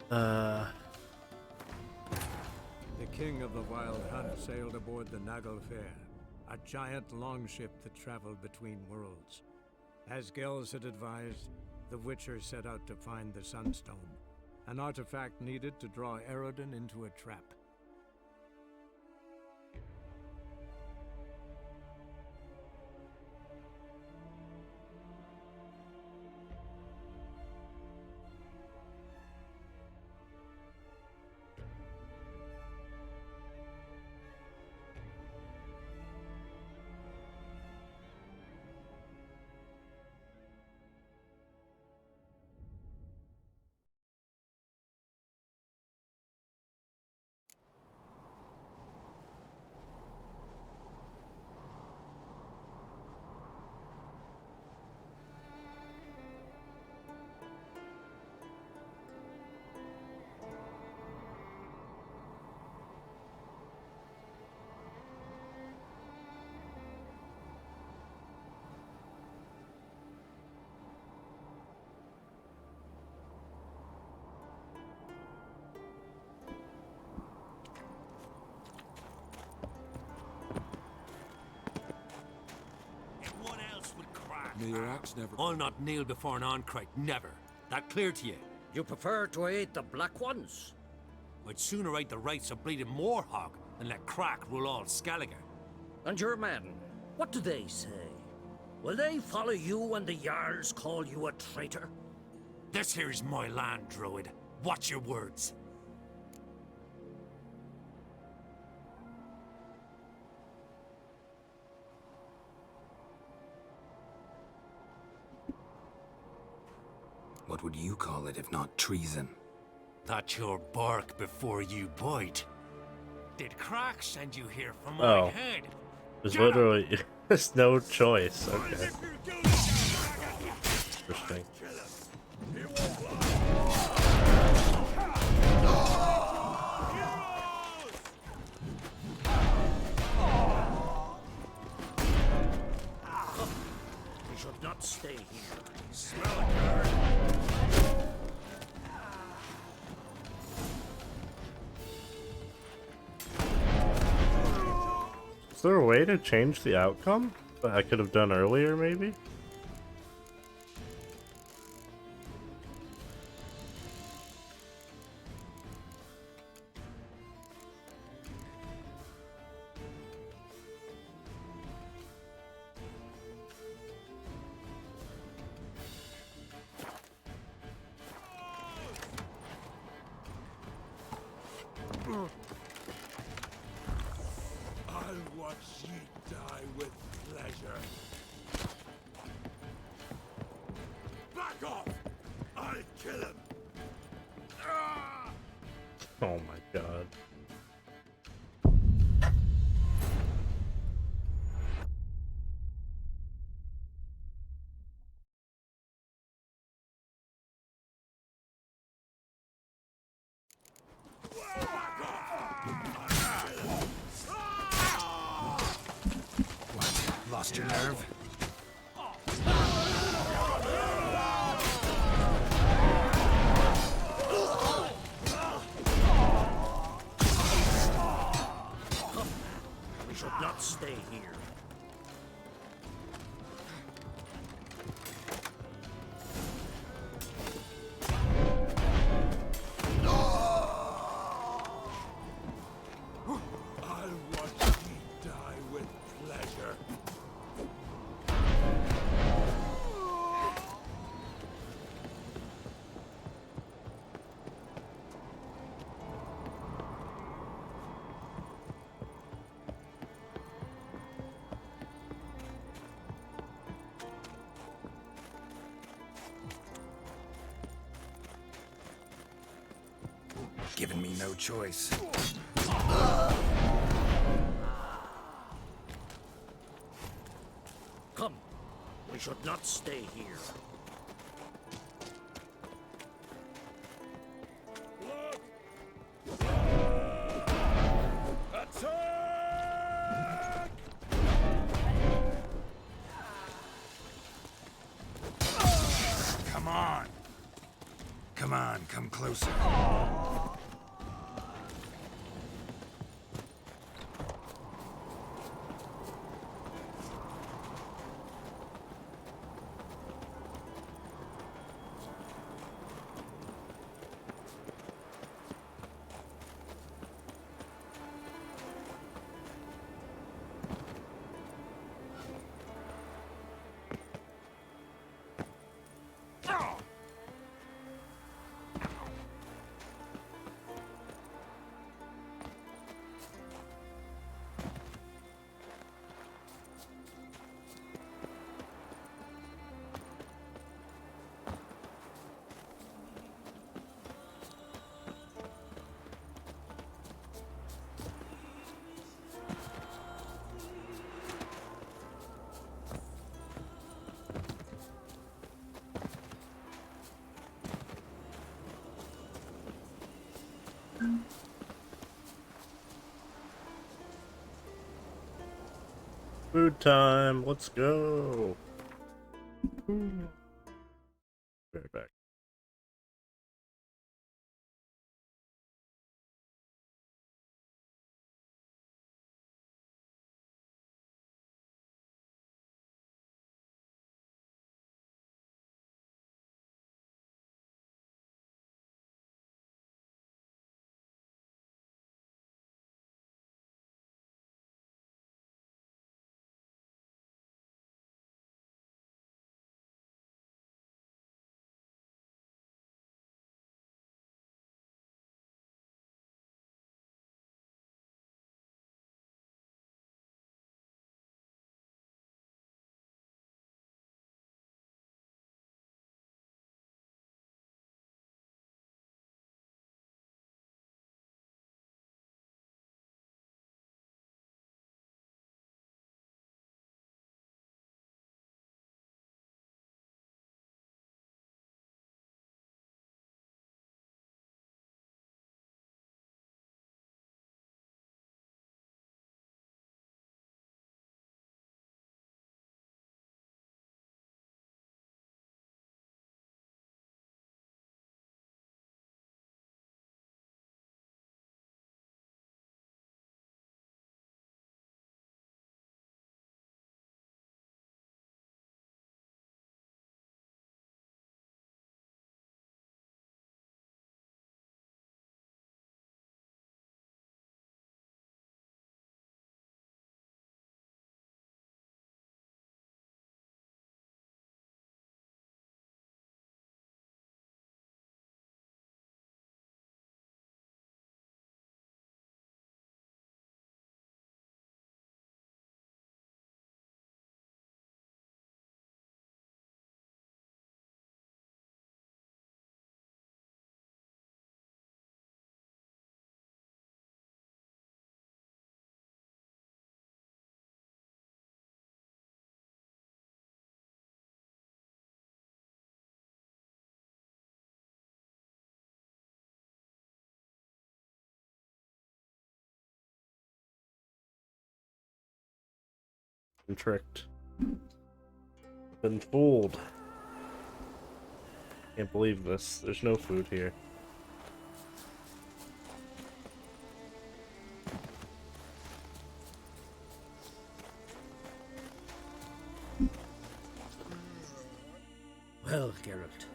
Speaker 23: The King of the Wild Hunt sailed aboard the Nagle Fair, a giant longship that traveled between worlds. As Gels had advised, the Witcher set out to find the Sunstone, an artifact needed to draw Eredin into a trap.
Speaker 7: May your axe never... I'll not kneel before an Ancrate, never. That clear to you?
Speaker 18: You prefer to aid the Black Ones?
Speaker 7: I'd sooner aid the rights of bleeding Moorhog than let Crack rule all Skellige.
Speaker 18: And your men, what do they say? Will they follow you when the Jarls call you a traitor?
Speaker 7: This here is my land, Druid. Watch your words.
Speaker 5: What would you call it if not treason?
Speaker 7: That's your bark before you bite. Did Crack send you here for my
Speaker 1: Oh.
Speaker 7: head?
Speaker 1: There's literally there's no choice. Okay. Interesting. Is there a way to change the outcome that I could have done earlier, maybe?
Speaker 21: I'll watch ye die with pleasure. Back off! I'll kill him!
Speaker 1: Oh my god.
Speaker 5: What? Lost your nerve?
Speaker 18: We should not stay here.
Speaker 21: I'll watch ye die with pleasure.
Speaker 5: Given me no choice.
Speaker 18: Come, we should not stay here.
Speaker 21: Attack!
Speaker 5: Come on. Come on, come closer.
Speaker 1: Food time, let's go. Right back. Been tricked. Been fooled. Can't believe this. There's no food here.
Speaker 18: Well, Geralt,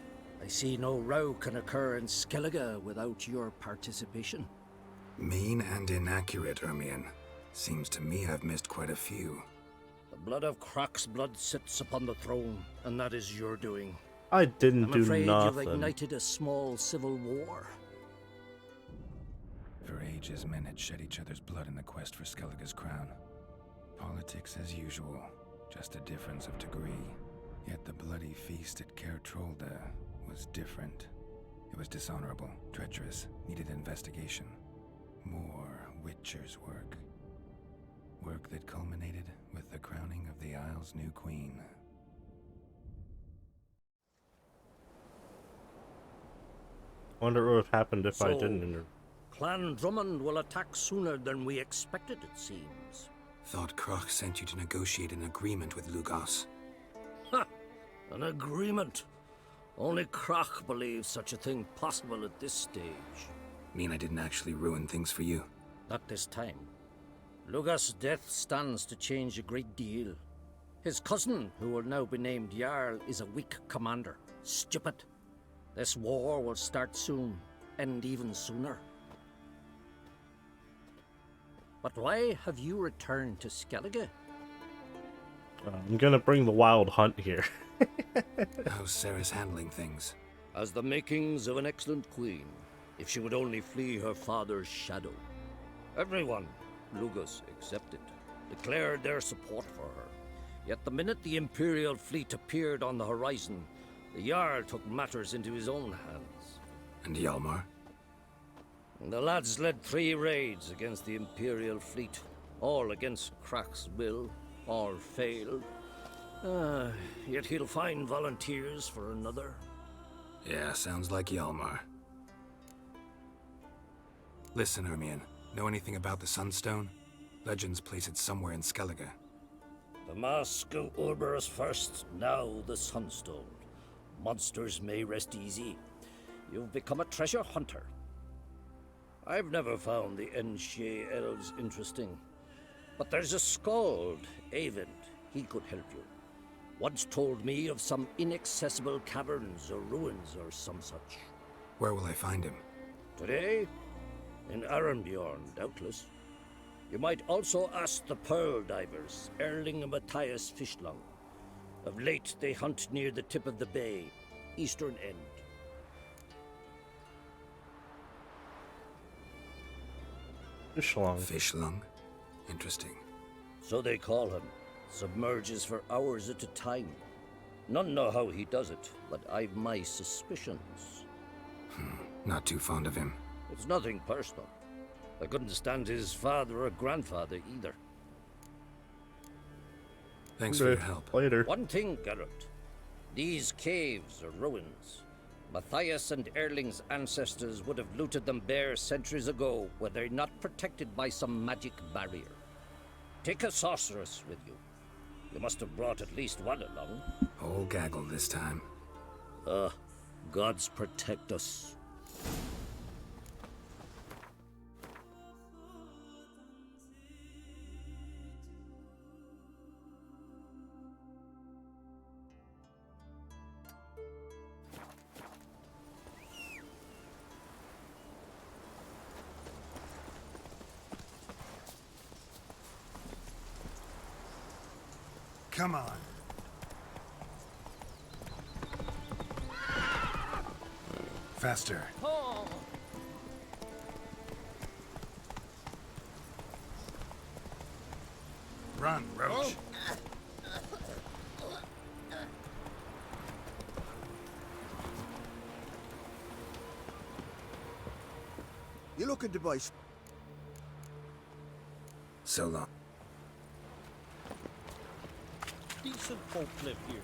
Speaker 18: I see no row can occur in Skellige without your participation.
Speaker 5: Mean and inaccurate, Ermion. Seems to me I've missed quite a few.
Speaker 18: The blood of Croc's blood sits upon the throne, and that is your doing.
Speaker 1: I didn't do
Speaker 18: I'm afraid
Speaker 1: nothing.
Speaker 18: you've ignited a small civil war.
Speaker 5: For ages, men had shed each other's blood in the quest for Skellige's crown. Politics as usual, just a difference of degree. Yet the bloody feast at Caer Trolda was different. It was dishonorable, treacherous, needed investigation. More Witcher's work. Work that culminated with the crowning of the Isle's new queen.
Speaker 1: Wonder what would have happened if I
Speaker 18: So,
Speaker 1: didn't intervene.
Speaker 18: Clan Drummond will attack sooner than we expected, it seems.
Speaker 5: Thought Kroch sent you to negotiate an agreement with Lugos.
Speaker 18: Ha! An agreement. Only Kroch believes such a thing possible at this stage.
Speaker 5: Mean I didn't actually ruin things for you?
Speaker 18: Not this time. Lugos' death stands to change a great deal. His cousin, who will now be named Jarl, is a weak commander. Stupid. This war will start soon, end even sooner. But why have you returned to Skellige?
Speaker 1: I'm gonna bring the wild hunt here.
Speaker 5: How's Sarah's handling things?
Speaker 18: As the makings of an excellent queen, if she would only flee her father's shadow. Everyone, Lugos excepted, declared their support for her. Yet the minute the Imperial fleet appeared on the horizon, the Jarl took matters into his own hands.
Speaker 5: And Hjalmar?
Speaker 18: The lads led 3 raids against the Imperial fleet, all against Crach's will, all failed. Yet he'll find volunteers for another.
Speaker 5: Yeah, sounds like Hjalmar. Listen, Ermion, know anything about the Sunstone? Legends place it somewhere in Skellige.
Speaker 18: The Mask of Urberus first, now the Sunstone. Monsters may rest easy. You've become a treasure hunter. I've never found the Enshe elves interesting. But there's a skald, Eyvind. He could help you. Once told me of some inaccessible caverns or ruins or some such.
Speaker 5: Where will I find him?
Speaker 18: Today? In Arenbjorn, doubtless. You might also ask the Pearl Divers, Erling and Matthias Fishlung. Of late, they hunt near the tip of the bay, eastern end.
Speaker 1: Fishlung.
Speaker 5: Fishlung? Interesting.
Speaker 18: So they call him. Submerges for hours at a time. None know how he does it, but I've my suspicions.
Speaker 5: Not too fond of him.
Speaker 18: It's nothing personal. I couldn't stand his father or grandfather either.
Speaker 5: Thanks for your help.
Speaker 1: Later.
Speaker 18: One thing, Geralt. These caves are ruins. Matthias and Erling's ancestors would have looted them bare centuries ago were they not protected by some magic barrier. Take a sorceress with you. You must have brought at least one along.
Speaker 5: Whole gaggle this time.
Speaker 18: Gods protect us.
Speaker 5: Come on. Faster.
Speaker 18: Oh.
Speaker 5: Run, Roach.
Speaker 21: You looking to buy?
Speaker 5: So long.
Speaker 7: Decent folk live here.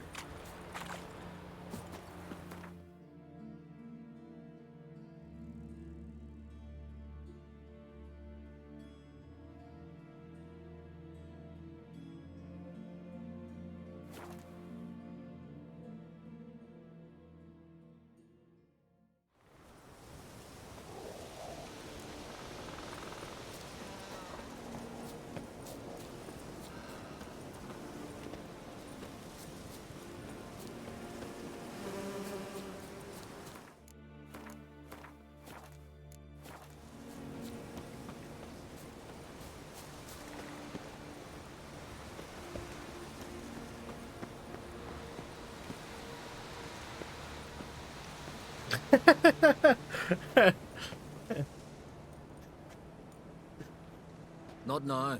Speaker 13: Not now.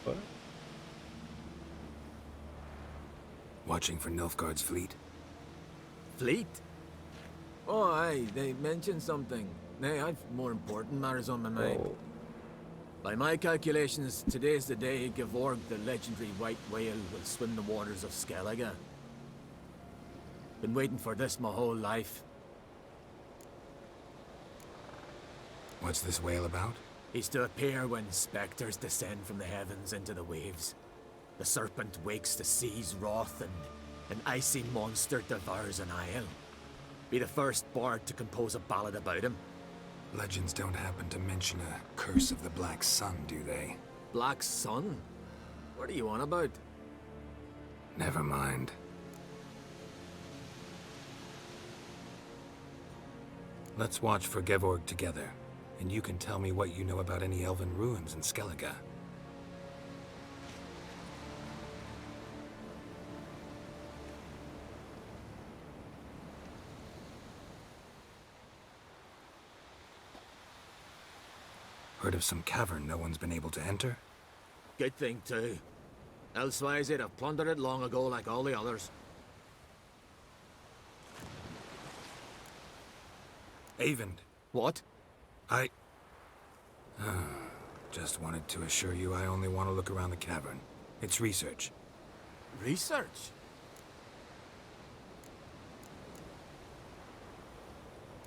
Speaker 1: What?
Speaker 5: Watching for Nilfgaard's fleet.
Speaker 13: Fleet? Oh, aye, they mentioned something. Nay, I've more important matters on my mind.
Speaker 1: Oh.
Speaker 13: By my calculations, today's the day Gevorg, the legendary white whale, will swim the waters of Skellige. Been waiting for this my whole life.
Speaker 5: What's this whale about?
Speaker 13: He's to appear when spectres descend from the heavens into the waves. The serpent wakes the sea's wrath and an icy monster devours an isle. Be the first bard to compose a ballad about him.
Speaker 5: Legends don't happen to mention a curse of the Black Sun, do they?
Speaker 13: Black Sun? What are you on about?
Speaker 5: Never mind. Let's watch for Gevorg together, and you can tell me what you know about any elven ruins in Skellige. Heard of some cavern no one's been able to enter?
Speaker 13: Good thing, too. Elsewise, they'd have plundered it long ago like all the others.
Speaker 5: Avend.
Speaker 13: What?
Speaker 5: Just wanted to assure you I only want to look around the cavern. It's research.
Speaker 13: Research?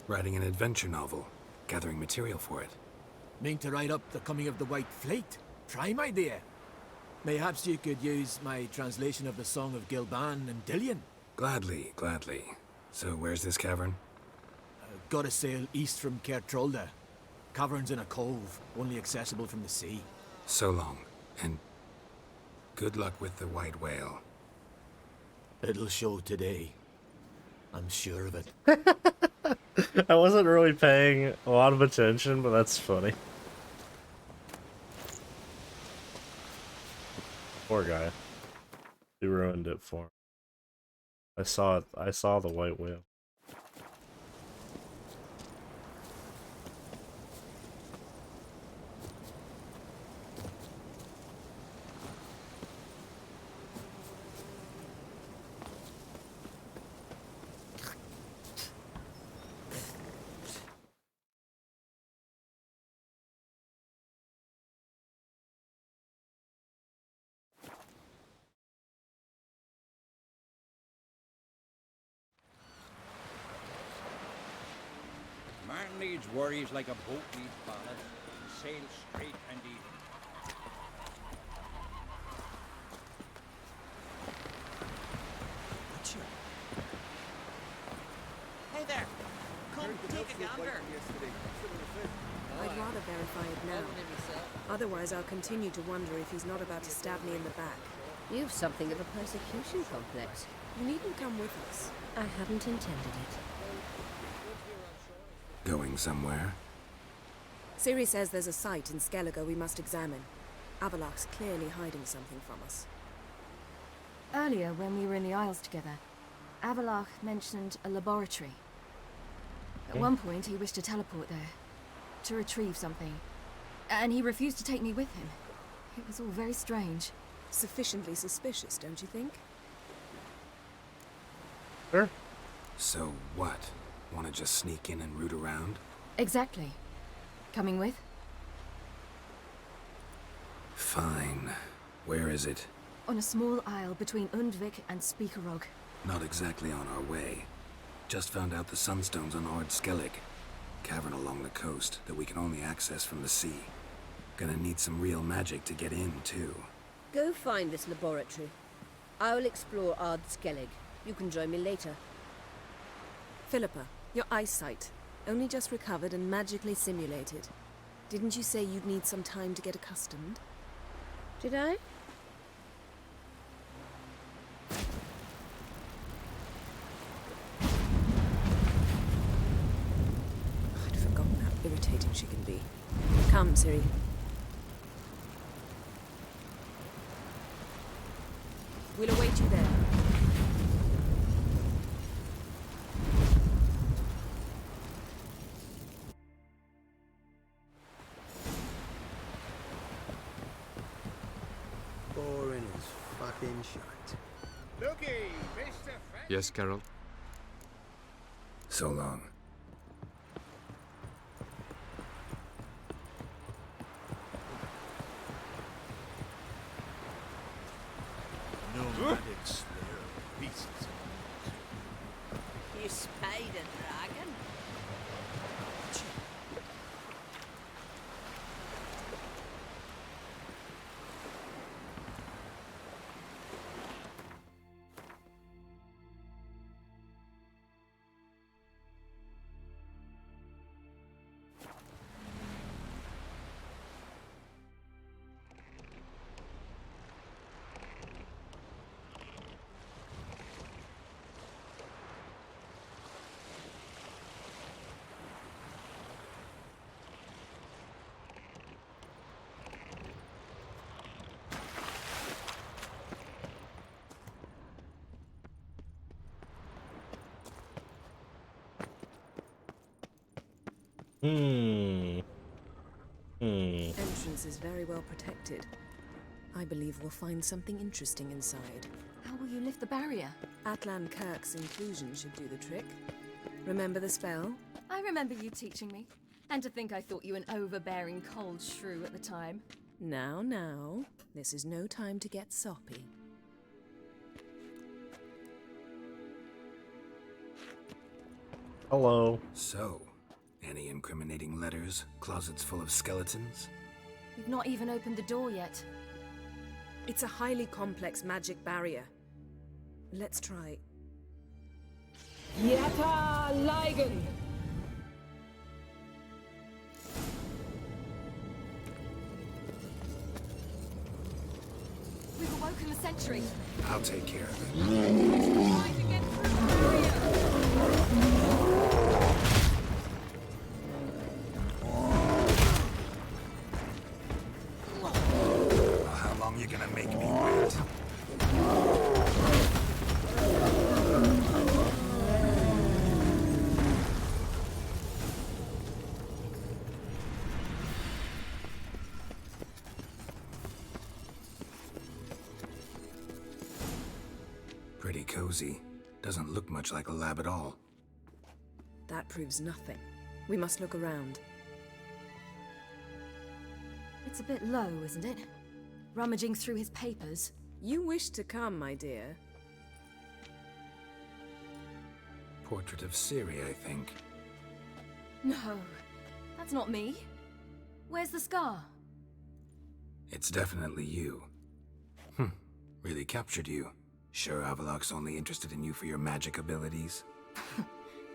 Speaker 5: Writing an adventure novel. Gathering material for it.
Speaker 13: Mean to write up the coming of the White Fleet? Prime idea. Mayhaps you could use my translation of the Song of Gilban and Dillion.
Speaker 5: Gladly, gladly. So where's this cavern?
Speaker 13: Gotta sail east from Kertrolde. Cavern's in a cove, only accessible from the sea.
Speaker 5: So long, and good luck with the white whale.
Speaker 13: It'll show today. I'm sure of it.
Speaker 1: I wasn't really paying a lot of attention, but that's funny. Poor guy. He ruined it for him. I saw it. I saw the white whale.
Speaker 7: Man needs worries like a boat needs ballast. Sail straight and even.
Speaker 15: Hey there! Come take a gander!
Speaker 22: I'd rather verify it now. Otherwise, I'll continue to wonder if he's not about to stab me in the back.
Speaker 20: You've something of a persecution complex.
Speaker 22: You needn't come with us.
Speaker 20: I haven't intended it.
Speaker 5: Going somewhere?
Speaker 22: Ciri says there's a site in Skellige we must examine. Avalach's clearly hiding something from us.
Speaker 12: Earlier, when we were in the Isles together, Avalach mentioned a laboratory. At one point, he wished to teleport there, to retrieve something, and he refused to take me with him. It was all very strange.
Speaker 22: Sufficiently suspicious, don't you think?
Speaker 1: Sure.
Speaker 5: So what? Want to just sneak in and root around?
Speaker 12: Exactly. Coming with?
Speaker 5: Fine. Where is it?
Speaker 12: On a small isle between Undvik and Speakerog.
Speaker 5: Not exactly on our way. Just found out the sunstones on Ord Skellig. Cavern along the coast that we can only access from the sea. Gonna need some real magic to get in, too.
Speaker 20: Go find this laboratory. I will explore Ard Skellig. You can join me later.
Speaker 22: Philippa, your eyesight. Only just recovered and magically simulated. Didn't you say you'd need some time to get accustomed?
Speaker 20: Did I?
Speaker 22: I'd forgotten how irritating she can be. Come, Ciri. We'll await you there.
Speaker 9: thin shite.
Speaker 2: Looky, Mr.
Speaker 6: Yes, Geralt?
Speaker 5: So long.
Speaker 7: Nomadic slayer of beasts.
Speaker 8: You spied a dragon?
Speaker 22: Entrance is very well protected. I believe we'll find something interesting inside.
Speaker 12: How will you lift the barrier?
Speaker 22: Atlan Kirk's inclusion should do the trick. Remember the spell?
Speaker 12: I remember you teaching me. And to think I thought you an overbearing cold shrew at the time.
Speaker 22: Now, this is no time to get soppy.
Speaker 1: Hello.
Speaker 5: So, any incriminating letters? Closets full of skeletons?
Speaker 12: We've not even opened the door yet.
Speaker 22: It's a highly complex magic barrier. Let's try.
Speaker 12: Yata Ligen! We've awoken the sentry.
Speaker 5: I'll take care of it.
Speaker 12: Trying to get through the barrier.
Speaker 5: How long you gonna make me wait? Pretty cozy. Doesn't look much like a lab at all.
Speaker 22: That proves nothing. We must look around.
Speaker 12: It's a bit low, isn't it? Rummaging through his papers.
Speaker 22: You wish to come, my dear.
Speaker 5: Portrait of Ciri, I think.
Speaker 12: No, that's not me. Where's the scar?
Speaker 5: It's definitely you. Really captured you. Sure Avalok's only interested in you for your magic abilities?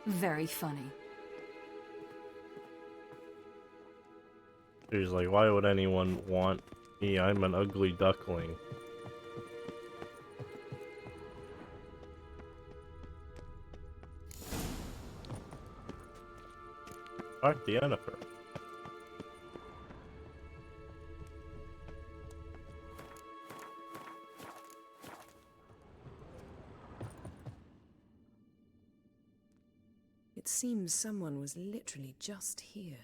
Speaker 12: Very funny.
Speaker 1: He's like, why would anyone want me? I'm an ugly duckling. Fuck the Yennefer.
Speaker 22: It seems someone was literally just here.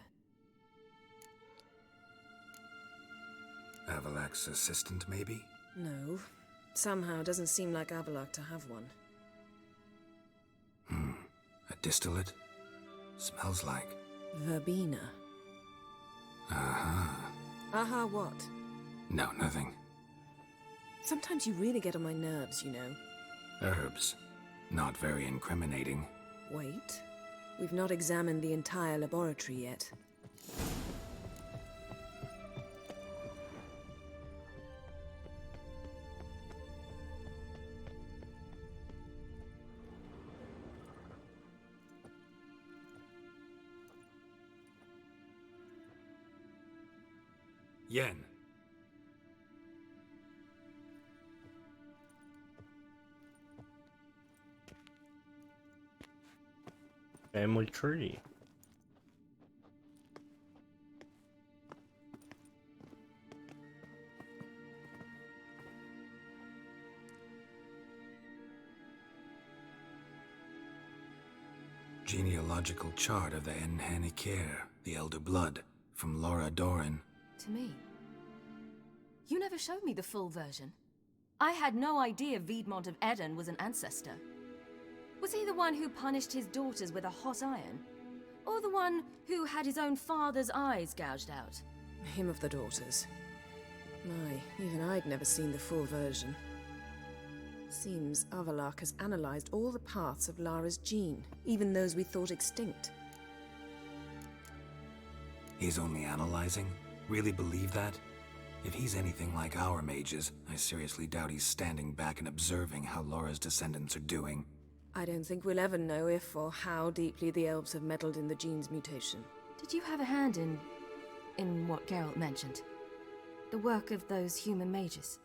Speaker 5: Avalok's assistant, maybe?
Speaker 22: No. Somehow doesn't seem like Avalok to have one.
Speaker 5: A distillate? Smells like.
Speaker 22: Verbena.
Speaker 5: Aha.
Speaker 22: Aha what?
Speaker 5: No, nothing.
Speaker 22: Sometimes you really get on my nerves, you know.
Speaker 5: Herbs. Not very incriminating.
Speaker 22: Wait. We've not examined the entire laboratory yet.
Speaker 5: Yen.
Speaker 1: Family tree.
Speaker 5: Genealogical chart of the Enhanikir, the Elder Blood, from Laura Doran.
Speaker 12: To me. You never showed me the full version. I had no idea Viedmont of Eden was an ancestor. Was he the one who punished his daughters with a hot iron? Or the one who had his own father's eyes gouged out?
Speaker 22: Him of the daughters. My, even I'd never seen the full version. Seems Avalok has analyzed all the parts of Lara's gene, even those we thought extinct.
Speaker 5: He's only analyzing? Really believe that? If he's anything like our mages, I seriously doubt he's standing back and observing how Laura's descendants are doing.
Speaker 22: I don't think we'll ever know if or how deeply the elves have meddled in the gene's mutation.
Speaker 12: Did you have a hand in what Geralt mentioned? The work of those human mages?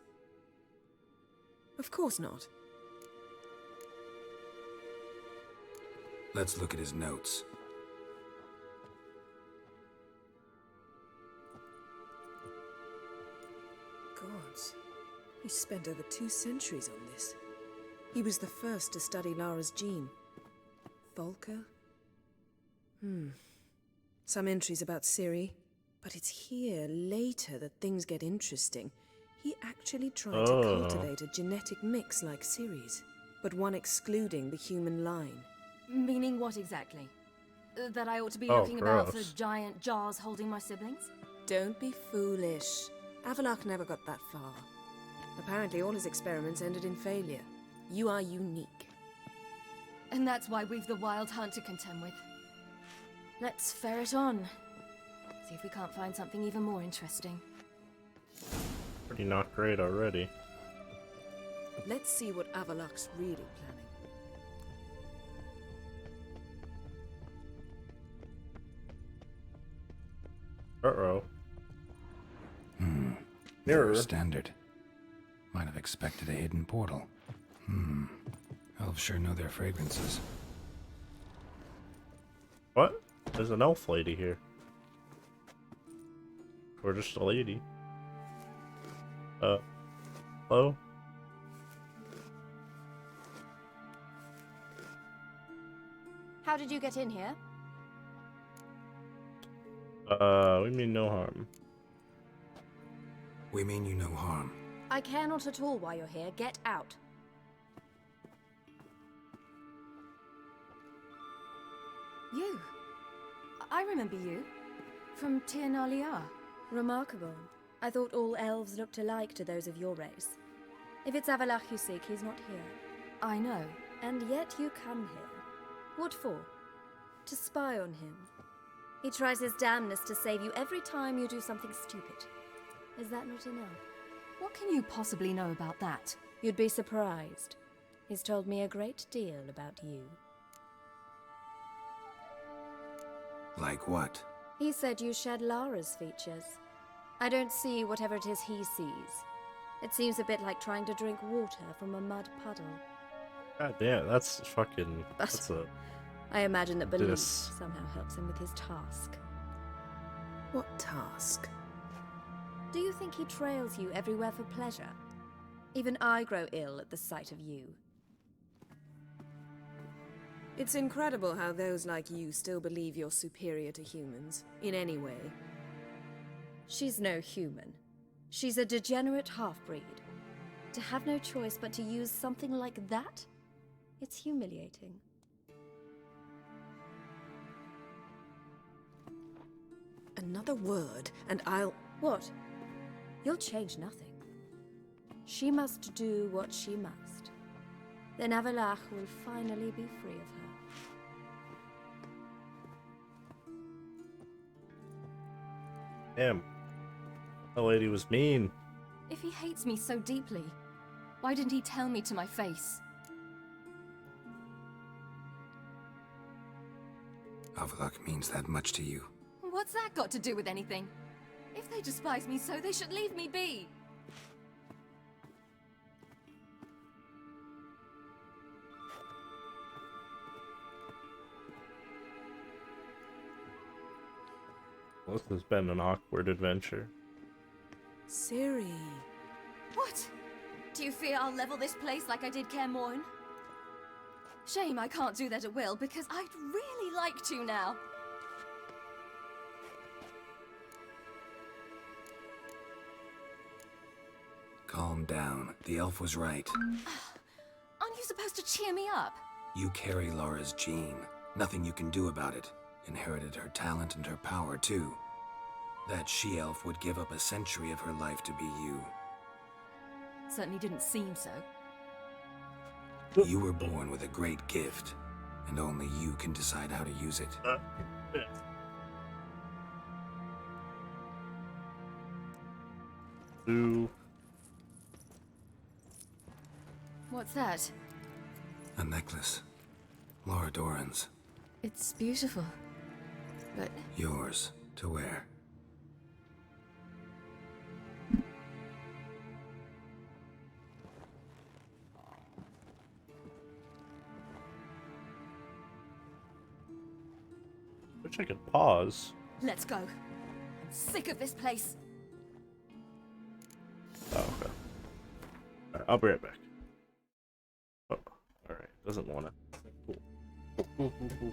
Speaker 22: Of course not.
Speaker 5: Let's look at his notes.
Speaker 22: Gods. He spent over 2 centuries on this. He was the first to study Lara's gene. Volker? Some entries about Ciri. But it's here, later, that things get interesting. He actually tried to cultivate a genetic mix like Ciri's, but one excluding the human line.
Speaker 12: Meaning what exactly? That I ought to be looking about for giant jars holding my siblings?
Speaker 22: Don't be foolish. Avalok never got that far. Apparently all his experiments ended in failure. You are unique.
Speaker 12: And that's why we've the Wild Hunt to contend with. Let's ferret on. See if we can't find something even more interesting.
Speaker 1: Pretty not great already.
Speaker 22: Let's see what Avalok's really planning.
Speaker 1: Uh-oh.
Speaker 5: Mirror standard. Might have expected a hidden portal. Elves sure know their fragrances.
Speaker 1: What? There's an elf lady here. Or just a lady. Hello?
Speaker 12: How did you get in here?
Speaker 1: We mean no harm.
Speaker 5: We mean you no harm.
Speaker 12: I care not at all why you're here. Get out. You. I remember you. From Tir Nalia.
Speaker 4: Remarkable. I thought all elves looked alike to those of your race. If it's Avalok you seek, he's not here.
Speaker 12: I know.
Speaker 4: And yet you come here. What for? To spy on him. He tries his damnedest to save you every time you do something stupid. Is that not enough?
Speaker 12: What can you possibly know about that?
Speaker 4: You'd be surprised. He's told me a great deal about you.
Speaker 5: Like what?
Speaker 4: He said you shared Lara's features. I don't see whatever it is he sees. It seems a bit like trying to drink water from a mud puddle.
Speaker 1: God damn, that's fucking... That's a...
Speaker 4: I imagine that belief somehow helps him with his task.
Speaker 22: What task?
Speaker 4: Do you think he trails you everywhere for pleasure? Even I grow ill at the sight of you.
Speaker 22: It's incredible how those like you still believe you're superior to humans, in any way.
Speaker 4: She's no human. She's a degenerate half-breed. To have no choice but to use something like that? It's humiliating.
Speaker 22: Another word, and I'll...
Speaker 4: What? You'll change nothing. She must do what she must. Then Avalok will finally be free of her.
Speaker 1: Damn. The lady was mean.
Speaker 12: If he hates me so deeply, why didn't he tell me to my face?
Speaker 5: Avalok means that much to you.
Speaker 12: What's that got to do with anything? If they despise me so, they should leave me be.
Speaker 1: This has been an awkward adventure.
Speaker 22: Ciri.
Speaker 12: What? Do you fear I'll level this place like I did Kaer Morhen? Shame I can't do that at will, because I'd really like to now.
Speaker 5: Calm down. The elf was right.
Speaker 12: Aren't you supposed to cheer me up?
Speaker 5: You carry Laura's gene. Nothing you can do about it. Inherited her talent and her power, too. That she-elf would give up a century of her life to be you.
Speaker 12: Certainly didn't seem so.
Speaker 5: You were born with a great gift, and only you can decide how to use it.
Speaker 12: What's that?
Speaker 5: A necklace. Laura Doran's.
Speaker 12: It's beautiful. But
Speaker 5: Yours to wear.
Speaker 1: Wish I could pause.
Speaker 12: let's go. I'm sick of this place.
Speaker 1: Oh, okay. Alright, I'll be right back. Oh, alright. Doesn't want it. Cool. Cool.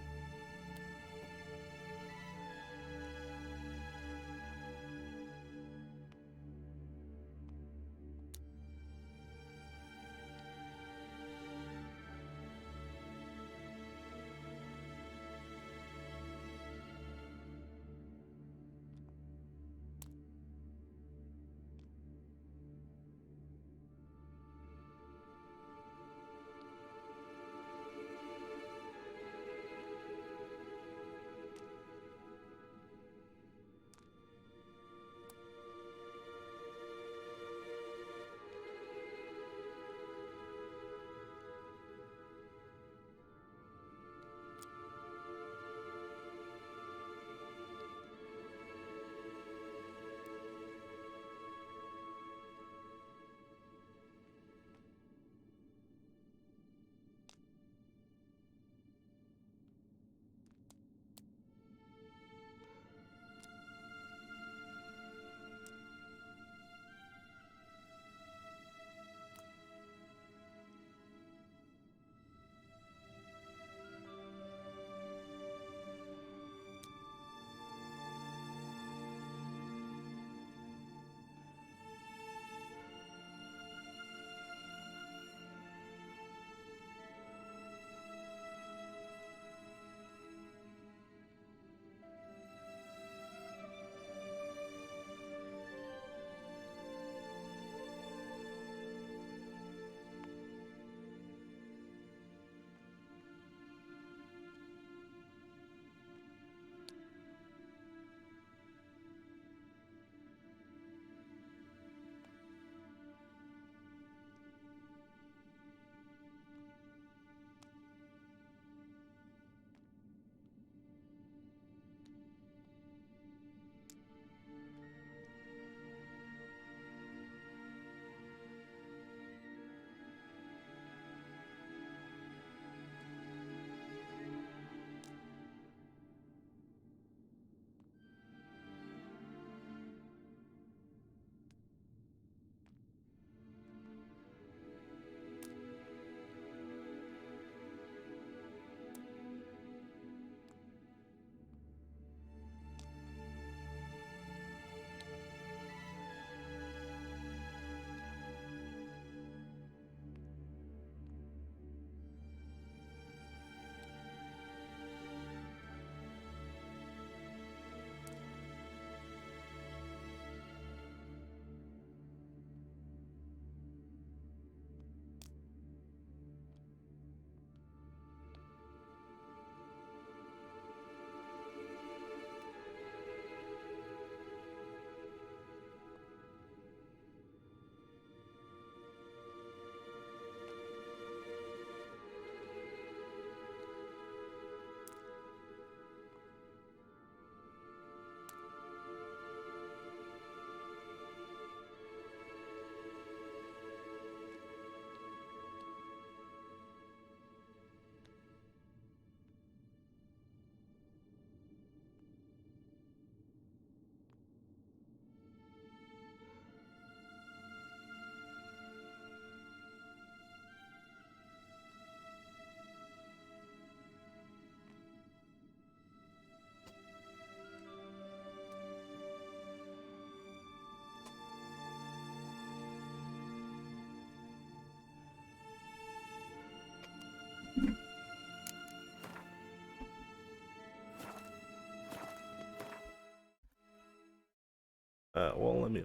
Speaker 1: Well, let me.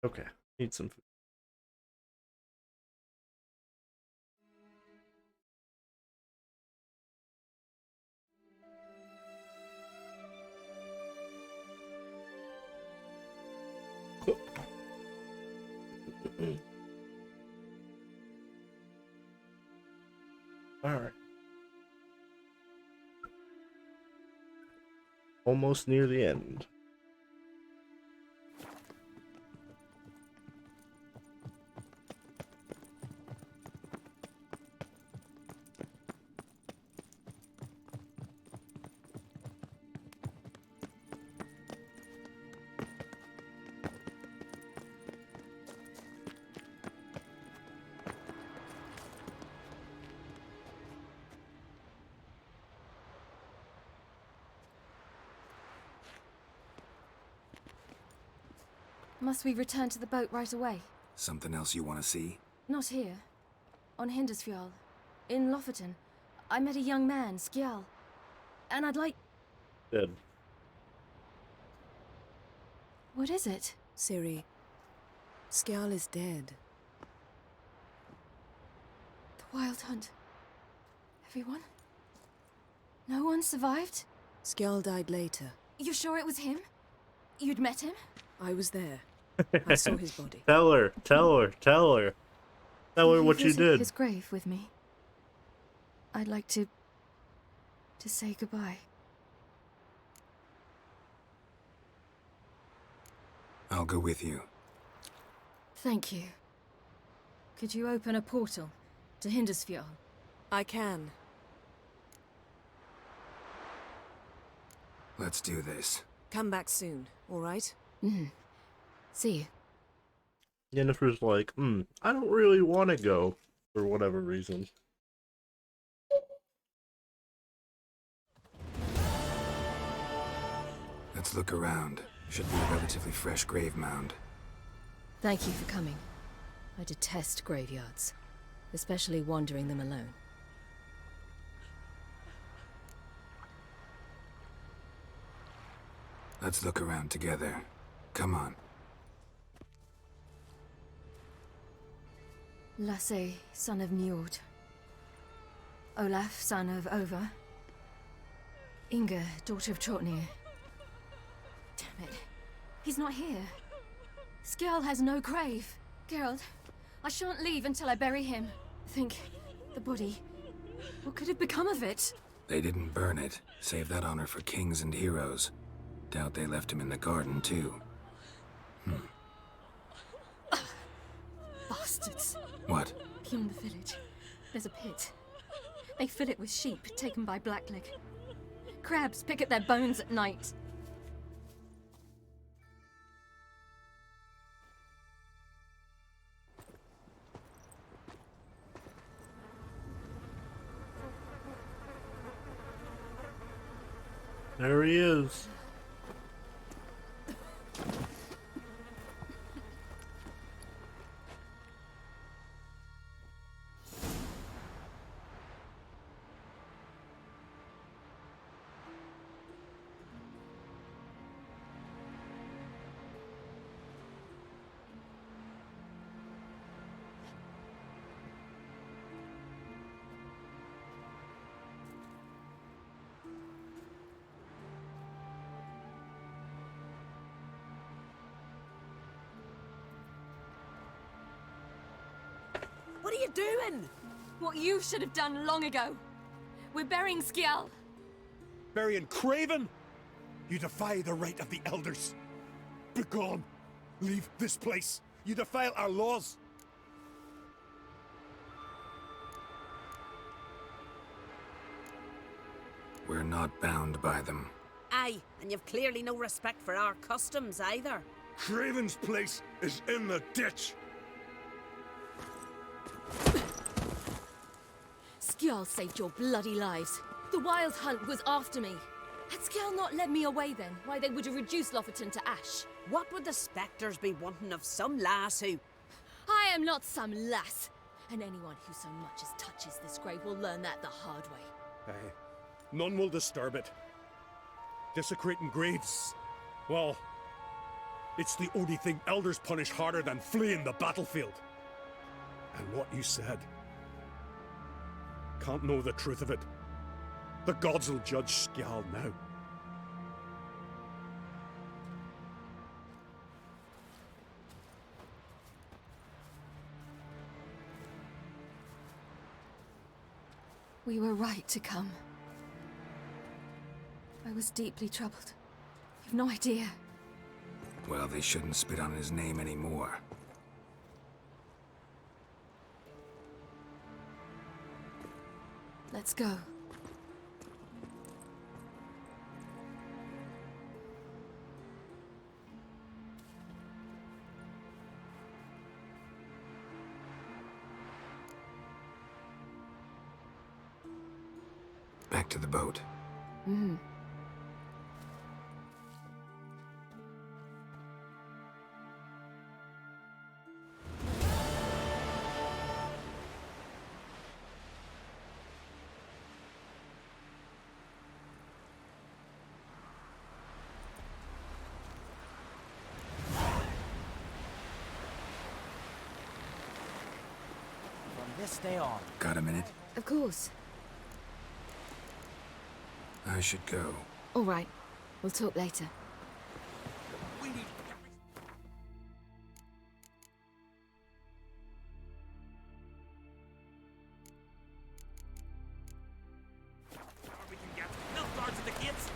Speaker 1: Okay, need some food. All right. Almost near the end.
Speaker 12: Must we return to the boat right away?
Speaker 5: Something else you want to see?
Speaker 12: Not here. On Hindersfjall. In Lofoten. I met a young man, Skjal. And I'd like...
Speaker 1: Good.
Speaker 12: What is it?
Speaker 22: Ciri, Skjal is dead.
Speaker 12: The Wild Hunt. Everyone? No one survived?
Speaker 22: Skjal died later.
Speaker 12: You sure it was him? You'd met him?
Speaker 22: I was there. I saw his body.
Speaker 1: Tell her what you did.
Speaker 12: His grave with me. I'd like to say goodbye.
Speaker 5: I'll go with you.
Speaker 12: Thank you. Could you open a portal to Hindersfjall?
Speaker 22: I can.
Speaker 5: Let's do this.
Speaker 22: Come back soon, all right?
Speaker 12: See you.
Speaker 1: Yennefer's like, I don't really want to go for whatever reason.
Speaker 5: Let's look around. Should be a relatively fresh grave mound.
Speaker 12: Thank you for coming. I detest graveyards, especially wandering them alone.
Speaker 5: Let's look around together. Come on.
Speaker 12: Lasse, son of Njord. Olaf, son of Over. Inga, daughter of Trotnir. Damn it. He's not here. Skjal has no grave. Geralt, I shan't leave until I bury him. Think, the body. What could have become of it?
Speaker 5: They didn't burn it. Save that honor for kings and heroes. Doubt they left him in the garden, too.
Speaker 12: Bastards.
Speaker 5: What?
Speaker 12: Beyond the village, there's a pit. They fill it with sheep taken by Blackleg. Crabs pick at their bones at night.
Speaker 1: There he is.
Speaker 19: What are you doing?
Speaker 12: What you should have done long ago. We're burying Skjal.
Speaker 3: Burying Craven? You defy the right of the elders. Begone. Leave this place. You defile our laws.
Speaker 5: We're not bound by them.
Speaker 8: Aye, and you've clearly no respect for our customs either.
Speaker 3: Craven's place is in the ditch.
Speaker 12: Skjal saved your bloody lives. The Wild Hunt was after me. Had Skjal not led me away then, why they would have reduced Lofoten to ash.
Speaker 8: What would the spectres be wanting of some lass who...
Speaker 12: I am not some lass, and anyone who so much as touches this grave will learn that the hard way.
Speaker 3: None will disturb it. Desecrating graves, well, it's the only thing elders punish harder than fleeing the battlefield. And what you said, can't know the truth of it. The gods will judge Skjal now.
Speaker 12: We were right to come. I was deeply troubled. You've no idea.
Speaker 5: Well, they shouldn't spit on his name anymore.
Speaker 12: Let's go.
Speaker 5: Back to the boat.
Speaker 12: Mm-hmm.
Speaker 14: From this day on.
Speaker 5: Got a minute?
Speaker 12: Of course.
Speaker 5: I should go.
Speaker 12: All right. We'll talk later.
Speaker 7: We need we can get no guards at the gates.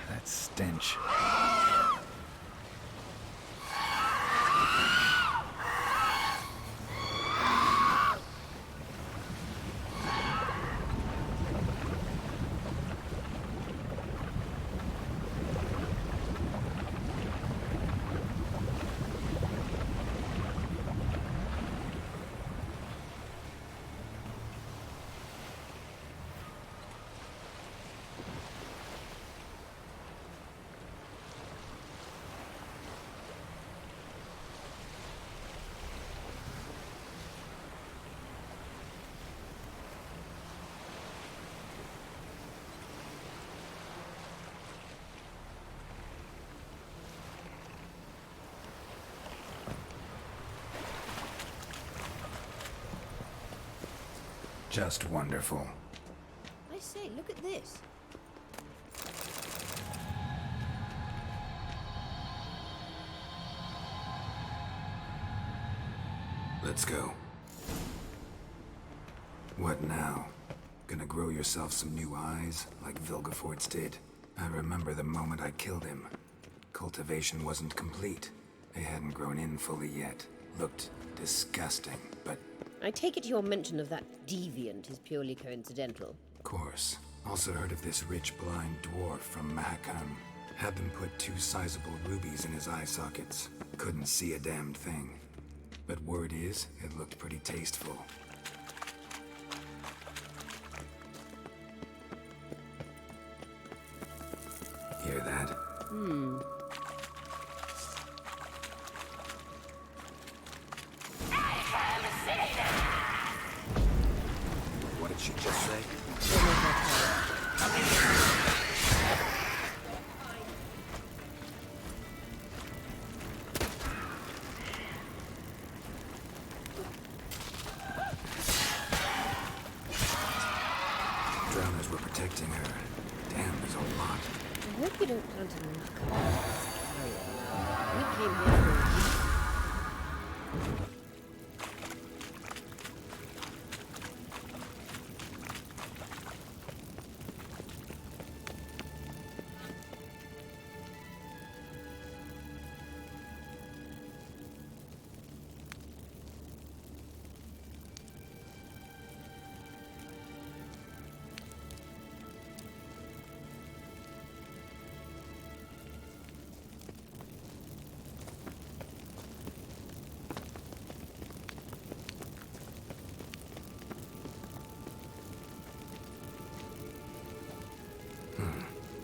Speaker 5: That stench. Just wonderful.
Speaker 20: I say, look at this.
Speaker 5: Let's go. What now? Gonna grow yourself some new eyes, like Vilgefortz did? I remember the moment I killed him. Cultivation wasn't complete. They hadn't grown in fully yet, Looked disgusting, but
Speaker 20: I take it your mention of that deviant is purely coincidental.
Speaker 5: of course. Also heard of this rich blind dwarf from Mahakam. Had them put 2 sizable rubies in his eye sockets. Couldn't see a damned thing. But word is, it looked pretty tasteful. Hear that? What did she just say? Drowners were protecting her. Damn, there's a lot.
Speaker 20: I hope you don't plan to knock us. We came here for a reason.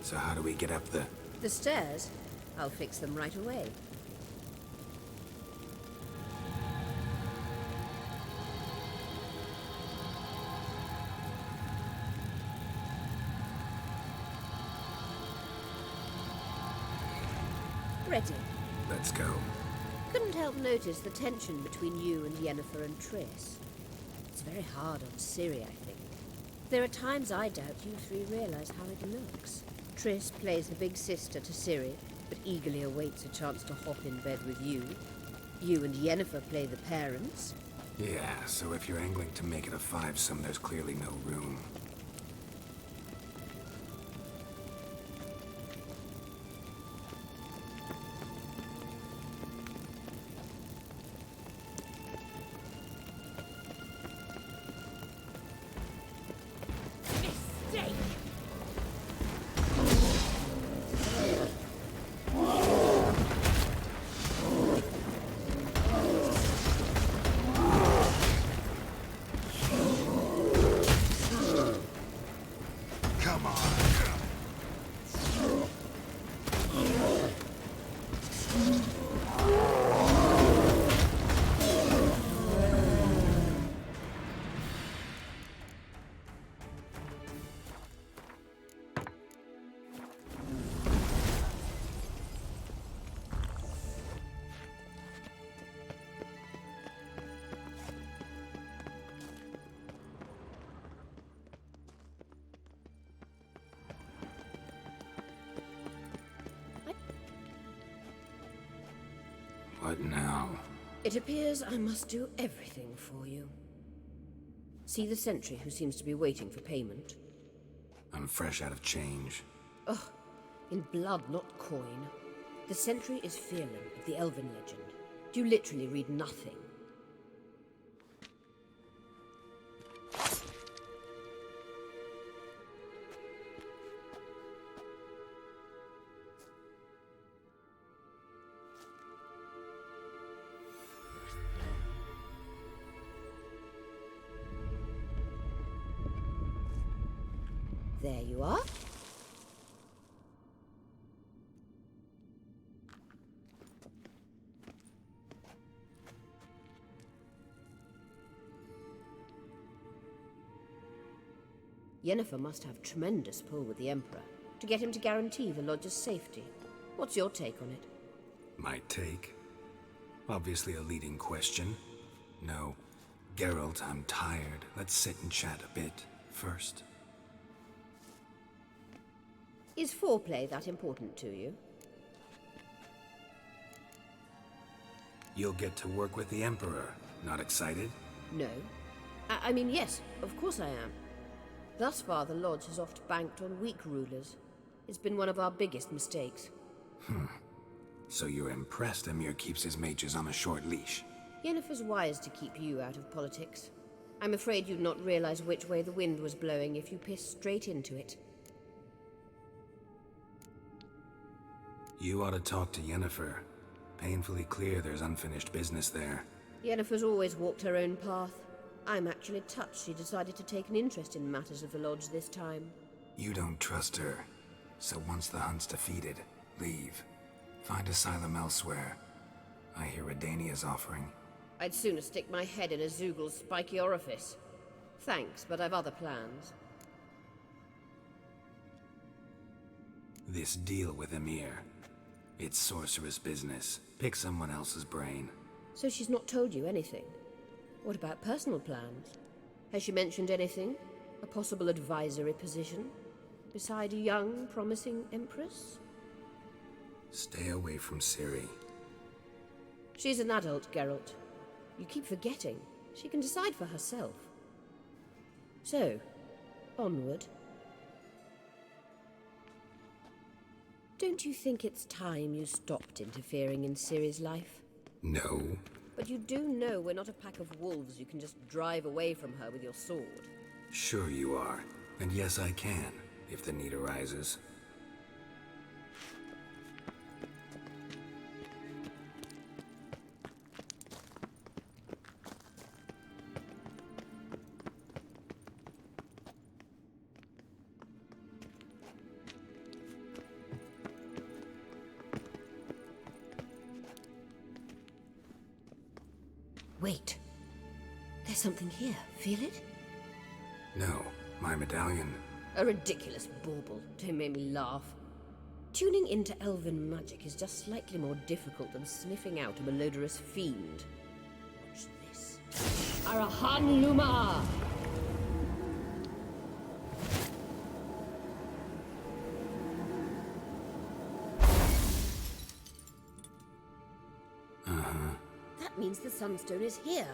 Speaker 5: So how do we get up the...
Speaker 20: The stairs? I'll fix them right away. Ready.
Speaker 5: Let's go.
Speaker 20: Couldn't help notice the tension between you and Yennefer and Triss. It's very hard on Ciri, I think. There are times I doubt you three realize how it looks. Triss plays the big sister to Ciri, but eagerly awaits a chance to hop in bed with you. You and Yennefer play the parents.
Speaker 5: Yeah, so if you're angling to make it a 5-some, there's clearly no room. What now?
Speaker 20: It appears I must do everything for you. See the sentry who seems to be waiting for payment?
Speaker 5: I'm fresh out of change.
Speaker 20: Ugh, in blood, not coin. The sentry is Fearlan of the Elven legend. You literally read nothing. There you are. Yennefer must have tremendous pull with the Emperor to get him to guarantee the Lodge's safety. What's your take on it?
Speaker 5: My take? Obviously a leading question. No. Geralt, I'm tired. Let's sit and chat a bit first.
Speaker 20: Is foreplay that important to you?
Speaker 5: You'll get to work with the Emperor. Not excited?
Speaker 20: No. I mean, yes, of course I am. Thus far, the Lodge has oft banked on weak rulers. It's been one of our biggest mistakes.
Speaker 5: So you're impressed Emir keeps his mages on a short leash?
Speaker 20: Yennefer's wise to keep you out of politics. I'm afraid you'd not realize which way the wind was blowing if you pissed straight into it.
Speaker 5: You ought to talk to Yennefer. Painfully clear there's unfinished business there.
Speaker 20: Yennefer's always walked her own path. I'm actually touched she decided to take an interest in matters of the Lodge this time.
Speaker 5: You don't trust her. So once the hunt's defeated, leave. Find asylum elsewhere. I hear Redania's offering.
Speaker 20: I'd sooner stick my head in a Zoogl's spiky orifice. Thanks, but I've other plans.
Speaker 5: This deal with Emir. It's sorceress business. Pick someone else's brain.
Speaker 20: So she's not told you anything? What about personal plans? Has she mentioned anything? A possible advisory position? Beside a young, promising empress?
Speaker 5: Stay away from Ciri.
Speaker 20: She's an adult, Geralt. You keep forgetting. She can decide for herself. So, onward. Don't you think it's time you stopped interfering in Ciri's life?
Speaker 5: No.
Speaker 20: But you do know we're not a pack of wolves you can just drive away from her with your sword.
Speaker 5: Sure you are. And yes, I can, if the need arises.
Speaker 20: Wait. There's something here. Feel it?
Speaker 5: No, my medallion.
Speaker 20: A ridiculous bauble. Don't make me laugh. Tuning into elven magic is just slightly more difficult than sniffing out a malodorous fiend. Watch this. Arahan Luma! That means the Sunstone is here.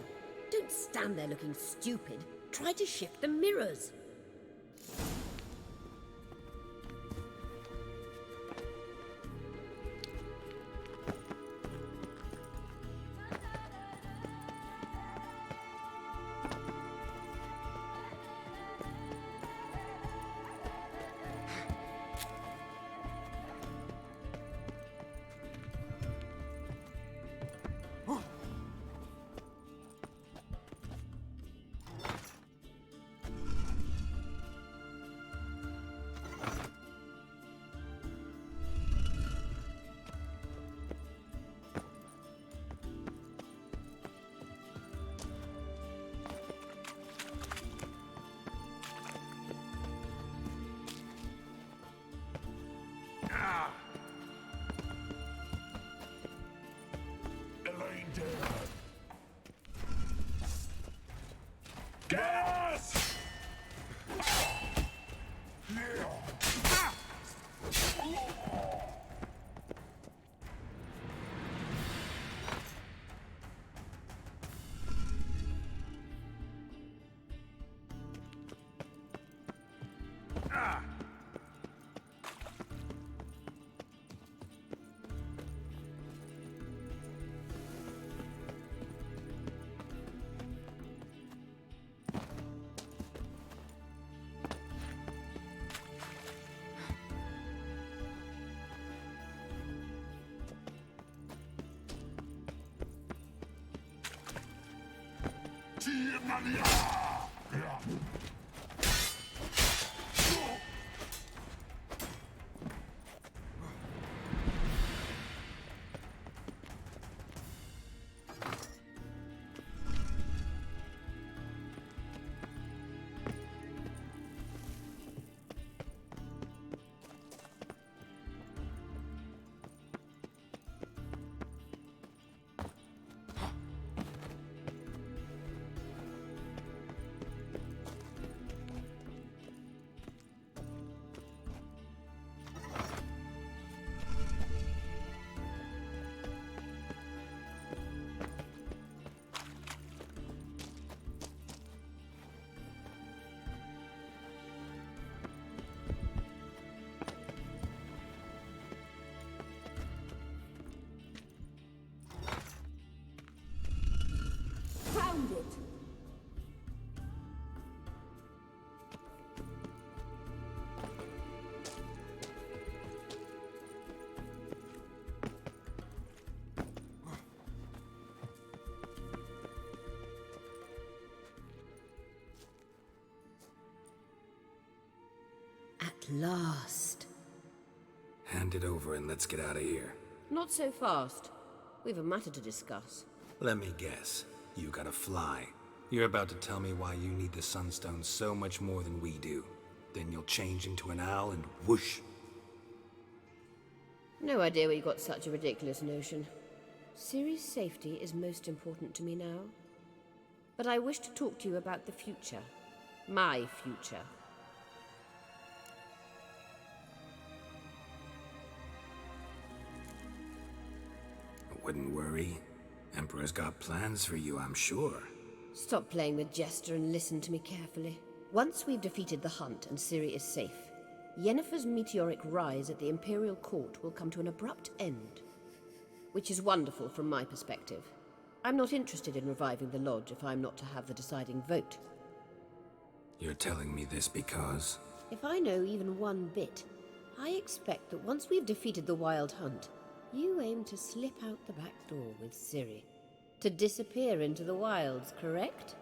Speaker 20: Don't stand there looking stupid. Try to shift the mirrors.
Speaker 21: Gas!
Speaker 20: last.
Speaker 5: Hand it over and let's get out of here.
Speaker 20: Not so fast. We've a matter to discuss.
Speaker 5: Let me guess. You gotta fly. You're about to tell me why you need the Sunstone so much more than we do. Then you'll change into an owl and whoosh.
Speaker 20: No idea where you got such a ridiculous notion. Ciri's safety is most important to me now. But I wish to talk to you about the future. My future.
Speaker 5: Wouldn't worry. Emperor's got plans for you, I'm sure.
Speaker 20: Stop playing the jester and listen to me carefully. Once we've defeated the hunt and Ciri is safe, Yennefer's meteoric rise at the Imperial Court will come to an abrupt end. Which is wonderful from my perspective. I'm not interested in reviving the Lodge if I'm not to have the deciding vote.
Speaker 5: You're telling me this because...
Speaker 20: If I know even one bit, I expect that once we've defeated the Wild Hunt, you aim to slip out the back door with Ciri. To disappear into the wilds, correct?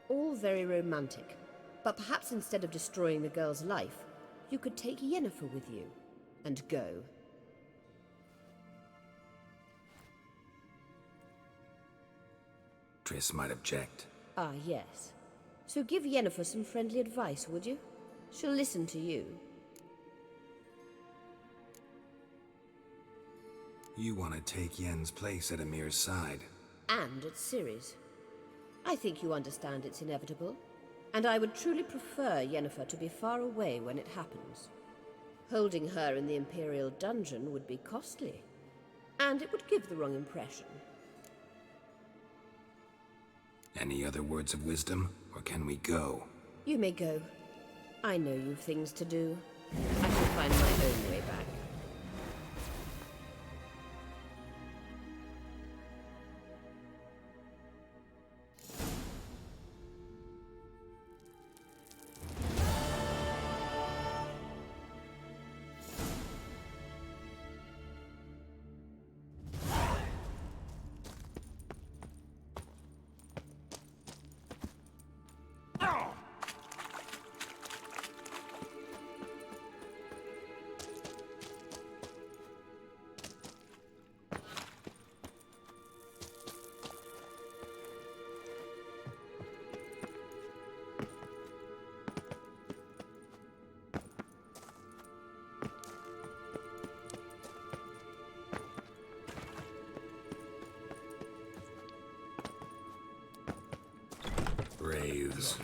Speaker 20: All very romantic. But perhaps instead of destroying the girl's life, you could take Yennefer with you, and go.
Speaker 5: Triss might object.
Speaker 20: Ah, yes. So give Yennefer some friendly advice, would you? She'll listen to you.
Speaker 5: You want to take Yen's place at Amir's side.
Speaker 20: And at Ciri's. I think you understand it's inevitable. And I would truly prefer Yennefer to be far away when it happens. Holding her in the Imperial dungeon would be costly. And it would give the wrong impression.
Speaker 5: Any other words of wisdom, or can we go?
Speaker 20: You may go. I know you've things to do. I can find my own way back.
Speaker 5: Braves.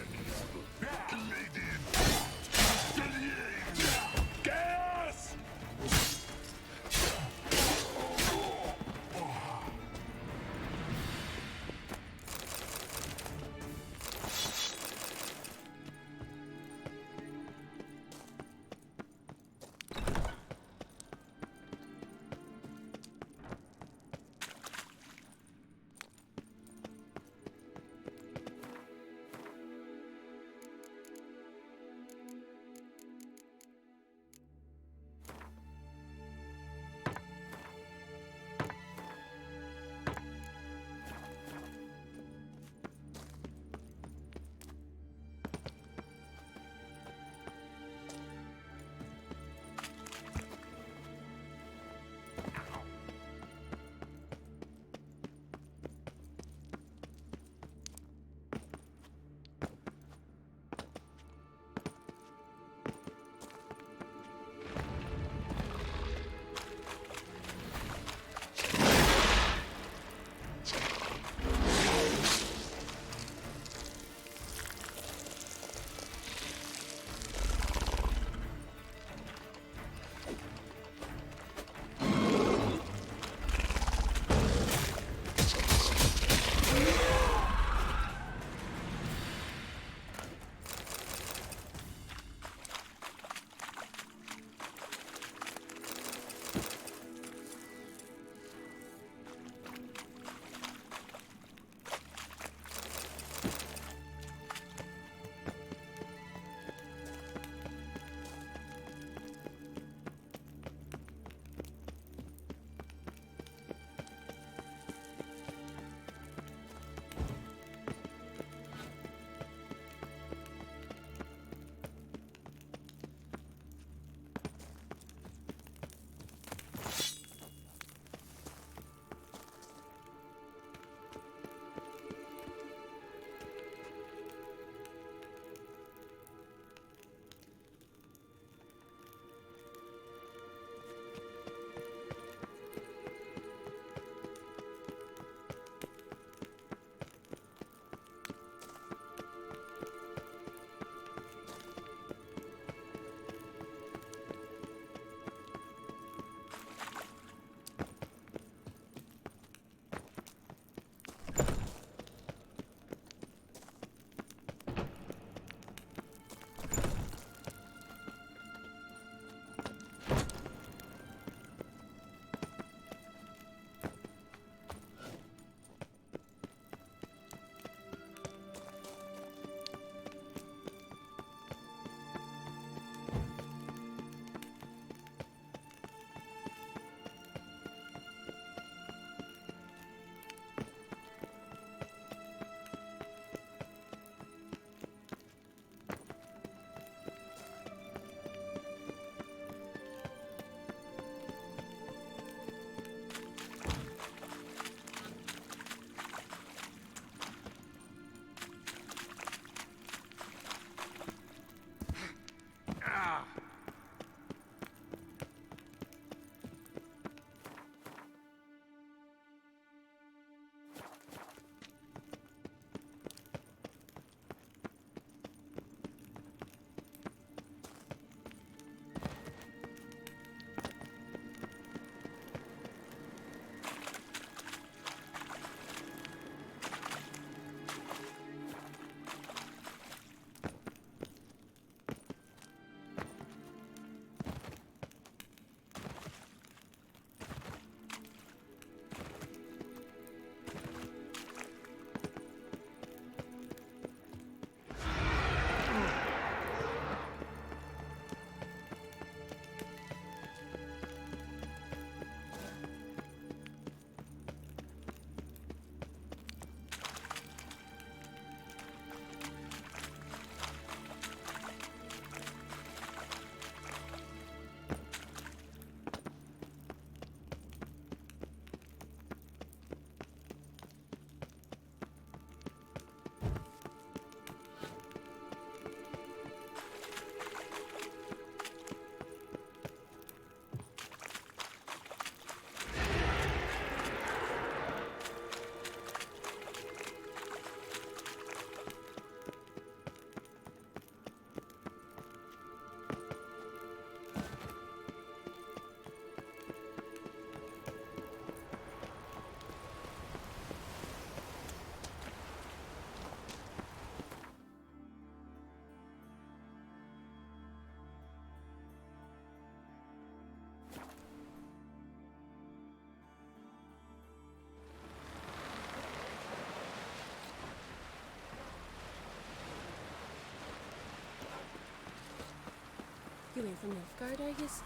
Speaker 11: away from Nilfgaard, are yous?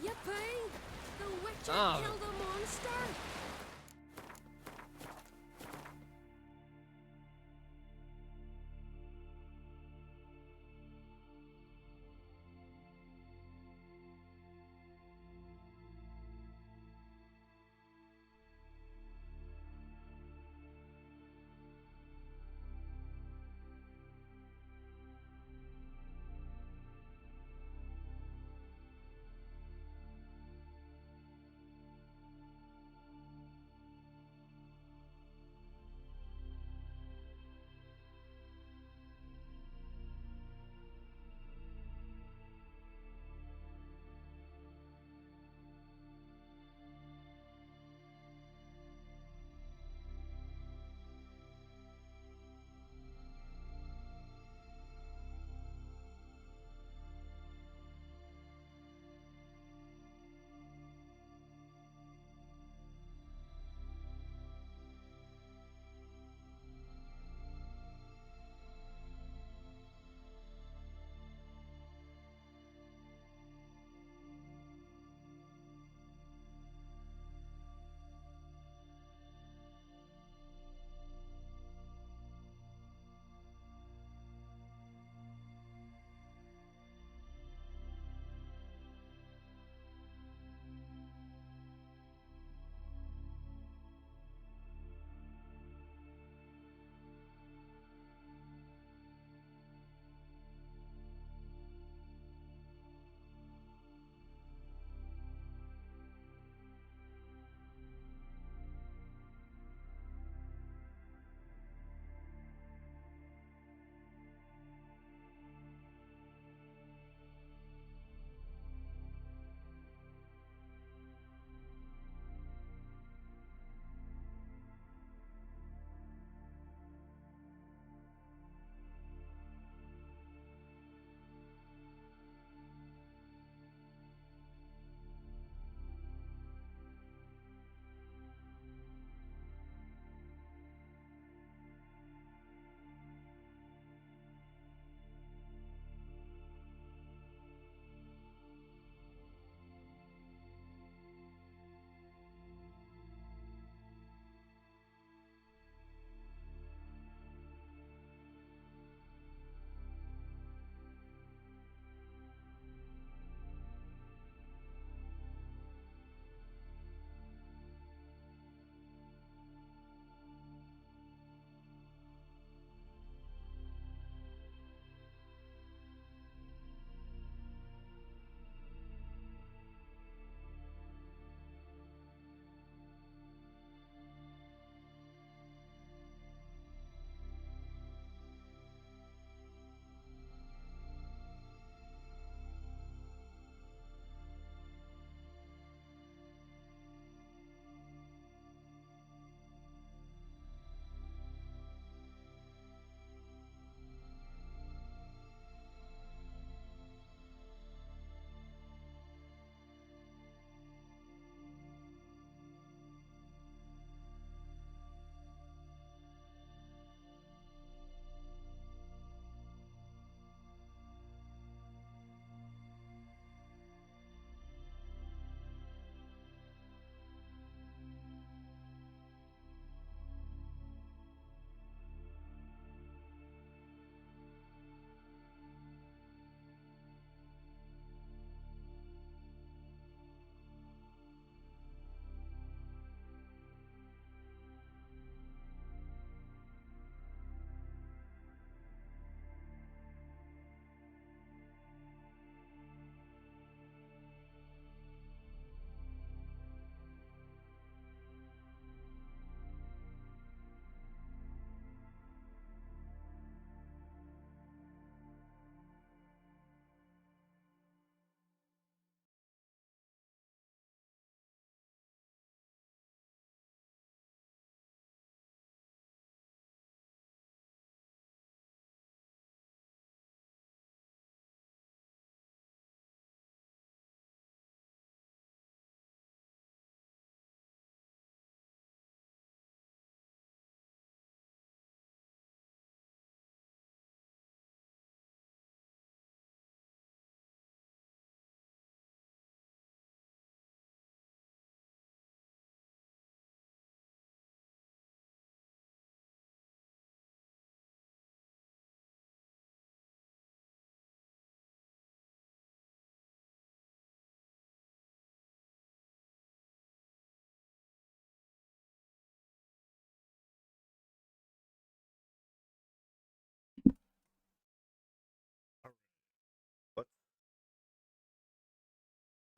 Speaker 16: Yippee! The Witcher
Speaker 11: Oh.
Speaker 16: killed a monster!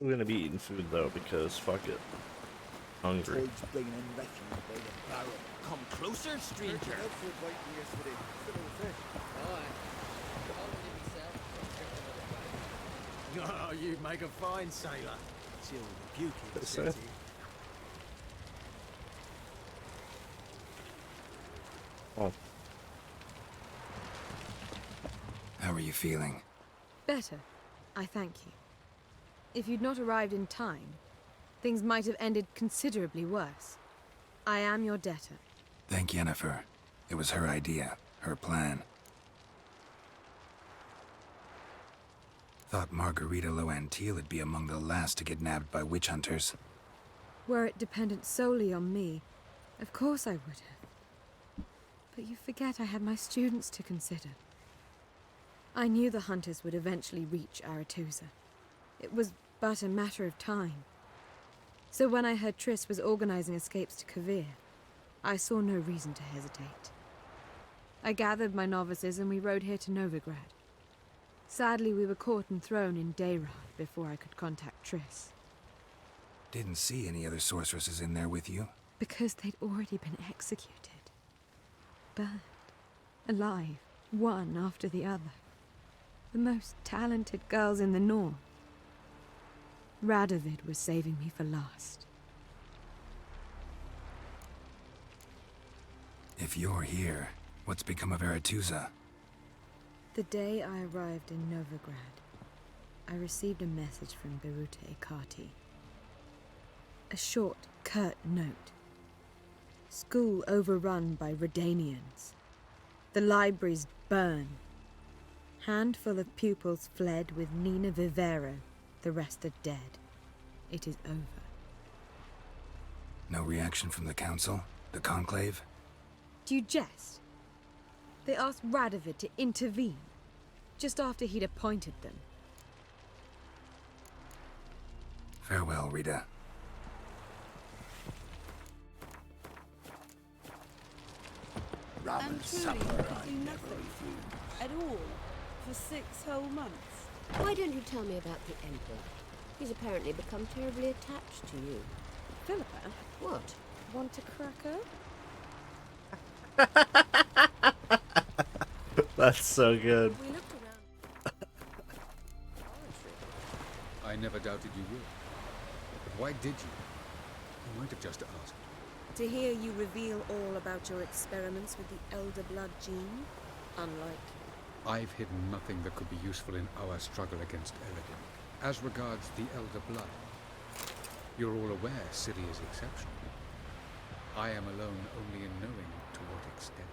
Speaker 1: I'm gonna be eating food though because fuck it. Hungry.
Speaker 7: Come closer, stranger.
Speaker 13: Oh, you make a fine sailor. Till the puking
Speaker 1: Yes,
Speaker 13: sets
Speaker 1: sir.
Speaker 13: in.
Speaker 1: Oh,
Speaker 5: How are you feeling?
Speaker 12: Better. I thank you. If you'd not arrived in time, things might have ended considerably worse. I am your debtor.
Speaker 5: Thank Yennefer. It was her idea, her plan. Thought Margarita Loantil would be among the last to get nabbed by witch hunters.
Speaker 12: Were it dependent solely on me, of course I would have. But you forget I had my students to consider. I knew the hunters would eventually reach Aretusa. It was but a matter of time. So when I heard Triss was organizing escapes to Kovir, I saw no reason to hesitate. I gathered my novices and we rode here to Novigrad. Sadly, we were caught and thrown in Dayrad before I could contact Triss.
Speaker 5: Didn't see any other sorceresses in there with you.
Speaker 12: Because they'd already been executed. Burned. Alive. One after the other. The most talented girls in the North. Radovid was saving me for last.
Speaker 5: If you're here, what's become of Aretusa?
Speaker 12: The day I arrived in Novigrad, I received a message from Beruta Ikati. A short, curt note. School overrun by Redanians. The libraries burn. Handful of pupils fled with Nina Vivero. The rest are dead. It is over.
Speaker 5: No reaction from the council? The conclave?
Speaker 12: Do you jest? They asked Radovid to intervene, just after he'd appointed them.
Speaker 5: Farewell, Rita.
Speaker 19: And truly, you could do nothing at all for 6 whole months.
Speaker 20: Why don't you tell me about the Emperor? He's apparently become terribly attached to you.
Speaker 19: Philippa?
Speaker 20: What?
Speaker 19: Want a cracker?
Speaker 1: that's so good.
Speaker 19: We looked around.
Speaker 6: I never doubted you would. But why did you? You might have just asked.
Speaker 19: To hear you reveal all about your experiments with the Elder Blood gene, unlike.
Speaker 6: I've hidden nothing that could be useful in our struggle against Eredin. As regards the Elder Blood, you're all aware Ciri is exceptional. I am alone only in knowing to what extent.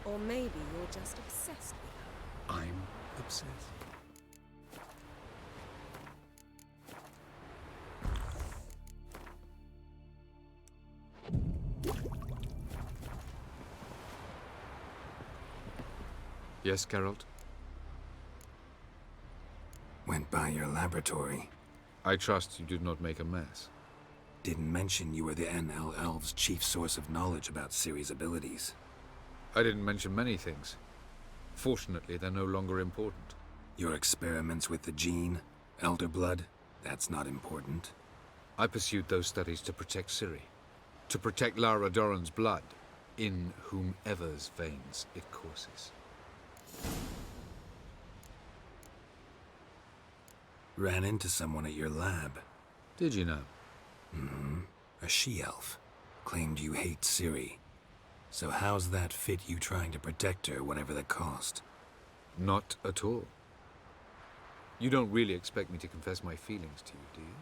Speaker 19: Or maybe you're just obsessed with her.
Speaker 6: I'm obsessed. Yes, Geralt?
Speaker 5: Went by your laboratory.
Speaker 6: I trust you did not make a mess.
Speaker 5: Didn't mention you were the NL Elves' chief source of knowledge about Ciri's abilities.
Speaker 6: I didn't mention many things. Fortunately, they're no longer important.
Speaker 5: Your experiments with the gene, Elder Blood, that's not important.
Speaker 6: I pursued those studies to protect Ciri. To protect Lara Doran's blood, in whomever's veins it courses.
Speaker 5: Ran into someone at your lab.
Speaker 6: Did you know?
Speaker 5: Mm-hmm. A she-elf. Claimed you hate Ciri. So how's that fit you trying to protect her, whatever the cost?
Speaker 6: Not at all. You don't really expect me to confess my feelings to you, do you?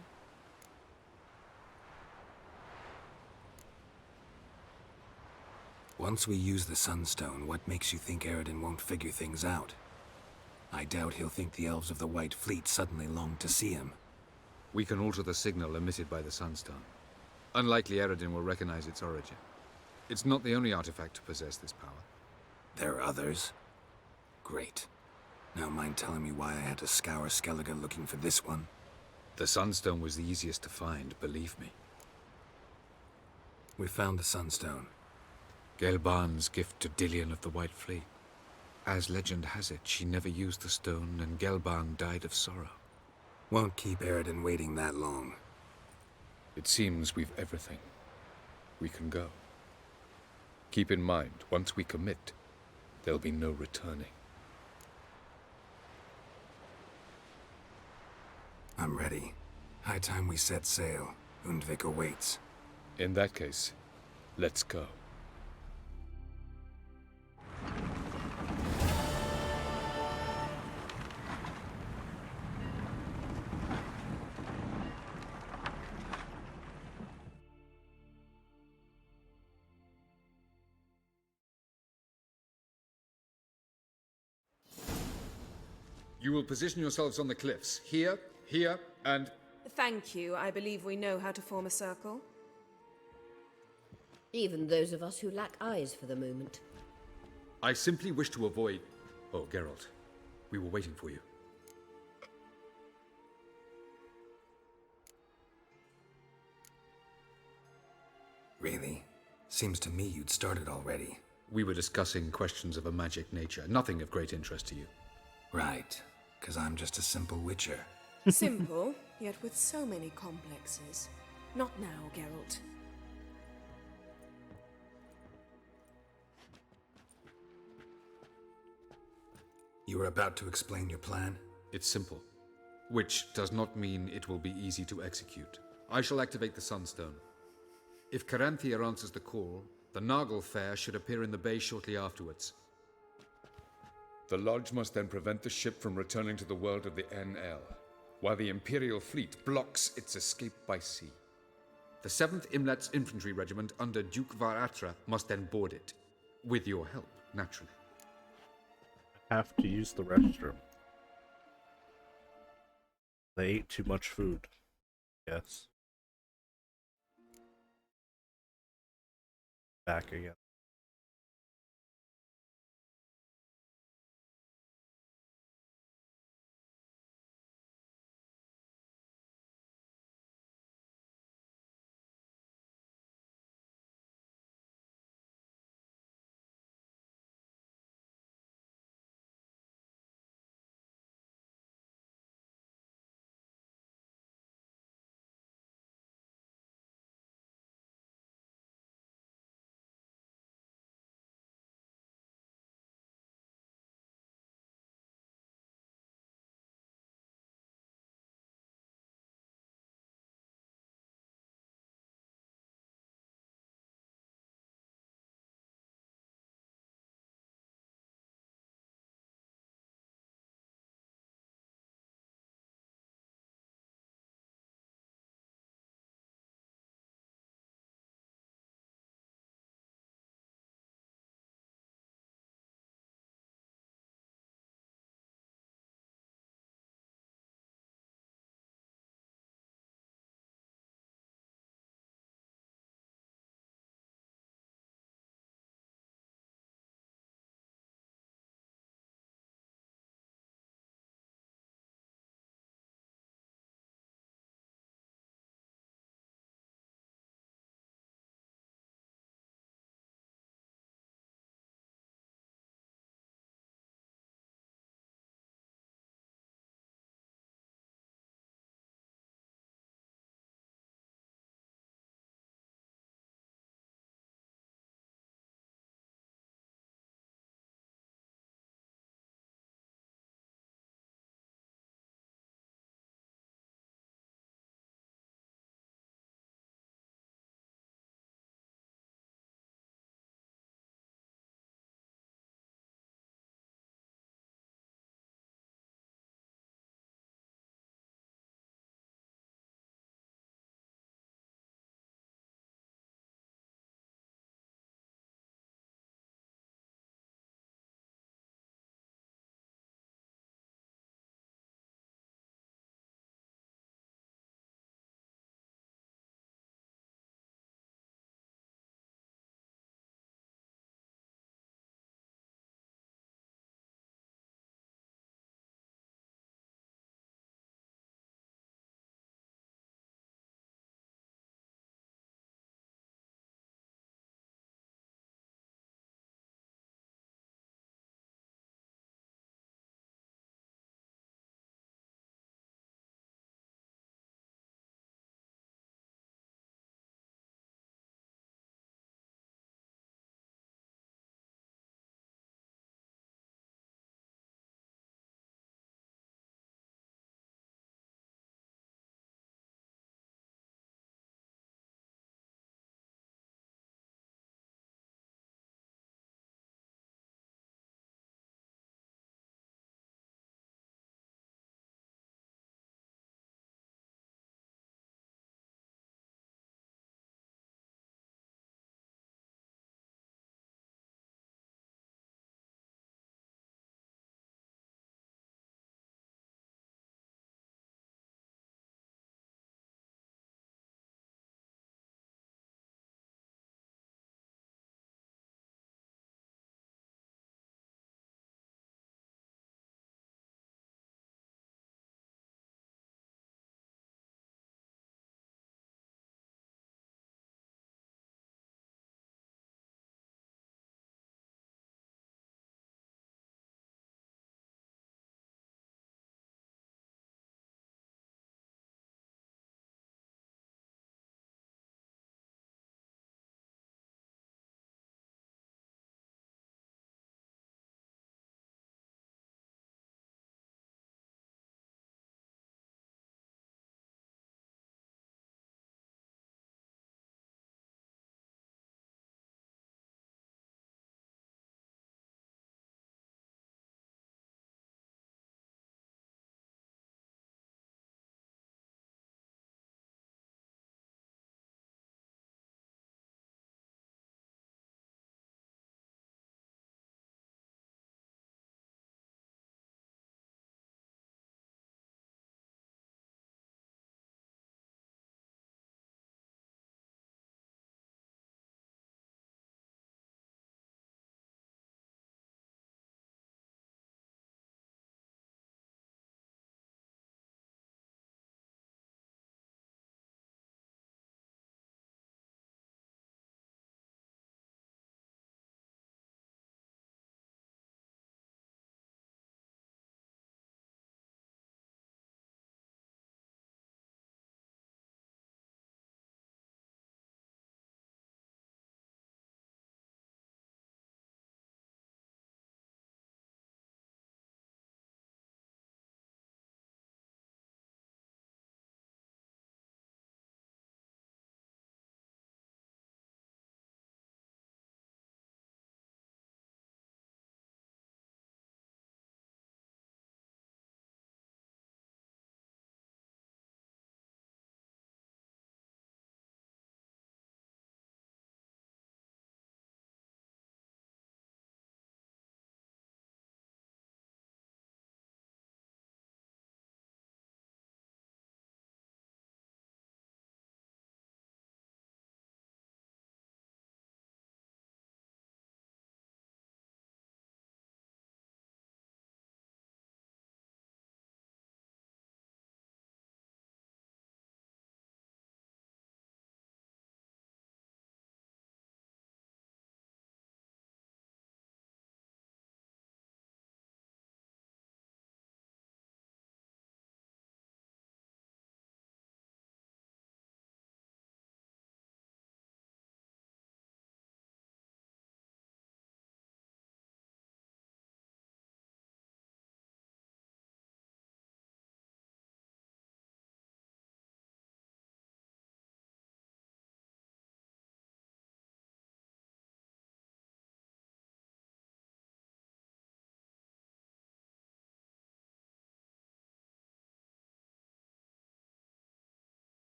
Speaker 5: Once we use the Sunstone, what makes you think Eredin won't figure things out? I doubt he'll think the elves of the White Fleet suddenly long to see him.
Speaker 6: We can alter the signal emitted by the Sunstone. Unlikely Eredin will recognize its origin. It's not the only artifact to possess this power.
Speaker 5: There are others? Great. Now mind telling me why I had to scour Skellige looking for this one?
Speaker 6: The Sunstone was the easiest to find, believe me.
Speaker 5: We found the Sunstone.
Speaker 6: Gelban's gift to Dillion of the White Fleet. As legend has it, she never used the stone and Gelban died of sorrow.
Speaker 5: Won't keep Eridan waiting that long.
Speaker 6: It seems we've everything. We can go. Keep in mind, once we commit, there'll be no returning.
Speaker 5: I'm ready. High time we set sail. Undvik awaits.
Speaker 6: In that case, let's go. You will position yourselves on the cliffs. Here, here, and...
Speaker 19: Thank you. I believe we know how to form a circle.
Speaker 20: Even those of us who lack eyes for the moment.
Speaker 6: I simply wish to avoid... Oh, Geralt. We were waiting for you.
Speaker 5: Really? Seems to me you'd started already.
Speaker 6: We were discussing questions of a magic nature, nothing of great interest to you.
Speaker 5: Right, because I'm just a simple witcher.
Speaker 19: Simple, yet with so many complexes. Not now, Geralt.
Speaker 5: You were about to explain your plan?
Speaker 6: It's simple, which does not mean it will be easy to execute. I shall activate the Sunstone. If Caranthia answers the call, the Nagel Fair should appear in the bay shortly afterwards. The Lodge must then prevent the ship from returning to the world of the NL, while the Imperial fleet blocks its escape by sea. The 7th Imlet's Infantry Regiment under Duke Varatra must then board it. With your help, naturally.
Speaker 1: I have to use the restroom. They ate too much food. Yes. Back again.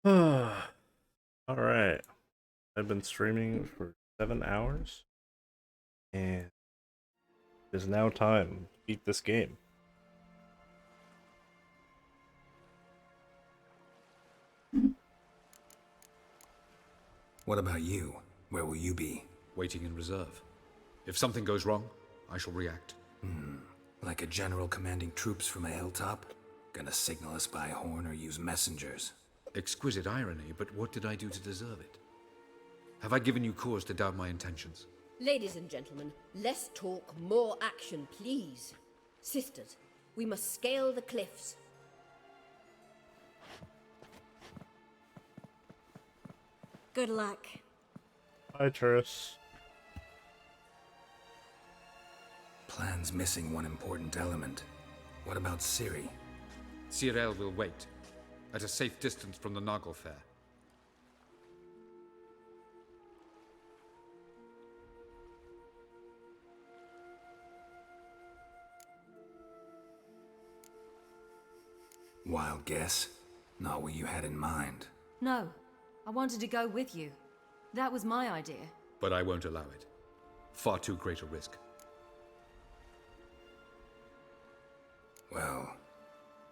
Speaker 1: Alright. I've been streaming for 7 hours, and it is now time to beat this game.
Speaker 5: What about you? Where will you be?
Speaker 6: Waiting in reserve. If something goes wrong, I shall react.
Speaker 5: Like a general commanding troops from a hilltop? Gonna signal us by horn or use messengers?
Speaker 6: Exquisite irony, but what did I do to deserve it? Have I given you cause to doubt my intentions?
Speaker 20: Ladies and gentlemen, less talk, more action, please. Sisters, we must scale the cliffs.
Speaker 4: Good luck.
Speaker 1: Hi, Turris.
Speaker 5: Plan's missing one important element. What about Ciri?
Speaker 6: Cyril will wait, at a safe distance from the Nagelfair.
Speaker 5: Wild guess? Not what you had in mind.
Speaker 12: No, I wanted to go with you. That was my idea.
Speaker 6: But I won't allow it. Far too great a risk.
Speaker 5: Well,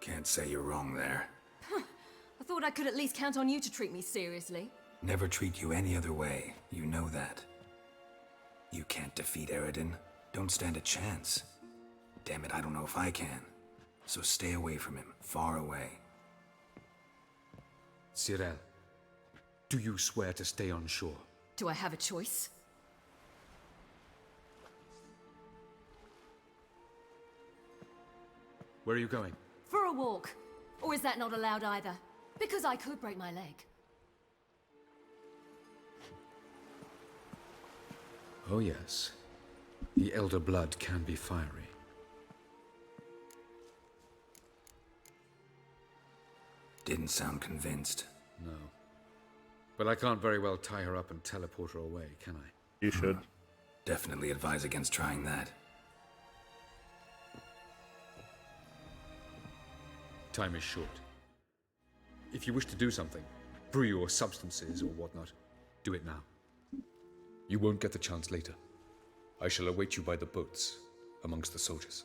Speaker 5: can't say you're wrong there.
Speaker 12: I thought I could at least count on you to treat me seriously.
Speaker 5: Never treat you any other way, you know that. You can't defeat Eridan. Don't stand a chance. Damn it, I don't know if I can. So stay away from him, far away.
Speaker 6: Cyril, do you swear to stay on shore?
Speaker 12: Do I have a choice?
Speaker 6: Where are you going?
Speaker 12: For a walk. Or is that not allowed either? Because I could break my leg.
Speaker 6: Oh yes. The elder blood can be fiery.
Speaker 5: Didn't sound convinced.
Speaker 6: No. But I can't very well tie her up and teleport her away, can I?
Speaker 1: You should.
Speaker 5: Definitely advise against trying that.
Speaker 6: Time is short. If you wish to do something, brew your substances or whatnot, do it now. You won't get the chance later. I shall await you by the boats, amongst the soldiers.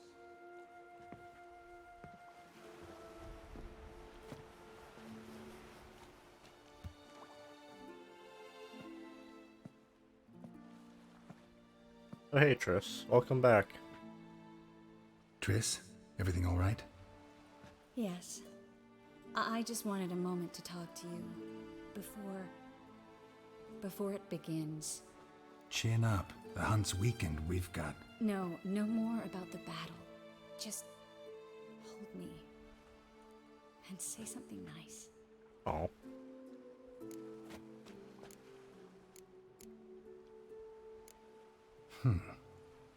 Speaker 1: Oh, hey, Triss. Welcome back.
Speaker 5: Triss, everything all right?
Speaker 10: Yes. I just wanted a moment to talk to you before it begins.
Speaker 5: Chin up. The hunt's weakened. We've got...
Speaker 10: No more about the battle. Just hold me and say something nice.
Speaker 1: Oh.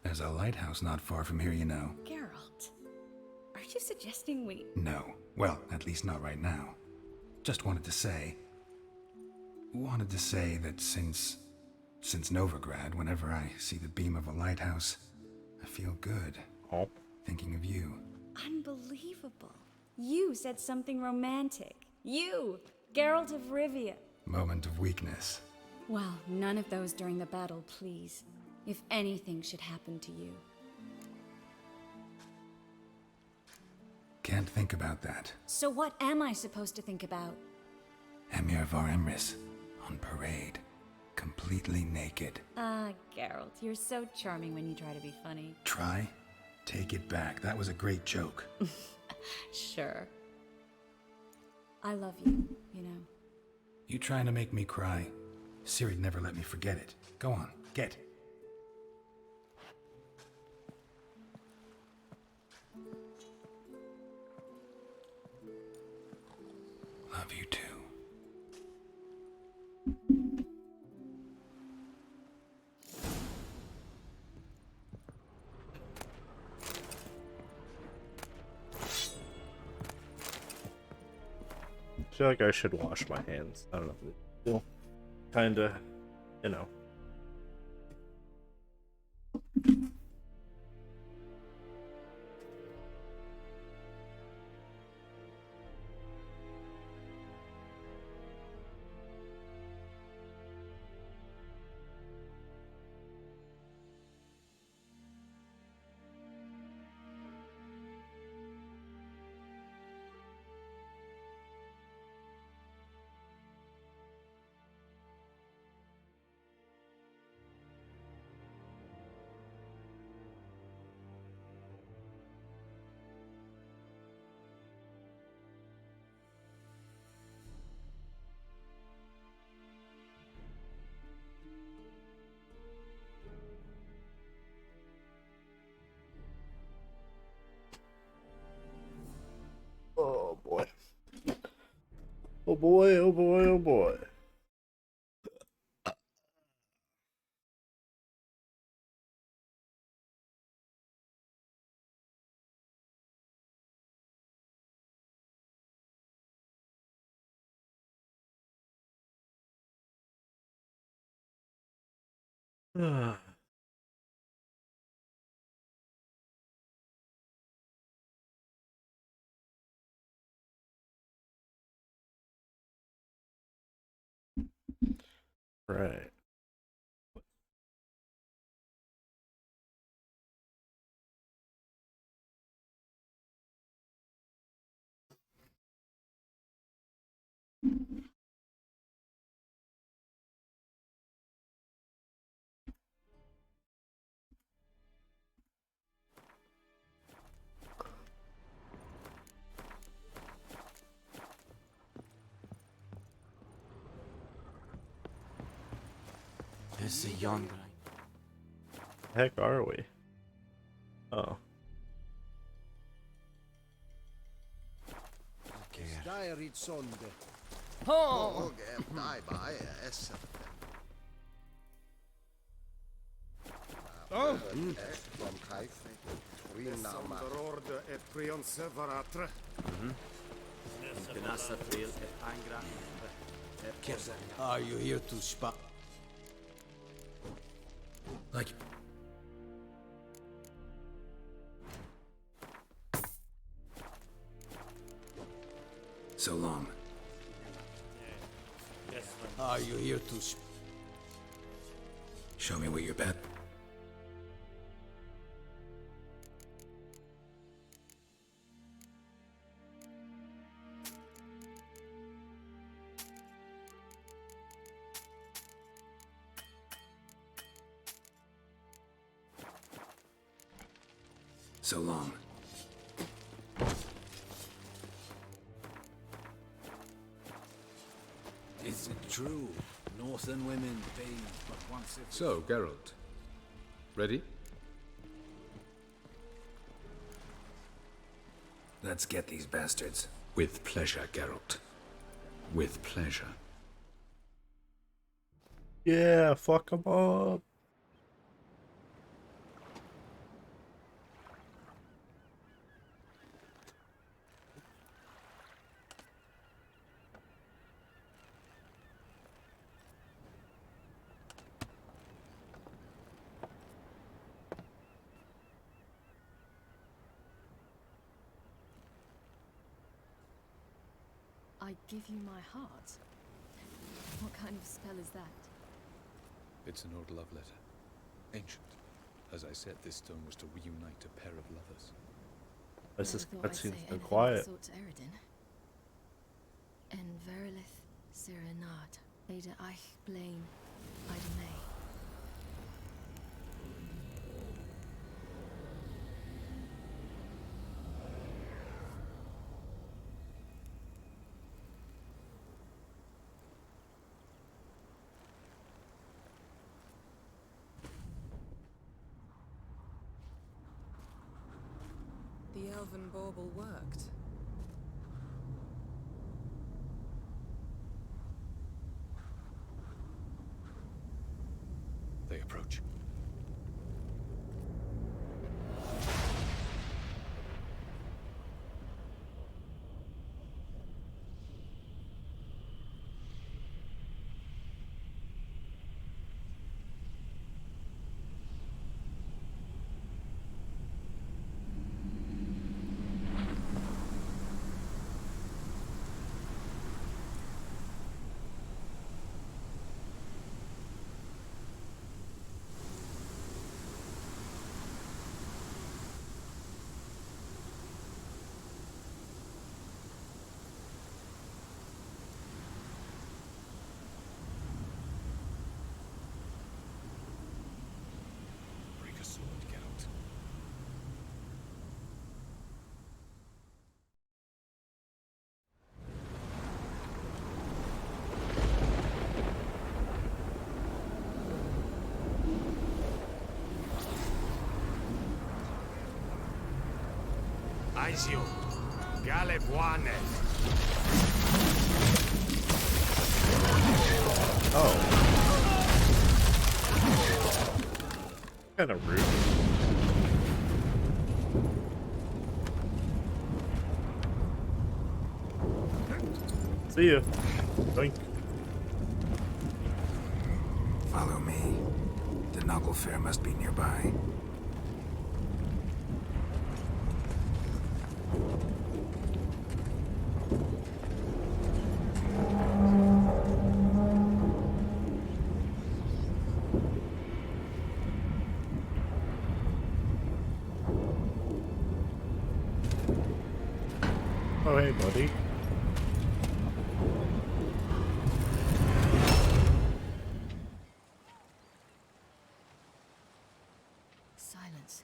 Speaker 5: There's a lighthouse not far from here, you know.
Speaker 10: Geralt, are you suggesting we...
Speaker 5: No. Well, at least not right now. Just wanted to say that since Novigrad, whenever I see the beam of a lighthouse, I feel good.
Speaker 1: Oh.
Speaker 5: Thinking of you.
Speaker 10: Unbelievable. You said something romantic. You, Geralt of Rivia.
Speaker 5: Moment of weakness.
Speaker 10: Well, none of those during the battle, please. If anything should happen to you.
Speaker 5: Can't think about that.
Speaker 10: So what am I supposed to think about?
Speaker 5: Emir Var Emrys, on parade. Completely naked.
Speaker 10: Ah, Geralt, you're so charming when you try to be funny.
Speaker 5: Try? Take it back. That was a great joke.
Speaker 10: Sure. I love you, you know.
Speaker 5: You trying to make me cry? Ciri'd never let me forget it. Go on, get. Love you too.
Speaker 1: I feel like I should wash my hands. I don't know. Feel kinda, you know. Oh boy, oh boy, oh boy. Right.
Speaker 14: Is a young.
Speaker 1: Heck are we? Oh.
Speaker 21: Diary sonde.
Speaker 16: Oh.
Speaker 21: Oh.
Speaker 14: Are you here to spy? Like.
Speaker 5: So long.
Speaker 14: Are you here to
Speaker 5: Show me what you're bet. So long.
Speaker 11: Is it true? Northern women bathe but once every...
Speaker 6: So, Geralt. Ready?
Speaker 5: Let's get these bastards.
Speaker 6: With pleasure, Geralt. With pleasure.
Speaker 1: Yeah, fuck 'em up.
Speaker 12: I give you my heart? What kind of spell is that?
Speaker 6: It's an old love letter. Ancient. As I said, this stone was to reunite a pair of lovers.
Speaker 1: This is
Speaker 12: Never thought I'd
Speaker 1: cutscene's
Speaker 12: say
Speaker 1: so
Speaker 12: anything
Speaker 1: quiet.
Speaker 12: of the sort to Eredin. En verilith Sirenad, Ada eich blain, Ida May.
Speaker 19: The elven bauble worked.
Speaker 6: They approach. Break a sword, Geralt.
Speaker 3: Aizio, Galebuane.
Speaker 1: Oh. Kind of rude. See you. Doink.
Speaker 5: Follow me. The Noggle Fair must be nearby.
Speaker 1: Oh, hey, buddy.
Speaker 12: Silence.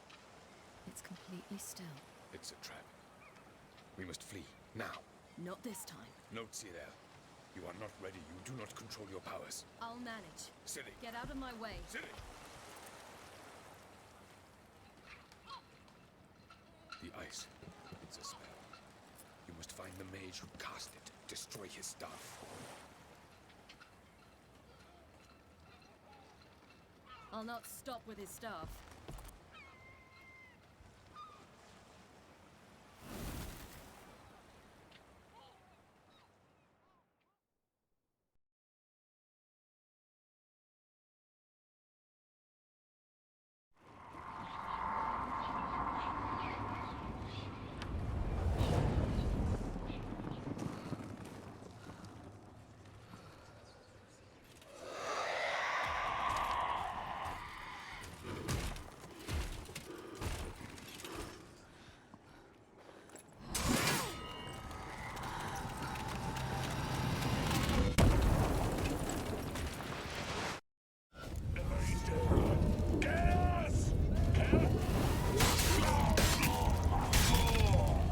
Speaker 12: It's completely still.
Speaker 17: It's a trap. We must flee, now.
Speaker 12: Not this time.
Speaker 17: Note, Cyril. You are not ready. You do not control your powers.
Speaker 12: I'll manage.
Speaker 17: Silly.
Speaker 12: Get out of my way.
Speaker 17: Silly. The ice. It's a spell. You must find the mage who cast it. Destroy his staff.
Speaker 12: I'll not stop with his staff.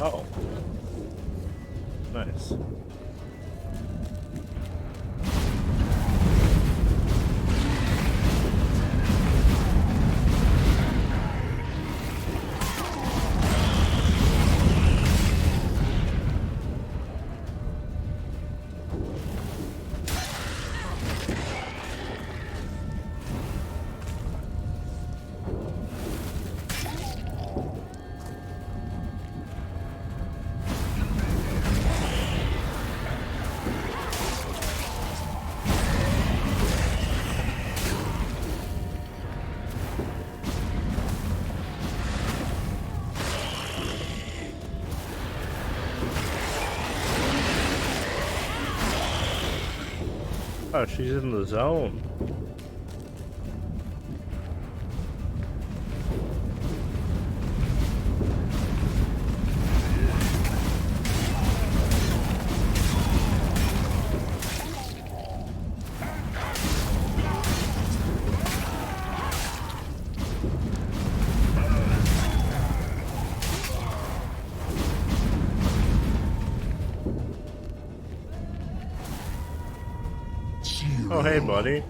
Speaker 1: Oh. Nice. Oh, she's in the zone. Oh, hey, buddy.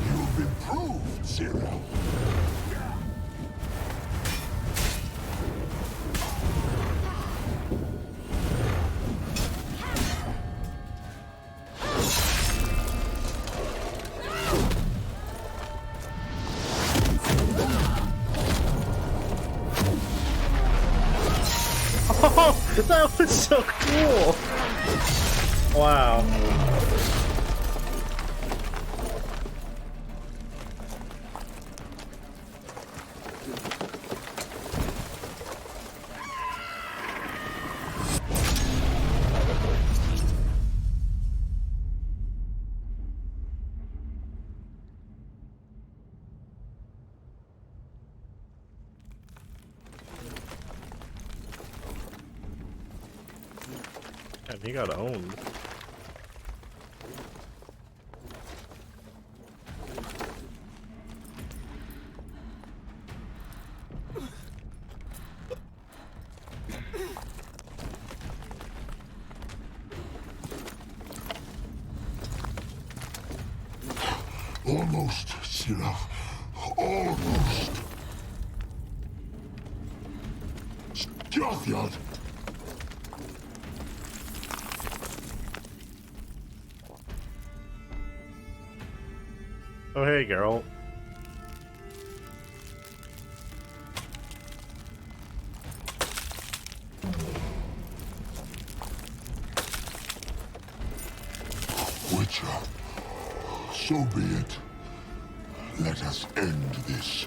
Speaker 21: You've improved, Cyril.
Speaker 1: Oh, that was so cool! Wow. And he got owned.
Speaker 21: Almost, Sirach. Almost. Jathyad.
Speaker 1: Oh, hey, Geralt.
Speaker 21: Witcher, so be it. Let us end this.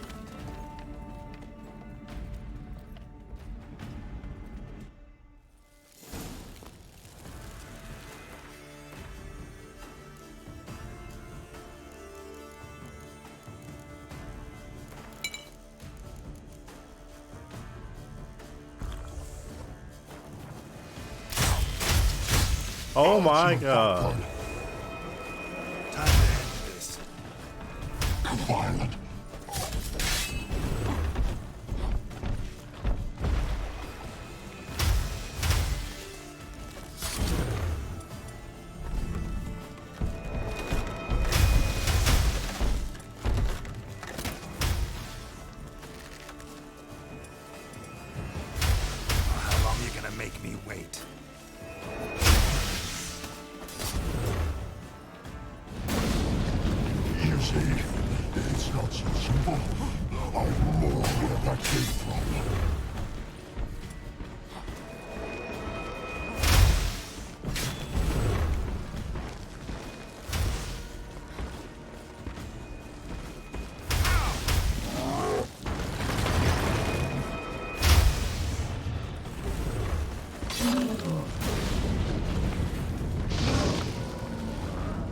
Speaker 1: Oh my god.
Speaker 21: Time to end this. Violent.
Speaker 5: How long are you gonna make me wait?
Speaker 21: You see, it's not so simple. I'm more where that came from.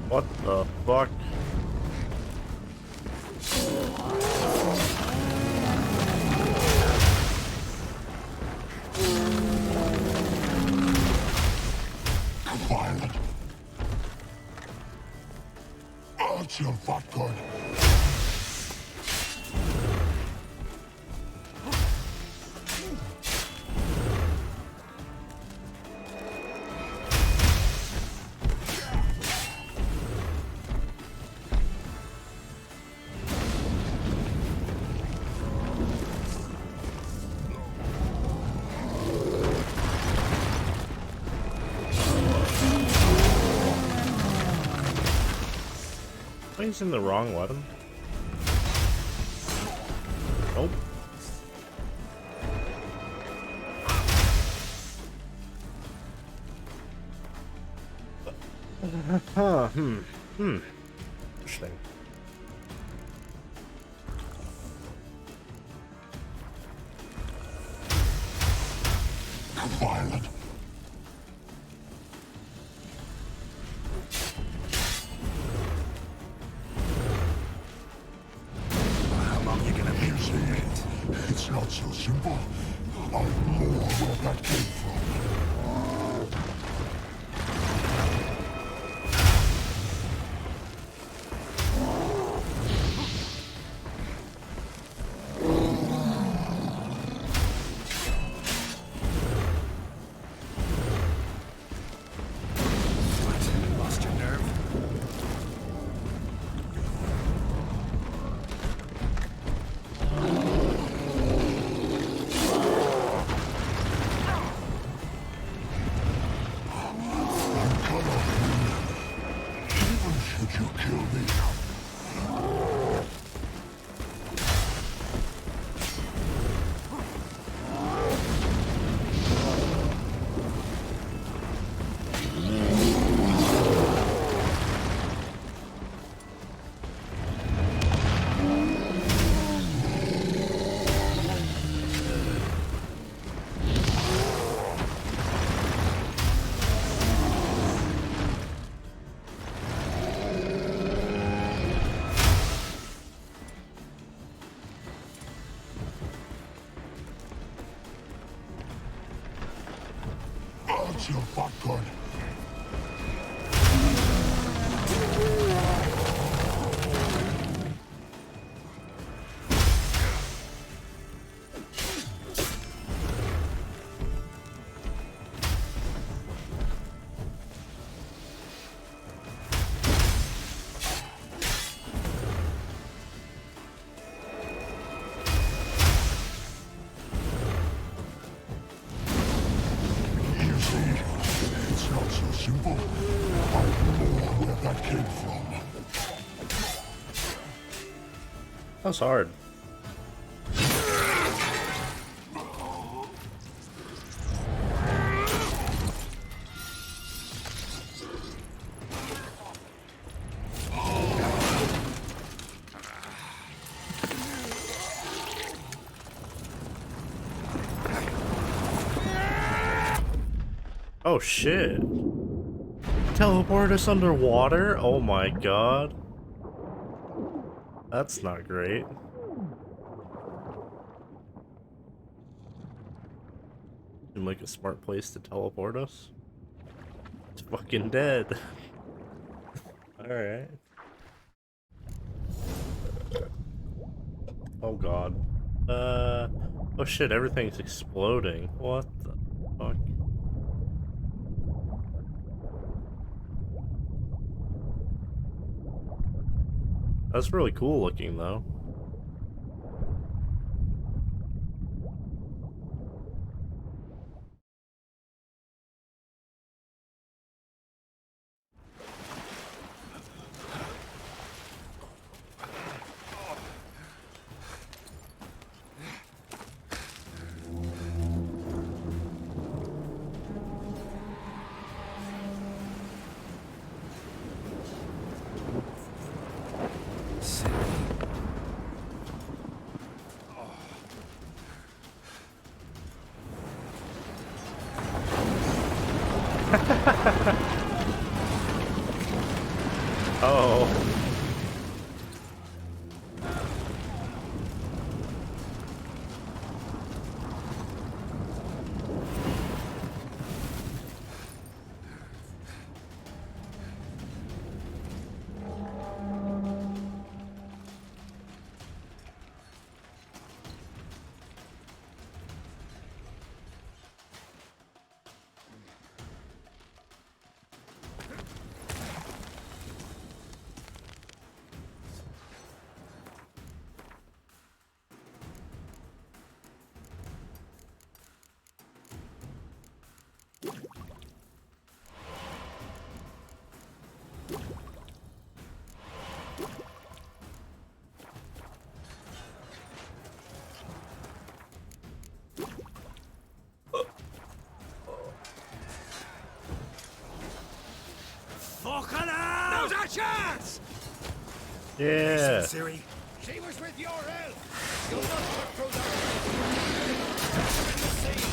Speaker 1: What the fuck?
Speaker 21: Violent. That's your vodka.
Speaker 1: Am I using the wrong weapon? Nope. Huh, Interesting.
Speaker 21: Violent.
Speaker 5: How long are you gonna make me wait?
Speaker 21: It's not so simple. I'm more where that came from.
Speaker 5: What? Lost your nerve?
Speaker 21: Even should you kill me, that's your vodka. Simba, I know where that came from.
Speaker 1: That was hard. Oh shit. Teleport us underwater? Oh my god. That's not great. Seemed like a smart place to teleport us. It's fucking dead. Alright. Oh god. Oh shit, everything's exploding. What the fuck? That's really cool looking though. Oh.
Speaker 7: Fucking hell! Now's our chance!
Speaker 1: Yeah.
Speaker 7: Siri. She was with your elf. You'll not put through the sea.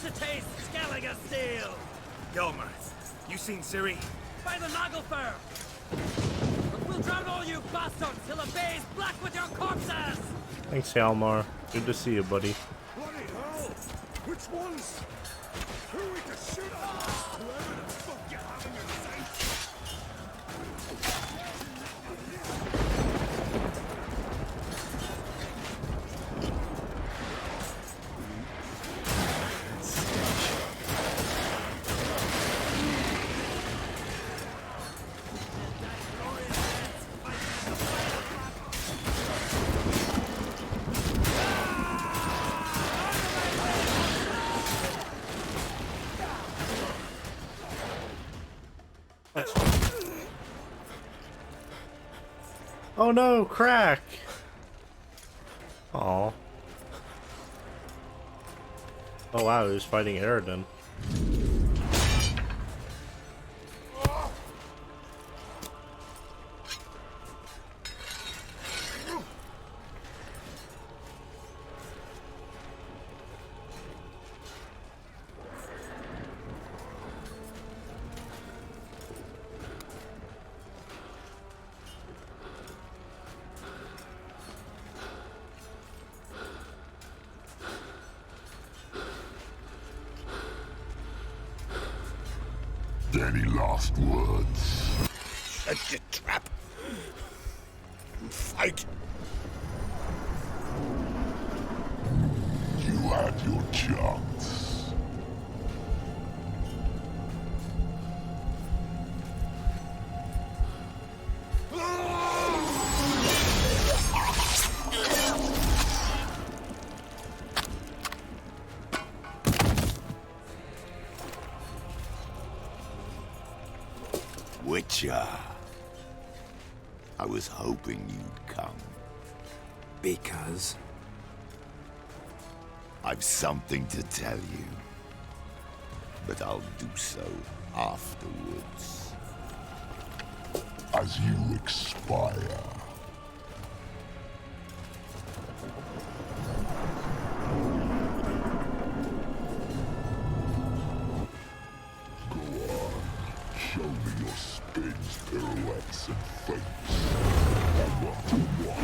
Speaker 15: To taste Skelliger steel!
Speaker 13: Gelmer, you seen Ciri?
Speaker 15: By the Nagelfur! But we'll drown all you bastards till the bay's black with your corpses!
Speaker 1: Thanks, Hjalmar. Good to see you, buddy.
Speaker 3: Bloody hell! Which ones? Who are we to shoot at? Whoever the fuck you have in your sights!
Speaker 1: Oh no, crack! Aw. Oh wow, he was fighting Aridin.
Speaker 21: Any last words? Set your trap. And fight. You had your chance.
Speaker 9: Witcher. I was hoping you'd come.
Speaker 5: Because?
Speaker 9: I've something to tell you. But I'll do so afterwards.
Speaker 21: As you expire. Go on. Show me your spins, pirouettes, and feints. I want to watch.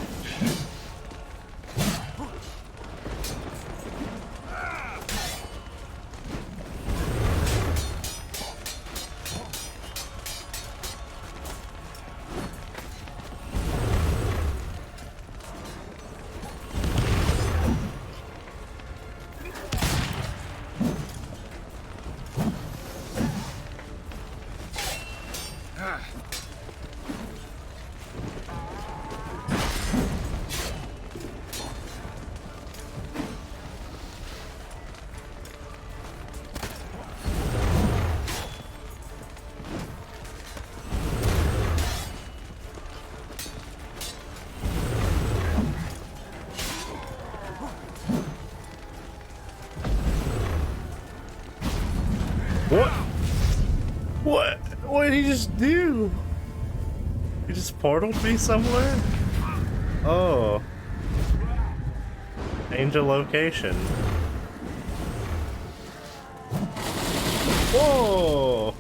Speaker 1: What did he just do? He just portaled me somewhere? Oh. Change of location. Whoa!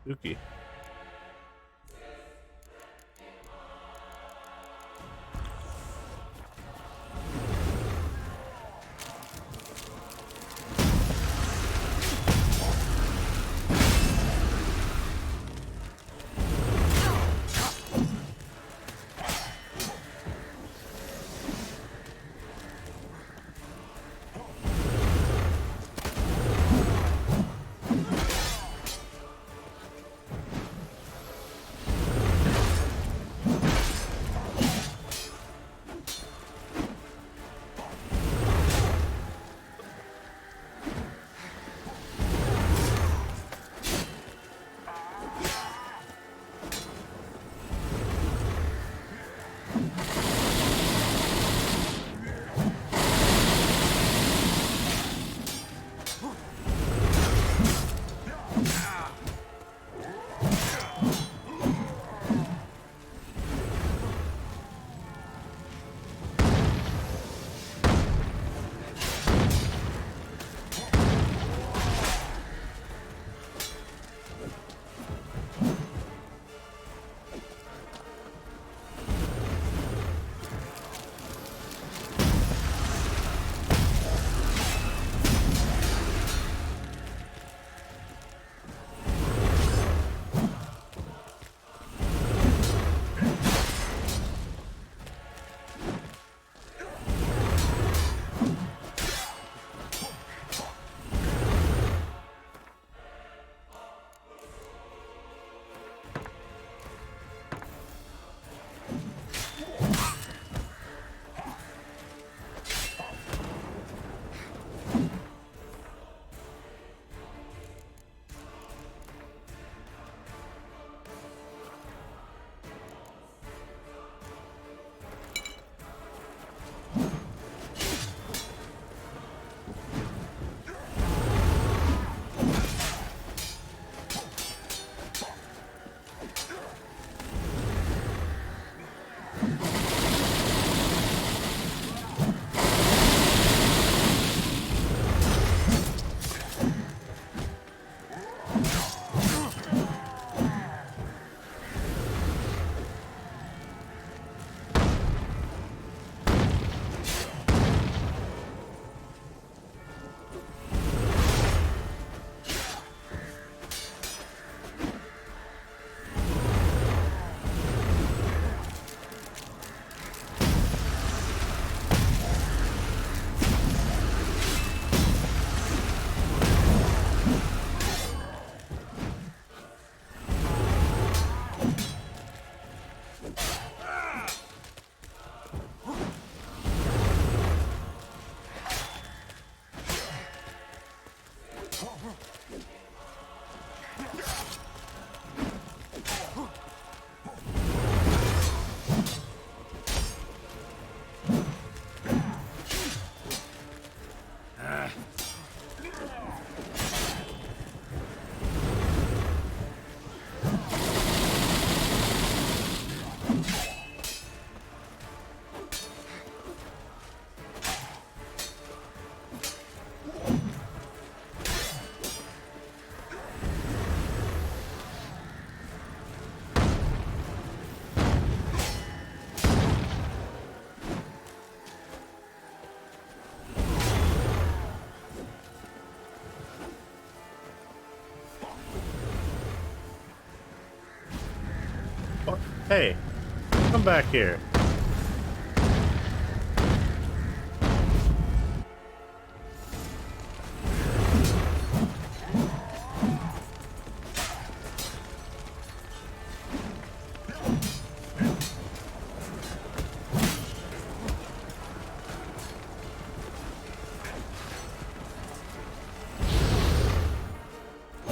Speaker 1: Spooky. Hey, come back here.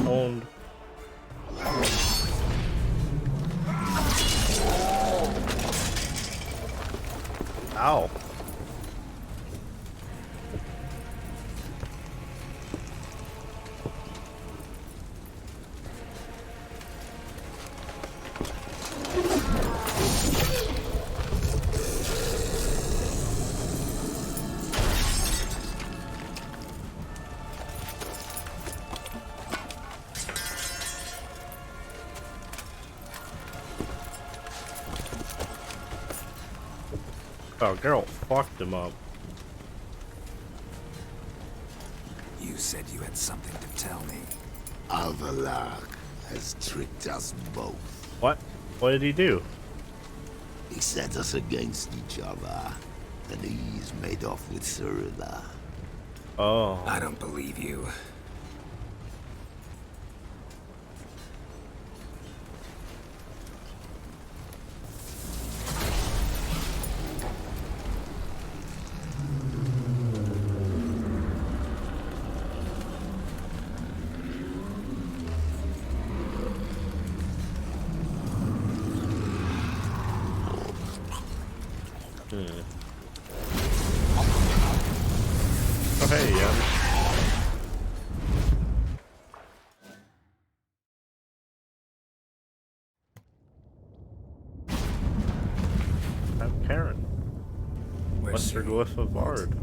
Speaker 1: Owned. Ow. Oh, Geralt fucked him up.
Speaker 5: You said you had something to tell me.
Speaker 9: Avalar has tricked us both.
Speaker 1: What? What did he do?
Speaker 9: He set us against each other, and he's made off with Cyrilla.
Speaker 1: Oh.
Speaker 5: I don't believe you.
Speaker 1: Oh, hey, yeah. I'm Karen. Westerglyph of Ard.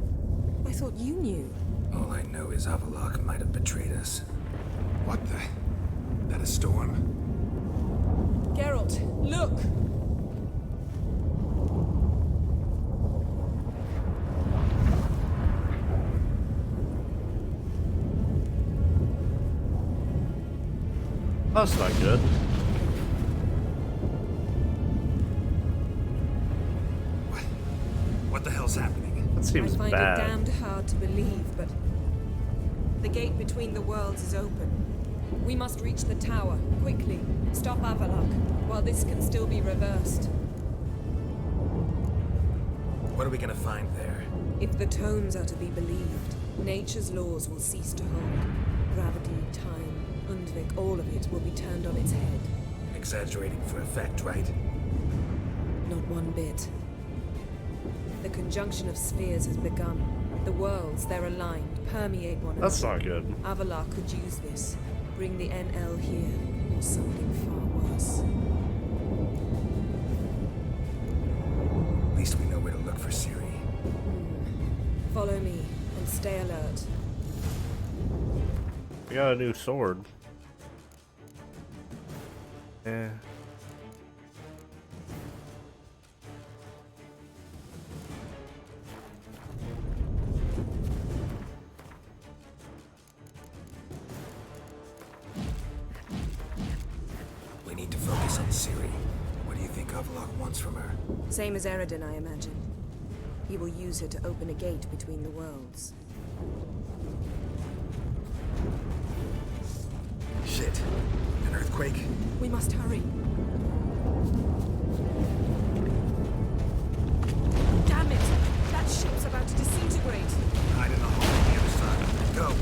Speaker 22: I thought you knew.
Speaker 5: All I know is Avalok might have betrayed us. What the? That a storm?
Speaker 19: Geralt, look!
Speaker 1: That's not good.
Speaker 5: What the hell's happening?
Speaker 1: That seems
Speaker 19: I find
Speaker 1: bad.
Speaker 19: it damned hard to believe, but the gate between the worlds is open. We must reach the tower, quickly. Stop Avalok, while this can still be reversed.
Speaker 5: What are we gonna find there?
Speaker 19: If the tomes are to be believed, nature's laws will cease to hold. Gravity, time, Undvik, all of it will be turned on its head.
Speaker 5: Exaggerating for effect, right?
Speaker 19: Not one bit. The conjunction of spheres has begun. The worlds, they're aligned, permeate one another.
Speaker 1: That's not good.
Speaker 19: Avalok could use this. Bring the NL here, or something far worse.
Speaker 5: At least we know where to look for Ciri.
Speaker 19: Follow me, and stay alert.
Speaker 1: I got a new sword. Yeah.
Speaker 5: We need to focus on Ciri. What do you think Avalok wants from her?
Speaker 19: Same as Eredin, I imagine. He will use her to open a gate between the worlds.
Speaker 5: Shit. An earthquake?
Speaker 19: We must hurry. Damn it! That ship's about to disintegrate.
Speaker 5: Hide in the hole on the other side. Go!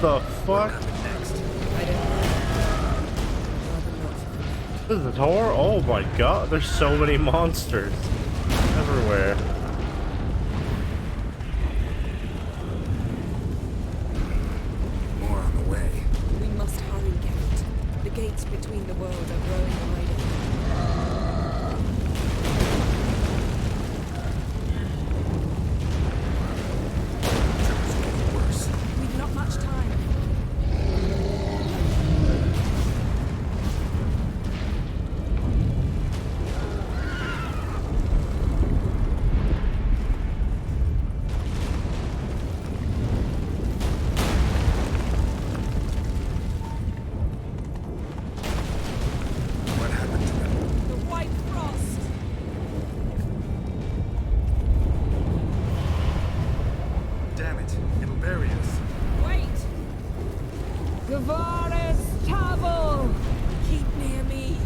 Speaker 1: the fuck? This is horror? Oh my god, there's so many monsters everywhere.
Speaker 5: More on the way.
Speaker 19: We must hurry, Geralt. The gates between the worlds are growing wider. We've not much time.
Speaker 5: What happened to them?
Speaker 19: The White Frost!
Speaker 5: Damn it, it'll bury us.
Speaker 19: Wait! Gavaris Tavel! Keep near me.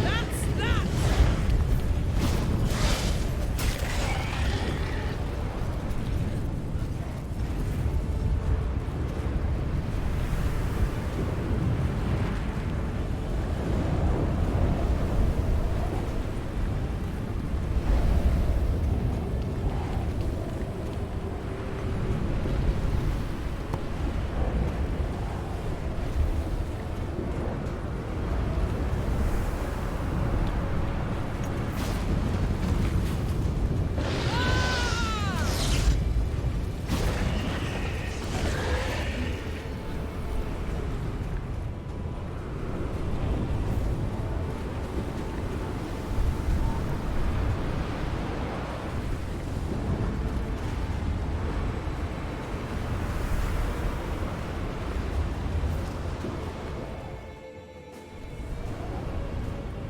Speaker 19: That's that!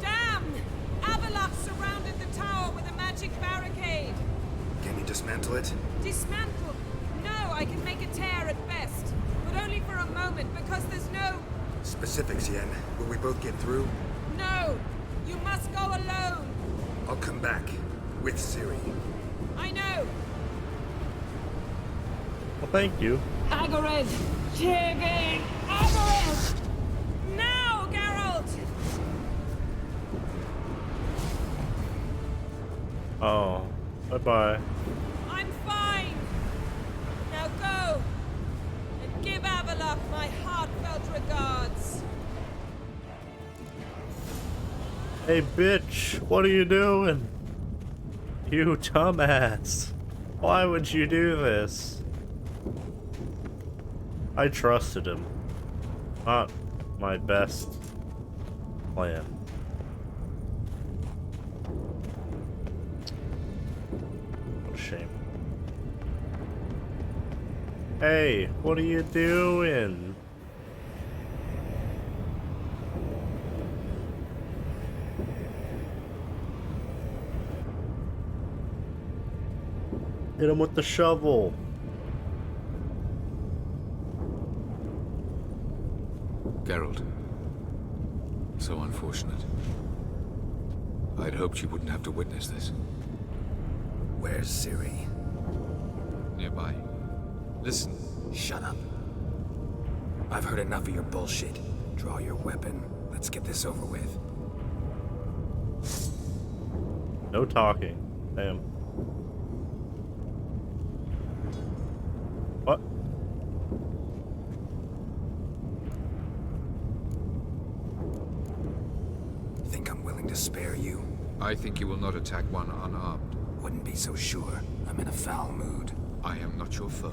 Speaker 19: Damn! Avalok surrounded the tower with a magic barricade.
Speaker 5: Can you dismantle it?
Speaker 19: Dismantle? No, I can make a tear at best. But only for a moment, because there's no...
Speaker 5: Specifics, Yen. Will we both get through?
Speaker 19: No! You must go alone!
Speaker 5: I'll come back. With Ciri.
Speaker 19: I know!
Speaker 1: Well, thank you.
Speaker 19: Agared! Tigane! Agared! Now, Geralt!
Speaker 1: Oh, bye-bye.
Speaker 19: I'm fine! Now go! And give Avalok my heartfelt regards!
Speaker 1: Hey, bitch, what are you doing? You dumbass. Why would you do this? I trusted him. Not my best plan. What a shame. Hey, what are you doing? Hit him with the shovel.
Speaker 6: Geralt. So unfortunate. I'd hoped you wouldn't have to witness this.
Speaker 5: Where's Ciri?
Speaker 6: Nearby. Listen.
Speaker 5: Shut up. I've heard enough of your bullshit. Draw your weapon. Let's get this over with.
Speaker 1: No talking. Damn. What?
Speaker 5: Think I'm willing to spare you?
Speaker 6: I think you will not attack one unarmed.
Speaker 5: Wouldn't be so sure. I'm in a foul mood.
Speaker 6: I am not your foe.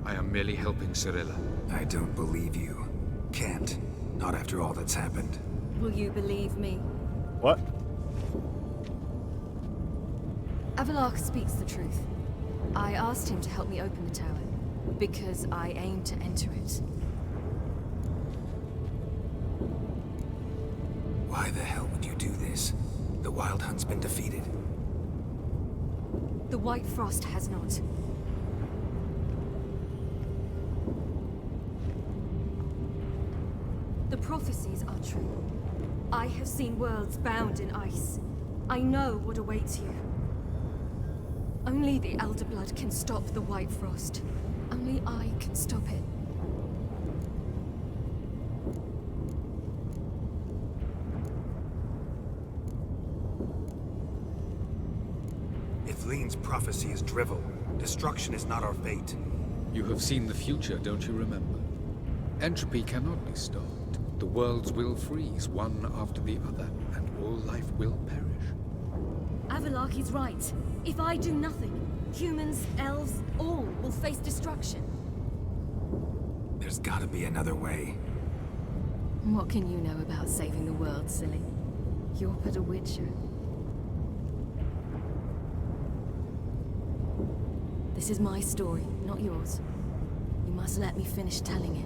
Speaker 6: I am merely helping Cirilla.
Speaker 5: I don't believe you. Can't. Not after all that's happened.
Speaker 12: Will you believe me?
Speaker 1: What?
Speaker 12: Avalok speaks the truth. I asked him to help me open the tower, because I aim to enter it.
Speaker 5: Why the hell would you do this? The Wild Hunt's been defeated.
Speaker 12: The White Frost has not. prophecies are true. I have seen worlds bound in ice. I know what awaits you. Only the Elder Blood can stop the White Frost. Only I can stop it.
Speaker 5: If Lean's prophecy is drivel, destruction is not our fate.
Speaker 6: You have seen the future, don't you remember? Entropy cannot be stopped. The worlds will freeze, one after the other, and all life will perish.
Speaker 12: Avalaki's right. If I do nothing, humans, elves, all will face destruction.
Speaker 5: There's gotta be another way.
Speaker 12: What can you know about saving the world, silly? You're but a witcher. This is my story, not yours. You must let me finish telling it.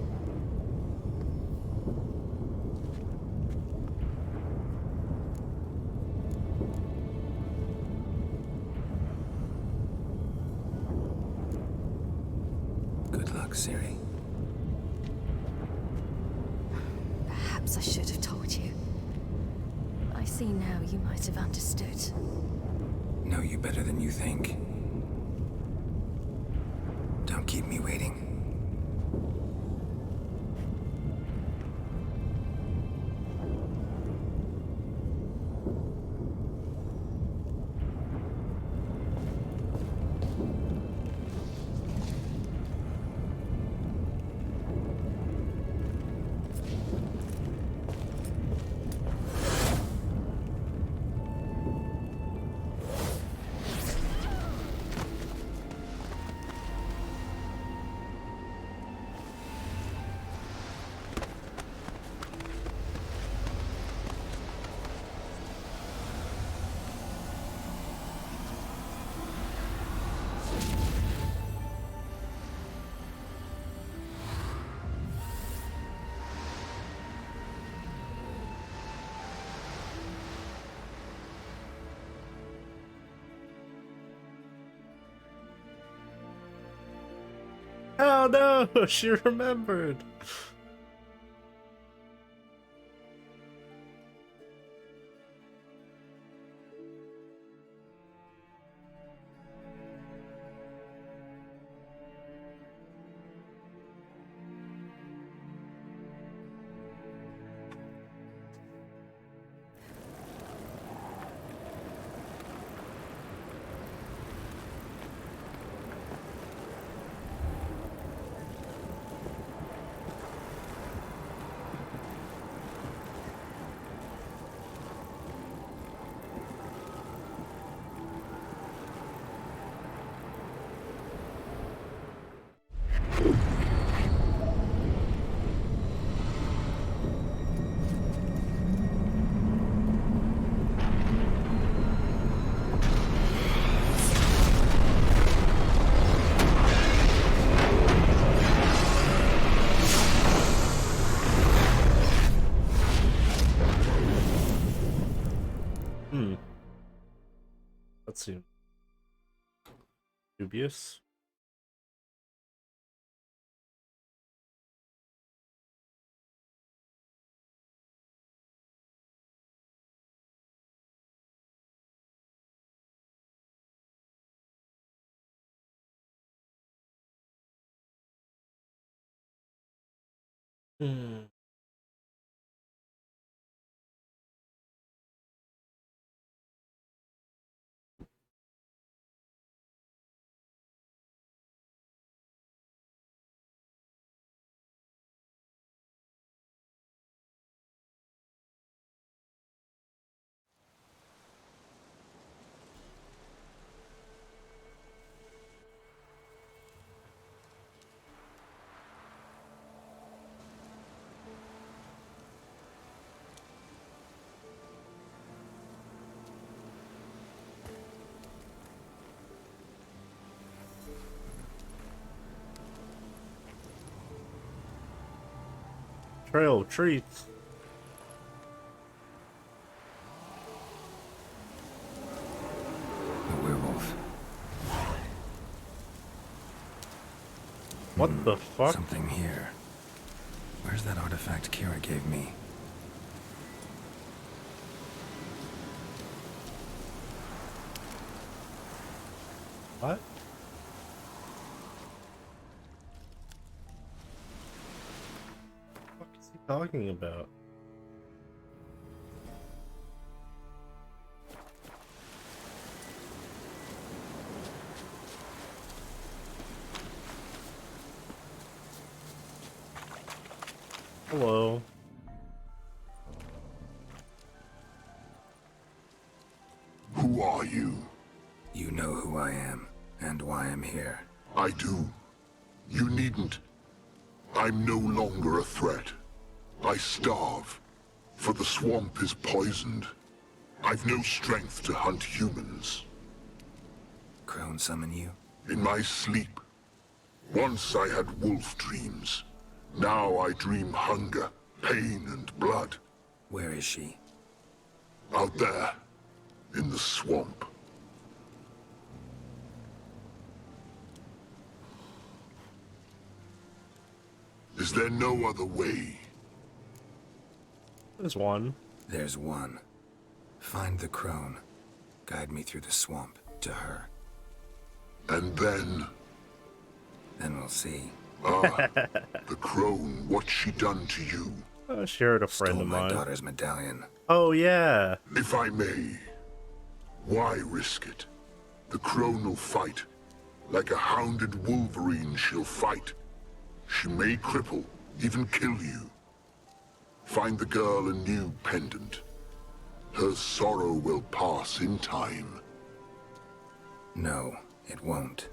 Speaker 5: Good luck, Ciri.
Speaker 12: Perhaps I should have told you. I see now you might have understood.
Speaker 5: Know you better than you think. Don't keep me waiting.
Speaker 1: Oh no, she remembered. That seems dubious. Hmm. Trail of treats.
Speaker 5: A werewolf.
Speaker 1: What the fuck?
Speaker 5: Something here. Where's that artifact Kira gave me?
Speaker 1: What? What is he talking about? Hello.
Speaker 21: Who are you?
Speaker 5: You know who I am, and why I'm here.
Speaker 21: I do. You needn't. I'm no longer a threat. I starve, for the swamp is poisoned. I've no strength to hunt humans.
Speaker 5: Crone summon you?
Speaker 21: In my sleep. Once I had wolf dreams. Now I dream hunger, pain, and blood.
Speaker 5: Where is she?
Speaker 21: Out there, in the swamp. Is there no other way?
Speaker 1: There's one.
Speaker 5: There's one. Find the crone. Guide me through the swamp to her.
Speaker 21: And then?
Speaker 5: Then we'll see.
Speaker 21: Ah, the crone, what's she done to you?
Speaker 1: I shared a friend
Speaker 5: Stole
Speaker 1: of
Speaker 5: my
Speaker 1: mine.
Speaker 5: daughter's medallion.
Speaker 1: Oh, yeah.
Speaker 21: If I may, why risk it? The crone will fight. Like a hounded wolverine, she'll fight. She may cripple, even kill you. Find the girl a new pendant. Her sorrow will pass in time.
Speaker 5: No, it won't.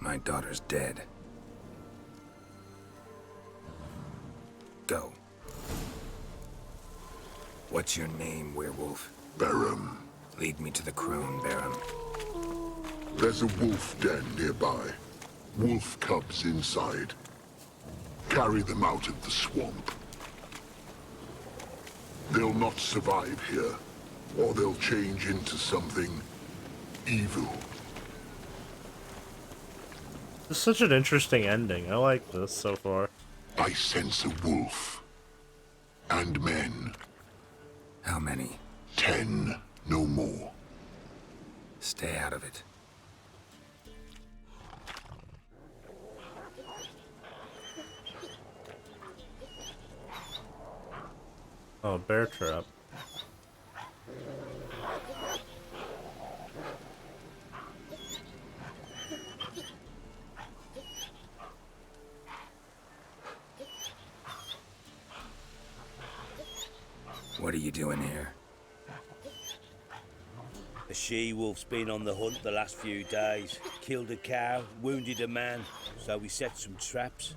Speaker 5: My daughter's dead. Go. What's your name, werewolf?
Speaker 21: Barum.
Speaker 5: Lead me to the crone, Barum.
Speaker 21: There's a wolf den nearby. Wolf cubs inside. Carry them out of the swamp. They'll not survive here, or they'll change into something evil.
Speaker 1: It's such an interesting ending. I like this so far.
Speaker 21: I sense a wolf. And men.
Speaker 5: How many?
Speaker 21: 10, no more.
Speaker 5: Stay out of it.
Speaker 1: Oh, bear trap.
Speaker 5: What are you doing here?
Speaker 2: The she-wolf's been on the hunt the last few days. Killed a cow, wounded a man, so we set some traps.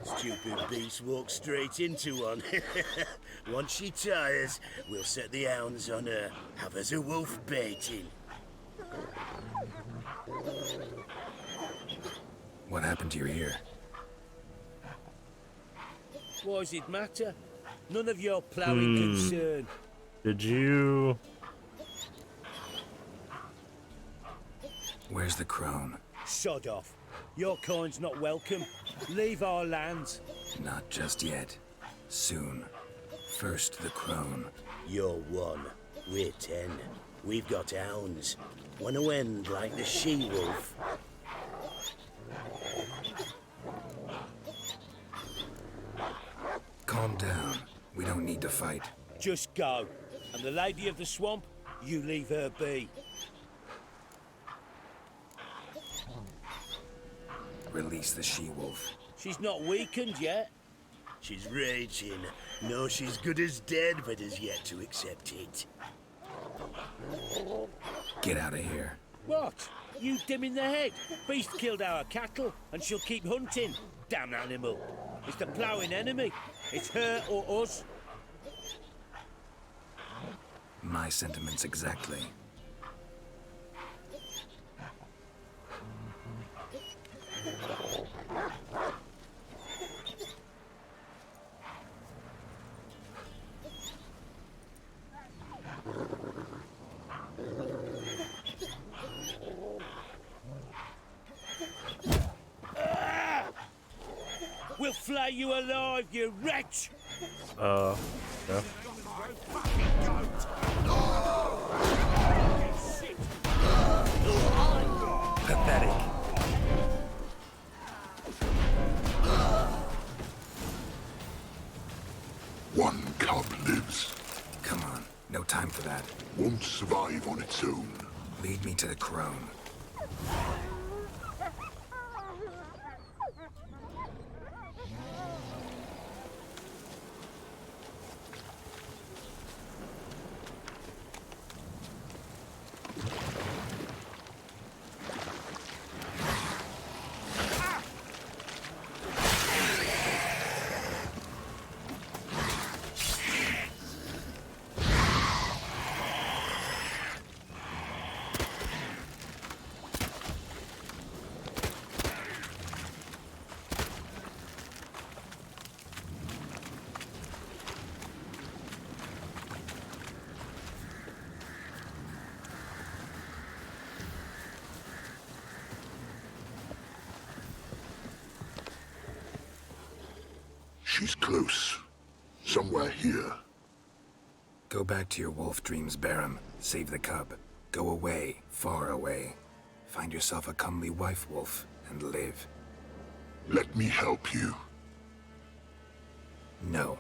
Speaker 2: Stupid beast walked straight into one. Once she tires, we'll set the hounds on her. Have us a wolf baiting.
Speaker 5: What happened to your ear?
Speaker 2: Why does it matter? None of your ploughing concern.
Speaker 1: Did you...
Speaker 5: Where's the crone?
Speaker 2: Sod off. Your kind's not welcome. Leave our lands.
Speaker 5: Not just yet. Soon. First the crone.
Speaker 2: You're 1. We're 10. We've got hounds. Want to end like the she-wolf.
Speaker 5: Calm down. We don't need to fight.
Speaker 2: Just go. And the lady of the swamp, you leave her be.
Speaker 5: Release the she-wolf.
Speaker 2: She's not weakened yet. She's raging. No, she's good as dead, but has yet to accept it.
Speaker 5: Get out of here.
Speaker 2: What? You dim in the head? Beast killed our cattle, and she'll keep hunting. Damn animal. It's the ploughing enemy. It's her or us.
Speaker 5: My sentiments exactly.
Speaker 2: We'll flay you alive, you wretch!
Speaker 1: Yeah.
Speaker 5: Pathetic.
Speaker 21: One cub lives.
Speaker 5: Come on, no time for that.
Speaker 21: Won't survive on its own.
Speaker 5: Lead me to the crone.
Speaker 21: She's close. Somewhere here.
Speaker 5: Go back to your wolf dreams, Barum. Save the cub. Go away, far away. Find yourself a comely wife wolf and live.
Speaker 21: Let me help you.
Speaker 5: No.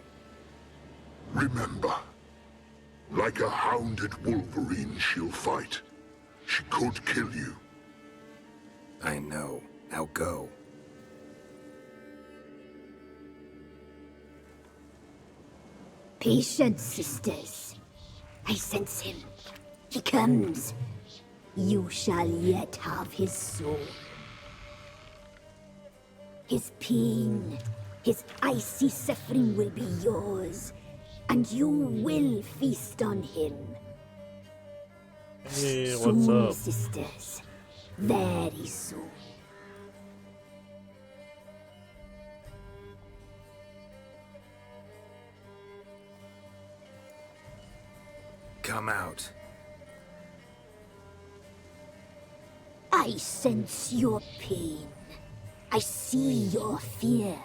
Speaker 21: Remember, like a hounded wolverine she'll fight. She could kill you.
Speaker 5: I know. Now go.
Speaker 8: Patience, sisters. I sense him. He comes. You shall yet have his soul. His pain, his icy suffering will be yours, and you will feast on him.
Speaker 1: Hey, what's
Speaker 8: soon,
Speaker 1: up?
Speaker 8: sisters. Very soon.
Speaker 5: Come out.
Speaker 8: I sense your pain. I see your fear.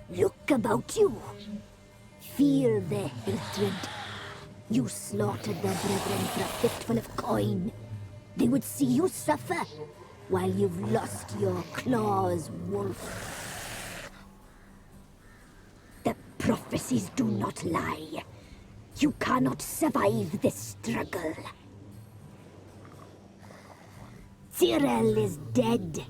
Speaker 8: Look about you. Feel the hatred. You slaughtered their brethren for a fistful of coin. They would see you suffer while you've lost your claws, wolf. The prophecies do not lie. You cannot survive this struggle. Cyril is dead.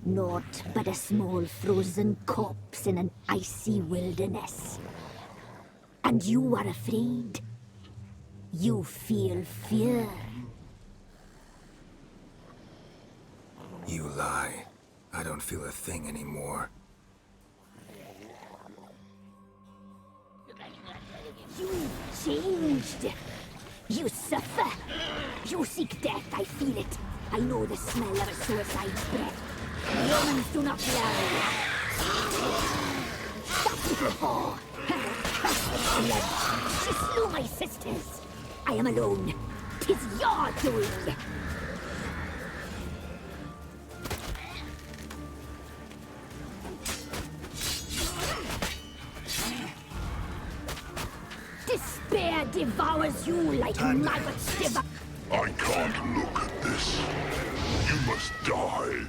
Speaker 8: Naught but a small frozen corpse in an icy wilderness. And you are afraid. You feel fear.
Speaker 5: You lie. I don't feel a thing anymore.
Speaker 8: You changed. You suffer. You seek death, I feel it. I know the smell of a suicide's breath. Romans do not lie. That little whore. Her blood. She slew my sisters. I am alone. 'Tis your doing. Despair devours you like maggots devour.
Speaker 21: I can't look at this. You must die.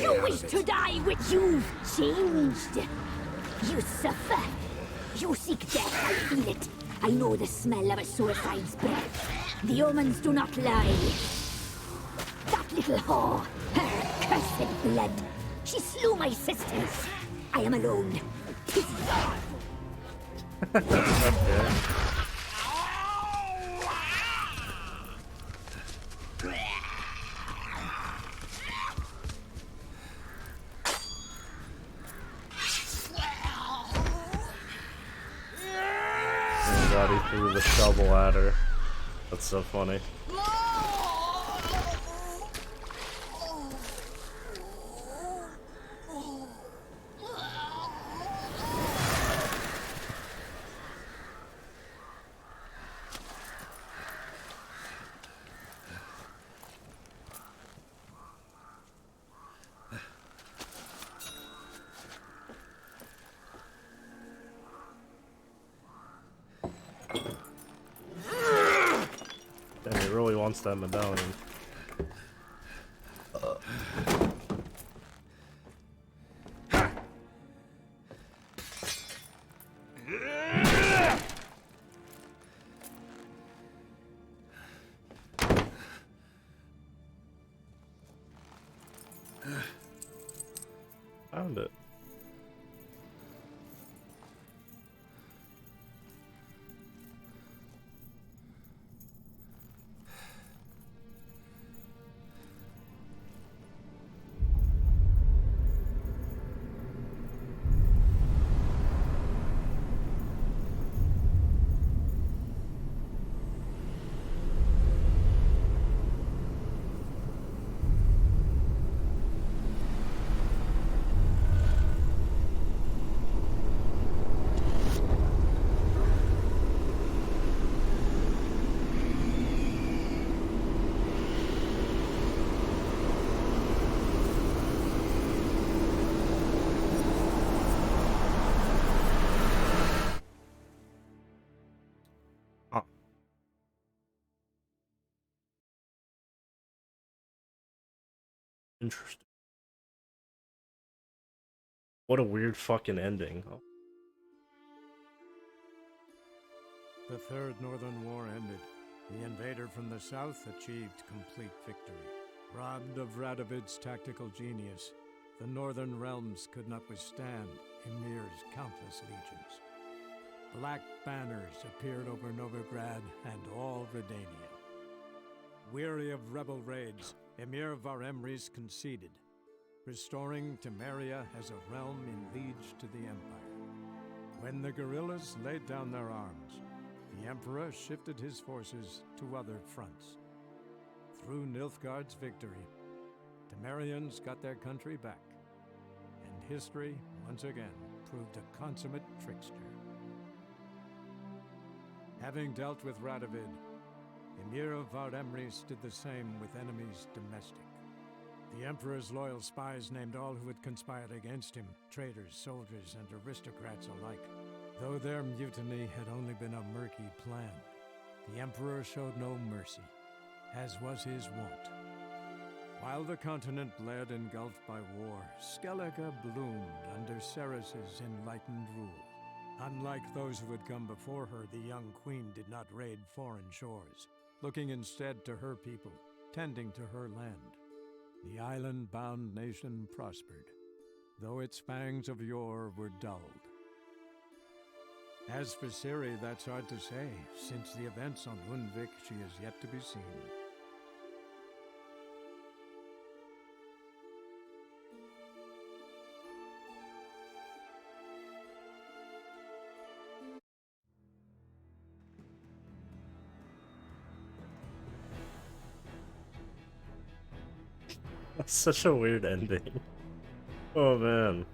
Speaker 8: You wish to die, which you've changed. You suffer. You seek death, I feel it. I know the smell of a suicide's breath. The omens do not lie. That little whore, her cursed blood. She slew my sisters. I am alone. 'Tis yours.
Speaker 1: God, he threw the shovel at her. That's so funny. wants that medallion. Found it. Interesting. What a weird fucking ending. Oh.
Speaker 18: The Third Northern War ended. The invader from the south achieved complete victory. Robbed of Radovid's tactical genius, the Northern realms could not withstand Ymir's countless legions. Black banners appeared over Novigrad and all Redania. Weary of rebel raids, Emir Var-Emreis conceded, restoring Temeria as a realm in liege to the Empire. When the guerrillas laid down their arms, the Emperor shifted his forces to other fronts. Through Nilfgaard's victory, Temerians got their country back, and history, once again, proved a consummate trickster. Having dealt with Radovid, Emir of Var-Emreis did the same with enemies domestic. The Emperor's loyal spies named all who had conspired against him, traitors, soldiers, and aristocrats alike. Though their mutiny had only been a murky plan, the Emperor showed no mercy, as was his wont. While the continent bled engulfed by war, Skellige bloomed under Ceres's enlightened rule. Unlike those who had come before her, the young queen did not raid foreign shores, looking instead to her people, tending to her land. The island-bound nation prospered, though its fangs of yore were dulled. As for Ciri, that's hard to say, since the events on Hundvik she is yet to be seen.
Speaker 1: That's such a weird ending. Oh man.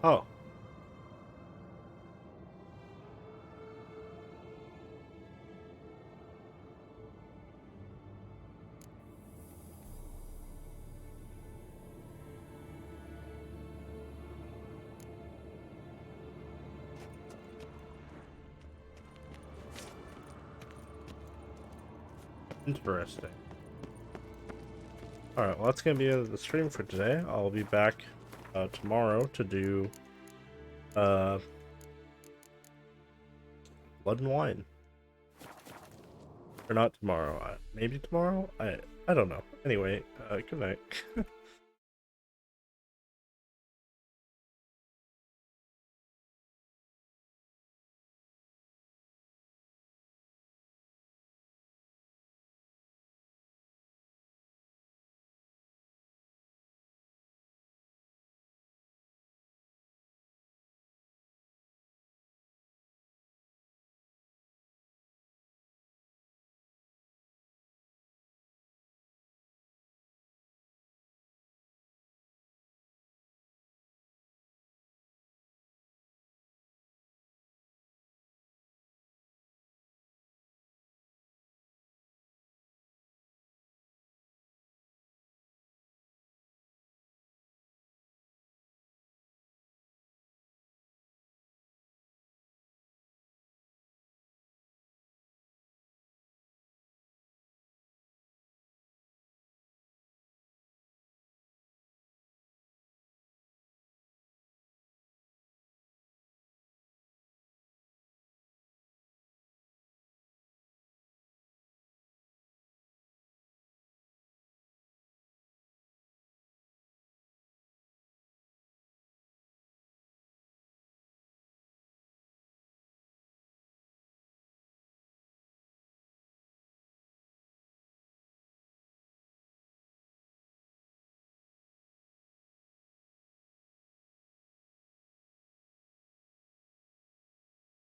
Speaker 1: Oh. Interesting. Alright, well that's gonna be the stream for today. I'll be back tomorrow to do Blood and Wine. Or not tomorrow. Maybe tomorrow? I don't know. Anyway, good night.